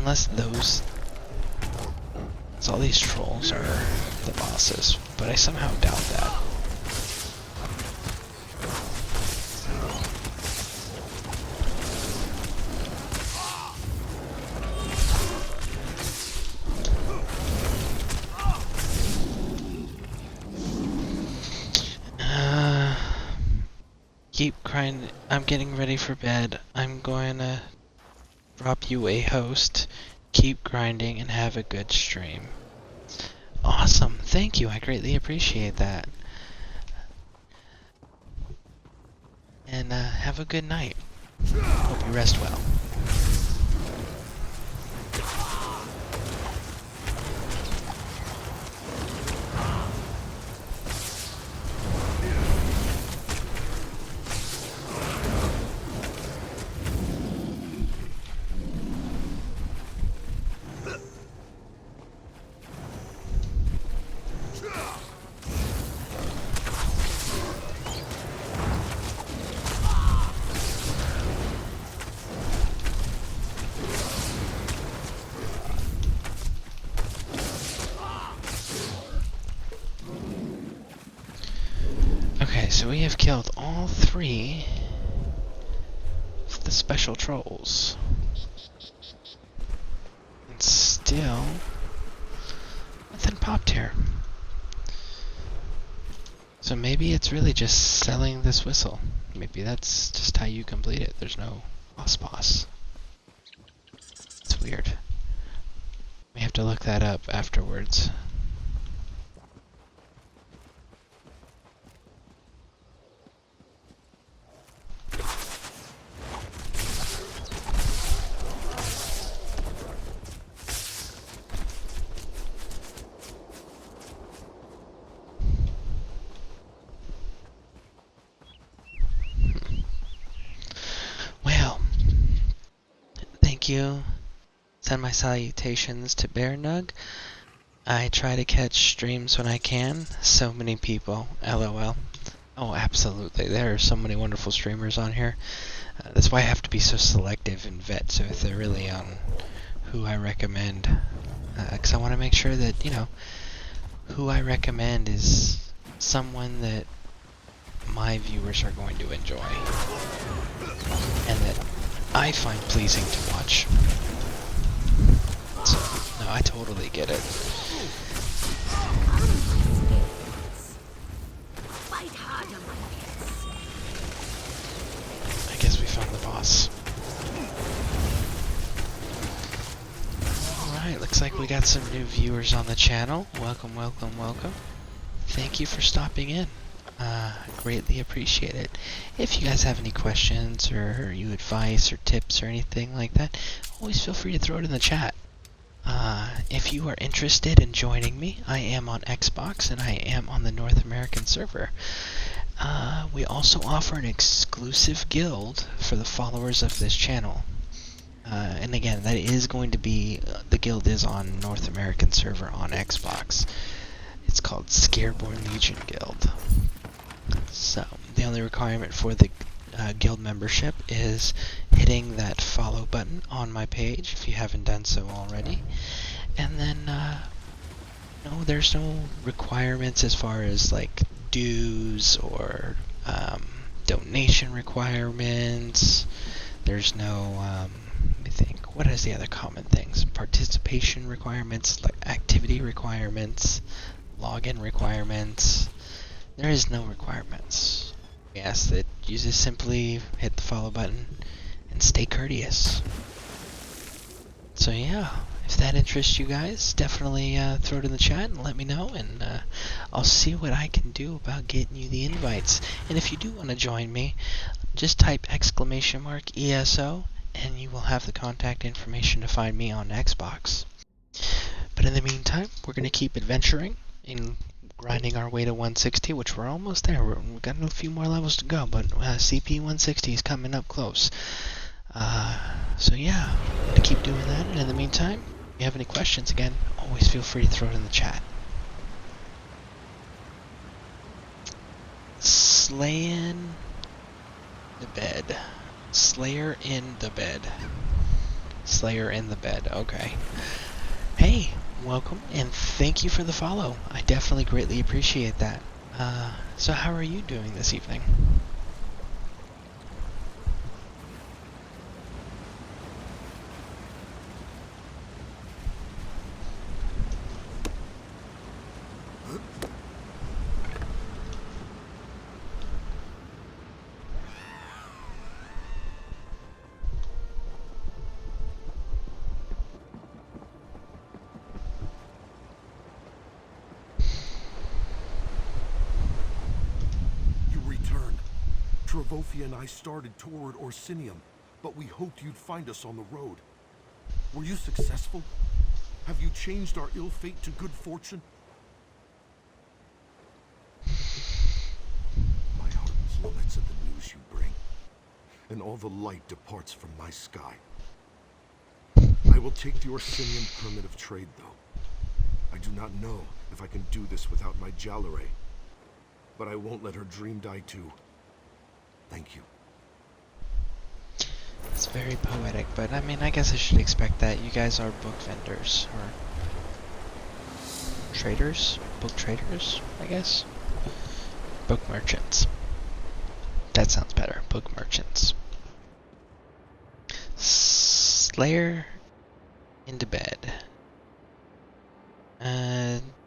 Unless those... So all these trolls are the bosses, but I somehow doubt that. Keep crying. I'm getting ready for bed. I'm going to drop you a host. Keep grinding and have a good stream. Awesome. Thank you. I greatly appreciate that. And have a good night. Hope you rest well. Okay, so we have killed all 3 of the special trolls. And still, nothing popped here. So maybe it's really just selling this whistle. Maybe that's just how you complete it. There's no boss. It's weird. We have to look that up afterwards. You. Send my salutations to Bear Nug. I try to catch streams when I can. So many people. LOL. Oh, absolutely. There are so many wonderful streamers on here. That's why I have to be so selective and vet so thoroughly on who I recommend. Because I want to make sure that, you know, who I recommend is someone that my viewers are going to enjoy. And that I find pleasing to watch. So, no, I totally get it. I guess we found the boss. Alright, looks like we got some new viewers on the channel. Welcome, welcome, welcome. Thank you for stopping in. Greatly appreciate it. If you guys have any questions or you advice or tips or anything like that, always feel free to throw it in the chat. If you are interested in joining me, I am on Xbox and I am on the North American server. We also offer an exclusive guild for the followers of this channel. And again, that is going to be, the guild is on North American server on Xbox. It's called Scareborn Legion Guild. So, the only requirement for the guild membership is hitting that follow button on my page if you haven't done so already. And then, no, there's no requirements as far as like dues or donation requirements. There's no, let me think, what is the other common things? Participation requirements, like activity requirements, login requirements. There is no requirements. We ask that you just simply hit the follow button and stay courteous. So yeah, if that interests you guys, definitely throw it in the chat and let me know, and I'll see what I can do about getting you the invites. And if you do want to join me, just type !ESO and you will have the contact information to find me on Xbox. But in the meantime, we're going to keep adventuring in grinding our way to 160, which we're almost there. We've got a few more levels to go, but CP 160 is coming up close. So yeah, I'm going to keep doing that. And in the meantime, if you have any questions, again, always feel free to throw it in the chat. Slayer in the bed. Slayer in the bed. Okay. Hey, welcome, and thank you for the follow. I definitely greatly appreciate that. So how are you doing this evening? Trevofia and I started toward Orsinium, but we hoped you'd find us on the road. Were you successful? Have you changed our ill fate to good fortune? My heart plummets at the news you bring, and all the light departs from my sky. I will take the Orsinium permit of trade, though. I do not know if I can do this without my Jalare, but I won't let her dream die too. Thank you. It's very poetic, but I mean, I guess I should expect that. You guys are book vendors, or traders? Book traders, I guess? Book merchants. That sounds better. Book merchants. Slayer into bed.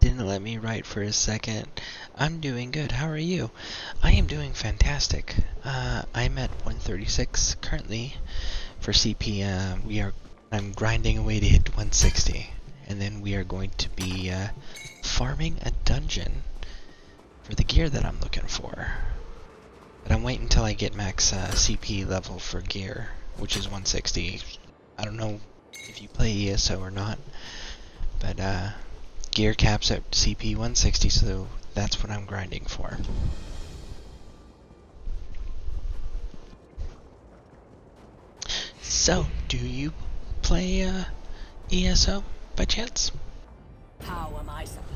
Didn't let me write for a second. I'm doing good. How are you? I am doing fantastic. I'm at 136 currently for CP. I'm grinding away to hit 160, and then we are going to be farming a dungeon for the gear that I'm looking for. But I'm waiting until I get max CP level for gear, which is 160. I don't know if you play ESO or not, but gear caps at CP 160, so that's what I'm grinding for. So, do you play ESO by chance? How am I supposed?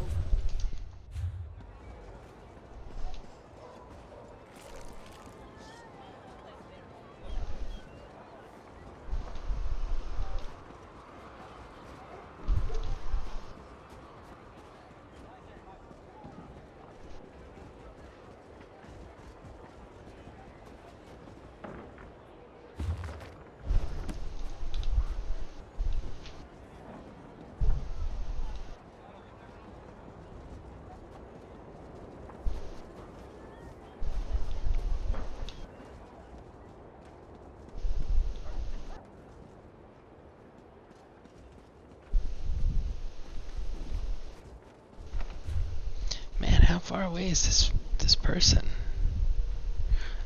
Man, how far away is this person?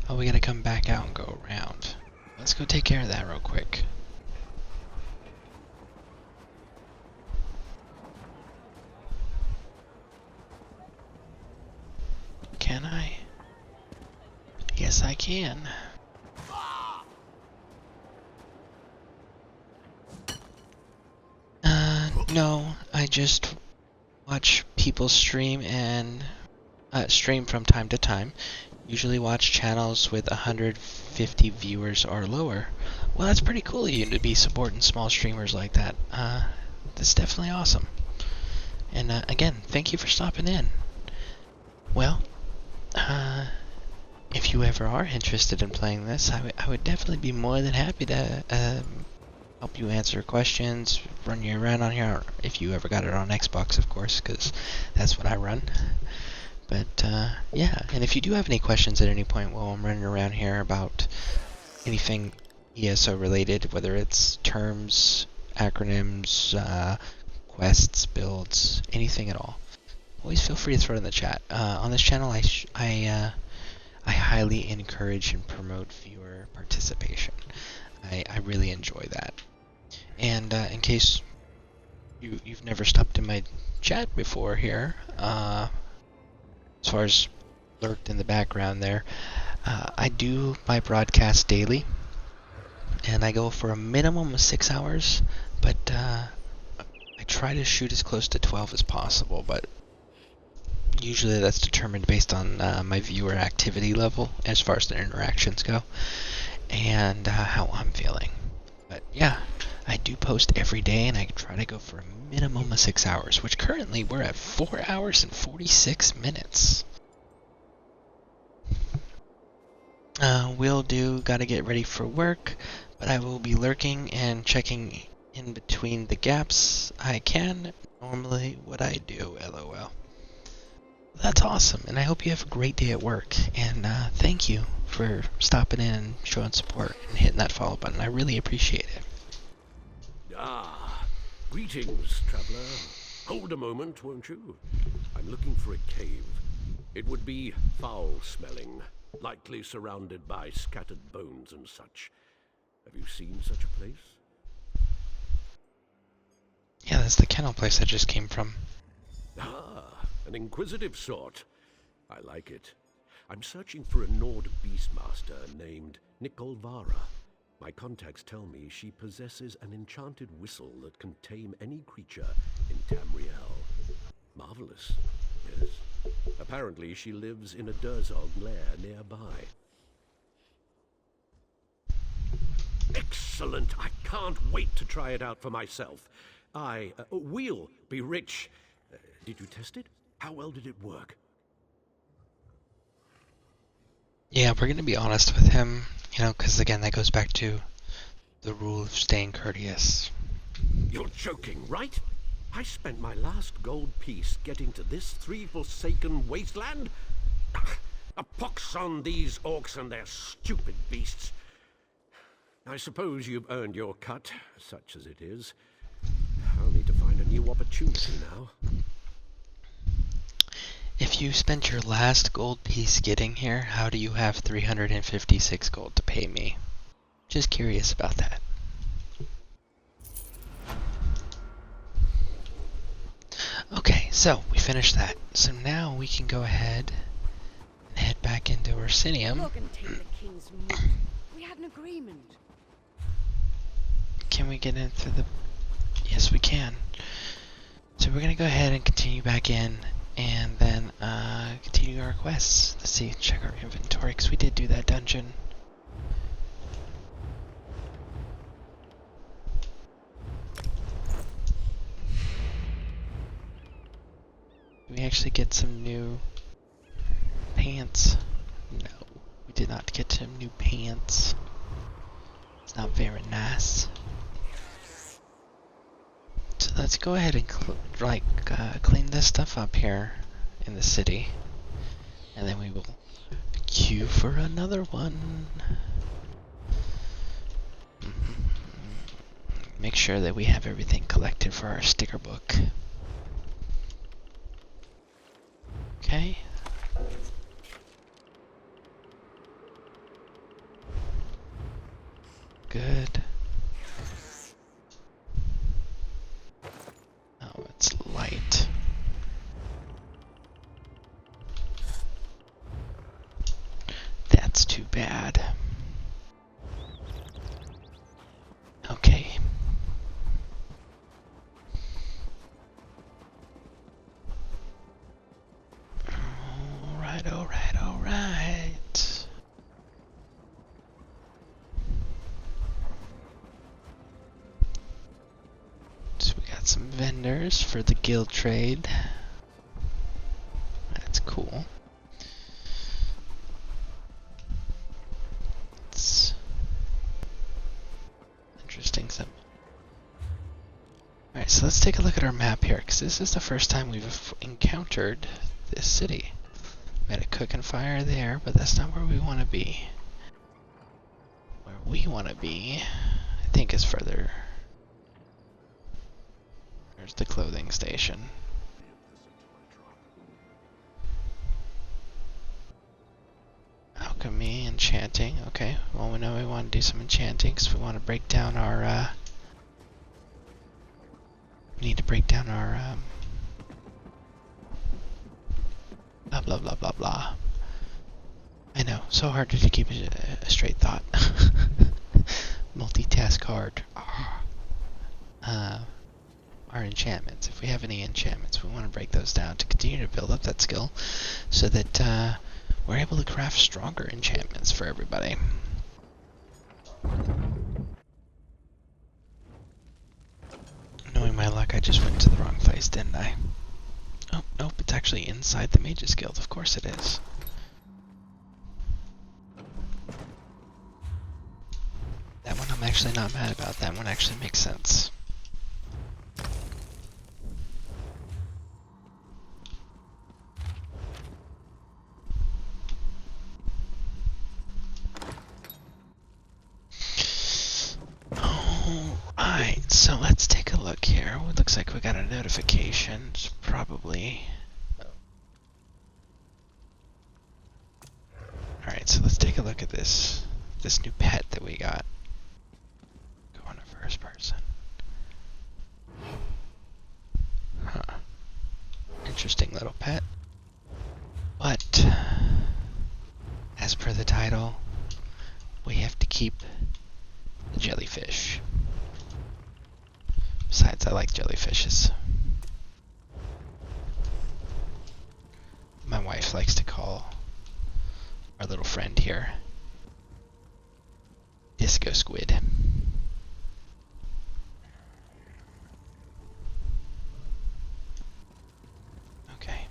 Oh, we gotta come back out and go around. Let's go take care of that real quick. Can I? Yes, I can. No, I just watch people stream and stream from time to time. Usually watch channels with 150 viewers or lower. Well, that's pretty cool of you to be supporting small streamers like that. That's definitely awesome. And again, thank you for stopping in. Well, if you ever are interested in playing this, I would definitely be more than happy to help you answer questions, run you around on here, if you ever got it on Xbox, of course, because that's what I run. But yeah, and if you do have any questions at any point while I'm running around here about anything ESO related, whether it's terms, acronyms, quests, builds, anything at all, always feel free to throw it in the chat. On this channel, I highly encourage and promote viewer participation. I really enjoy that. And in case you've never stopped in my chat before here, as far as lurked in the background there, I do my broadcast daily, and I go for a minimum of 6 hours, but I try to shoot as close to 12 as possible, but usually that's determined based on my viewer activity level as far as the interactions go, and how I'm feeling. But yeah, I do post every day, and I try to go for a minimum of 6 hours, which currently we're at 4 hours and 46 minutes. Gotta get ready for work, but I will be lurking and checking in between the gaps I can. Normally what I do, LOL. That's awesome, and I hope you have a great day at work, and thank you for stopping in and showing support and hitting that follow button. I really appreciate it. Ah, greetings, traveler. Hold a moment, won't you? I'm looking for a cave. It would be foul-smelling, likely surrounded by scattered bones and such. Have you seen such a place? Yeah, that's the kennel place I just came from. Ah, an inquisitive sort. I like it. I'm searching for a Nord beastmaster named Nikolvara. My contacts tell me she possesses an enchanted whistle that can tame any creature in Tamriel. Marvelous, yes. Apparently she lives in a Durzog lair nearby. Excellent! I can't wait to try it out for myself. We'll be rich. Did you test it? How well did it work? Yeah, we're gonna be honest with him, because again, that goes back to the rule of staying courteous. You're joking, right? I spent my last gold piece getting to this three-forsaken wasteland? A pox on these orcs and their stupid beasts. I suppose you've earned your cut, such as it is. I'll need to find a new opportunity now. If you spent your last gold piece getting here, how do you have 356 gold to pay me? Just curious about that. Okay, so we finished that. So now we can go ahead and head back into Orsinium. Look and take the king's mood. We had an agreement. Can we get in through the... Yes, we can. So we're going to go ahead and continue back in, and then continue our quests. Let's see, check our inventory, because we did do that dungeon. Did we actually get some new pants? No, we did not get some new pants. It's not very nice. So let's go ahead and clean this stuff up here in the city, and then we will queue for another one. Make sure that we have everything collected for our sticker book. Okay. Good. Oh, it's light. That's too bad. Okay. Alright. So we got some vendors for the guild trade. That's cool. It's interesting. Alright, so let's take a look at our map here, because this is the first time we've encountered this city. We had a cook and fire there, but that's not where we want to be. Where we want to be, I think, is further. There's the clothing station. Alchemy, enchanting. Okay, well, we know we want to do some enchanting, because we want to break down our, we need to break down our, blah blah blah blah blah. I know, so hard to keep a straight thought. Multitask hard. Our enchantments. If we have any enchantments, we want to break those down to continue to build up that skill, so that we're able to craft stronger enchantments for everybody. my luck, I just went to the wrong place, didn't I? Oh, nope, it's actually inside the Mages Guild. Of course it is. That one I'm actually not mad about. That one actually makes sense. Alright, so let's take a look here. It looks like we got a notification. It's probably... Alright, so let's take a look at this new pet that we got. Go on to first person. Huh. Interesting little pet. But, as per the title, we have to keep the jellyfish. Besides, I like jellyfishes. My wife likes to call our little friend here Disco Squid. Okay.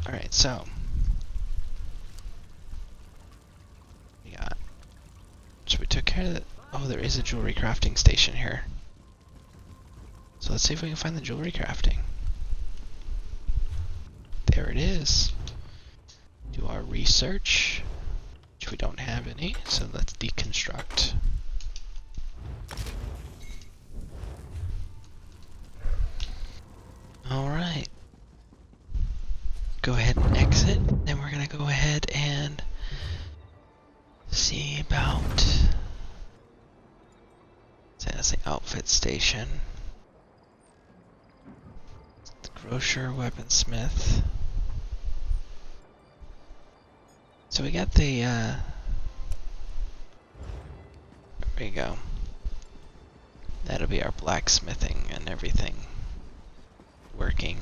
Alright, so we took care of it. Oh, there is a jewelry crafting station here. So let's see if we can find the jewelry crafting. There it is. Do our research, which we don't have any, so let's deconstruct. Alright. Go ahead and exit, and we're gonna go ahead and see about... That's the outfit station. The grocer, weaponsmith. So we got the, there we go. That'll be our blacksmithing and everything working.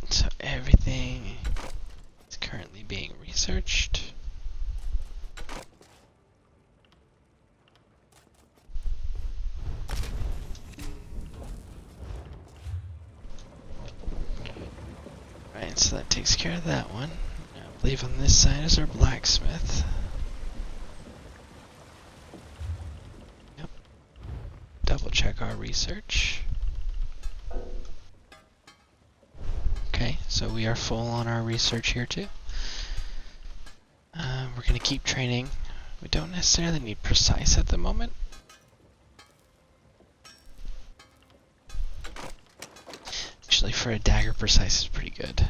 So everything is currently being researched. Right, so that takes care of that one. Now, I believe on this side is our blacksmith. Yep. Double check our research. Okay, so we are full on our research here too. We're going to keep training. We don't necessarily need precise at the moment. Actually, for a dagger, precise is pretty good.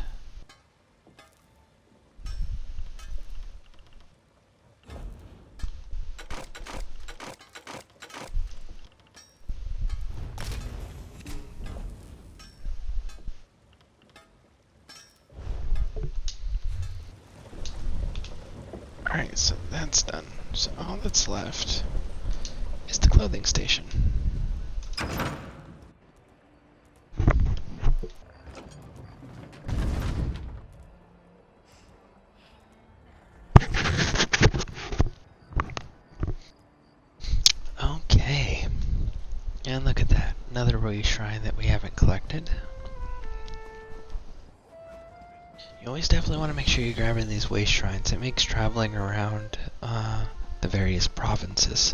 Alright, so that's done. So all that's left is the clothing station. Okay. And look at that. Another royal shrine that we haven't collected. You always definitely want to make sure you're grabbing these waste shrines. It makes traveling around the various provinces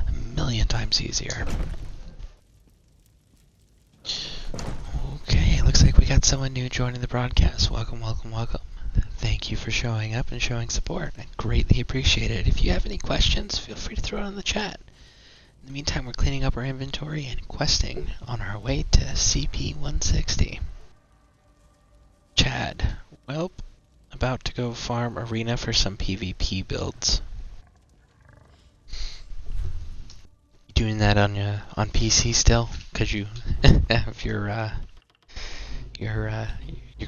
a million times easier. Okay, looks like we got someone new joining the broadcast. Welcome, welcome, welcome. Thank you for showing up and showing support. I greatly appreciate it. If you have any questions, feel free to throw it in the chat. In the meantime, we're cleaning up our inventory and questing on our way to CP-160. Chad. Well, about to go farm arena for some PvP builds. You doing that on PC still? Cause you have your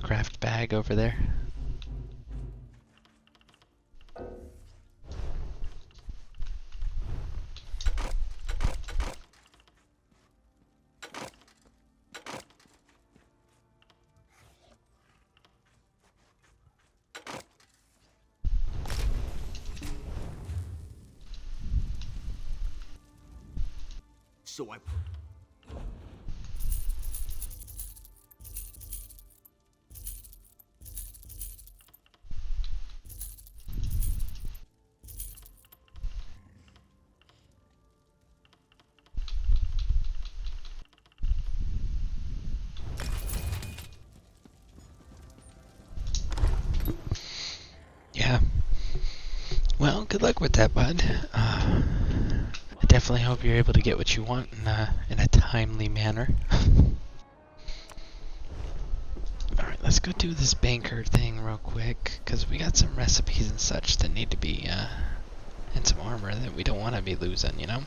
craft bag over there. So I... Yeah. Well, good luck with that, bud. I definitely hope you're able to get what you want in a timely manner. Alright, let's go do this banker thing real quick, because we got some recipes and such that need to be, and some armor that we don't want to be losing, you know?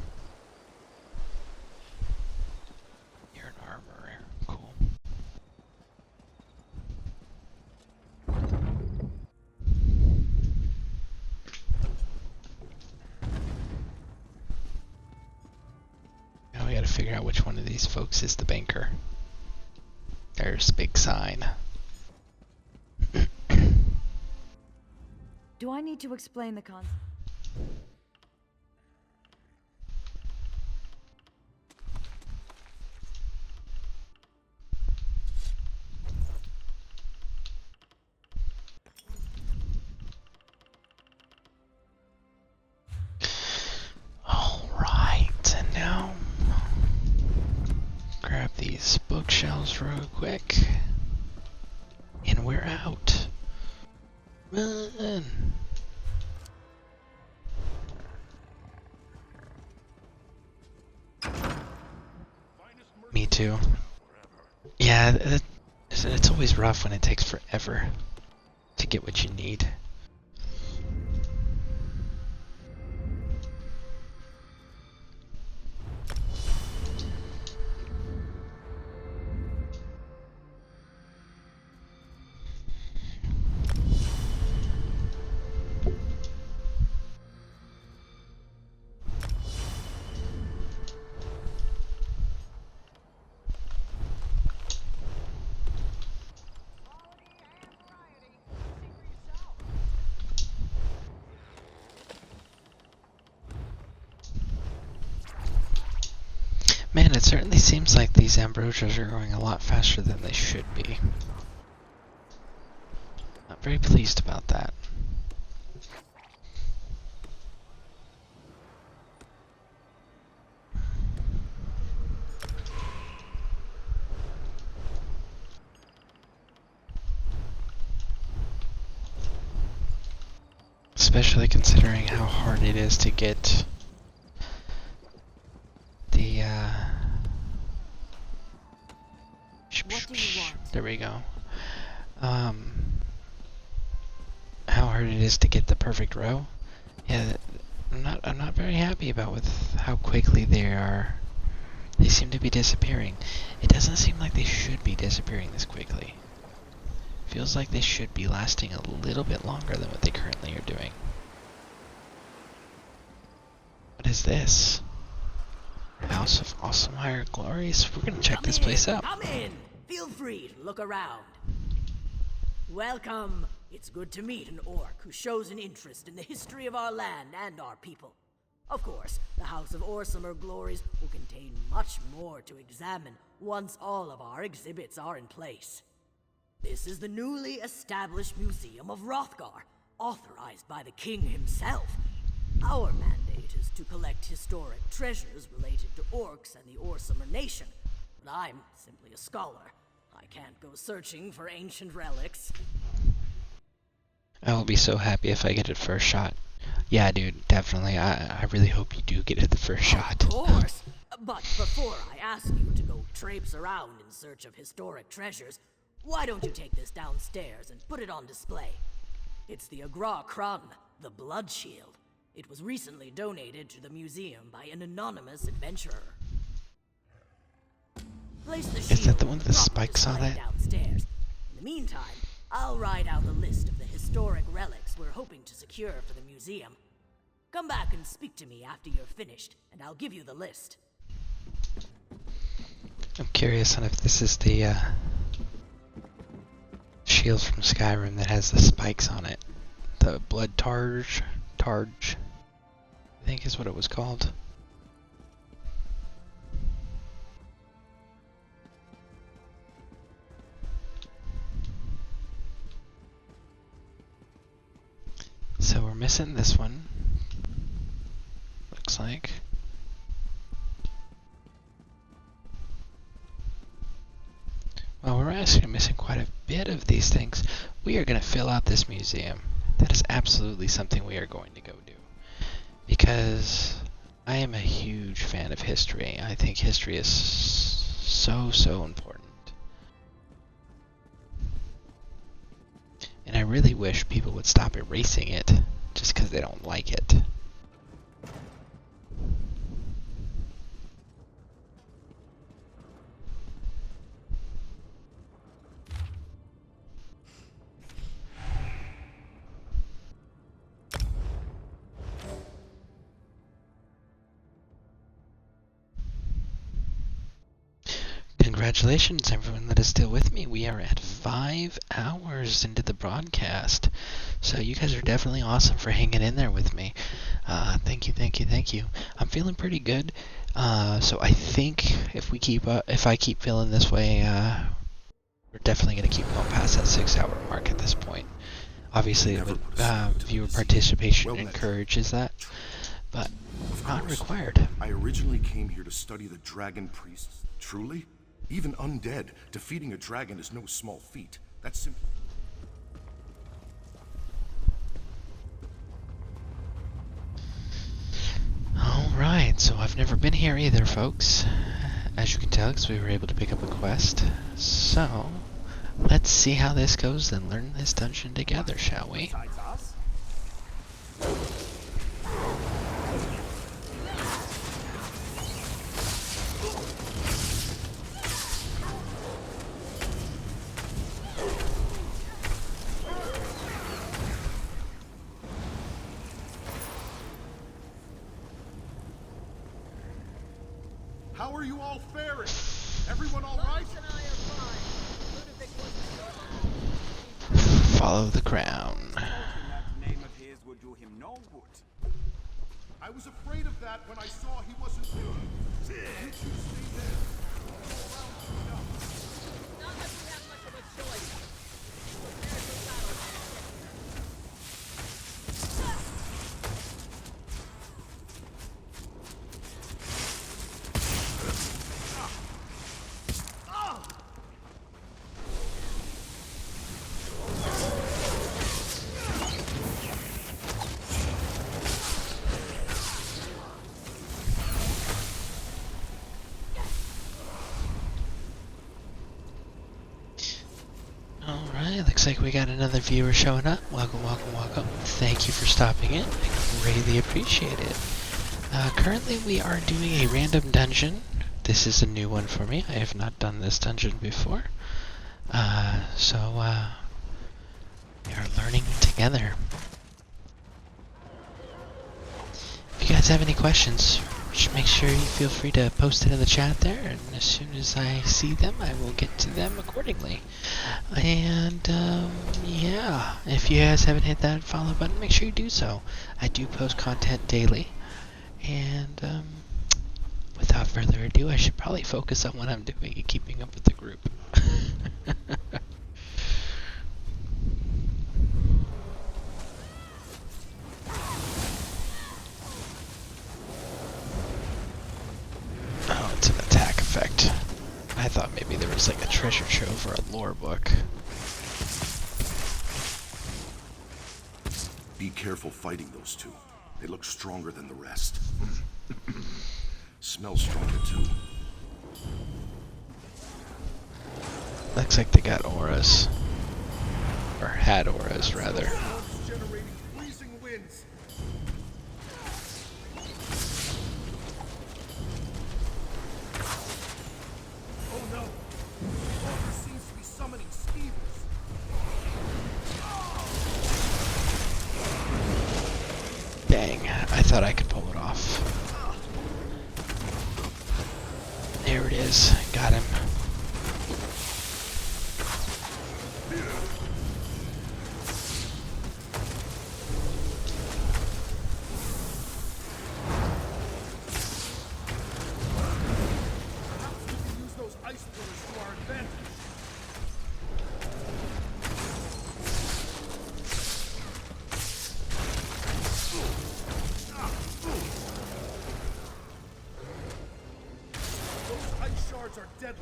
You're an armorer. Cool. Now we gotta figure out which one of these folks is the banker. There's a big sign. Do I need to explain the concept? Alright, and now grab these bookshelves real quick. And we're out. Run! Me too. Yeah, it's always rough when it takes forever to get what you need. Man, it certainly seems like these ambrosias are growing a lot faster than they should be. Not very pleased about that. Especially considering how hard it is to get the, What do you want? there we go. How hard it is to get the perfect row. Yeah, I'm not very happy about with how quickly they seem to be disappearing. It doesn't seem like they should be disappearing this quickly. Feels like they should be lasting a little bit longer than what they currently are doing. What is this? House of Awesome Higher Glories? We're gonna check this place out. Come in! Feel free to look around. Welcome. It's good to meet an orc who shows an interest in the history of our land and our people. Of course, the House of Orsimer Glories will contain much more to examine once all of our exhibits are in place. This is the newly established Museum of Hrothgar, authorized by the king himself. Our mandate is to collect historic treasures related to orcs and the Orsimer nation, but I'm simply a scholar. I can't go searching for ancient relics. I will be so happy if I get it first shot. Yeah, dude, definitely. I really hope you do get it the first shot. Of course! But before I ask you to go traipse around in search of historic treasures, why don't you take this downstairs and put it on display? It's the Agra Kran, the Blood Shield. It was recently donated to the museum by an anonymous adventurer. Place the shield Is that the one with the spikes on it? downstairs. In the meantime, I'll write out a list of the historic relics we're hoping to secure for the museum. Come back and speak to me after you're finished, and I'll give you the list. I'm curious on if this is the shield from Skyrim that has the spikes on it. The Blood Targe, I think is what it was called. missing this one. Looks like. Well, we're actually missing quite a bit of these things. We are going to fill out this museum. That is absolutely something we are going to go do. Because I am a huge fan of history. I think history is so important. And I really wish people would stop erasing it just because they don't like it. Congratulations, everyone that is still with me. We are at 5 hours into the broadcast. So you guys are definitely awesome for hanging in there with me. Thank you. I'm feeling pretty good. So I think if I keep feeling this way, we're definitely going to keep going past that 6-hour mark at this point. Obviously, viewer participation encourages that, but not required. I originally came here to study the dragon priests. Truly? Even undead, defeating a dragon is no small feat. That's simply... Alright, so I've never been here either, folks. As you can tell, because we were able to pick up a quest. So, let's see how this goes and learn this dungeon together, shall we? How are you all faring? Everyone all right? Follow the crown. I was afraid of that when I saw he wasn't there. You two stay there. Not like we have much of a choice. Alright, looks like we got another viewer showing up. Welcome. Thank you for stopping in. I greatly appreciate it. Currently we are doing a random dungeon. This is a new one for me. I have not done this dungeon before. So we are learning together. If you guys have any questions, just make sure you feel free to post it in the chat there, and as soon as I see them, I will get to them accordingly. And, yeah, if you guys haven't hit that follow button, make sure you do so. I do post content daily, and, without further ado, I should probably focus on what I'm doing and keeping up with the group. Oh, it's an attack effect. I thought maybe there was like a treasure trove or a lore book. Be careful fighting those two. They look stronger than the rest. Smell stronger too. Looks like they got auras. Or had auras, rather. Generating freezing winds. Oh no! Walker seems to be summoning skeevers. Dang, I thought I could pull it off. There it is. Got him. Use those ice pillars to our advantage. guards are deadly.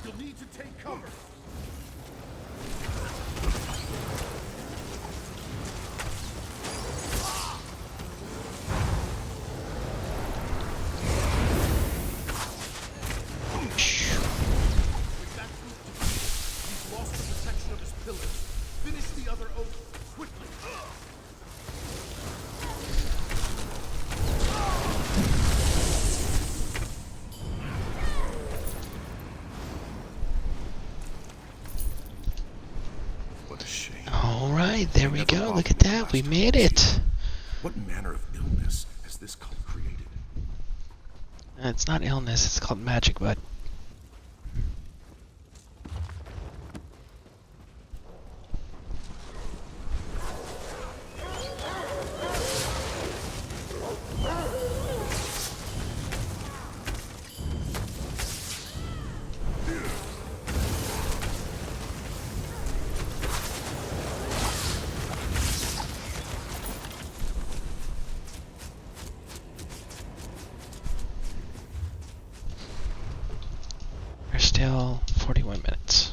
You'll need to take cover. With that group defeated, he's lost the protection of his pillars. Finish the other oak quickly. What a shame. Alright, there we go. Look at that. We made it. What manner of illness has this cult created? It's not illness, it's called magic, bud. There's still 41 minutes.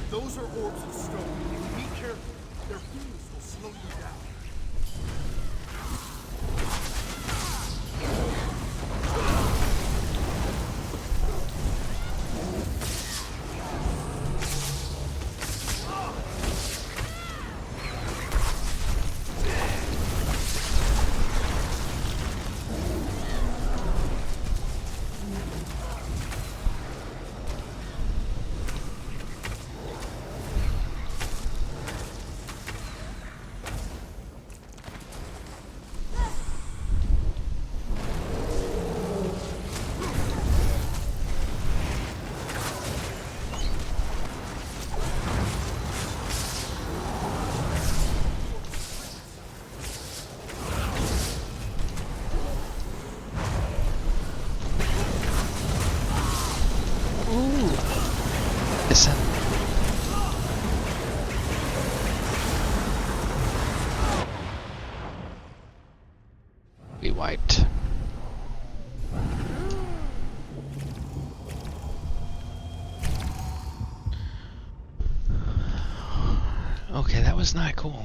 Those are orbs of stone. Be careful. Their beams will slow you down. Listen. We wiped. Okay, that was not cool.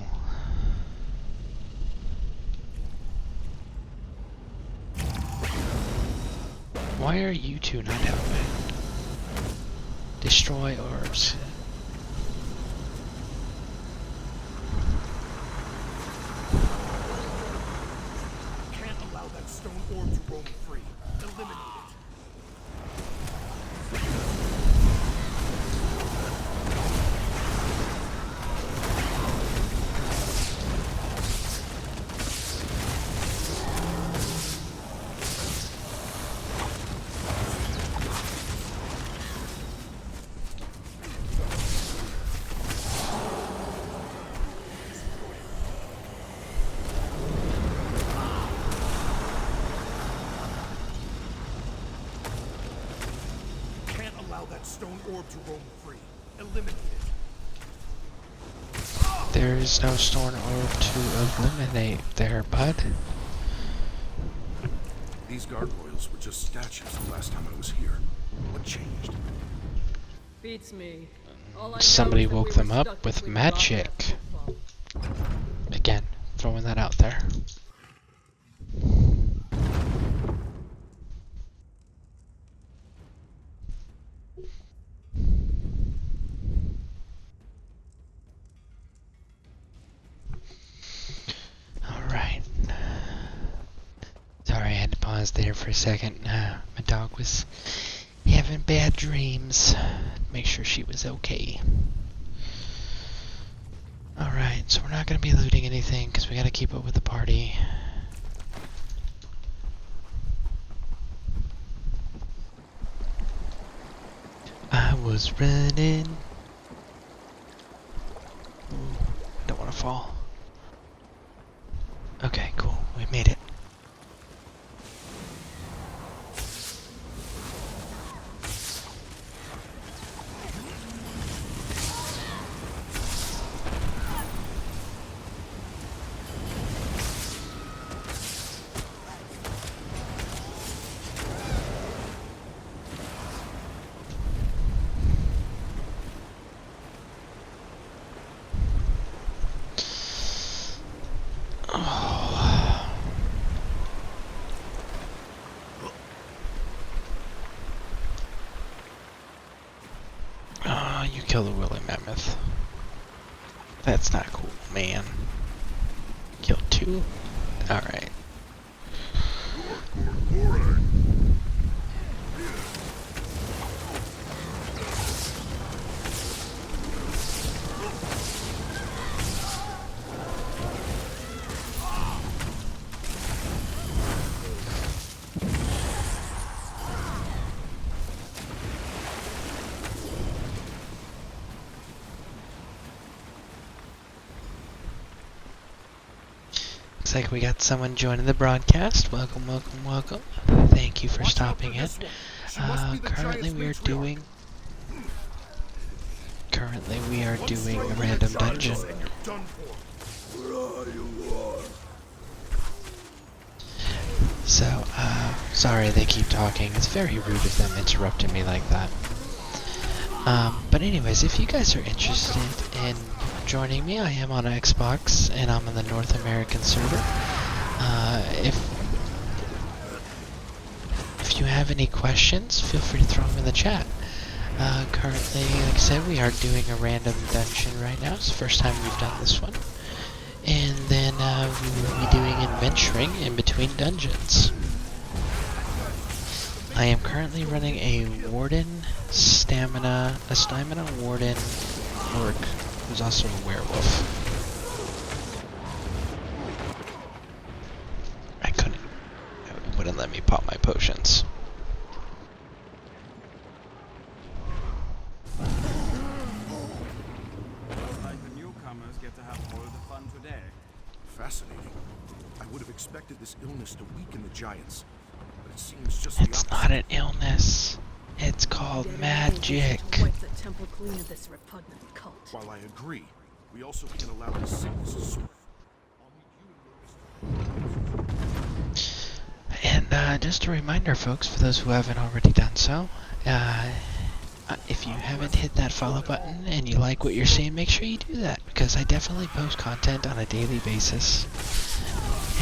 Why are you two not helping? Destroy orbs. Can't allow that stone orb to roam free. Eliminate it. That stone orb to roam free. Eliminate it. There is no stone orb to eliminate there, bud. These gargoyles were just statues the last time I was here. What changed? Beats me. All I know Somebody is that woke we them were up stuck with between magic. Again, throwing that out there. Alright. Sorry, I had to pause there for a second. My dog was having bad dreams. Make sure she was okay. Alright, so we're not going to be looting anything because we got to keep up with the party. I was running. Ooh, don't want to fall. Okay, cool. We made it. kill the woolly mammoth. That's not cool, man. Killed 2? Alright. Looks like we got someone joining the broadcast. Welcome, welcome, welcome. Thank you for stopping in. Currently we are doing a random dungeon. So, sorry they keep talking. It's very rude of them interrupting me like that. But anyways, if you guys are interested in joining me, I am on Xbox, and I'm on the North American server. If you have any questions, feel free to throw them in the chat. Currently, like I said, we are doing a random dungeon right now. It's the first time we've done this one. And then we will be doing adventuring in between dungeons. I am currently running a stamina warden orc, who's also a werewolf. It wouldn't let me pop my potions. Like the newcomers get to have all the fun today. Fascinating. I would have expected this illness to weaken the giants, but it seems just It's not an illness. It's called magic. To wipe the temple clean of this repugnant cult. While I agree, we also can't allow this sickness to soar. And just a reminder, folks, for those who haven't already done so, if you haven't hit that follow button and you like what you're seeing, make sure you do that, because I definitely post content on a daily basis.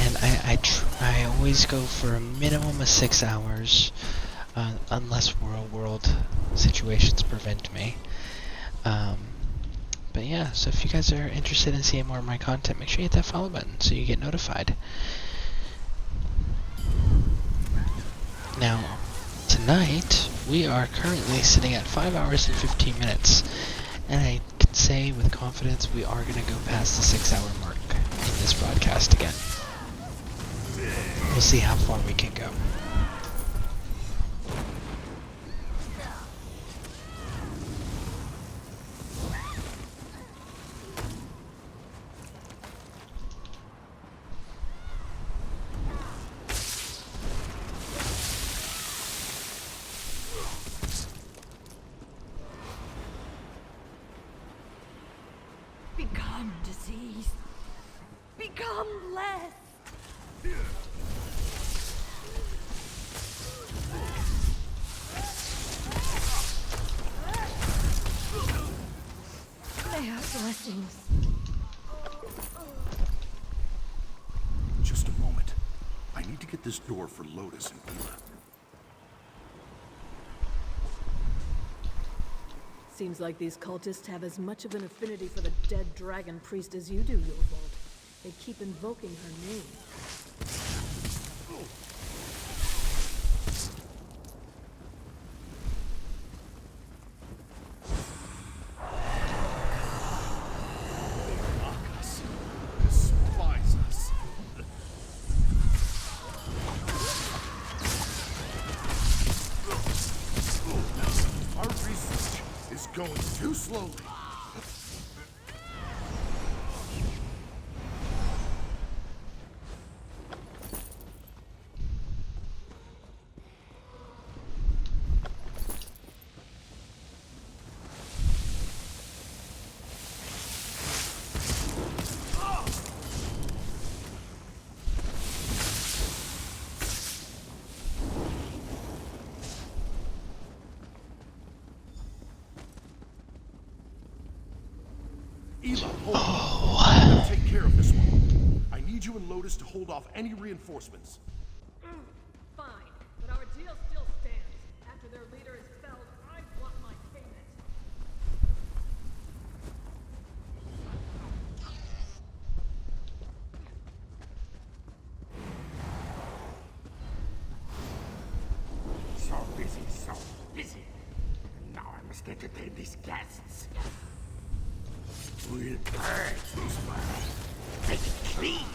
And I always go for a minimum of 6 hours, unless real world situations prevent me. But yeah, so if you guys are interested in seeing more of my content, make sure you hit that follow button so you get notified. Now, tonight, we are currently sitting at 5 hours and 15 minutes. And I can say with confidence we are going to go past the 6 hour mark in this broadcast again. We'll see how far we can go. Become diseased. Become less. They are blessings. Just a moment. I need to get this door for Lotus and Ela. Seems like these cultists have as much of an affinity for the dead dragon priest as you do, Yulvold. They keep invoking her name. Despise us. Our research is going too slowly. Ela, hold on. I'm gonna take care of this one. I need you and Lotus to hold off any reinforcements. Fine, but our deal still stands. After their leader is felled, I want my payment. will purge this world. Make it clean.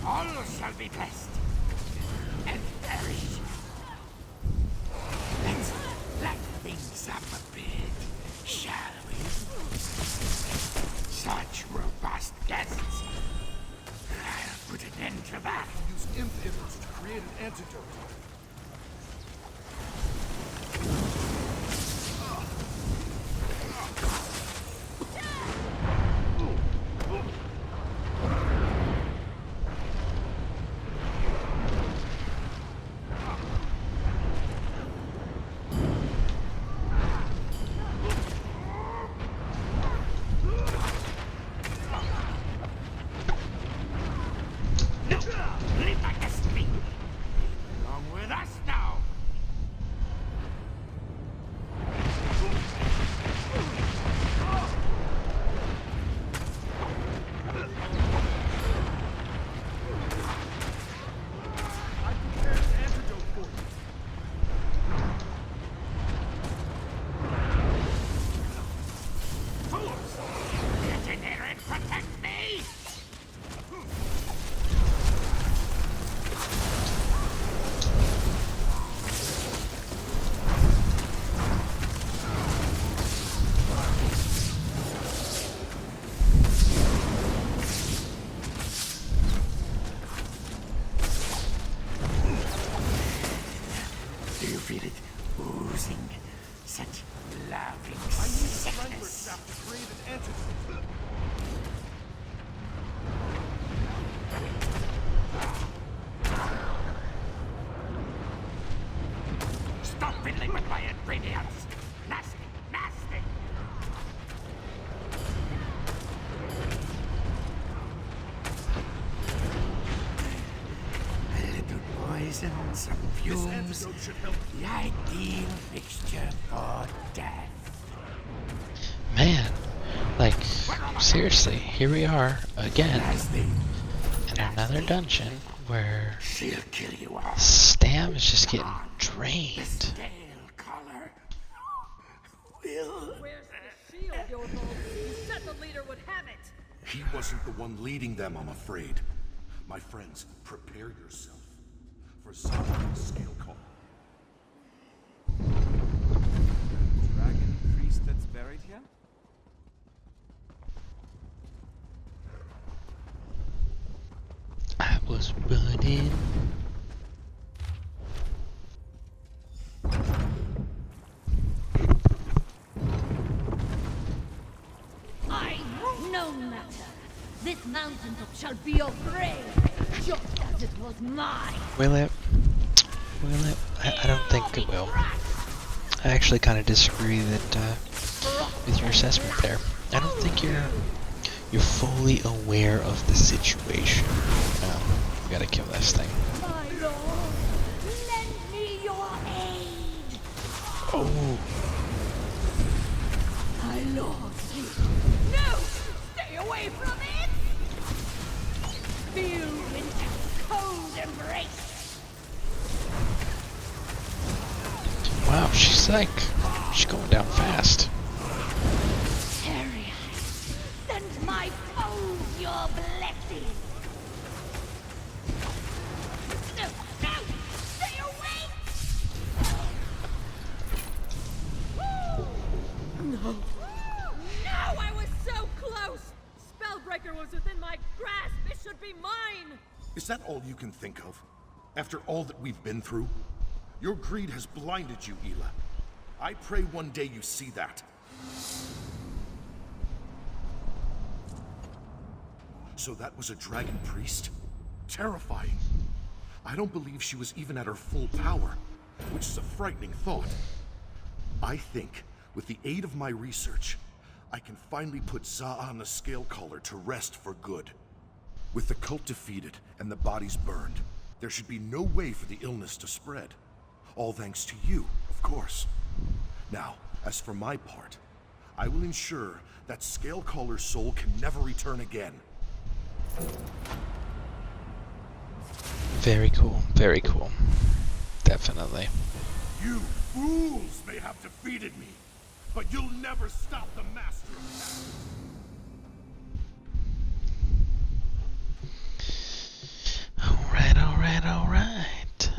All shall be blessed and perish. Let's light things up a bit, shall we? Such robust guests. I'll put an end to that. Use imp image to create an antidote. Some fumes, the ideal mixture for death. Man, like, seriously, here we are again in another dungeon where Stam is just getting drained. Where's the shield, Yorgol? You said the leader would have it. He wasn't the one leading them, I'm afraid. My friends, prepare yourself for Zion's scale call. Dragon priest that's buried here? I was running. No matter. This mountaintop shall be your grave, just as it was mine. Will it? Will it? I don't think it will. I actually kind of disagree that with your assessment there. I don't think you're fully aware of the situation. We gotta kill this thing. My lord, lend me your aid. Oh. My lord, no, stay away from it. Feel winter's cold embrace. Wow, she's going down fast. Terry, send my foes your blessing. No, no, stay away. No, I was so close. Spellbreaker was within my grasp. It should be mine. Is that all you can think of? After all that we've been through? Your greed has blinded you, Ela. I pray one day you see that. So that was a dragon priest? Terrifying. I don't believe she was even at her full power, which is a frightening thought. I think, with the aid of my research, I can finally put Za'an the Scalecaller to rest for good. With the cult defeated and the bodies burned, there should be no way for the illness to spread. All thanks to you, of course. Now, as for my part, I will ensure that Scalecoller's soul can never return again. Very cool, very cool. Definitely. You fools may have defeated me, but you'll never stop the Master of Masters.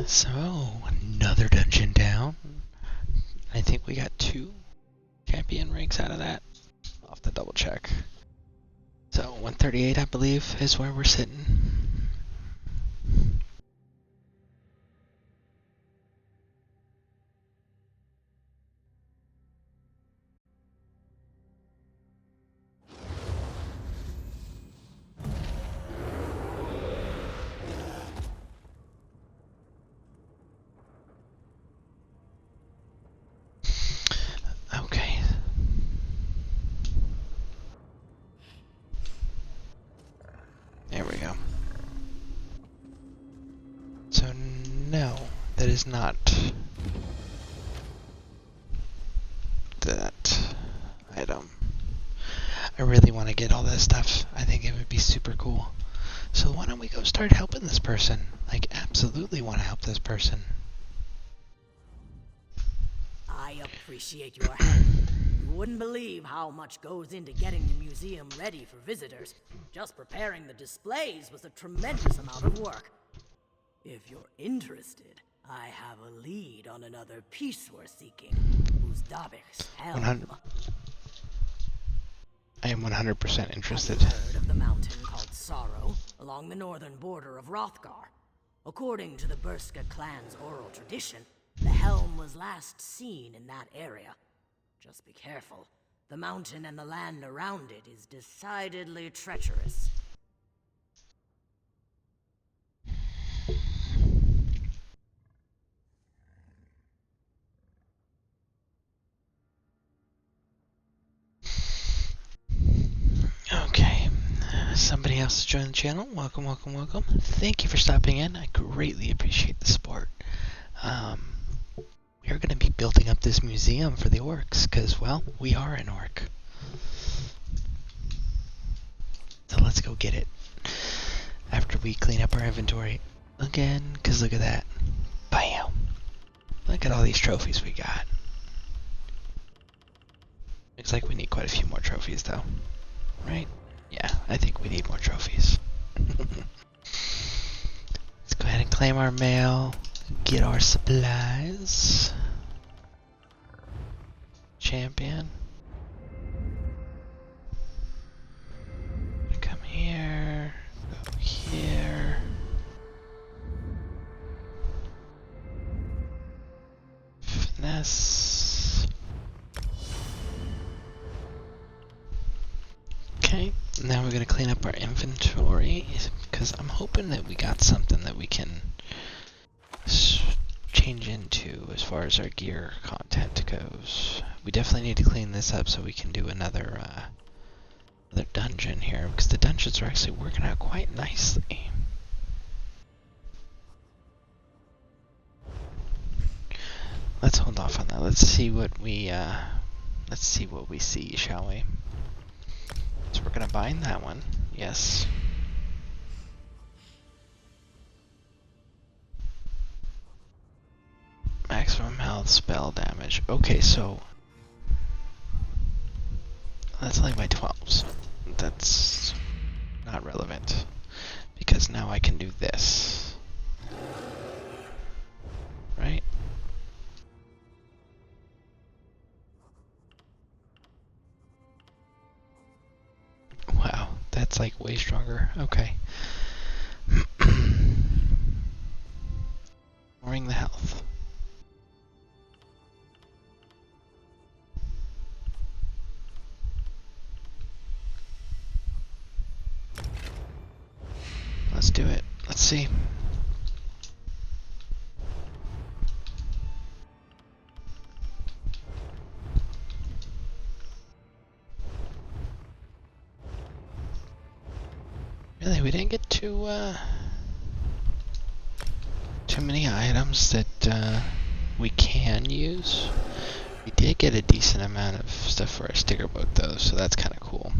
So, another dungeon down. I think we got 2 champion ranks out of that. I'll have to double check. So, 138, I believe, is where we're sitting. Okay. There we go. So, no, that is not that item. I really want to get all that stuff. I think it would be super cool. So why don't we go start helping this person? Like, absolutely want to help this person. I appreciate your help. You wouldn't believe how much goes into getting the museum ready for visitors. Just preparing the displays was a tremendous amount of work. If you're interested, I have a lead on another piece we're seeking, whose Dabik's helm. I am 100% interested. Have you heard of the mountain called Sorrow, along the northern border of Hrothgar? According to the Berska clan's oral tradition, the helm was last seen in that area. Just be careful. The mountain and the land around it is decidedly treacherous. Okay, somebody else has joined the channel. Welcome, welcome, welcome. Thank you for stopping in. I greatly appreciate the support. We're going to be building up this museum for the orcs, because, well, we are an orc. So let's go get it. After we clean up our inventory again, because look at that. Bam! Look at all these trophies we got. Looks like we need quite a few more trophies, though. Right? Yeah, I think we need more trophies. Let's go ahead and claim our mail. Get our supplies. Champion. Come here. Go here. Finesse. Okay, now we're going to clean up our inventory, because I'm hoping that we got something that we can change into as far as our gear content goes. We definitely need to clean this up so we can do another dungeon here, because the dungeons are actually working out quite nicely. Let's hold off on that. Let's see what we see, shall we? So we're gonna bind that one. Yes. Maximum health, spell damage. Okay, so that's only by 12s. That's not relevant, because now I can do this. Right? Wow, that's like way stronger. Okay. Lowering the health. Let's do it. Let's see. Really, we didn't get too many items that we can use. We did get a decent amount of stuff for our sticker book though, so that's kind of cool.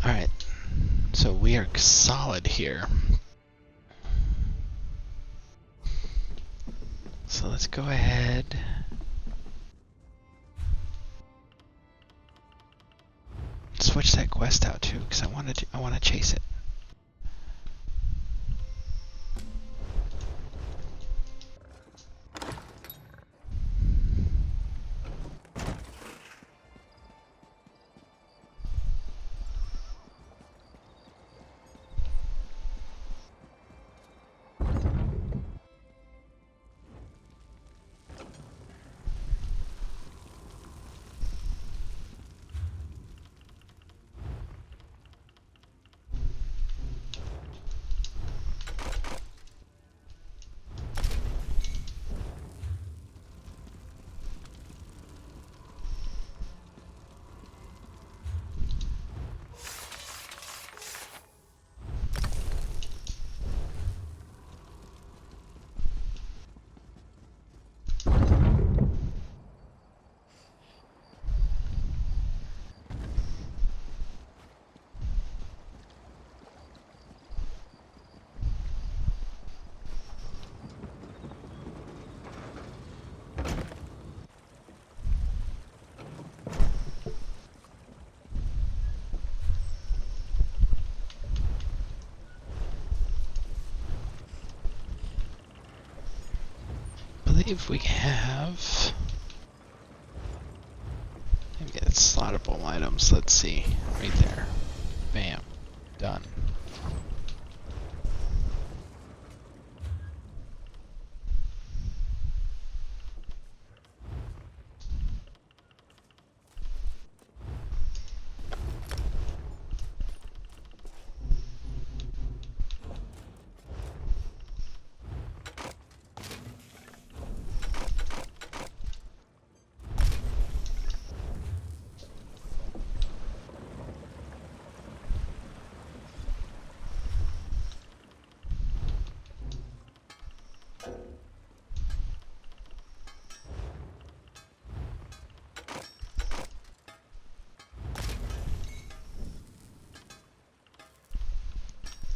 Alright, so we are solid here. So let's go ahead. quest out too, because I want to chase it. I believe we have maybe it's slottable items. Let's see, right there. Bam, done.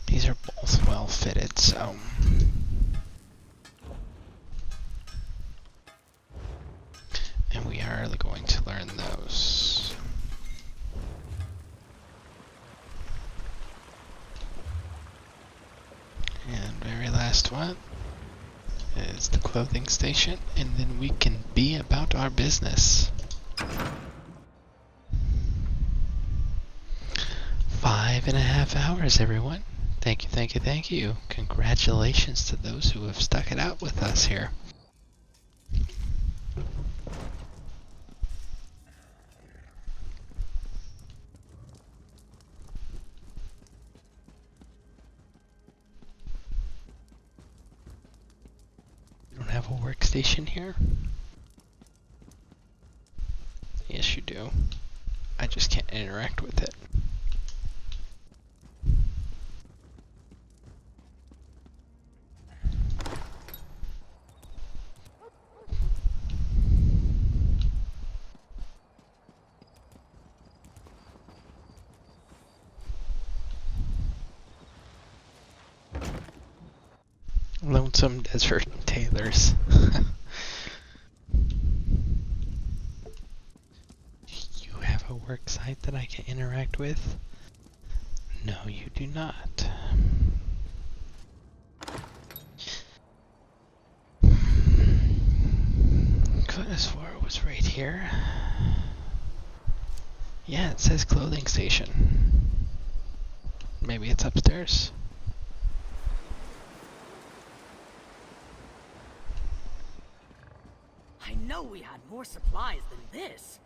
These are both well fitted, so and we are going to learn those. And very last one is the clothing station, and then we can be about our business. 5.5 hours, everyone. Thank you, thank you, thank you. Congratulations to those who have stuck it out with us here. You don't have a workstation here? Yes, you do. I just can't interact with it. Lonesome Desert Tailors. You have a work site that I can interact with? No, you do not. Could have swore it was right here. Yeah, it says clothing station. Maybe it's upstairs. I know we had more supplies than this.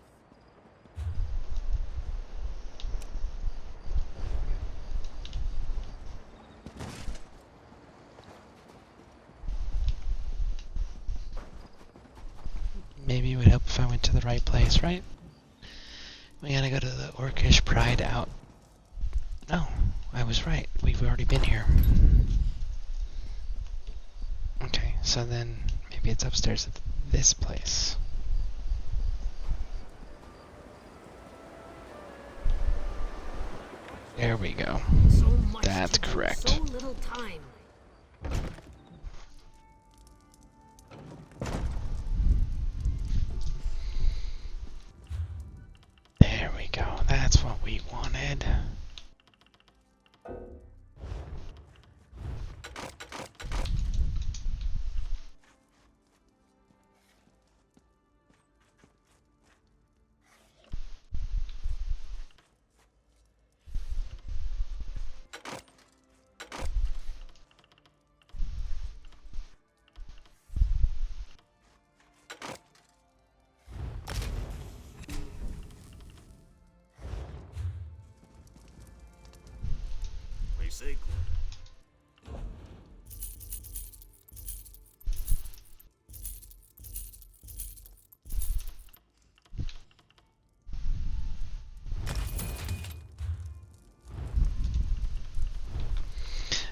Maybe it would help if I went to the right place, right? We gotta go to the Orcish Pride out. No, I was right. We've already been here. Okay, so then maybe it's upstairs at this place. There we go. So much That's to do, correct. so little time. There we go. That's what we wanted. sake.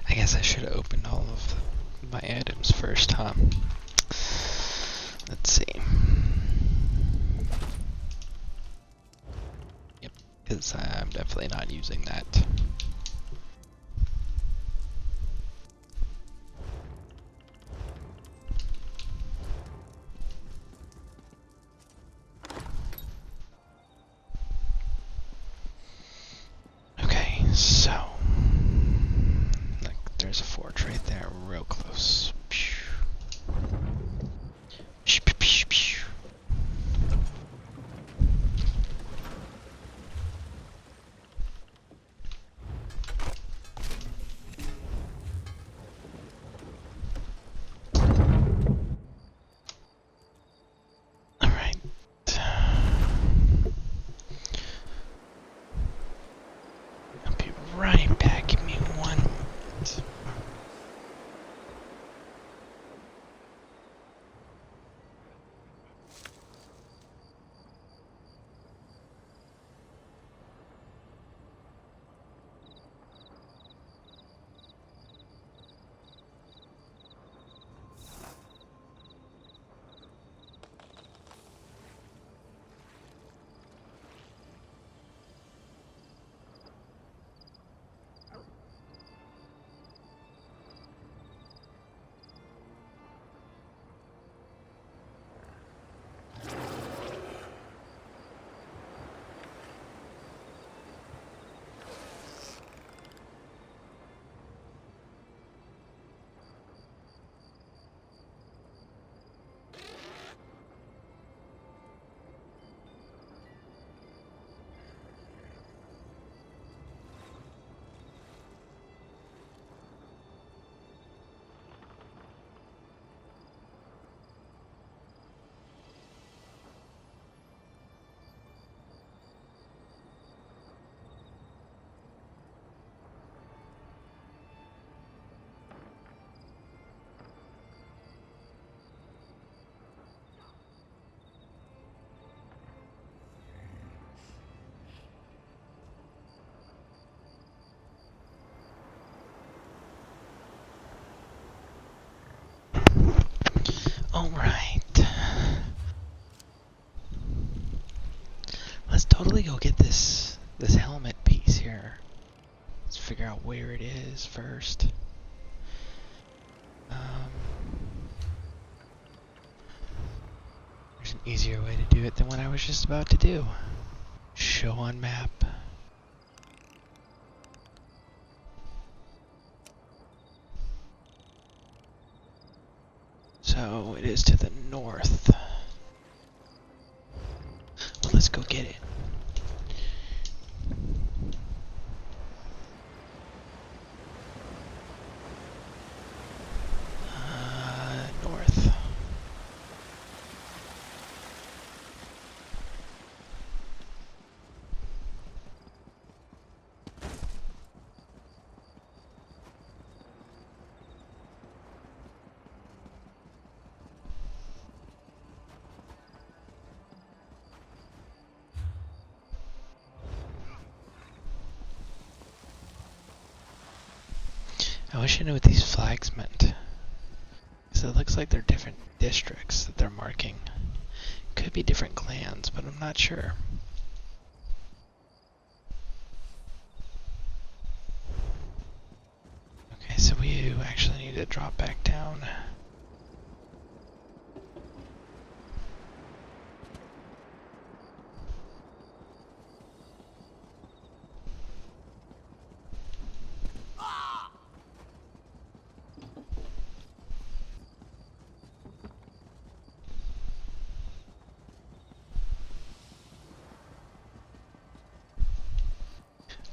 I guess I should have opened all of my items first, huh? Let's see. Yep, because I'm definitely not using that. Okay, so like there's a forge right there, real close. Alright. I'll be right back. Give me 1 minute. Alright. Let's totally go get this helmet piece here. Let's figure out where it is first. There's an easier way to do it than what I was just about to do. Show on map. So it is to the north. Well, let's go get it. North. I wish I knew what these flags meant. So it looks like they're different districts that they're marking. Could be different clans, but I'm not sure. Okay, so we actually need to drop back down.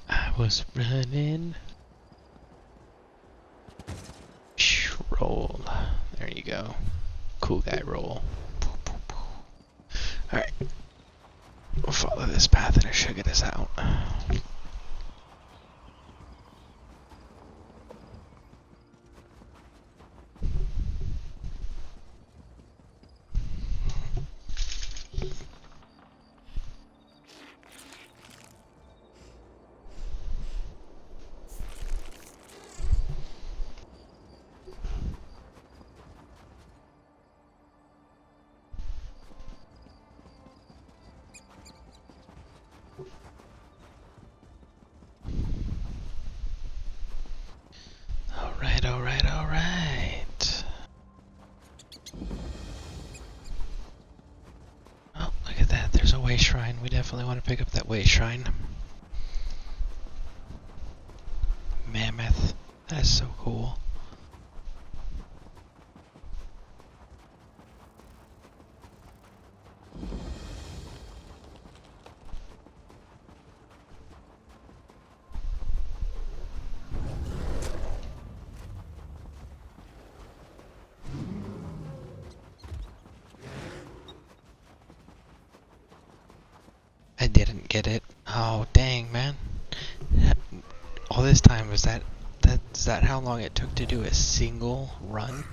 I was running. Roll. There you go. Cool guy roll. Alright. We'll follow this path and it should get us out. way shrine. We definitely want to pick up that way shrine. Mammoth. That is so cool. I didn't get it. Oh, dang, man. All this time, is that how long it took to do a single run?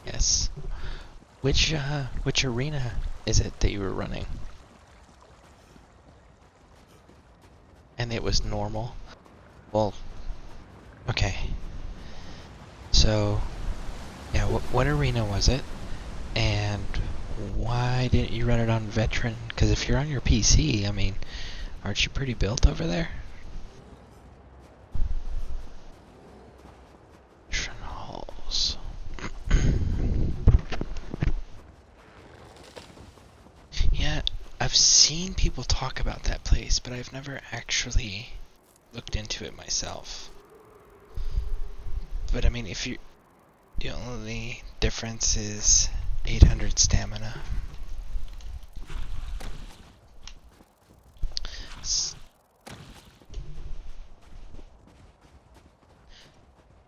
Yes. Which arena is it that you were running? And it was normal? Well, okay. So, yeah, what arena was it? And why didn't you run it on veteran? Because if you're on your PC, I mean, aren't you pretty built over there? Veteran halls. Yeah, I've seen people talk about that place, but I've never actually looked into it myself. But I mean, if you, the only difference is 800 stamina.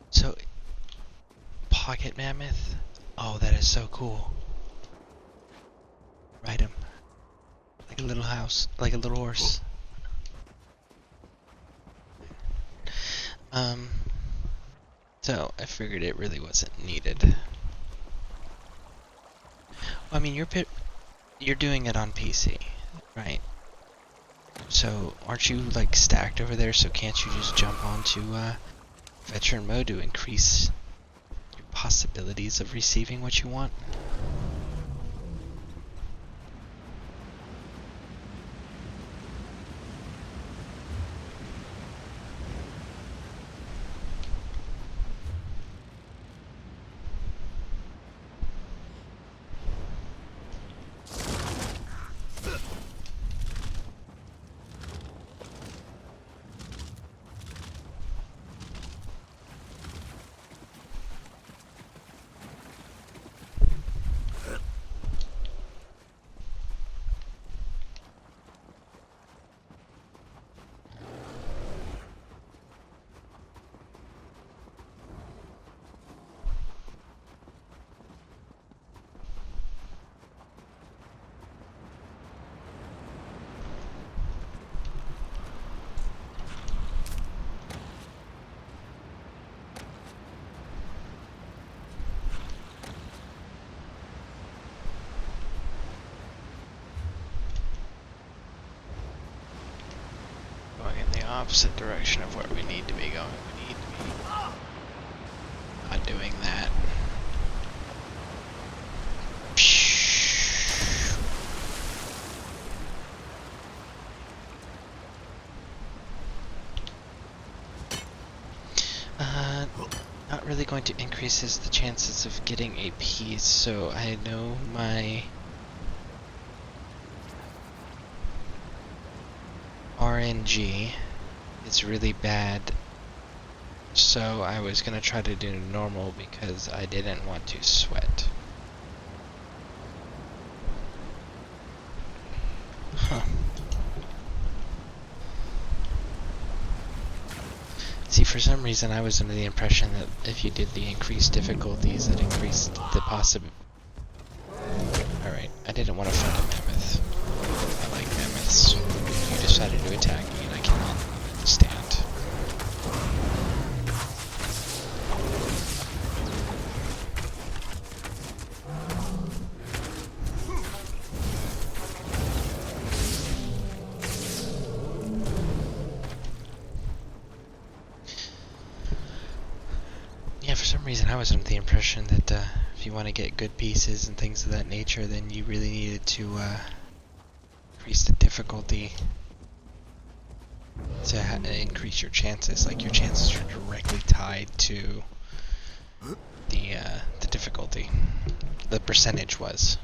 So, pocket mammoth. Oh, that is so cool. Ride him like a little house, like a little horse. So I figured it really wasn't needed. Well, I mean, you're doing it on PC, right? So aren't you like stacked over there? So can't you just jump onto veteran mode to increase your possibilities of receiving what you want? Opposite direction of where we need to be going. We need to be not doing that. Not really going to increase the chances of getting a piece, so I know my RNG is really bad, so I was gonna try to do normal because I didn't want to sweat. Huh. See, for some reason I was under the impression that if you did the increased difficulties, it increased the possibility. Alright, I didn't want to fight a mammoth. I like mammoths. You decided to attack me and I cannot stand. Yeah, for some reason I was under the impression that if you want to get good pieces and things of that nature, then you really needed to increase the difficulty increase your chances. Like your chances are directly tied to the difficulty. The percentage was.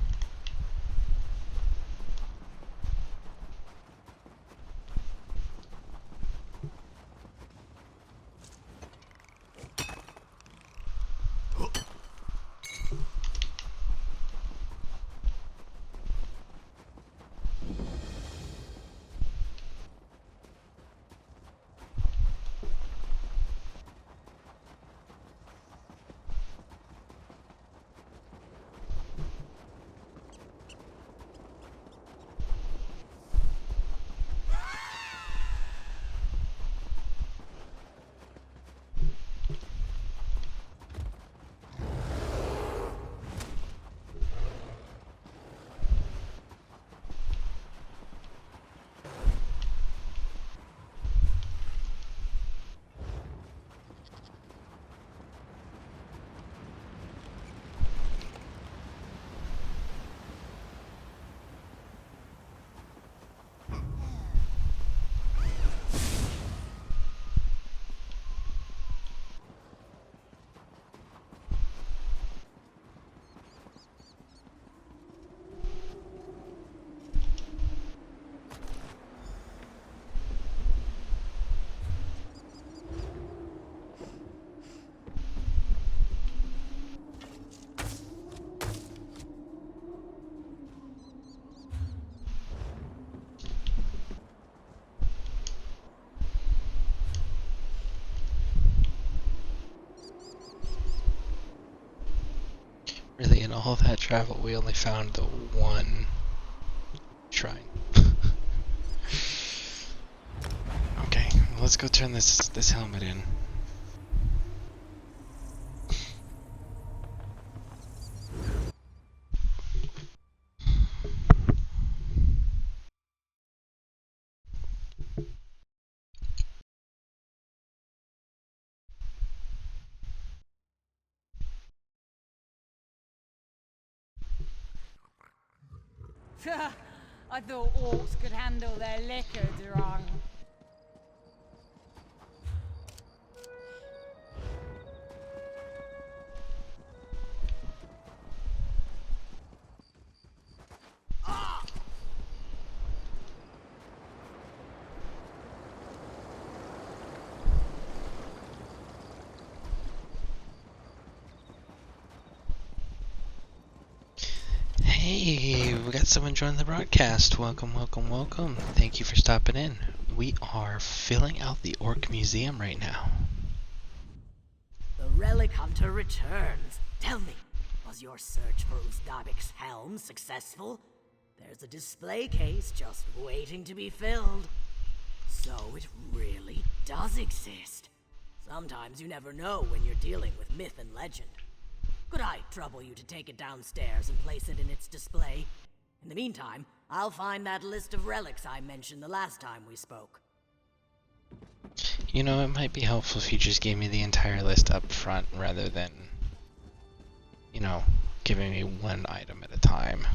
Really, in all that travel, we only found the one shrine. Okay, let's go turn this helmet in. I thought orcs could handle their liquor drunk. Hey, we got someone join the broadcast. Welcome, welcome, welcome. Thank you for stopping in. We are filling out the Orc Museum right now. The Relic Hunter returns. Tell me, was your search for Uzdabik's helm successful? There's a display case just waiting to be filled. So it really does exist. Sometimes you never know when you're dealing with myth and legend. Could I trouble you to take it downstairs and place it in its display? In the meantime, I'll find that list of relics I mentioned the last time we spoke. You know, it might be helpful if you just gave me the entire list up front rather than, you know, giving me one item at a time.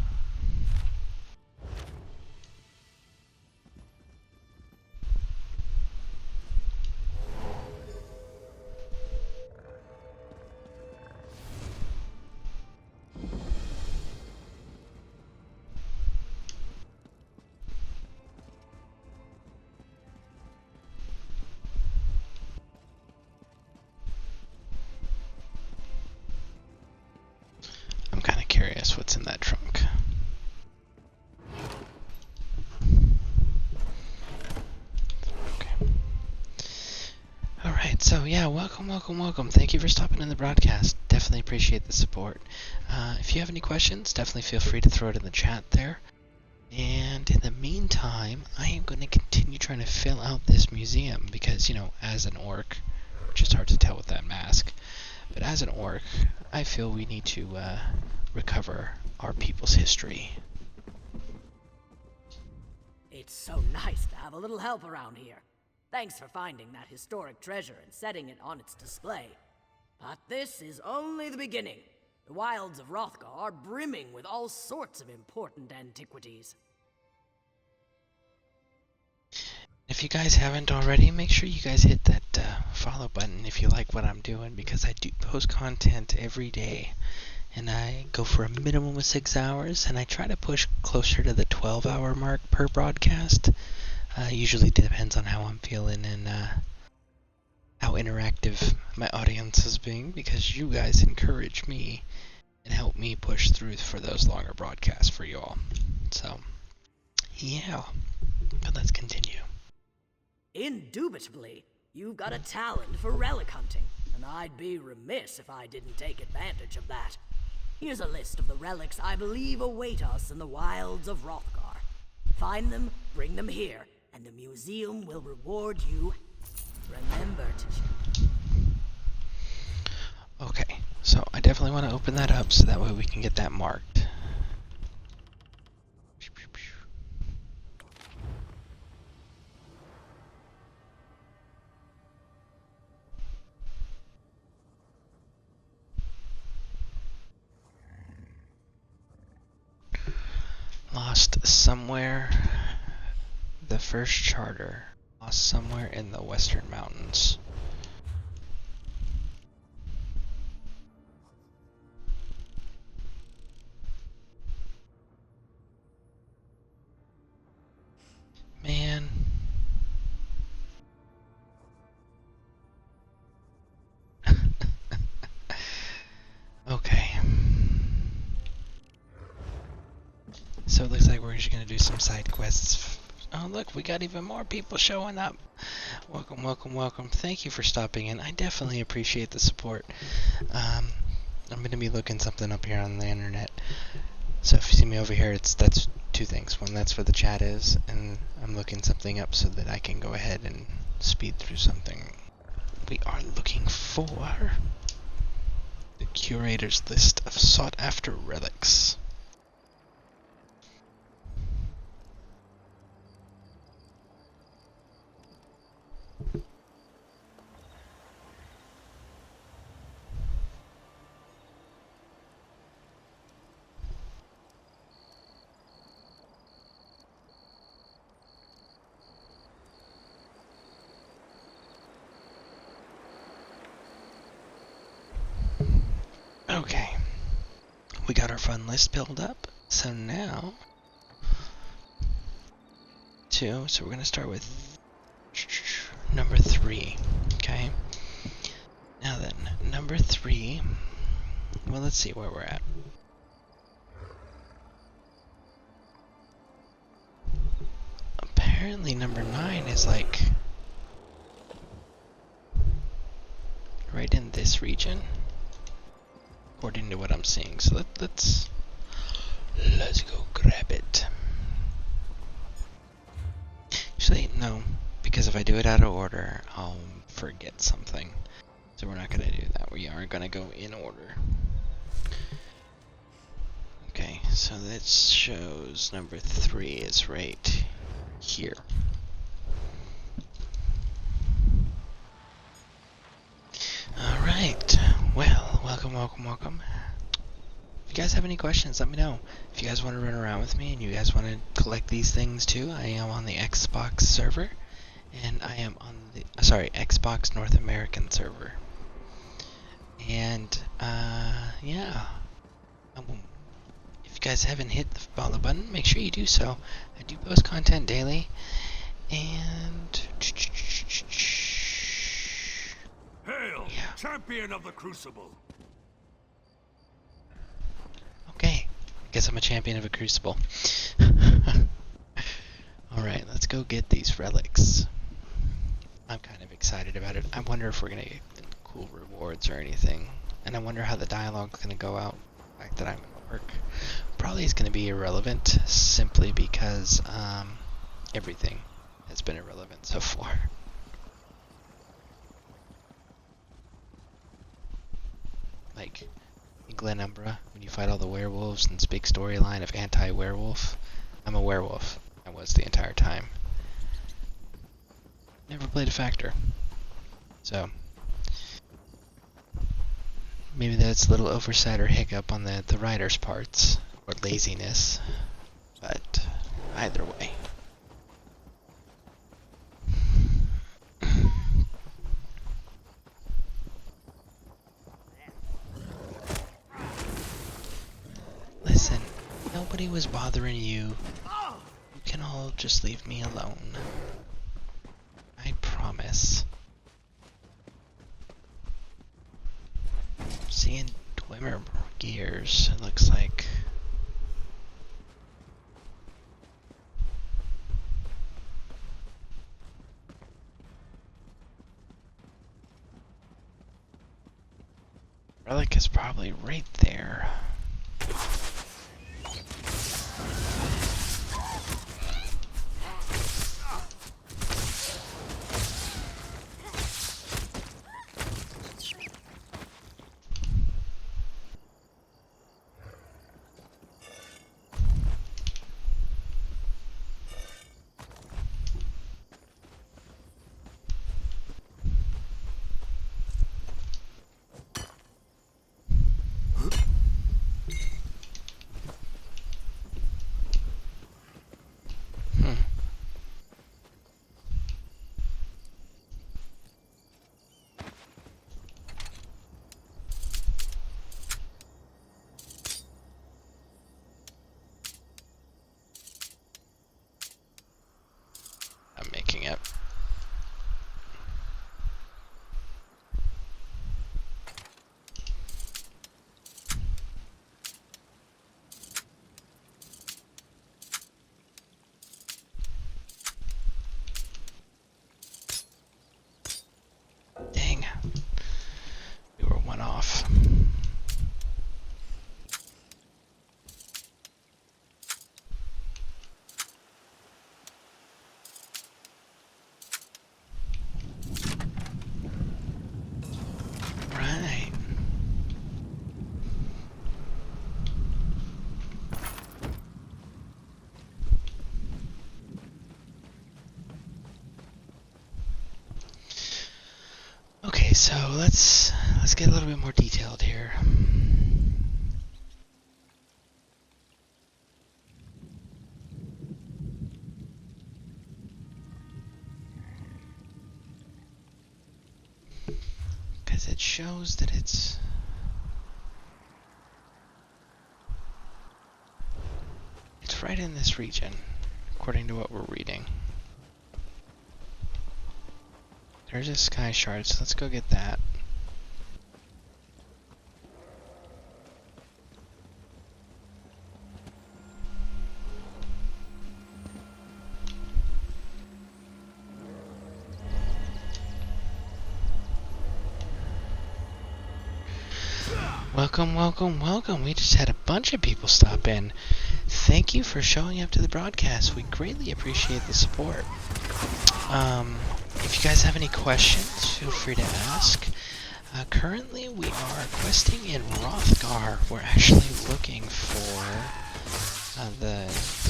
I'm kind of curious what's in that trunk. Okay. Alright, so yeah, welcome, welcome, welcome. Thank you for stopping in the broadcast. Definitely appreciate the support. If you have any questions, definitely feel free to throw it in the chat there. And in the meantime, I am going to continue trying to fill out this museum because, you know, as an orc, which is hard to tell with that mask, but as an orc, I feel we need to recover our people's history. It's so nice to have a little help around here. Thanks for finding that historic treasure and setting it on its display. But this is only the beginning. The wilds of Rothgar are brimming with all sorts of important antiquities. If if you guys haven't already, make sure you guys hit that follow button if you like what I'm doing, because I do post content every day. And I go for a minimum of 6 hours, and I try to push closer to the 12-hour mark per broadcast. Usually depends on how I'm feeling and how interactive my audience is being, because you guys encourage me and help me push through for those longer broadcasts for you all. So, yeah. But let's continue. Indubitably, you've got a talent for relic hunting, and I'd be remiss if I didn't take advantage of that. Here's a list of the relics I believe await us in the wilds of Hrothgar. Find them, bring them here, and the museum will reward you. Remember to... Okay, so I definitely want to open that up so that way we can get that marked. Lost somewhere. The first charter. Lost somewhere in the western mountains. Man. Okay. So it looks like we're just going to do some side quests. Oh, look, we got even more people showing up. Welcome, welcome, welcome. Thank you for stopping in. I definitely appreciate the support. I'm going to be looking something up here on the internet. So if you see me over here, that's two things. One, that's where the chat is, and I'm looking something up so that I can go ahead and speed through something. We are looking for the curator's list of sought-after relics. Okay, we got our fun list built up, so now, so we're going to start with number 3, okay? Now then, number 3, well, let's see where we're at. Apparently number 9 is like right in this region, according to what I'm seeing. So let's go grab it. Actually, no, because if I do it out of order, I'll forget something. So we're not going to do that. We are going to go in order. Okay, so that shows number 3 is right here. Alright, well, welcome, welcome, welcome. If you guys have any questions, let me know. If you guys want to run around with me and you guys want to collect these things too, I am on the Xbox server, and I am on the, Xbox North American server. And, yeah. If you guys haven't hit the follow button, make sure you do so. I do post content daily, and... Hail, champion of the Crucible! Okay, I guess I'm a champion of a Crucible. Alright, let's go get these relics. I'm kind of excited about it. I wonder if we're going to get cool rewards or anything. And I wonder how the dialogue's going to go out. The fact that I'm at work probably is going to be irrelevant, simply because everything has been irrelevant so far. Like in Glen Umbra, when you fight all the werewolves and this big storyline of anti-werewolf, I'm a werewolf. I was the entire time. Never played a factor. So maybe that's a little oversight or hiccup on the writer's parts, or laziness, but either way. nobody was bothering you, you can all just leave me alone. I promise. Seeing Dwemer gears, it looks like. Relic is probably right there. I'm making it. Dang. We were one off. Right. Okay, so let's get a little bit more detailed here. Because it shows that it's right in this region, according to what we're reading. There's a sky shard, so let's go get that. Welcome, welcome, welcome. We just had a bunch of people stop in. Thank you for showing up to the broadcast. We greatly appreciate the support. If you guys have any questions, feel free to ask. Currently, we are questing in Rothgar. We're actually looking for the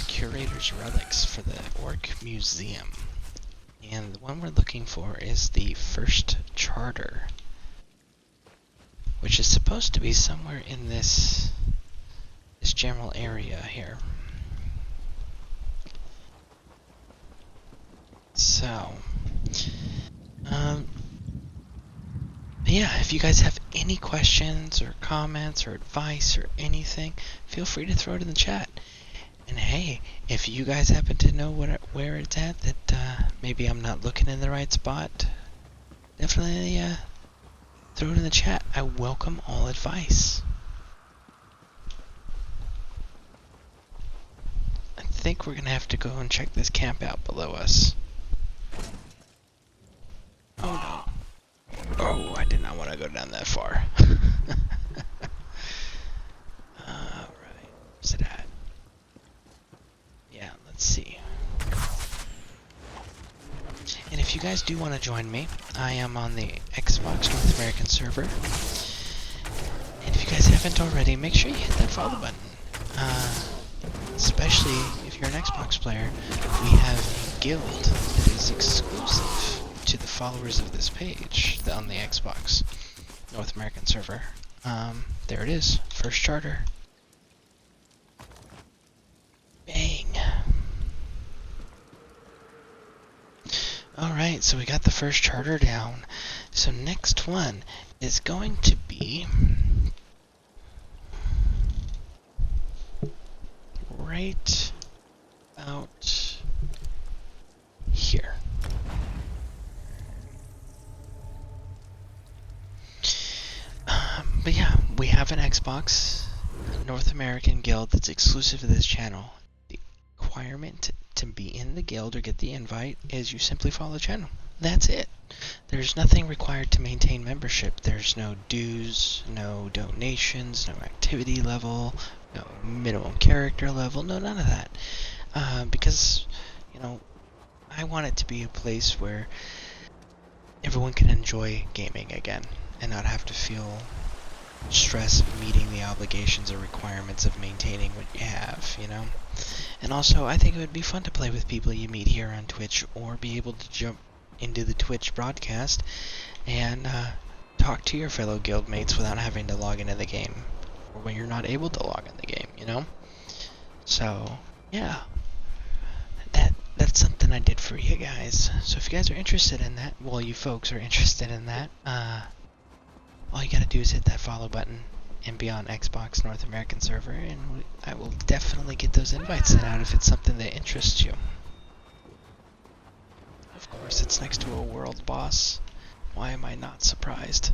curator's relics for the Orc Museum. And the one we're looking for is the first charter, which is supposed to be somewhere in this general area here. So, yeah, if you guys have any questions or comments or advice or anything, feel free to throw it in the chat. And hey, if you guys happen to know where it's at, that maybe I'm not looking in the right spot, definitely throw it in the chat. I welcome all advice. I think we're gonna have to go and check this camp out below us. Oh no. Oh, I did not want to go down that far. Alright, where's it at? Yeah, let's see. And if you guys do want to join me, I am on the Xbox North American server. And if you guys haven't already, make sure you hit that follow button. Especially if you're an Xbox player, we have a guild that is exclusive to the followers of this page on the Xbox North American server. There it is, first charter. Bang. Alright, so we got the first charter down. So next one is going to be right out here. But yeah, we have an Xbox North American guild that's exclusive to this channel. The requirement to be in the guild or get the invite is you simply follow the channel. That's it. There's nothing required to maintain membership. There's no dues, no donations, no activity level, no minimum character level, no none of that. Because, you know, I want it to be a place where everyone can enjoy gaming again and not have to feel stress of meeting the obligations or requirements of maintaining what you have, you know? And also, I think it would be fun to play with people you meet here on Twitch, or be able to jump into the Twitch broadcast and talk to your fellow guildmates without having to log into the game, or when you're not able to log in the game, you know? So, yeah. That's something I did for you guys. So if you guys are interested in that, well, you folks are interested in that, all you gotta do is hit that follow button and be on Xbox North American server, and I will definitely get those invites sent out if it's something that interests you. Of course, it's next to a world boss. Why am I not surprised?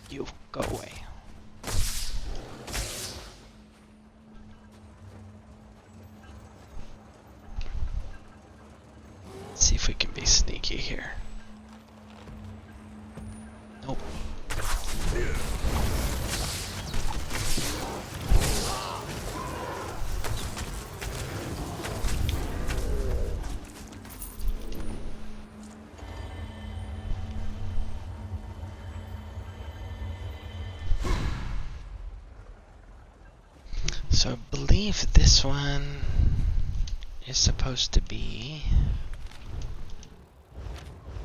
You, go away. Let's see if we can be sneaky here. Nope. So I believe this one is supposed to be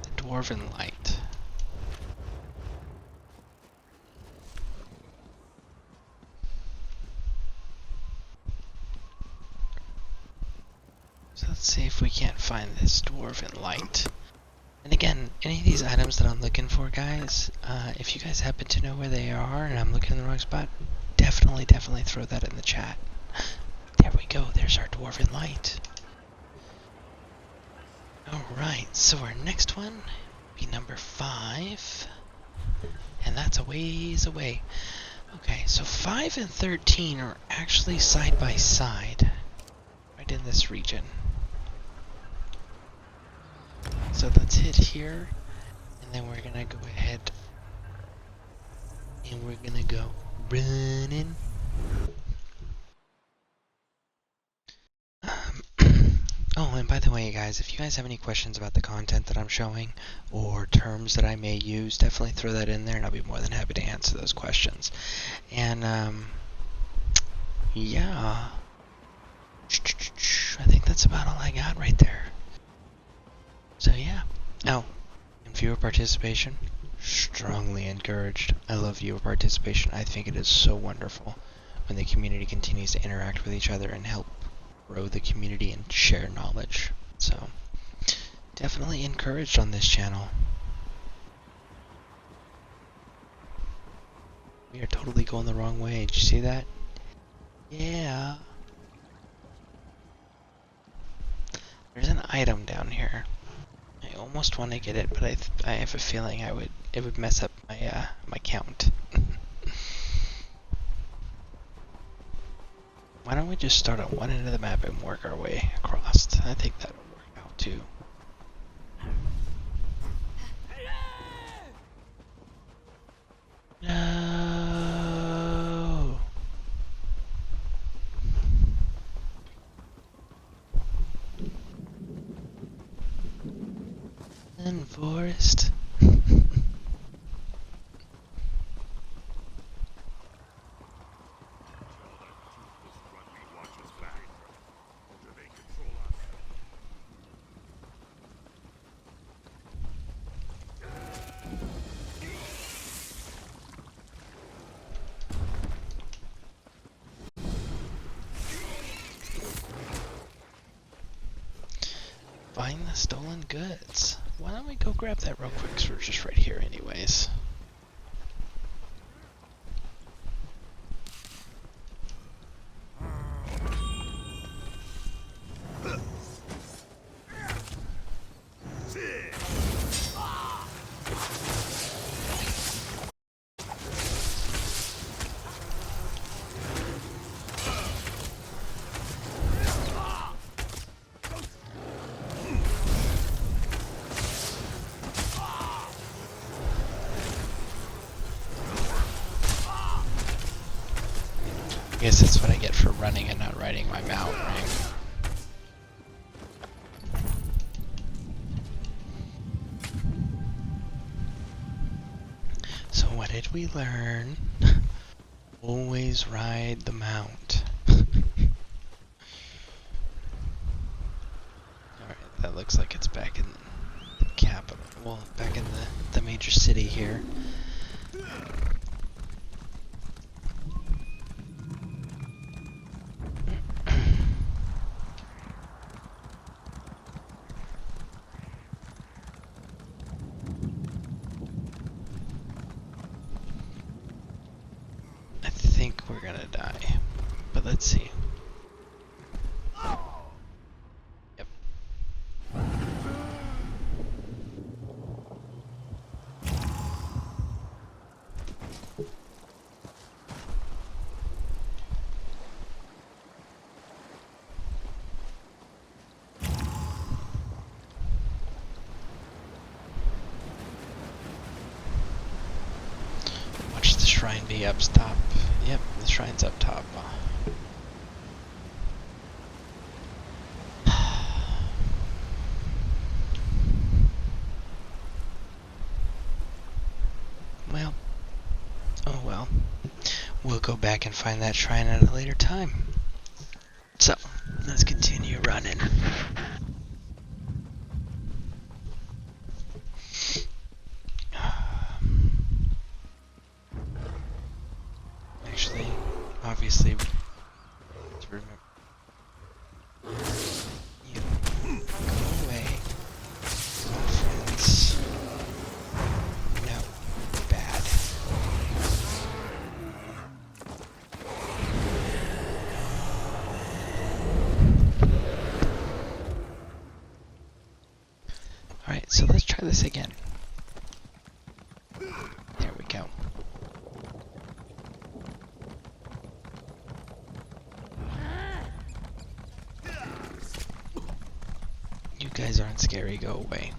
the Dwarven Light. So let's see if we can't find this Dwarven Light. And again, any of these items that I'm looking for, guys, if you guys happen to know where they are and I'm looking in the wrong spot, definitely throw that in the chat. There we go, there's our Dwarven Light. Alright, so our next one will be number 5. And that's a ways away. Okay, so 5 and 13 are actually side by side, right in this region. So let's hit here, and then we're gonna go ahead and we're gonna go running. Oh, and by the way, guys, if you guys have any questions about the content that I'm showing, or terms that I may use, definitely throw that in there, and I'll be more than happy to answer those questions. And, yeah. I think that's about all I got right there. So, yeah. Oh, and viewer participation, strongly encouraged. I love viewer participation. I think it is so wonderful when the community continues to interact with each other and help grow the community and share knowledge. So, definitely encouraged on this channel. We are totally going the wrong way. Did you see that? Yeah. There's an item down here. I almost want to get it, but I have a feeling it would mess up my my count. Why don't we just start at one end of the map and work our way across? I think that would work out too. No. And forest. Find the stolen goods. Why don't we go grab that real quick, so we're just right here anyways. guess that's what I get for running and not riding my mount, right? So what did we learn? Always ride the mount. Alright, that looks like it's back in the capital. Well, back in the major city here. I think we're gonna die, but let's see. Yep. Watch the shrine be up top. Yep, the shrine's up top. Well, oh well. We'll go back and find that shrine at a later time. So, let's continue running. Actually, obviously, let's remember. You go away. No friends. No. Bad. Alright, so let's try this again. There we go. You guys aren't scary, go away.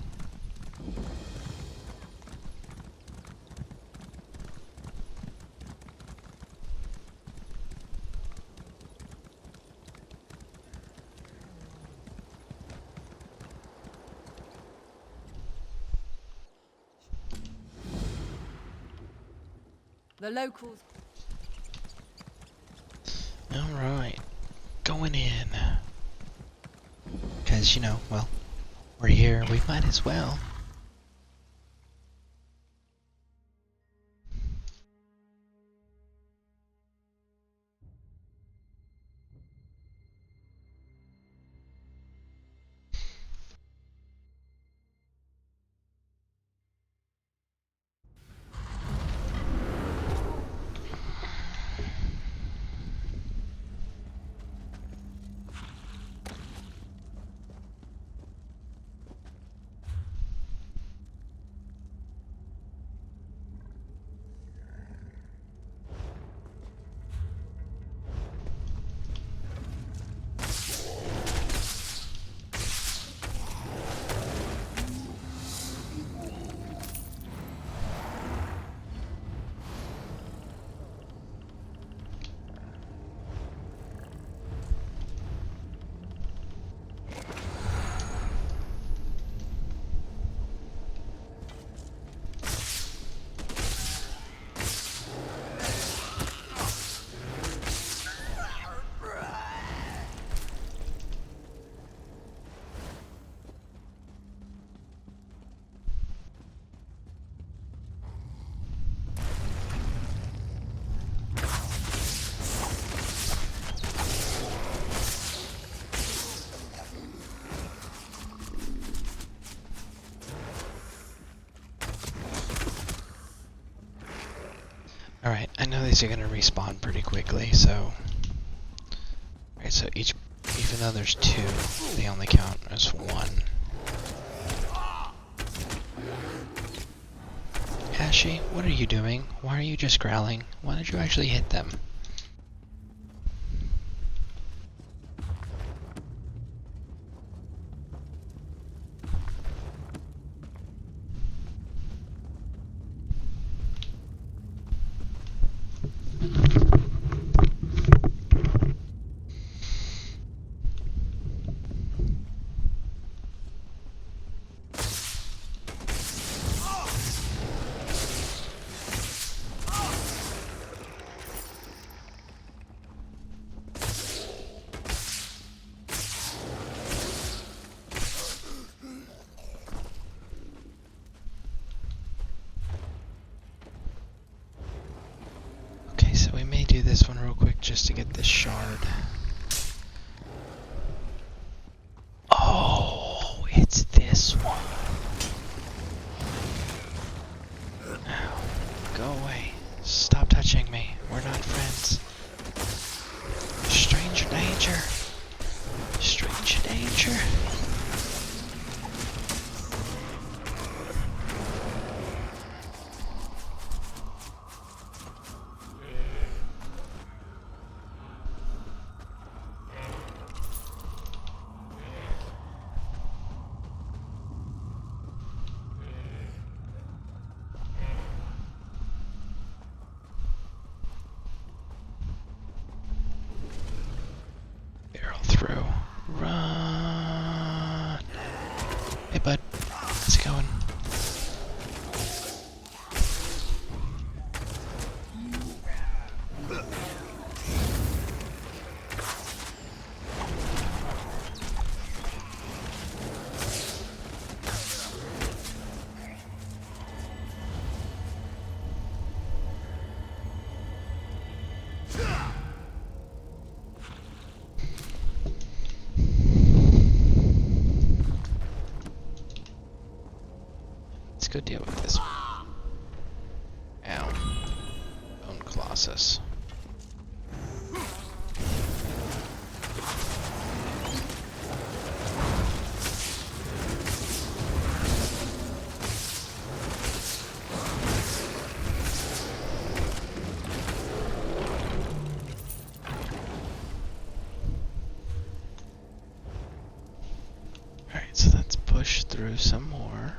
The locals. Alright. Going in. Because, you know, well, we're here, we might as well. Alright, I know these are gonna respawn pretty quickly, so... Alright, so each... Even though there's two, they only count as one. Ashy, what are you doing? Why are you just growling? Why did you actually hit them? get this shard. Oh, it's this one. Ow. Go away. Stop touching me. We're not friends. Stranger danger. Stranger danger. Barrel through. Run. Hey, bud. How's it going? Let's go deal with this one. Ow. Bone Colossus. Alright, so let's push through some more.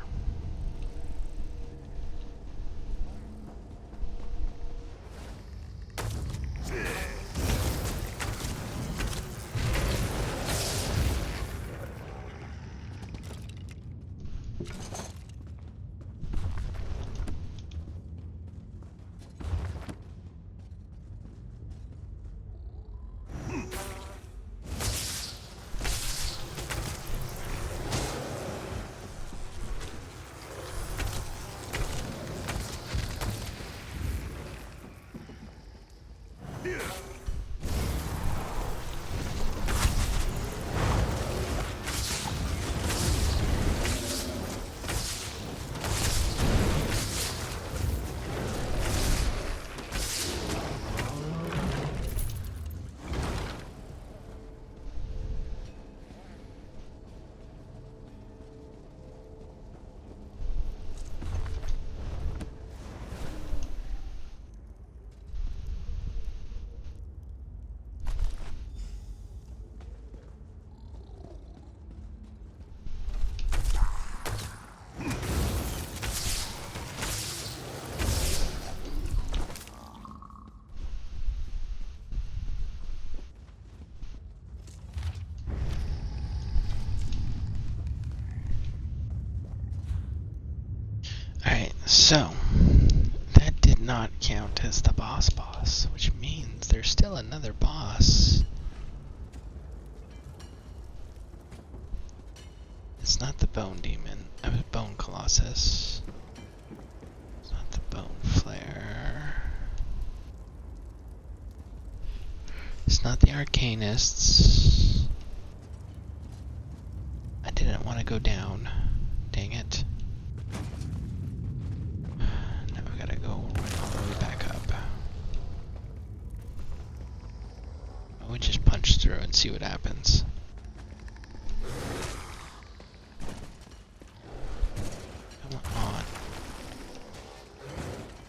So, that did not count as the boss, which means there's still another boss. It's not the Bone Demon, Bone Colossus. It's not the Bone Flare. It's not the Arcanists. I didn't want to go down. Dang it. Now we gotta go all the way back up. We just punch through and see what happens. Come on.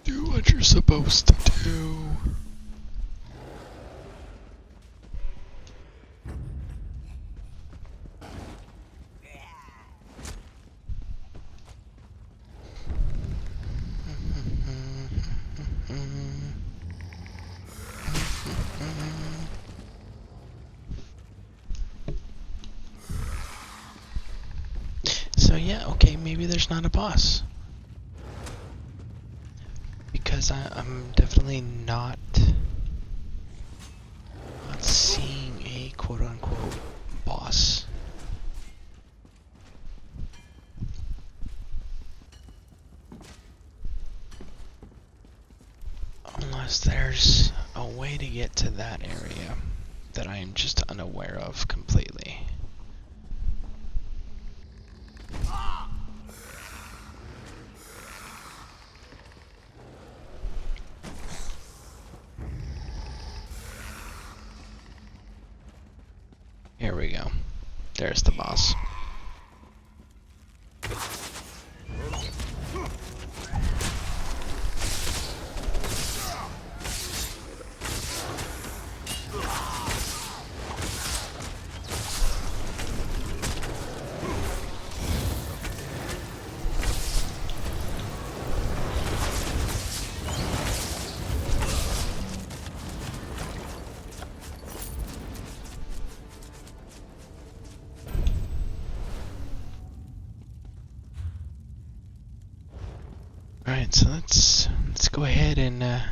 Do what you're supposed to do. So yeah, okay, maybe there's not a boss. Because I'm definitely not seeing a quote-unquote boss. Unless there's a way to get to that area that I am just unaware of completely. Here we go. There's the boss. Alright, so let's go ahead and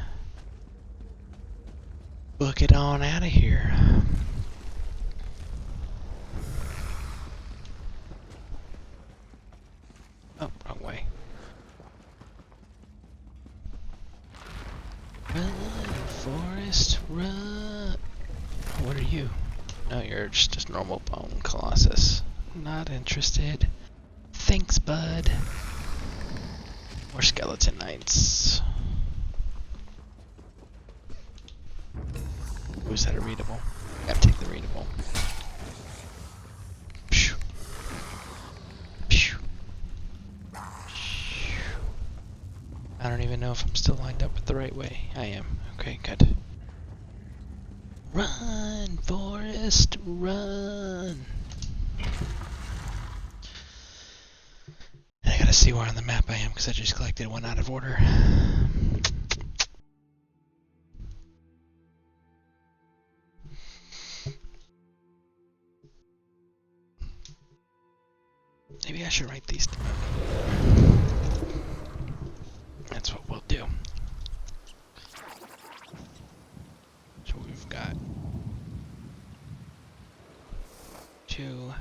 book it on out of here. Oh, wrong way. Run, Forest, run! What are you? No, you're just a normal bone colossus. Not interested. Thanks, bud. More skeleton knights. Was that a readable? Gotta take the readable. Pew. Pew. I don't even know if I'm still lined up with the right way. I am. Okay, good. Run, Forest, run! And I gotta see where on the map I am because I just collected one out of order. Maybe I should write these down. That's what we'll do. So we've got 2,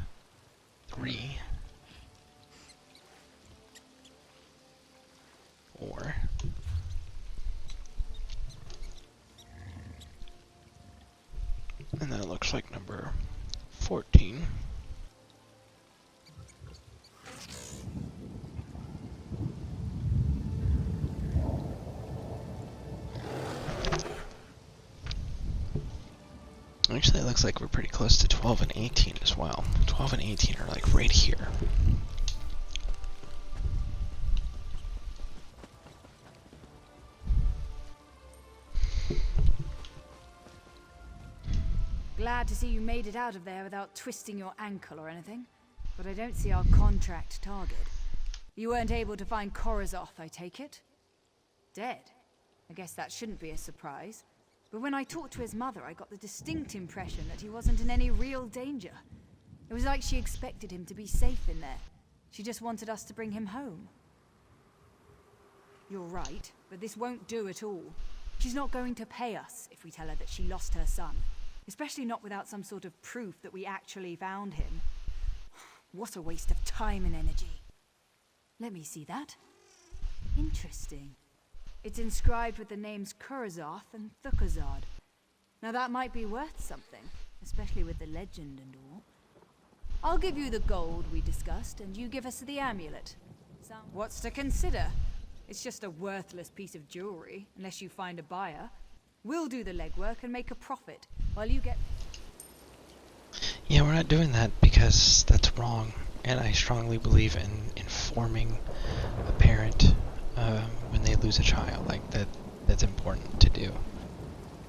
3, 4. And then it looks like number 14. Actually, it looks like we're pretty close to 12 and 18 as well. 12 and 18 are like right here. Glad to see you made it out of there without twisting your ankle or anything. But I don't see our contract target. You weren't able to find Korozoth, I take it? Dead? I guess that shouldn't be a surprise. But when I talked to his mother, I got the distinct impression that he wasn't in any real danger. It was like she expected him to be safe in there. She just wanted us to bring him home. You're right, but this won't do at all. She's not going to pay us if we tell her that she lost her son. Especially not without some sort of proof that we actually found him. What a waste of time and energy. Let me see that. Interesting. It's inscribed with the names Korozoth and Thukazard. Now that might be worth something, especially with the legend and all. I'll give you the gold we discussed, and you give us the amulet. What's to consider? It's just a worthless piece of jewelry, unless you find a buyer. We'll do the legwork and make a profit, while you get... Yeah, we're not doing that because that's wrong, and I strongly believe in informing a parent when they lose a child. Like that's important to do.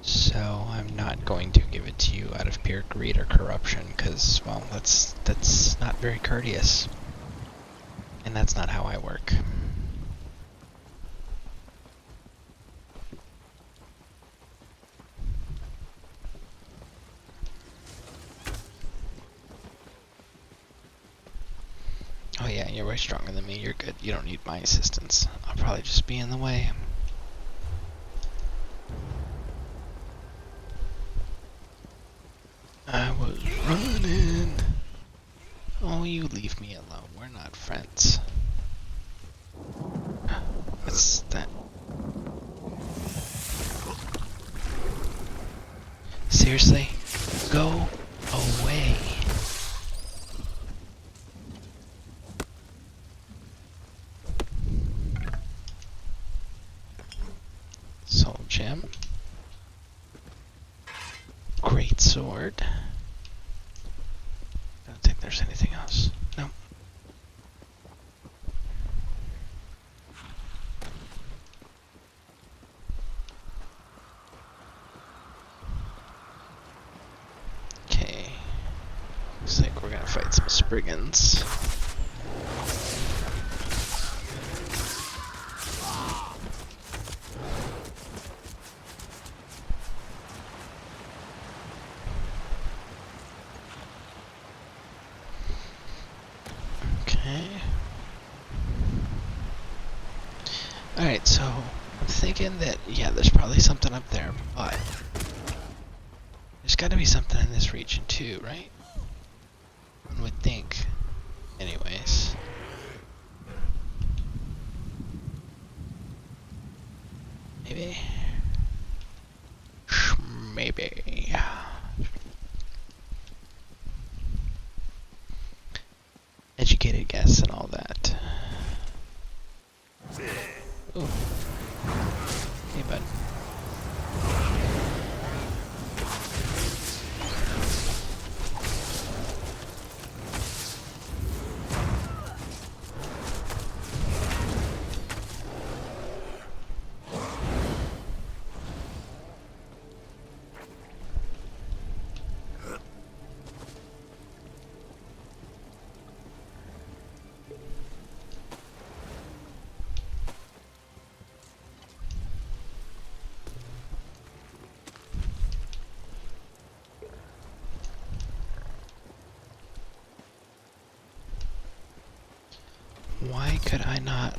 So I'm not going to give it to you out of pure greed or corruption, because, well, that's not very courteous, and that's not how I work. Oh yeah, you're way stronger than me. You're good. You don't need my assistance. I'll probably just be in the way. I was running. Oh, you leave me alone. We're not friends. What's that? seriously? Go away. Soul gem. Great sword. I don't think there's anything else. No. Okay. Looks like we're gonna fight some Spriggans. Alright, so I'm thinking that, yeah, there's probably something up there, but there's gotta be something in this region too, right? One would think. Anyways. Maybe. Maybe. Educated guess and all that. Ooh. Hey, bud. Why could I not?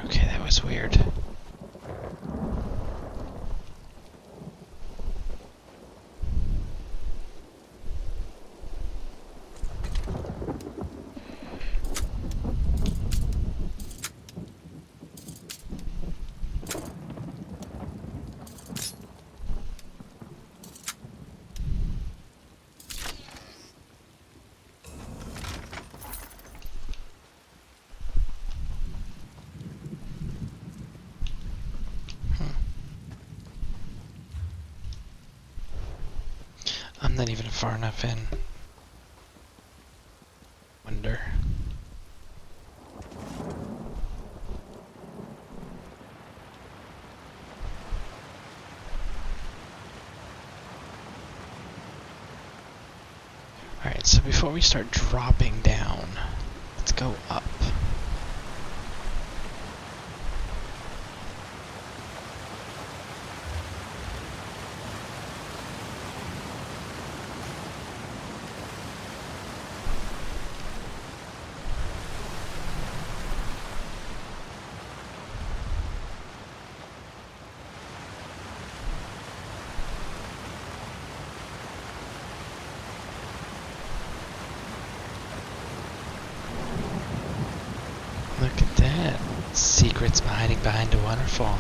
Okay, that was weird. I'm not even far enough in. Wonder. Alright, so before we start dropping down, let's go up. Look at that. Secrets hiding behind a waterfall.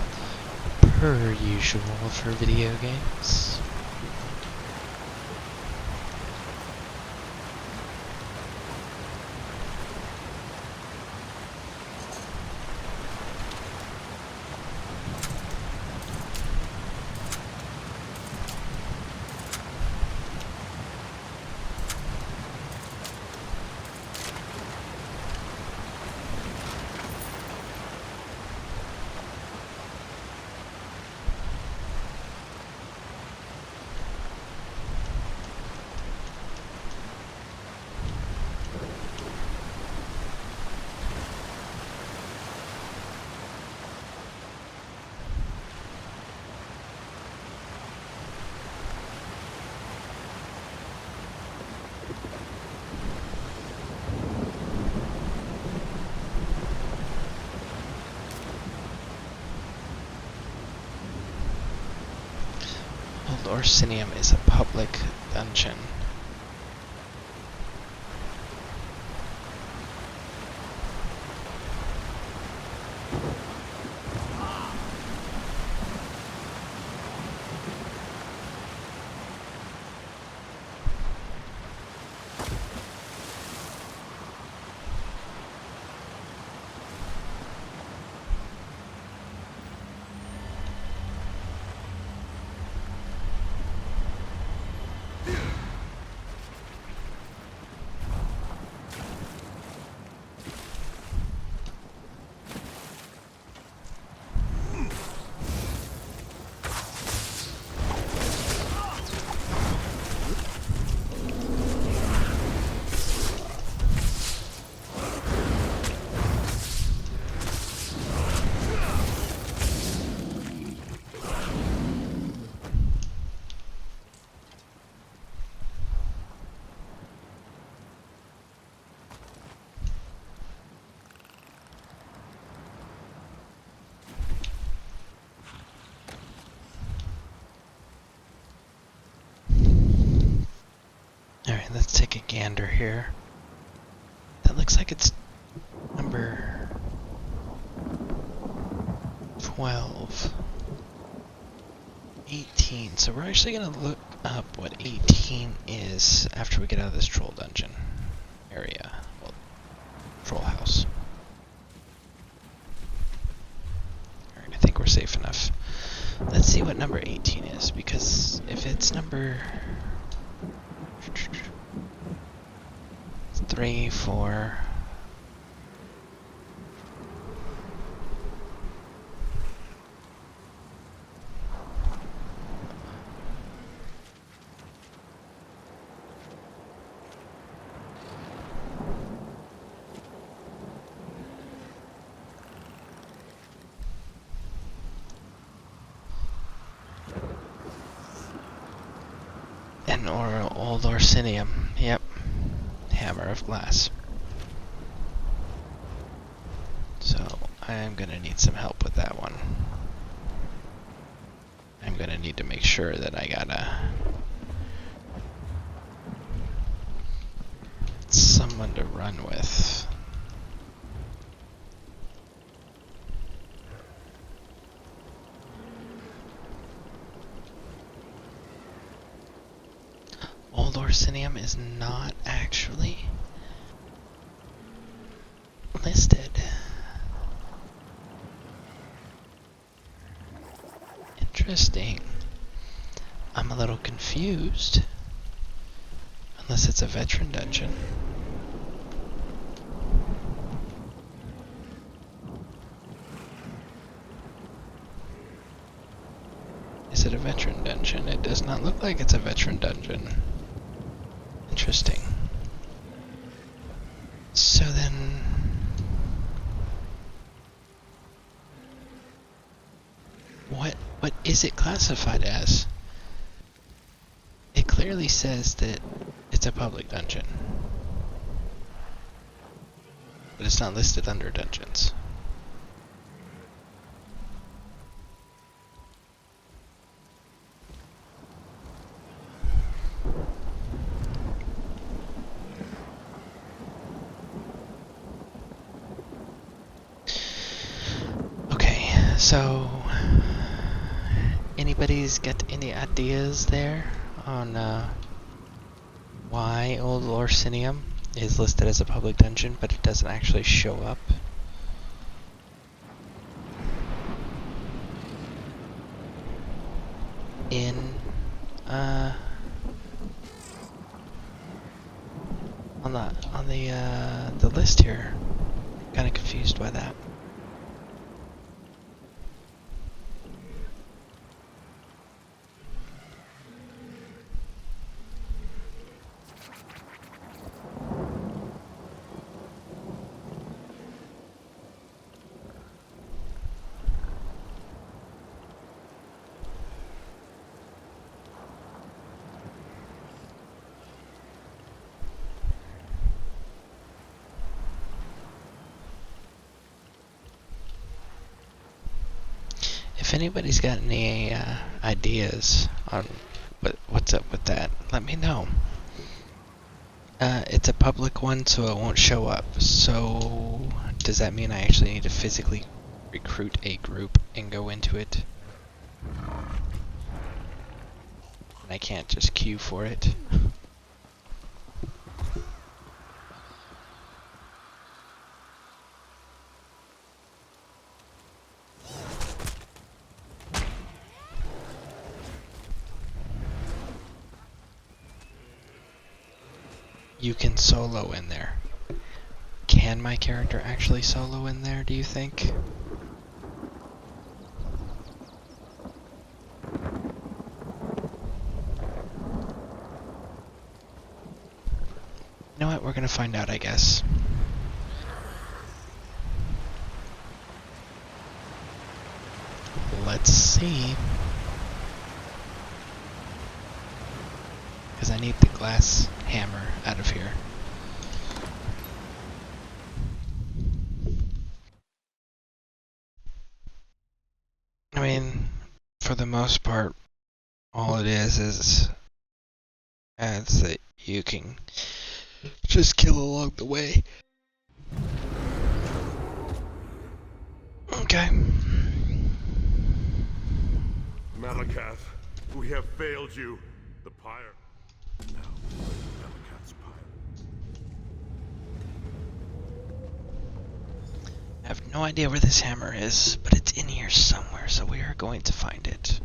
Per usual for video games. Old Orsinium is a public dungeon. Alright, let's take a gander here. That looks like it's number 12. 18. So we're actually going to look up what 18 is after we get out of this troll dungeon area. Well, troll house. Alright, I think we're safe enough. Let's see what number 18 is, because if it's number 3, 4... or old Orsinium. Yep. Hammer of glass. So I'm gonna need some help with that one. I'm gonna need to make sure that I got someone to run with. Old Orsinium is not actually listed. Interesting. I'm a little confused. Unless it's a veteran dungeon. Is it a veteran dungeon? It does not look like it's a veteran dungeon. Interesting. So then... What is it classified as? It clearly says that it's a public dungeon. But it's not listed under dungeons. Okay, so... anybody's got any ideas there on why Old Orsinium is listed as a public dungeon, but it doesn't actually show up? In on the list here. Kind of confused by that. If anybody's got any ideas on what's up with that, let me know. It's a public one, so it won't show up. So does that mean I actually need to physically recruit a group and go into it? And I can't just queue for it? You can solo in there. Can my character actually solo in there, do you think? You know what? We're gonna find out, I guess. Let's see. Because I need the glass hammer out of here. I mean, for the most part, all it is it's you can just kill along the way. Okay. Malakath, we have failed you. The pyre. Now, Malakath's pyre. I have no idea where this hammer is, but it's in here somewhere, so we are going to find it.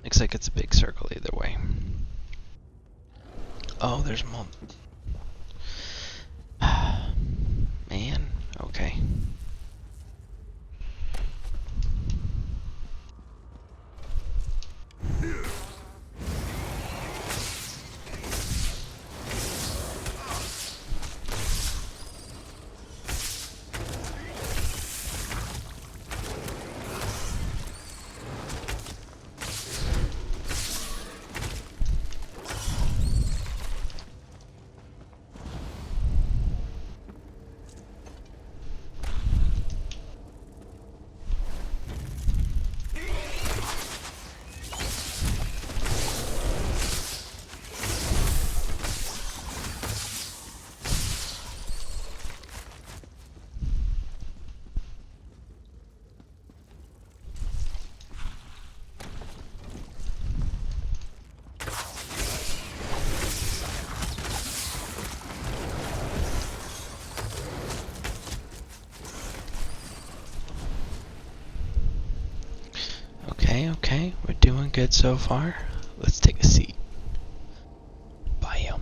Looks like it's a big circle either way. Oh, there's more. Man, okay. Okay, we're doing good so far. Let's take a seat. Biome.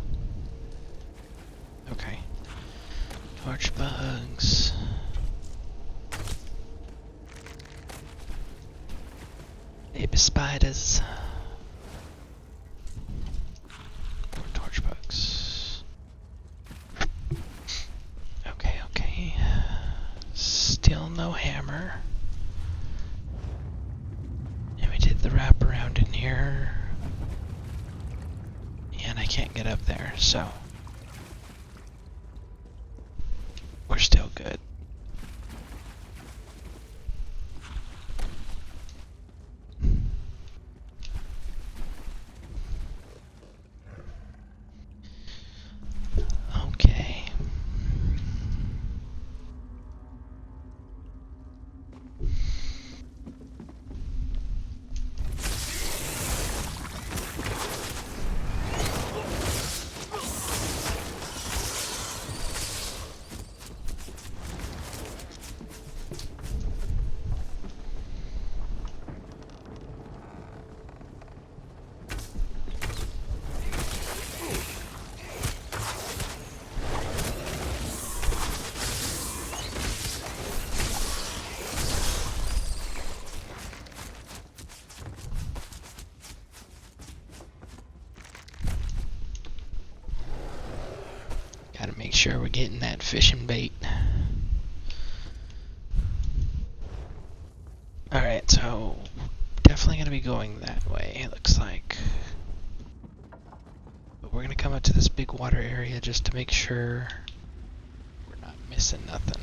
Okay. Torch bugs. Baby spiders. More torch bugs. Okay. Still no hammer. The wrap around in here, and I can't get up there, so we're still good. Okay. Gotta make sure we're getting that fishing bait. Alright, so definitely gonna be going that way, it looks like. But we're gonna come up to this big water area just to make sure we're not missing nothing.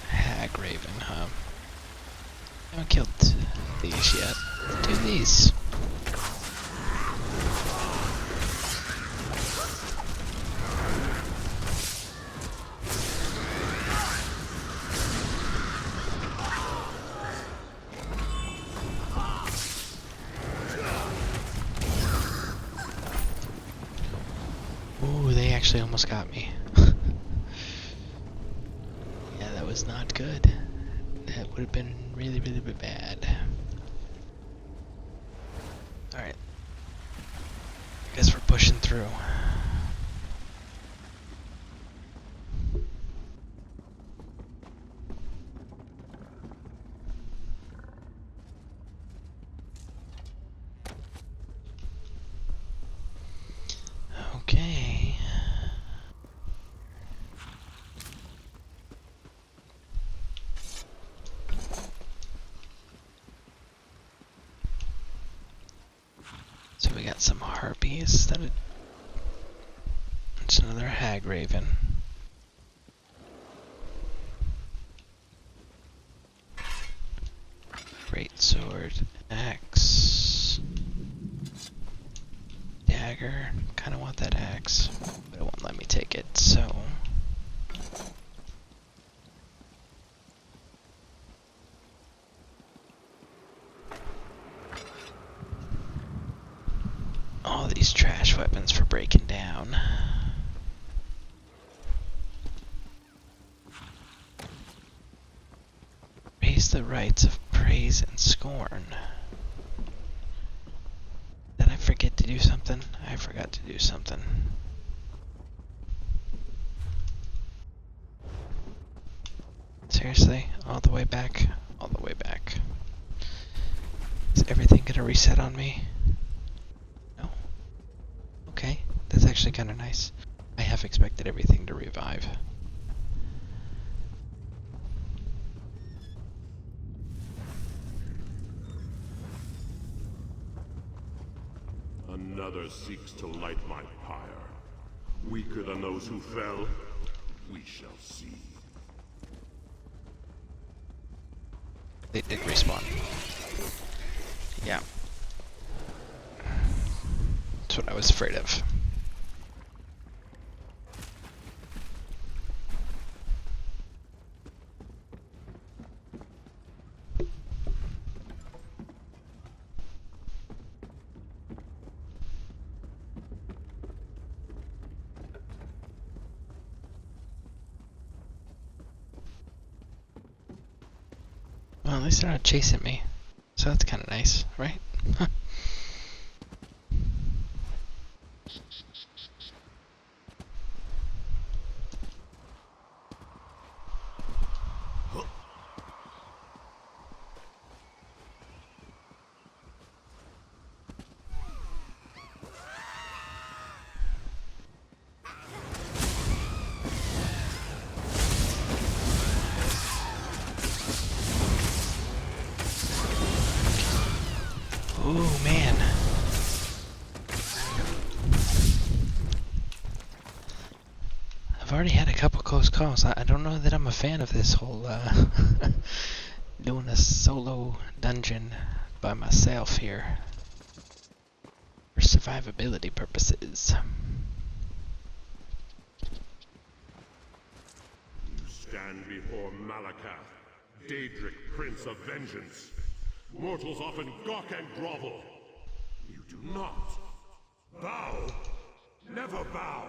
Hag Raven, huh? I haven't killed these yet. Let's do these. Ooh, they actually almost got me. Yeah, that was not good. That would have been really, really bad. Alright. Guess we're pushing through. Okay. So we got some harpies. It's another hag raven. sword, axe, dagger. Kind of want that axe, but it won't let me take it, so... all these trash weapons for breaking down. Raise the rights of praise and scorn. Did I forget to do something? I forgot to do something. Seriously? All the way back? All the way back. Is everything gonna reset on me? No? Okay, that's actually kind of nice. I have expected everything to revive. Another seeks to light my pyre. Weaker than those who fell? We shall see. They did respawn. Yeah. That's what I was afraid of. Well, at least they're not chasing me. So that's kind of nice, right? Oh man. I've already had a couple close calls. I don't know that I'm a fan of this whole doing a solo dungeon by myself here for survivability purposes. You stand before Malakath, Daedric, Prince of Vengeance. Mortals often gawk and grovel. You do not. Bow. Never bow.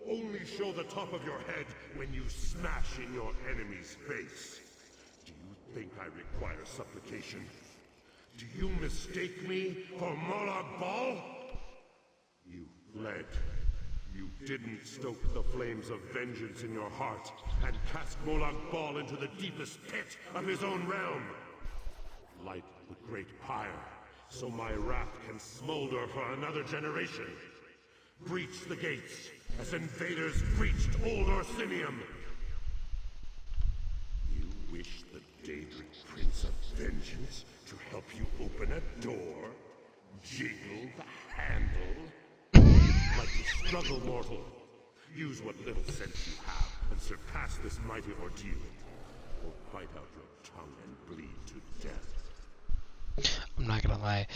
Only show the top of your head when you smash in your enemy's face. Do you think I require supplication? Do you mistake me for Molag Bal? You fled. You didn't stoke the flames of vengeance in your heart and cast Molag Bal into the deepest pit of his own realm. Light the great pyre, so my wrath can smolder for another generation. Breach the gates, as invaders breached Old Orsinium. You wish the Daedric Prince of Vengeance to help you open a door? Jiggle the handle? Mighty struggle, mortal. Use what little sense you have and surpass this mighty ordeal. Or bite out your tongue and bleed to death. I'm not gonna lie,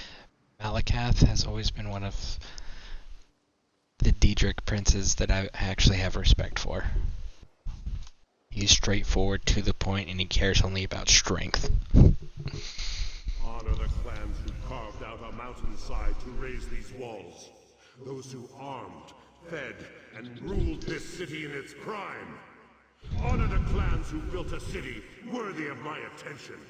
Malakath has always been one of the Daedric princes that I actually have respect for. He's straightforward, to the point, and he cares only about strength. Honor the clans who carved out a mountainside to raise these walls. Those who armed, fed, and ruled this city in its prime. Honor the clans who built a city worthy of my attention.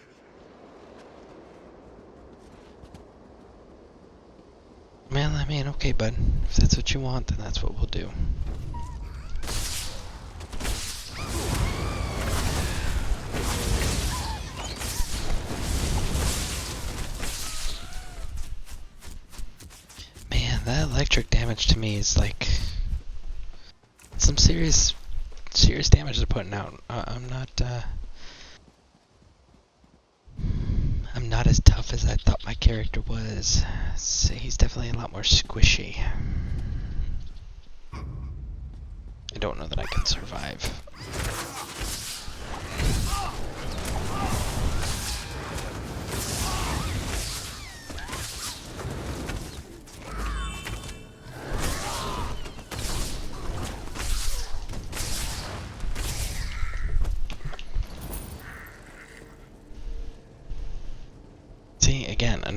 Man, I mean, okay, bud. If that's what you want, then that's what we'll do. Man, that electric damage to me is like some serious damage they're putting out. I'm not as tough as I thought my character was. So he's definitely a lot more squishy. I don't know that I can survive.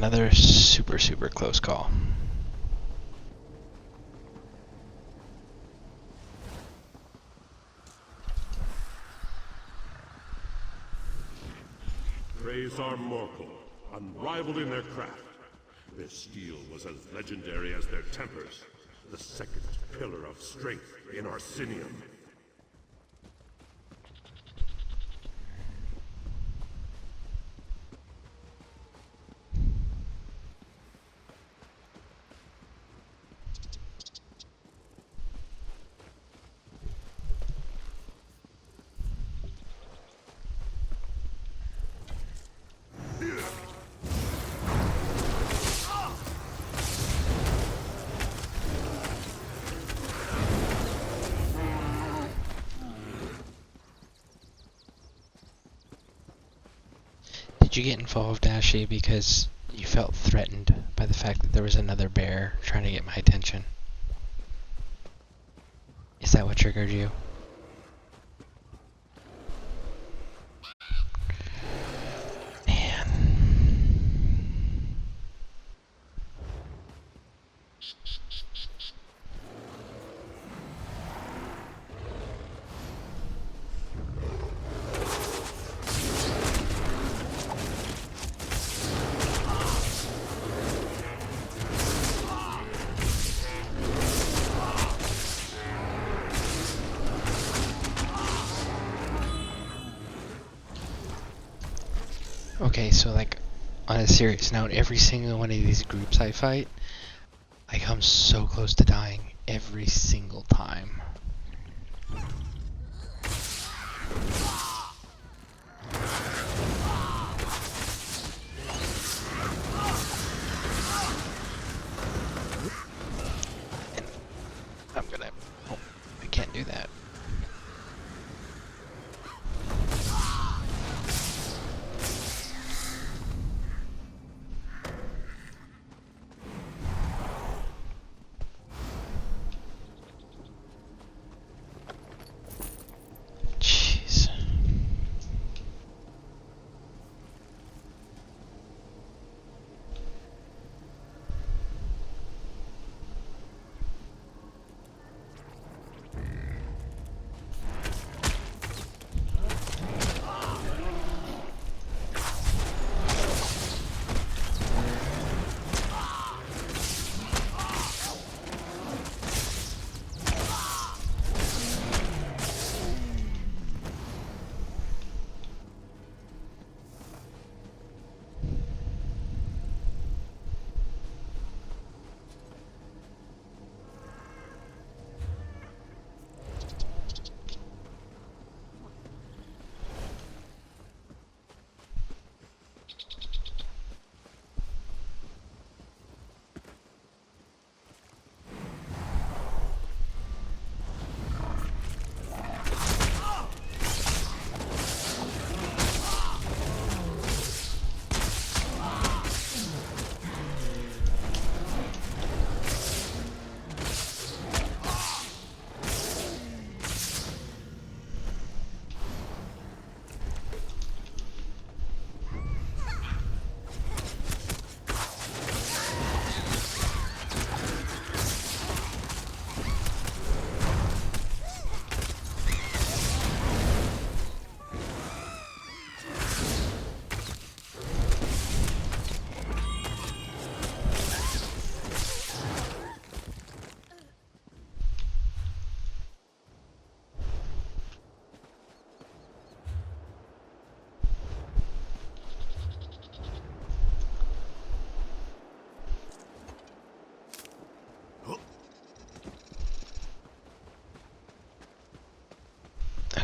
another super, super close call. Praise are mortal, unrivaled in their craft. Their steel was as legendary as their tempers, the second pillar of strength in Arsinium. Did you get involved, Ashley, because you felt threatened by the fact that there was another bear trying to get my attention? Is that what triggered you? Okay, so like, on a serious note, every single one of these groups I fight, I come so close to dying every single time. And I'm gonna... Oh, I can't do that.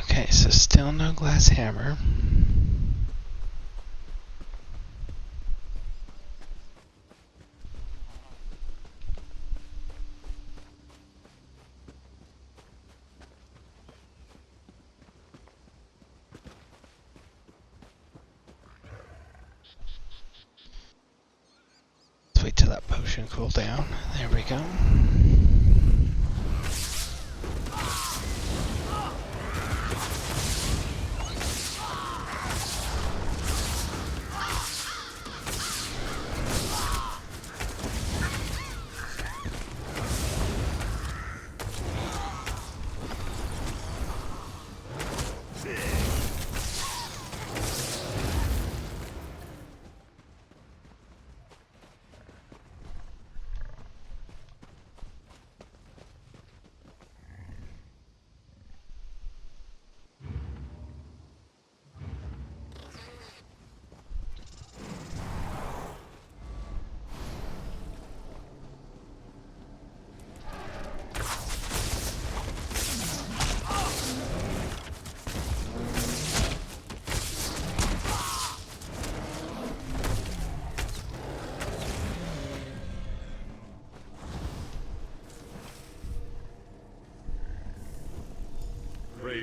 Okay, so still no glass hammer. Let's wait till that potion cool down. There we go.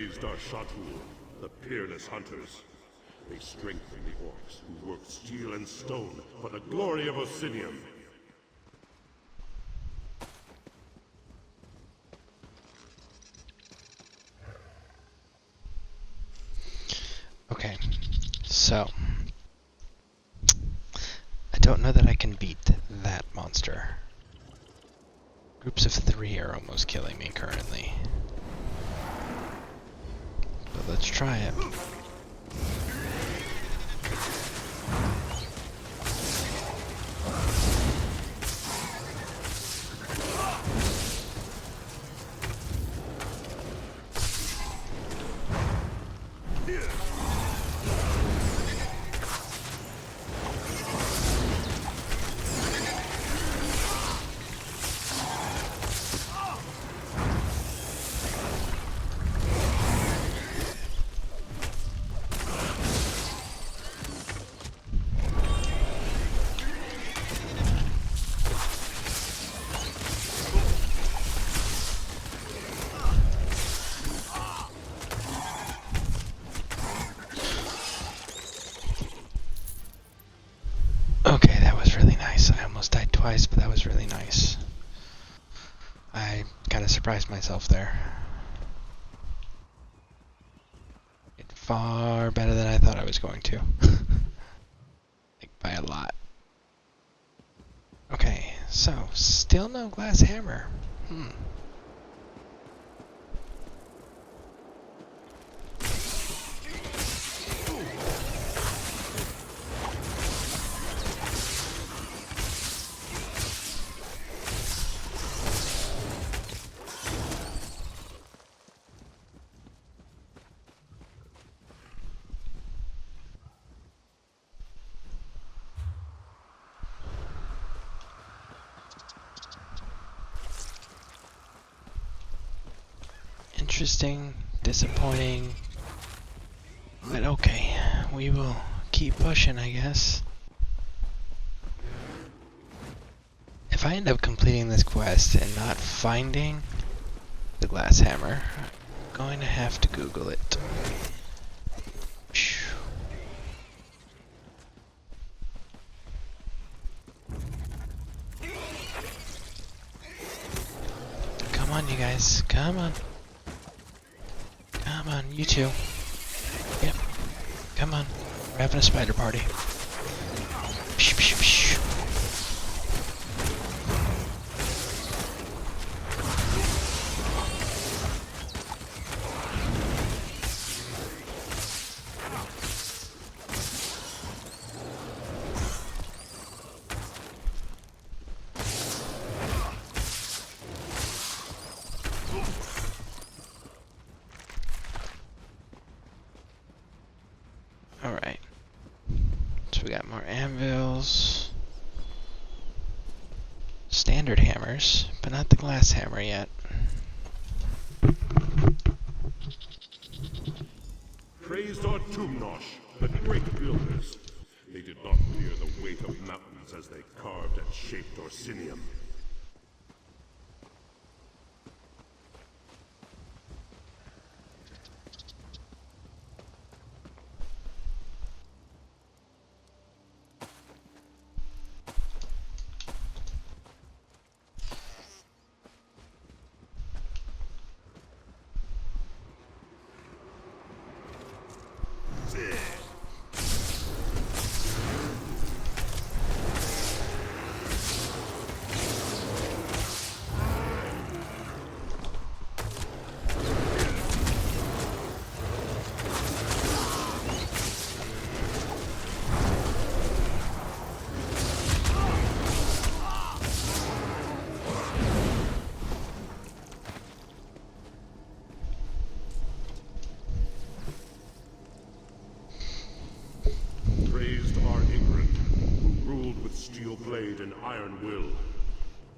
Praised are Shatul, the peerless hunters. They strengthen the orcs who work steel and stone for the glory of Osinium. Okay, so I don't know that I can beat that monster. Groups of 3 are almost killing me currently. But let's try it. Okay, that was really nice. I almost died twice, but that was really nice. I kind of surprised myself there. Did far better than I thought I was going to. Like, by a lot. Okay, so, still no glass hammer. Interesting, disappointing, but okay, we will keep pushing, I guess. If I end up completing this quest and not finding the glass hammer, I'm going to have to Google it. Come on, you guys, come on. Come on, you two. Yep. Come on. We're having a spider party. Psh, psh, psh. Alright. So we got more anvils. Standard hammers, but not the glass hammer yet. Praised are Tumnosh, the great builders. They did not fear the weight of mountains as they carved and shaped Orsinium. Steel blade and iron will.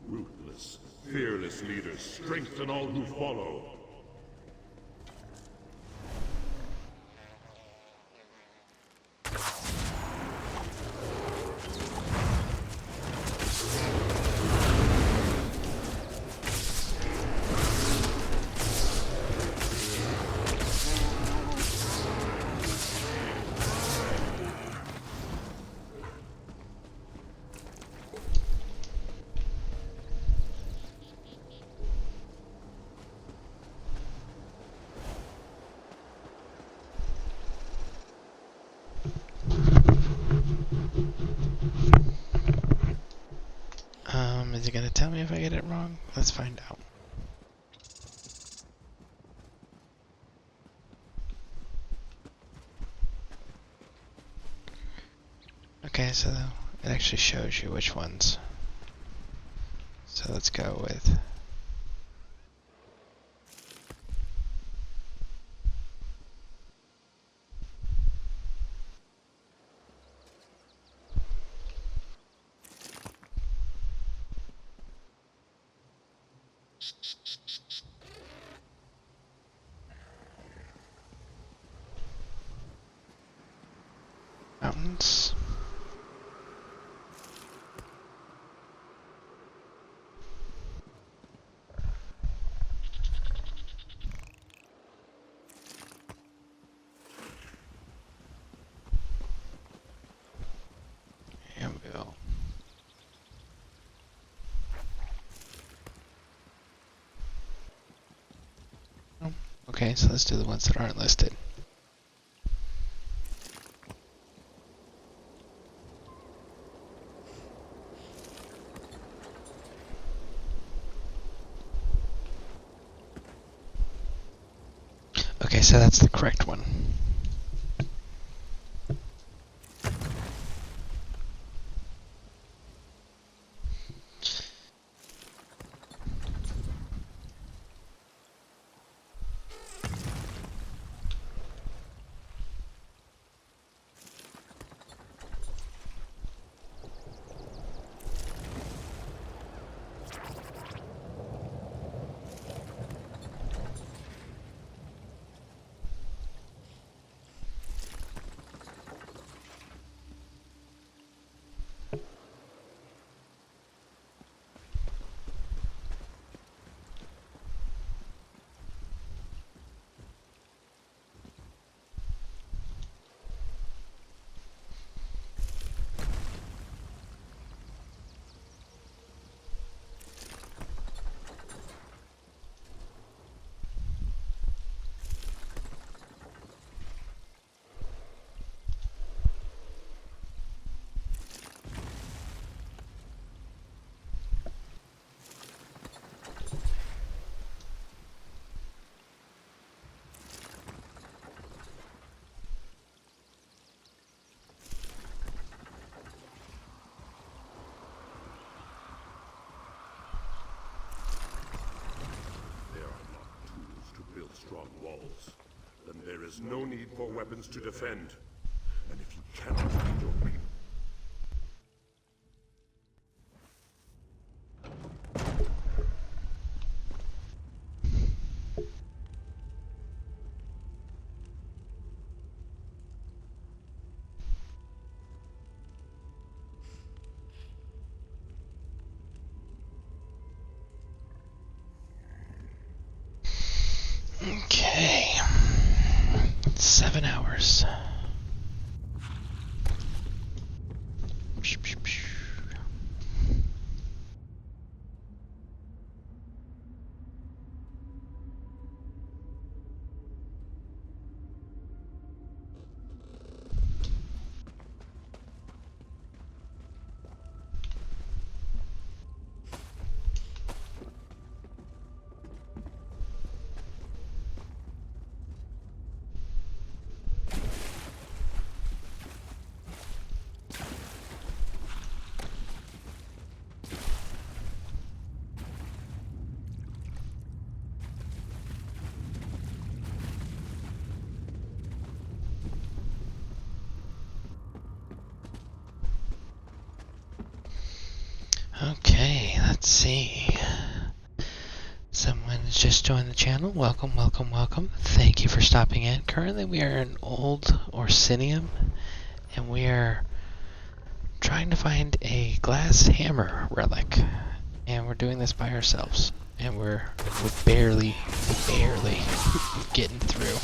Ruthless, fearless leaders strengthen all who follow. Is it gonna tell me if I get it wrong? Let's find out. Okay, so it actually shows you which ones. So let's go with... mountains. Here we go. Oh, okay, so let's do the ones that aren't listed. Okay, so that's the correct one. Strong walls, then there is no need for weapons to defend. And if you cannot find your people... Okay. 7 hours. Okay, let's see. Someone has just joined the channel. Welcome, welcome, welcome. Thank you for stopping in. Currently we are in Old Orsinium, and we are trying to find a glass hammer relic. And we're doing this by ourselves. And we're barely getting through.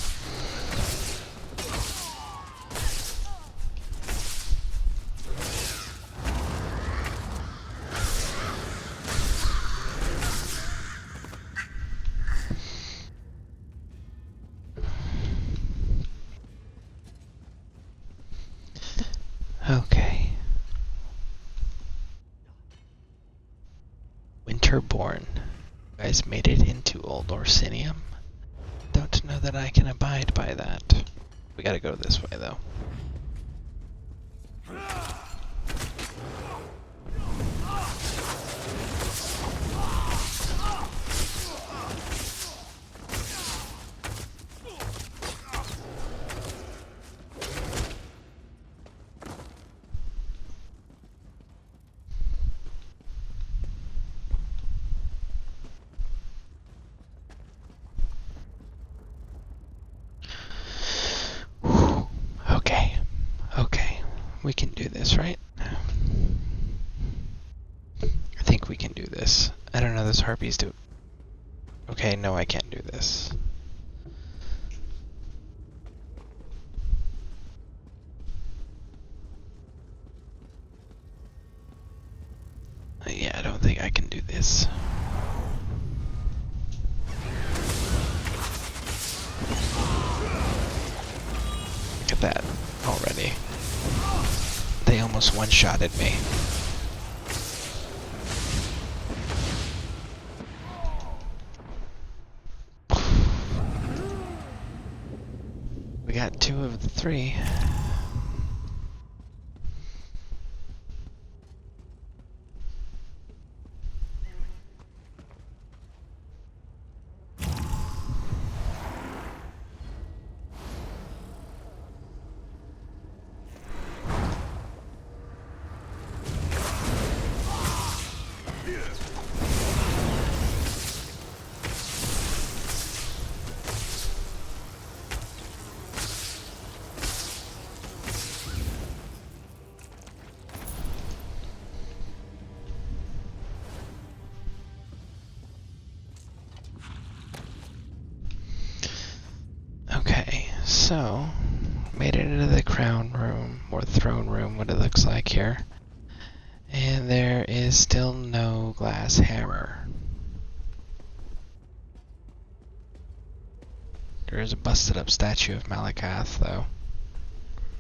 Okay. Winterborn. You guys made it into Old Orsinium. Don't know that I can abide by that. We gotta go this way, though. We can do this, right? I think we can do this. I don't know, those harpies do. Okay, no, I can't do this. Yeah, I don't think I can do this. Look at that already. They almost one-shotted me. We got 2 of the 3. So, made it into the crown room, or throne room, what it looks like here. And there is still no glass hammer. There is a busted up statue of Malakath, though.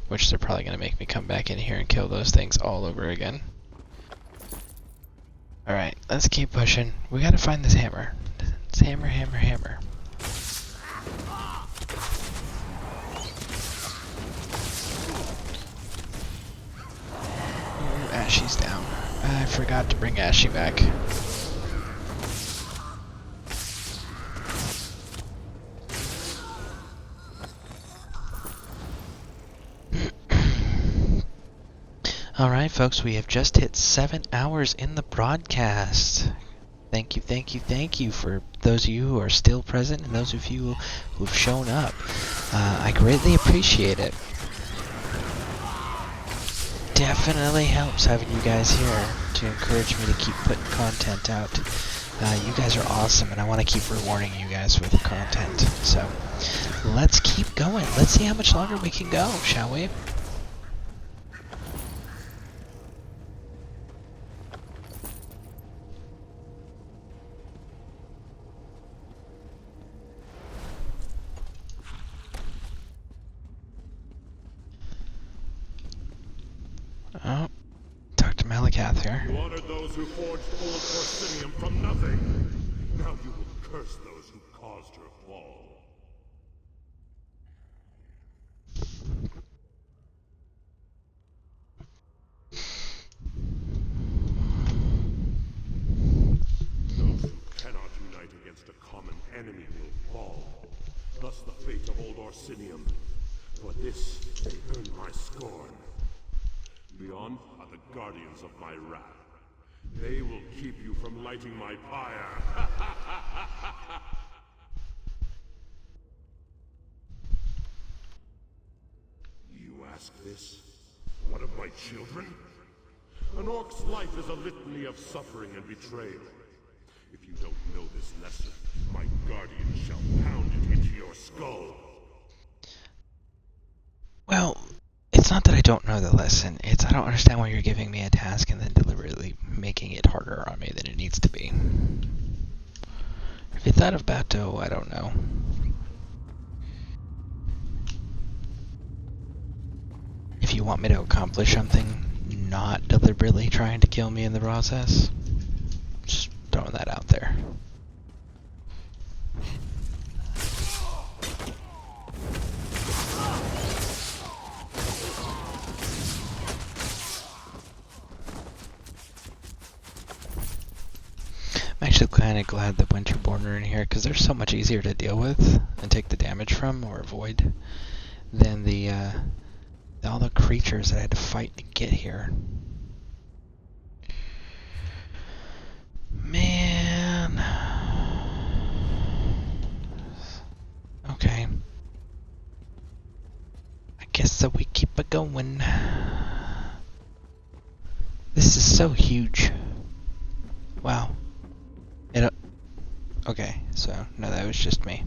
Which they're probably going to make me come back in here and kill those things all over again. Alright, let's keep pushing. We gotta find this hammer. It's hammer, hammer, hammer. Ashy's down. I forgot to bring Ashy back. Alright folks, we have just hit 7 hours in the broadcast. Thank you, thank you, thank you for those of you who are still present and those of you who've shown up. I greatly appreciate it. Definitely helps having you guys here to encourage me to keep putting content out. You guys are awesome and I want to keep rewarding you guys with content. So, let's keep going. Let's see how much longer we can go, shall we? Oh, talk to Malakath here. You honored those who forged Old Orsinium from nothing. Now you will curse those who caused her fall. Those who cannot unite against a common enemy will fall. Thus the fate of Old Orsinium. For this, they earn my scorn. Beyond are the guardians of my wrath. They will keep you from lighting my pyre. You ask this? What of my children? An orc's life is a litany of suffering and betrayal. If you don't know this lesson, my guardian shall pound it into your skull. Well, it's not that I don't know the lesson, it's I don't understand why you're giving me a task and then deliberately making it harder on me than it needs to be. If you thought of Bato, I don't know. If you want me to accomplish something, not deliberately trying to kill me in the process, just throwing that out there. I'm actually kind of glad that Winterborn are in here, because they're so much easier to deal with and take the damage from or avoid than all the creatures that I had to fight to get here. Man. Okay. I guess that we keep it going. This is so huge. Wow. Okay, so no, that was just me.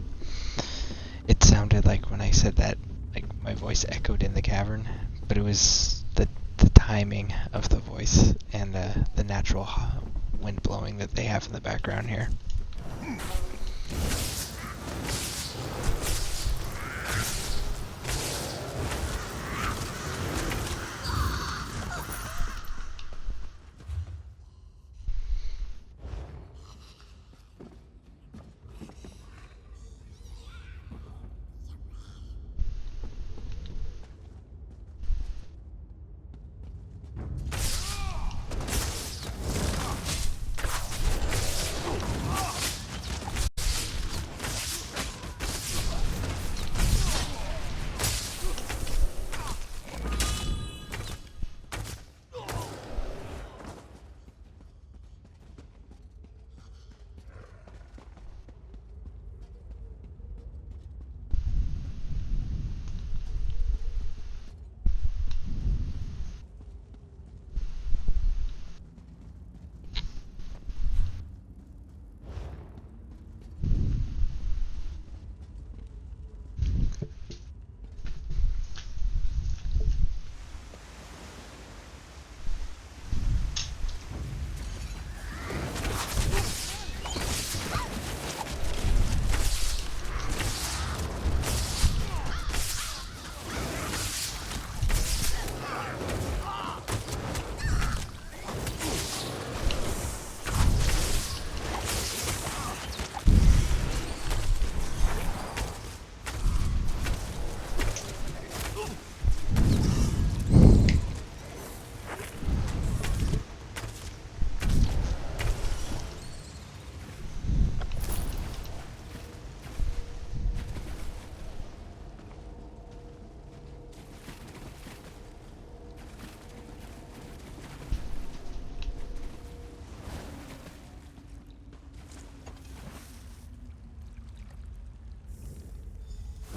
It sounded like when I said that, like my voice echoed in the cavern, but it was the timing of the voice and the natural wind blowing that they have in the background here.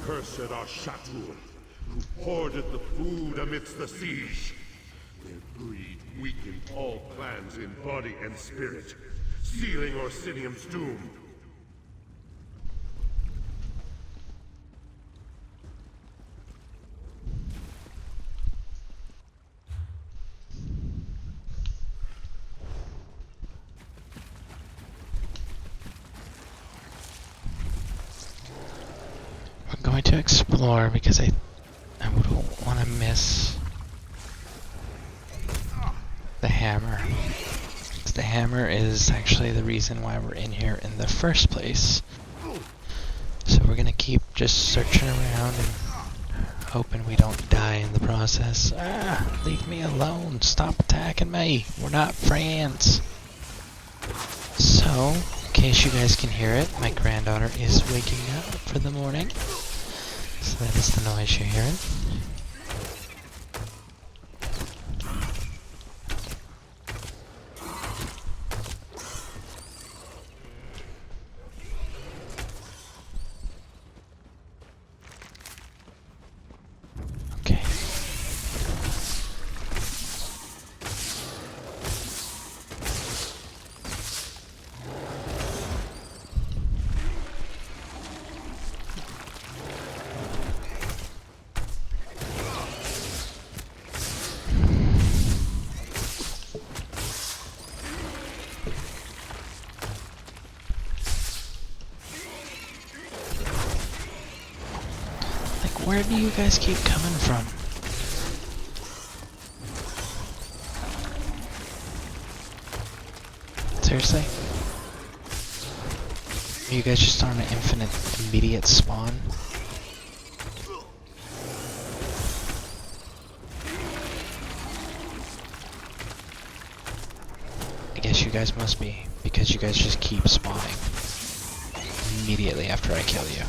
Cursed are Shatur, who hoarded the food amidst the siege. Their greed weakened all clans in body and spirit, sealing Orsinium's doom. We're going to explore because I wouldn't want to miss the hammer. The hammer is actually the reason why we're in here in the first place. So we're gonna keep just searching around and hoping we don't die in the process. Ah, leave me alone. Stop attacking me. We're not friends. So, in case you guys can hear it, my granddaughter is waking up for the morning. So that is the noise you're hearing. Where do you guys keep coming from? Seriously? Are you guys just on an infinite immediate spawn? I guess you guys must be, because you guys just keep spawning immediately after I kill you.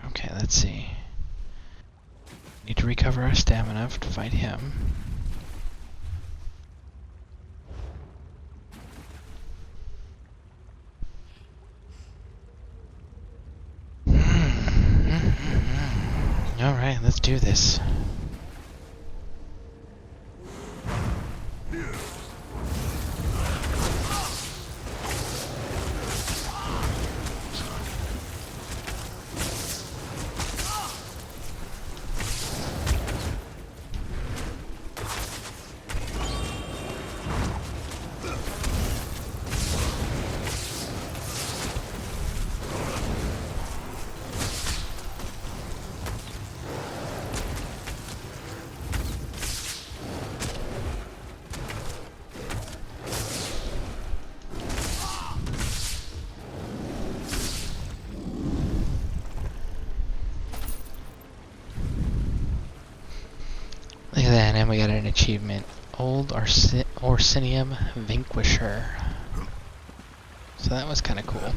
Okay, let's see. Need to recover our stamina to fight him. Alright, let's do this. Look at that, and we got an achievement. Old Orsinium Vanquisher. So that was kind of cool.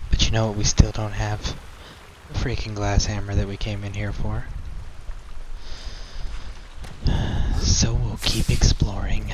But you know what we still don't have? The freaking glass hammer that we came in here for. So we'll keep exploring.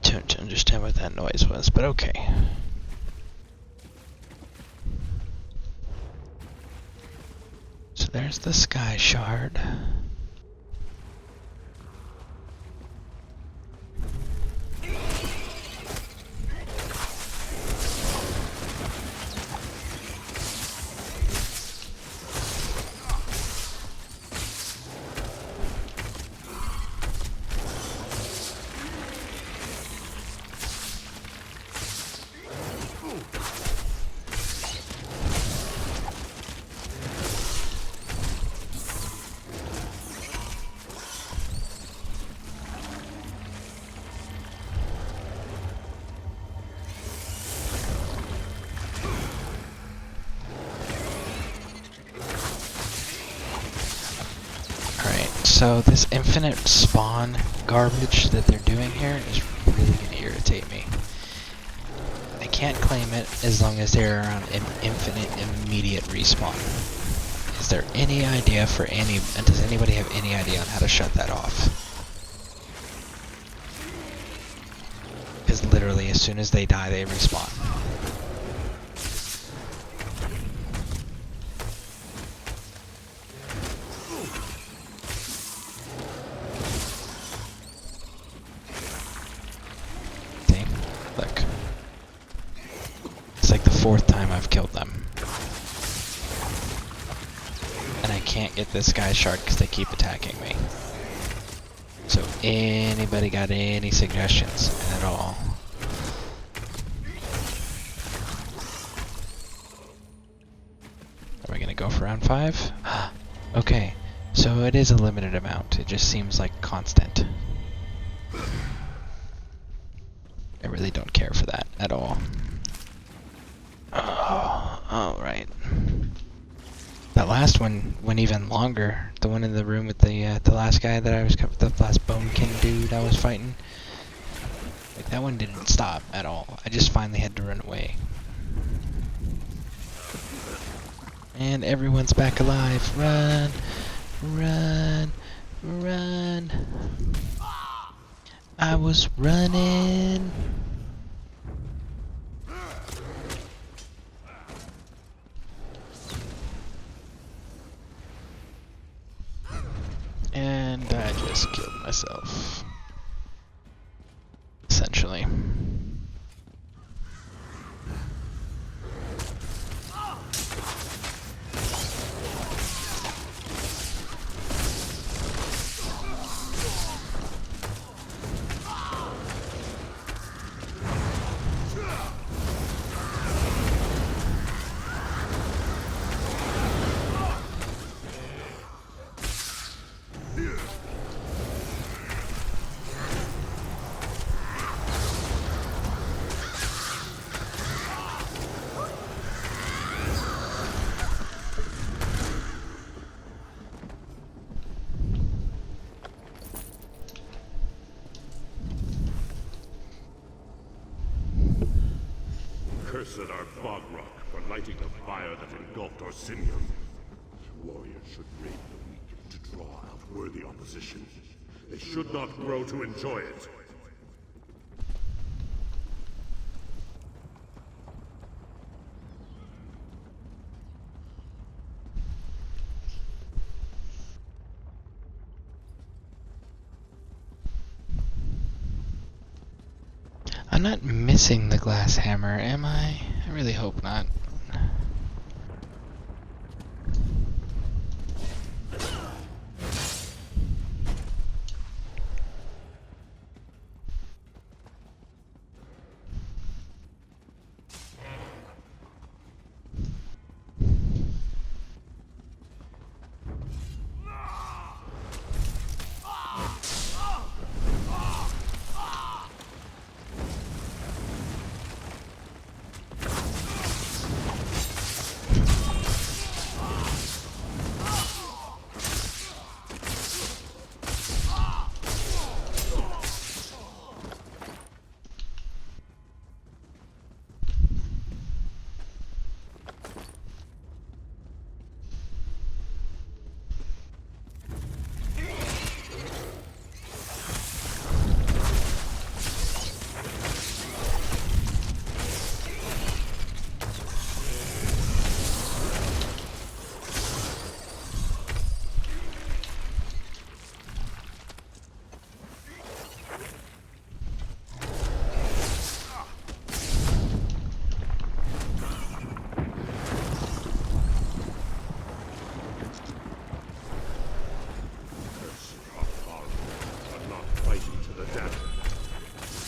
Don't understand what that noise was, but okay. So there's the sky shard. So this infinite spawn garbage that they're doing here is really going to irritate me. I can't claim it as long as they're around infinite immediate respawn. Is there any idea for does anybody have any idea on how to shut that off? Because literally as soon as they die, they respawn. Fourth time I've killed them. And I can't get this guy's shard because they keep attacking me. So anybody got any suggestions at all? Are we gonna go for round 5? Okay, so it is a limited amount. It just seems like constant. There really don't care for that at all. Oh, alright. That last one went even longer. The one in the room with the last guy that I was, the last Bonekin dude I was fighting. Like, that one didn't stop at all. I just finally had to run away. And everyone's back alive. Run, run, run. I was running. And I just killed myself. Essentially. Cursed are Bog Rock for lighting the fire that engulfed Orsinium. Warriors should raid the weak to draw out worthy opposition. They should not grow to enjoy it. I'm not missing the glass hammer, am I? I really hope not.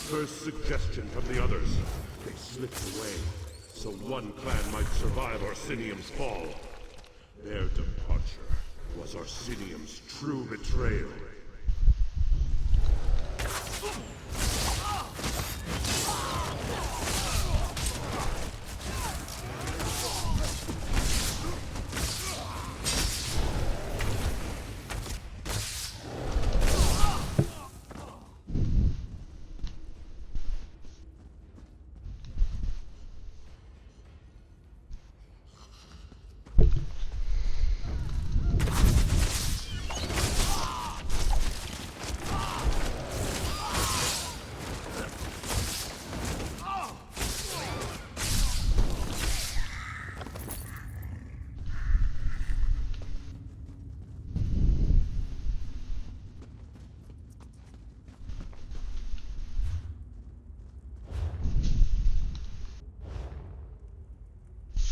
First suggestion from the others. They slipped away, so one clan might survive Orsinium's fall. Their departure was Orsinium's true betrayal.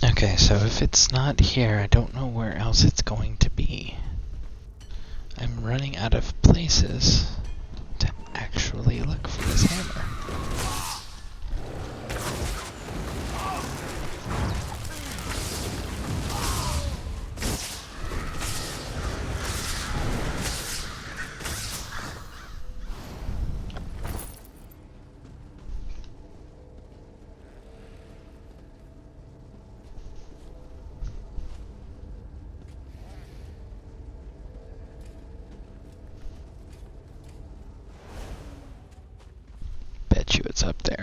Okay, so if it's not here, I don't know where else it's going to be. I'm running out of places to actually look for this hammer.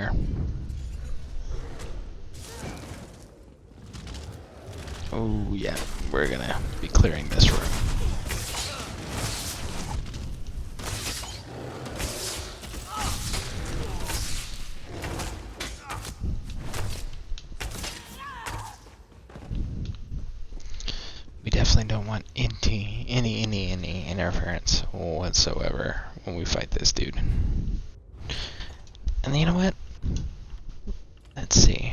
somewhere. Oh yeah, we're gonna be clearing this room. We definitely don't want any interference whatsoever when we fight this dude. And you know what? Let's see.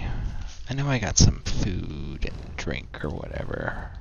I know I got some food and drink or whatever.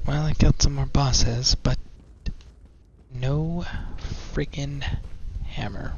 Well, I killed some more bosses, but no freaking hammer.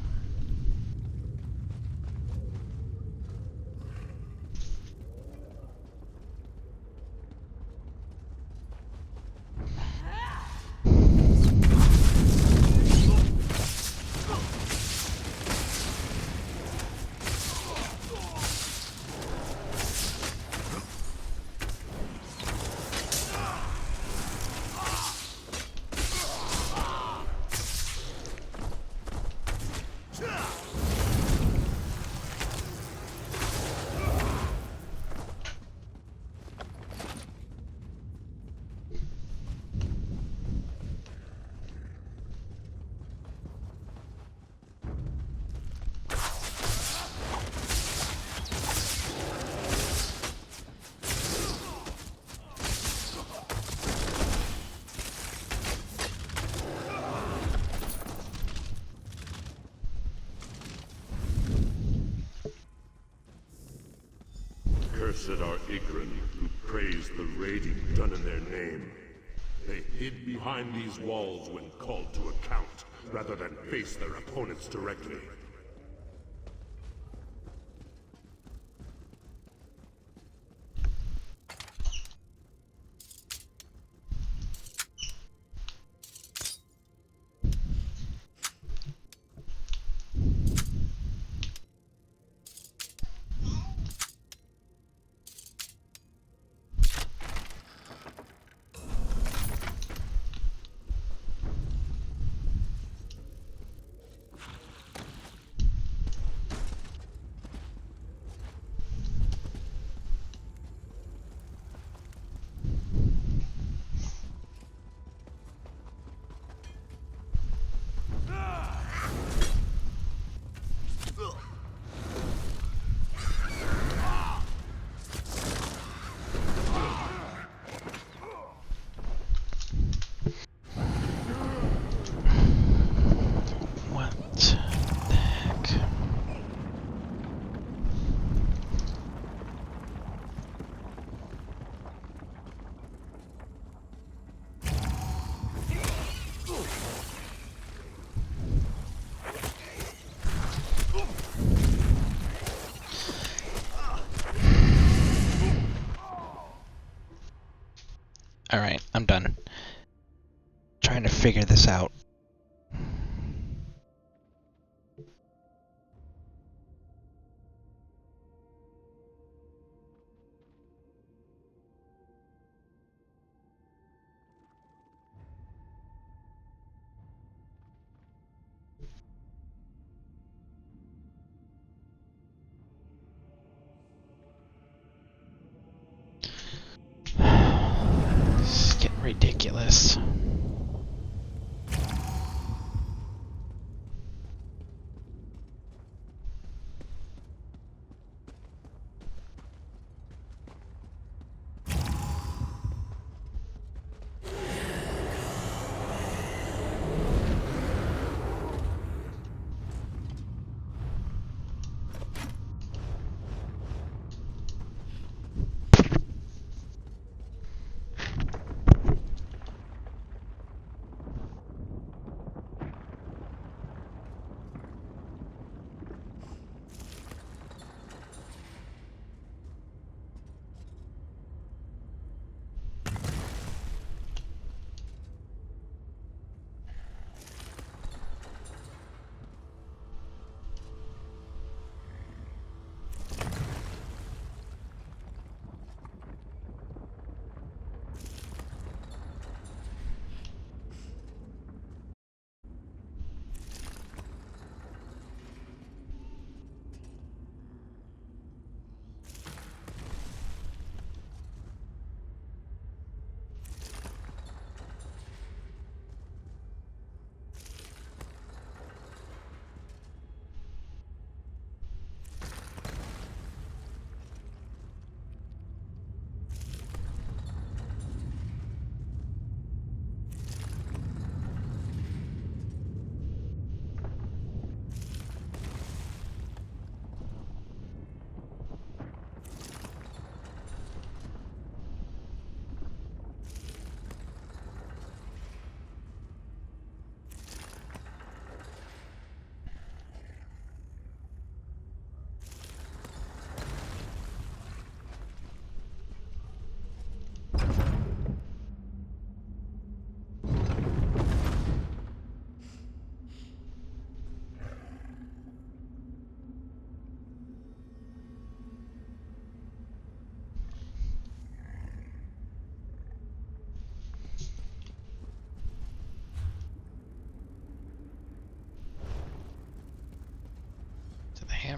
Cursed are ignorant who praise the raiding done in their name. They hid behind these walls when called to account, rather than face their opponents directly. Alright, I'm done. Trying to figure this out. It's getting ridiculous.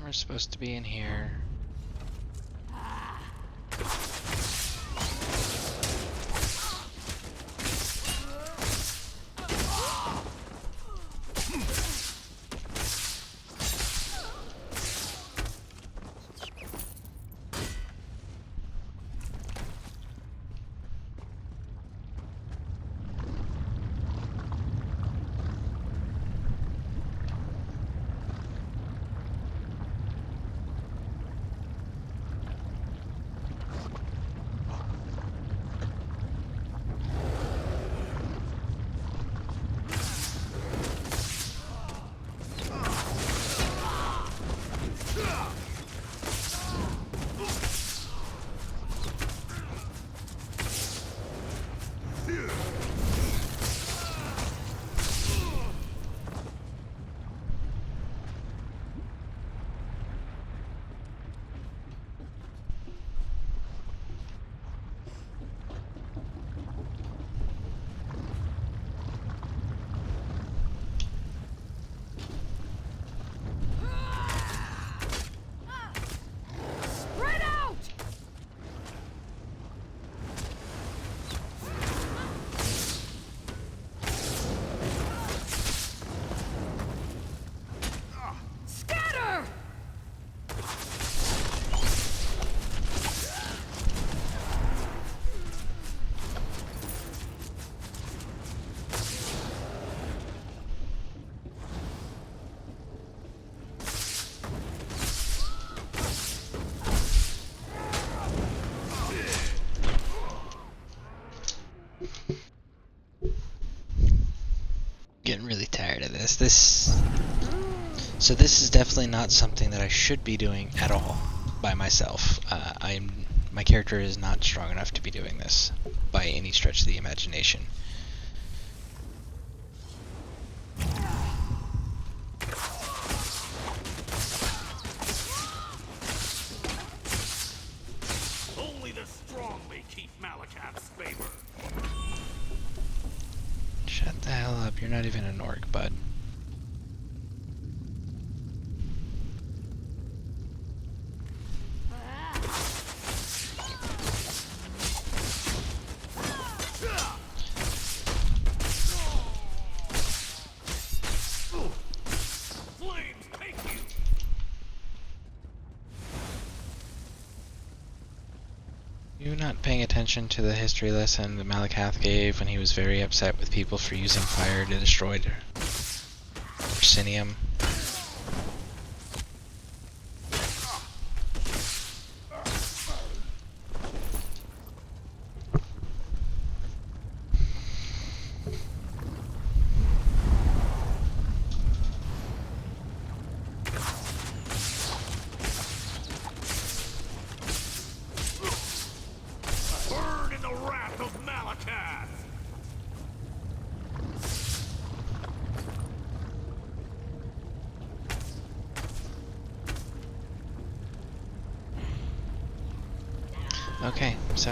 armor's supposed to be in here. Getting really tired of this. So this is definitely not something that I should be doing at all by myself. My character is not strong enough to be doing this by any stretch of the imagination. Only the strong may keep Malakath's favor. Shut the hell up, you're not even an orc, bud. You not paying attention to the history lesson that Malakath gave when he was very upset with people for using fire to destroy Orsinium? Burn in the wrath of Malakath! Okay, so,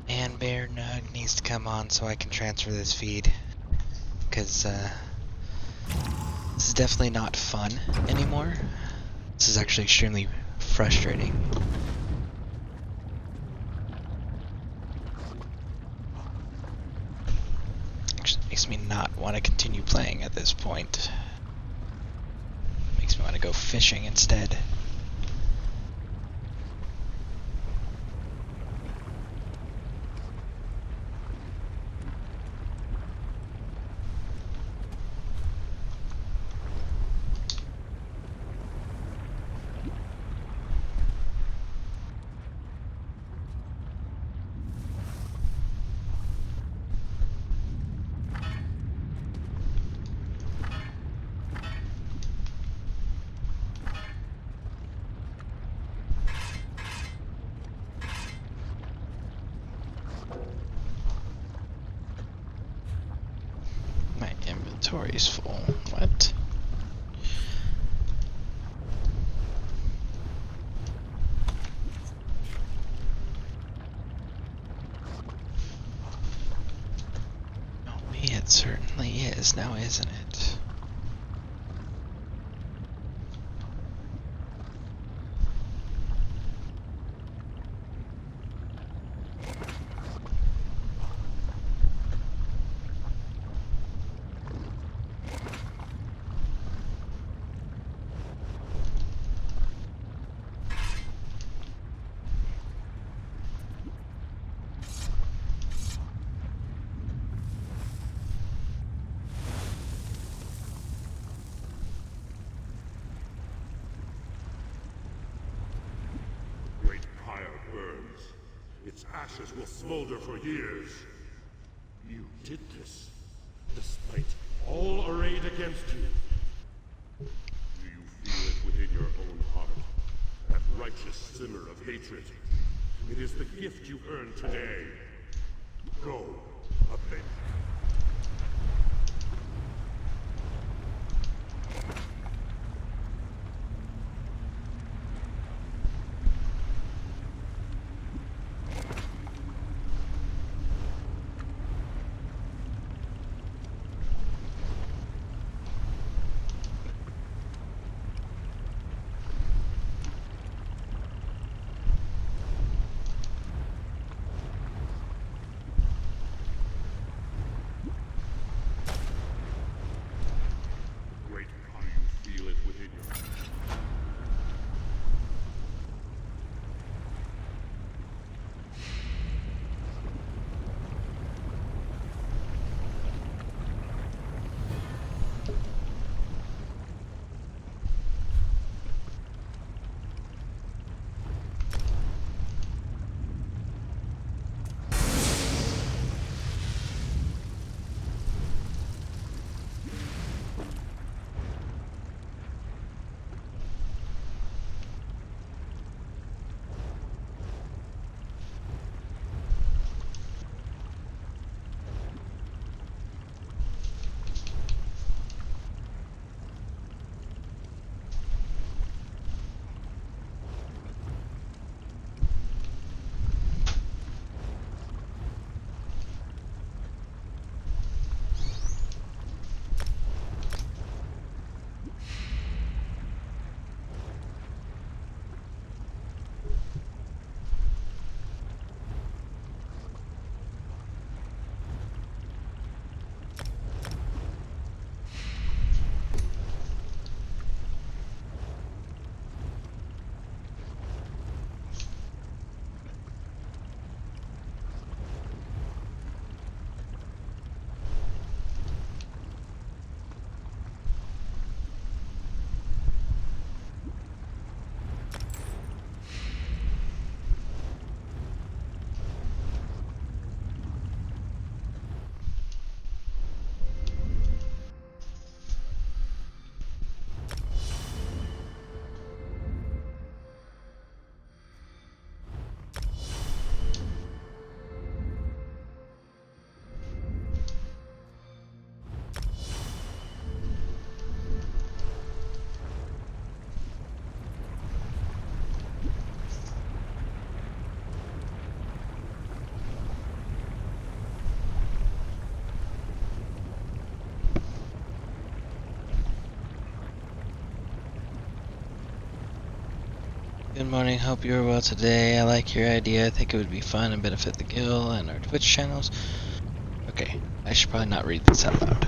and Bear Nug needs to come on so I can transfer this feed, because this is definitely not fun anymore. This is actually extremely frustrating. Actually makes me not want to continue playing at this point. Makes me want to go fishing instead. inventory's full. What? Oh, me, it certainly is now, isn't it? Great pyre burns. Its ashes will smolder for years. You did this, despite all arrayed against you. Do you feel it within your own heart? That righteous simmer of hatred. It is the gift you earned today. Go, avenge. Good morning, hope you are well today. I like your idea. I think it would be fun and benefit the guild and our Twitch channels. Okay, I should probably not read this out loud.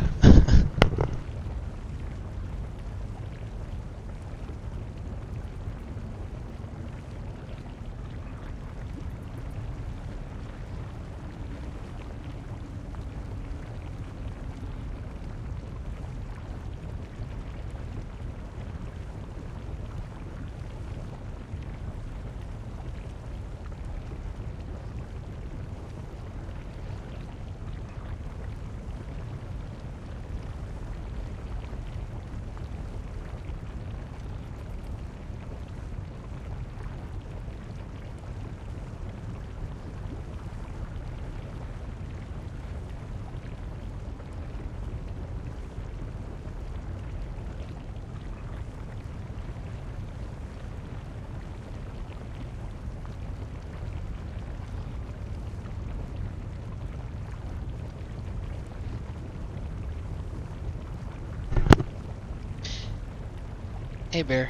Hey, Bear.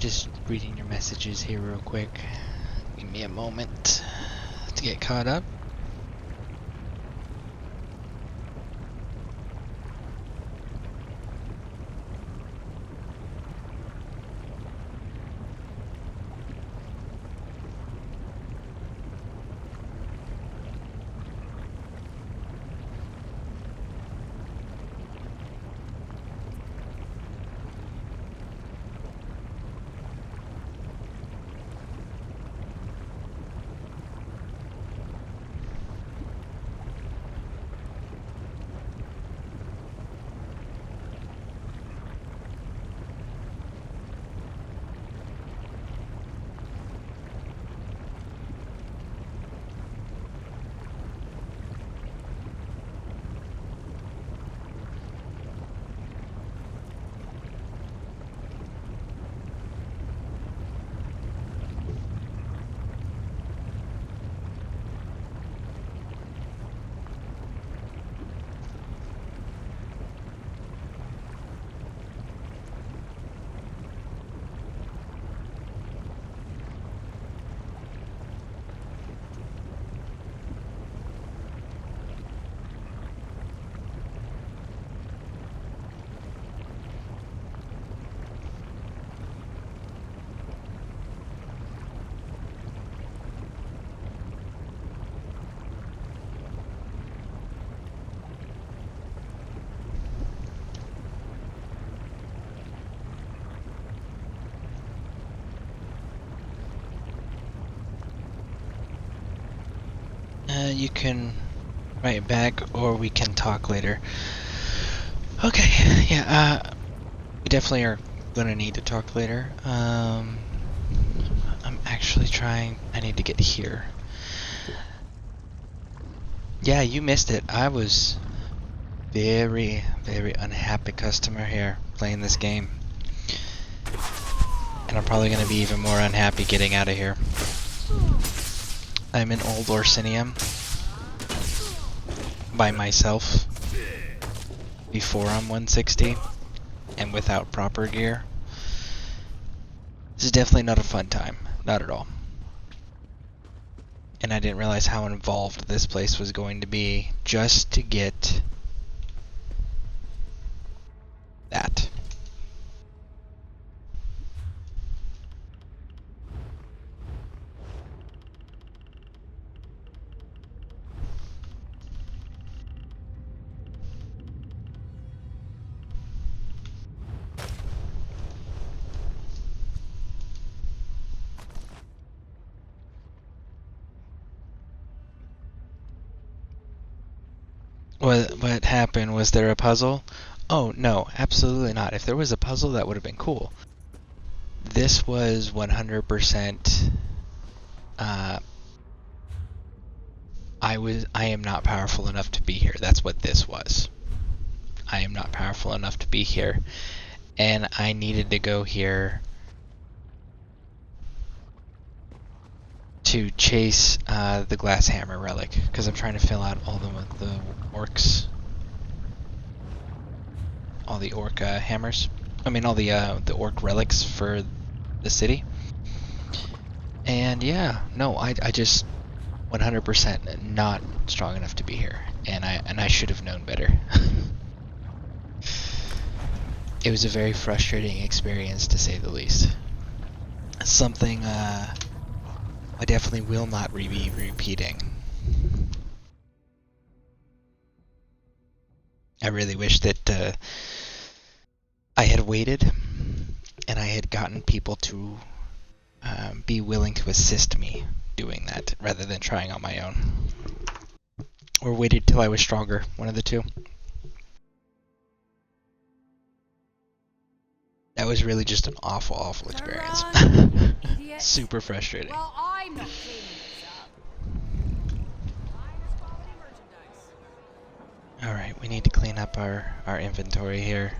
Just reading your messages here real quick. Give me a moment to get caught up. You can write back, or we can talk later. Okay, yeah, we definitely are gonna need to talk later. I'm actually trying, I need to get here. Yeah, you missed it. I was very, very unhappy customer here playing this game. And I'm probably gonna be even more unhappy getting out of here. I'm in Old Orsinium by myself before I'm 160 and without proper gear. This is definitely not a fun time, not at all. And I didn't realize how involved this place was going to be just to get that. What happened? Was there a puzzle? Oh, no, absolutely not. If there was a puzzle, that would have been cool. This was 100%, I am not powerful enough to be here. That's what this was. I am not powerful enough to be here. And I needed to go here to chase the glass hammer relic, because I'm trying to fill out all the orcs, all the orc hammers. I mean, all the orc relics for the city. And yeah, no, I just 100% not strong enough to be here, and I should have known better. It was a very frustrating experience, to say the least. Something I definitely will not be repeating. I really wish that I had waited and I had gotten people to be willing to assist me doing that rather than trying on my own. Or waited till I was stronger, one of the two. That was really just an awful, awful experience. Super frustrating. Well, I'm not cleaning this up. Alright, we need to clean up our inventory here.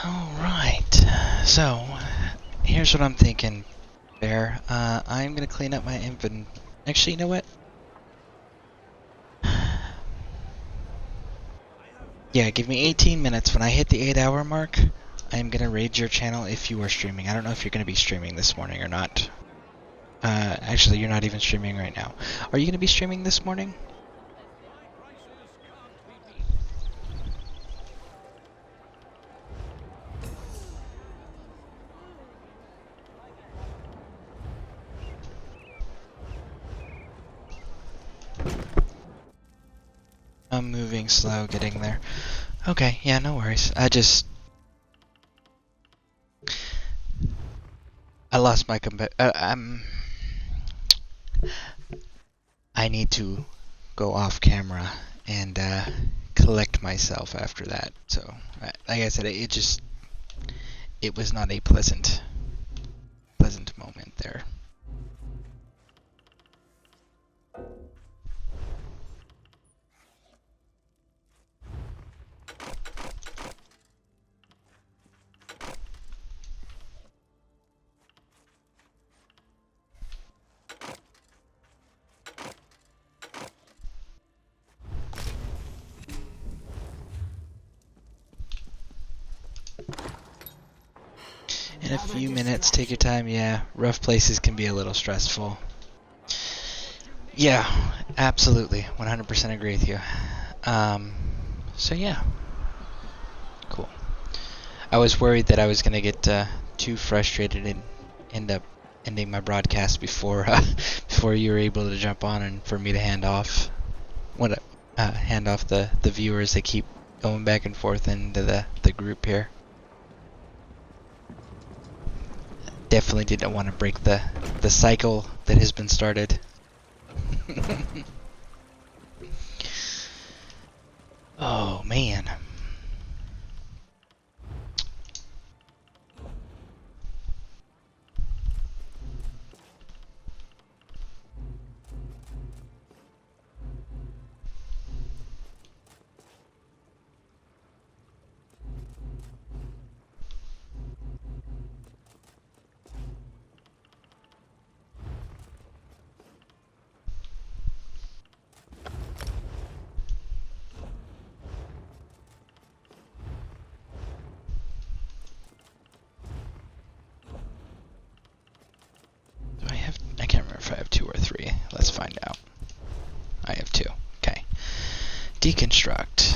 Alright, so here's what I'm thinking, Bear. I'm gonna clean up my inventory. Actually, you know what? Yeah, give me 18 minutes. When I hit the 8-hour mark, I'm gonna raid your channel if you are streaming. I don't know if you're gonna be streaming this morning or not. Actually, you're not even streaming right now. Are you gonna be streaming this morning? I'm moving slow, getting there. Okay, yeah, no worries. I lost my I need to go off camera and collect myself after that. So, like I said, it was not a pleasant moment there. In a few minutes, take your time. Yeah, rough places can be a little stressful. Yeah, absolutely. 100% agree with you. So yeah. Cool. I was worried that I was going to get too frustrated and end up ending my broadcast before before you were able to jump on and for me to hand off the viewers that keep going back and forth into the group here. Definitely didn't want to break the cycle that has been started. Oh man. I can't remember if I have 2 or 3. Let's find out. I have 2. Okay. Deconstruct.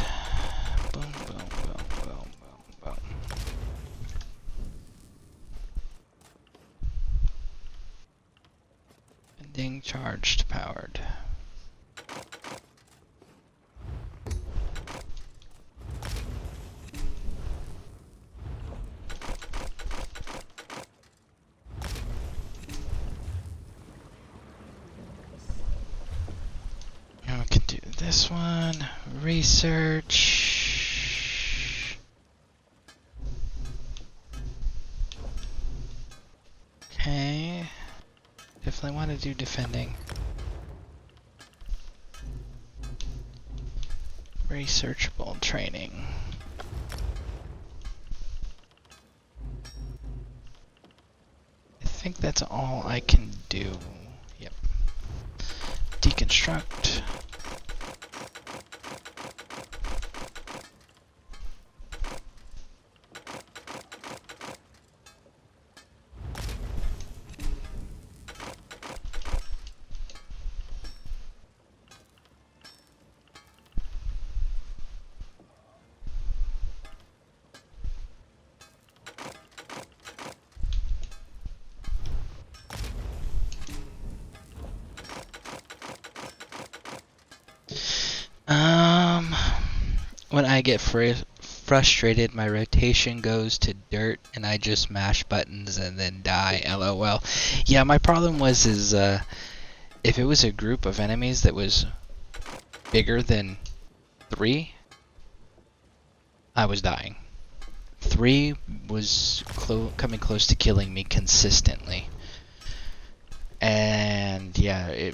Boom, boom, boom, boom, boom, boom. Ending charged powered. We can do this one. Research. Okay. Definitely want to do defending. Researchable training. I think that's all I can do. Yep. Deconstruct. When I get frustrated, my rotation goes to dirt, and I just mash buttons and then die. LOL. Yeah, my problem was if it was a group of enemies that was bigger than 3, I was dying. 3 was coming close to killing me consistently, and yeah,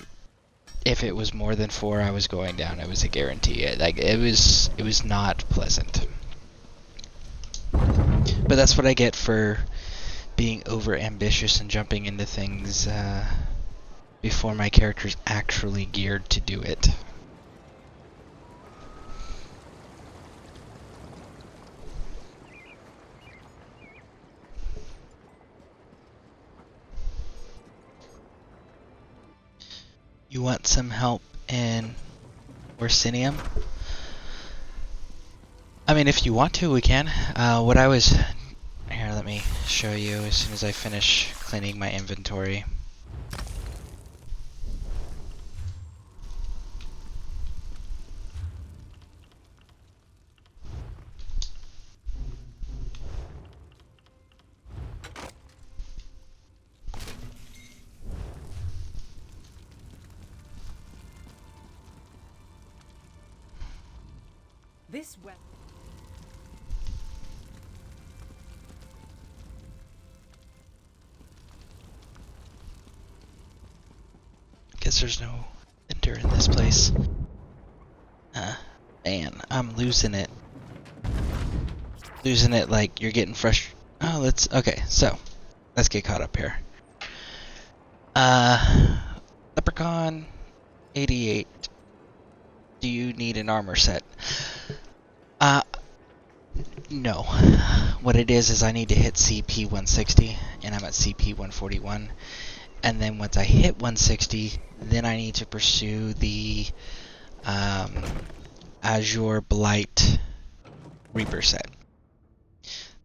if it was more than 4, I was going down. It was a guarantee. It was not pleasant. But that's what I get for being over ambitious and jumping into things before my character's actually geared to do it. You want some help in Orsinium? I mean, if you want to, we can. What I was... Here, let me show you as soon as I finish cleaning my inventory. This weapon. Guess there's no ender in this place. Man, I'm losing it. Losing it like you're getting frustrated. Oh, okay, so let's get caught up here. Leprechaun 88. Do you need an armor set? No. What it is I need to hit CP 160, and I'm at CP 141. And then once I hit 160, then I need to pursue the Azure Blight Reaper set.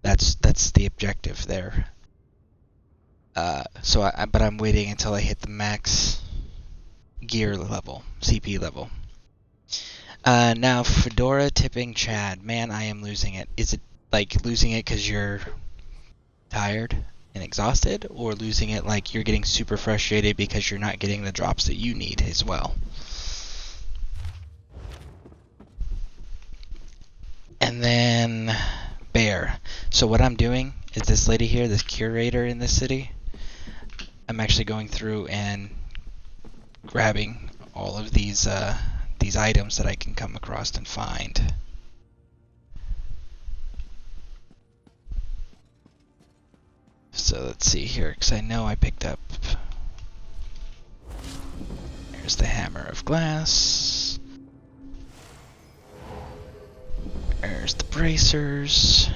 That's the objective there. But I'm waiting until I hit the max gear level, CP level. Now, Fedora tipping Chad. Man, I am losing it. Is it like losing it because you're tired and exhausted, or losing it like you're getting super frustrated because you're not getting the drops that you need as well? And then Bear. So what I'm doing is this lady here, this curator in this city, I'm actually going through and grabbing all of these items that I can come across and find. So let's see here, because I know I picked up... There's the Hammer of Glass. There's the bracers.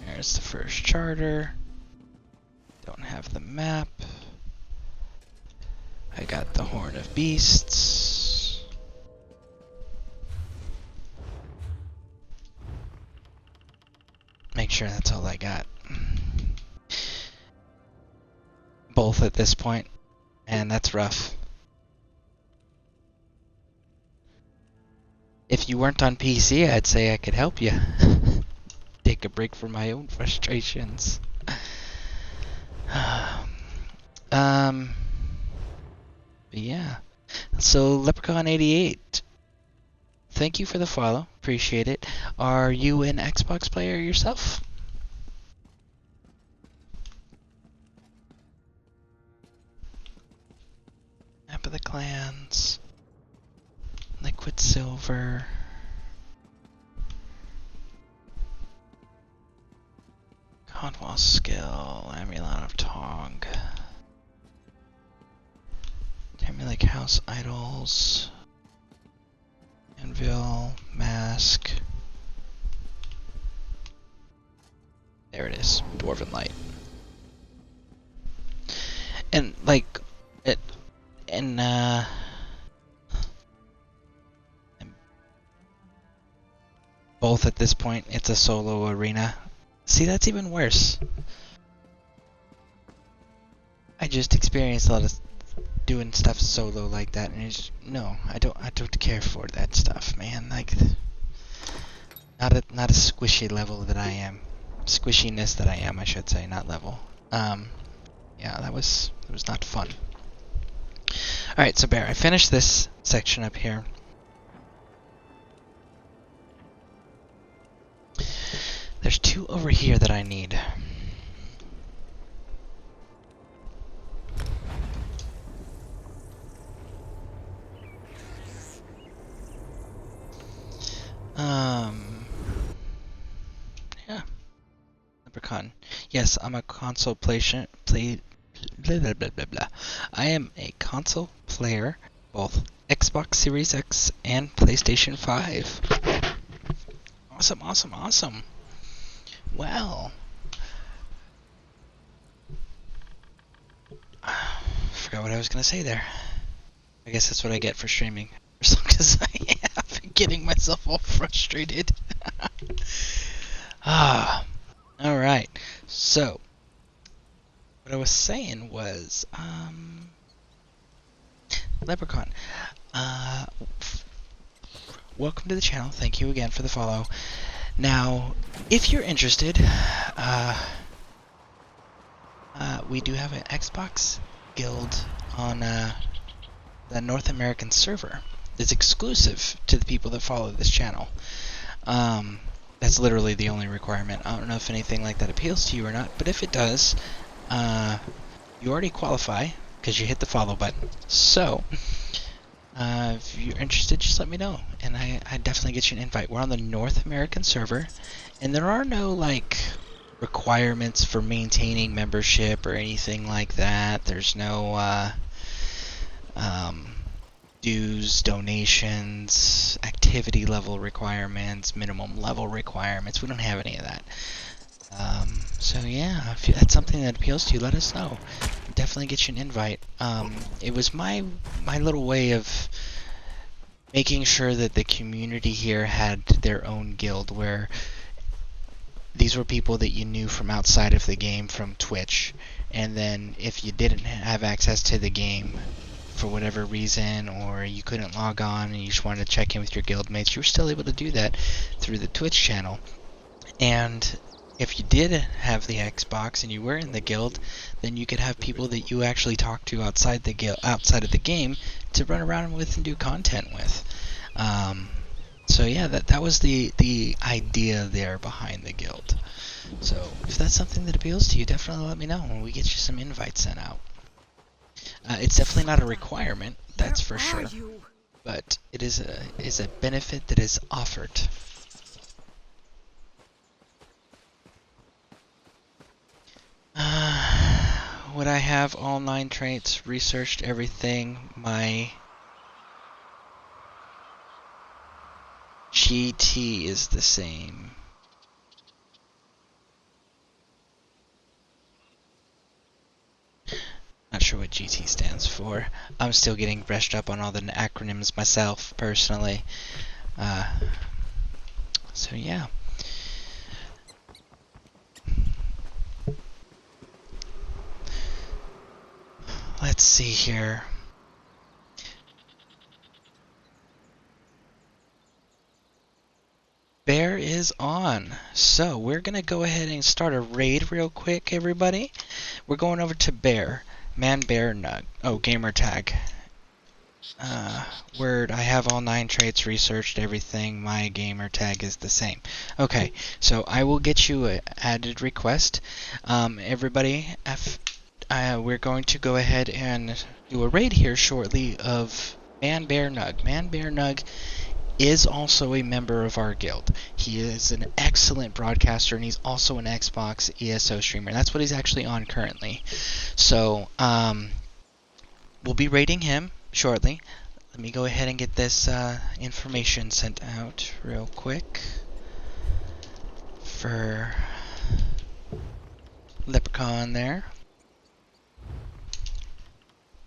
There's the first charter. Don't have the map. I got the Horn of Beasts. Make sure that's all I got. Both at this point, and that's rough. If you weren't on PC, I'd say I could help you. Take a break from my own frustrations. Yeah. So, Leprechaun 88. Thank you for the follow. Appreciate it. Are you an Xbox player yourself? Map of the Clans. Liquid Silver. Godwall Skill. Amulet of Tong. Tamilic House Idols. Anvil. Mask. There it is. Dwarven Light. And like it and both at this point it's a solo arena. See, that's even worse. I just experienced a lot of doing stuff solo like that, and it's no, I don't care for that stuff, man. Like not a squishy level that I am. Squishiness that I am, I should say, not level. Yeah, that was not fun. Alright, so Bear, I finished this section up here. There's two over here that I need. Yeah. Leprechaun. Yes, I'm a console blah, blah, blah, blah, blah. I am a console player, both Xbox Series X and PlayStation 5. Awesome, awesome, awesome. Well, forgot what I was gonna say there. I guess that's what I get for streaming, as long as I have been getting myself all frustrated. All right. So, what I was saying was, Leprechaun. Welcome to the channel. Thank you again for the follow. Now, if you're interested, we do have an Xbox guild on the North American server. It's exclusive to the people that follow this channel. That's literally the only requirement. I don't know if anything like that appeals to you or not, but if it does, you already qualify because you hit the follow button. So, if you're interested, just let me know, and I definitely get you an invite. We're on the North American server, and there are no like requirements for maintaining membership or anything like that. There's no dues, donations, activity level requirements, minimum level requirements. We don't have any of that. So yeah, if that's something that appeals to you, let us know. Definitely get you an invite. It was my little way of making sure that the community here had their own guild, where these were people that you knew from outside of the game, from Twitch, and then if you didn't have access to the game for whatever reason, or you couldn't log on and you just wanted to check in with your guild mates, you were still able to do that through the Twitch channel. And if you did have the Xbox and you were in the guild, then you could have people that you actually talk to outside the guild, outside of the game, to run around with and do content with. So yeah, that was the idea there behind the guild. So if that's something that appeals to you, definitely let me know when we get you some invites sent out. It's definitely not a requirement, that's for sure, but it is a benefit that is offered. Would I have all 9 traits, researched everything? My GT is the same. Not sure what GT stands for. I'm still getting brushed up on all the acronyms myself, personally. So yeah. Let's see here. Bear is on. So we're gonna go ahead and start a raid real quick, everybody. We're going over to Bear. Man, Bear, Nug. Oh, gamer tag. Word, I have all 9 traits, researched everything. My gamer tag is the same. Okay, so I will get you an added request. Everybody, we're going to go ahead and do a raid here shortly of Man, Bear, Nug. Man, Bear, Nug is also a member of our guild. He is an excellent broadcaster, and he's also an Xbox ESO streamer. That's what he's actually on currently. So, we'll be raiding him shortly. Let me go ahead and get this information sent out real quick for Leprechaun there.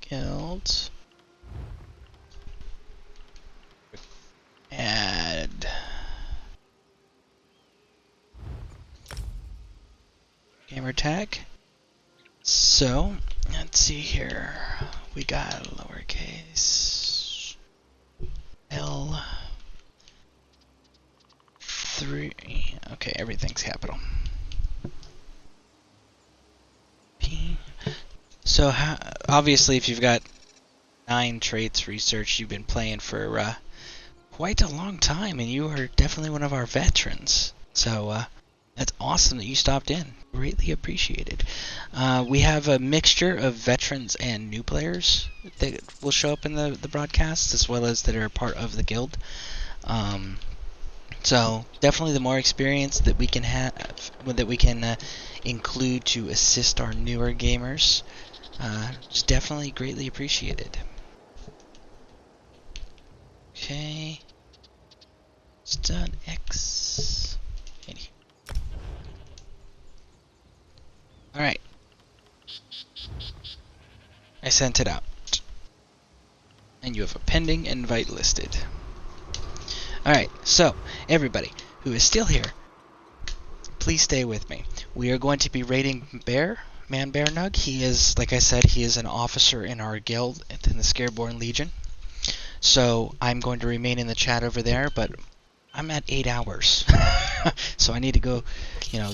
Guild. Add. Gamer tag. So, let's see here. We got lowercase L 3. Okay, everything's capital. P. So, obviously, if you've got 9 traits research, you've been playing for quite a long time, and you are definitely one of our veterans. So, that's awesome that you stopped in. Greatly appreciated. We have a mixture of veterans and new players that will show up in the broadcast, as well as that are part of the guild. So definitely the more experience that we can have, that we can include to assist our newer gamers, is definitely greatly appreciated. Okay. It's done. X. 80. Alright. I sent it out. And you have a pending invite listed. Alright, so, everybody who is still here, please stay with me. We are going to be raiding Man Bear Nug. He is, like I said, he is an officer in our guild in the Scareborn Legion. So, I'm going to remain in the chat over there, but I'm at 8 hours. So I need to go,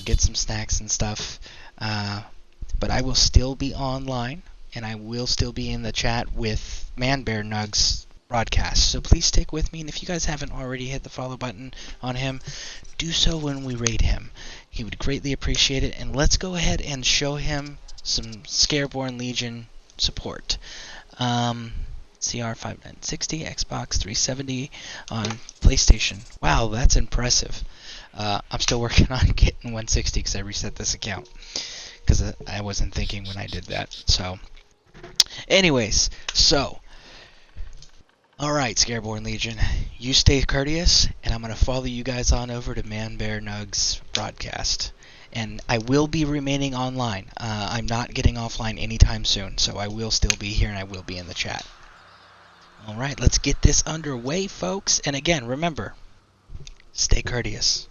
get some snacks and stuff. But I will still be online, and I will still be in the chat with Man Bear Nug's broadcast. So please stick with me, and if you guys haven't already hit the follow button on him, do so when we raid him. He would greatly appreciate it, and let's go ahead and show him some Scareborn Legion support. CR5960, Xbox 370 on PlayStation. Wow, that's impressive. I'm still working on getting 160 because I reset this account because I wasn't thinking when I did that. So, anyways, alright, Scareborn Legion, you stay courteous, and I'm going to follow you guys on over to Man Bear Nug's broadcast. And I will be remaining online. I'm not getting offline anytime soon, so I will still be here and I will be in the chat. Alright, let's get this underway, folks. And again, remember, stay courteous.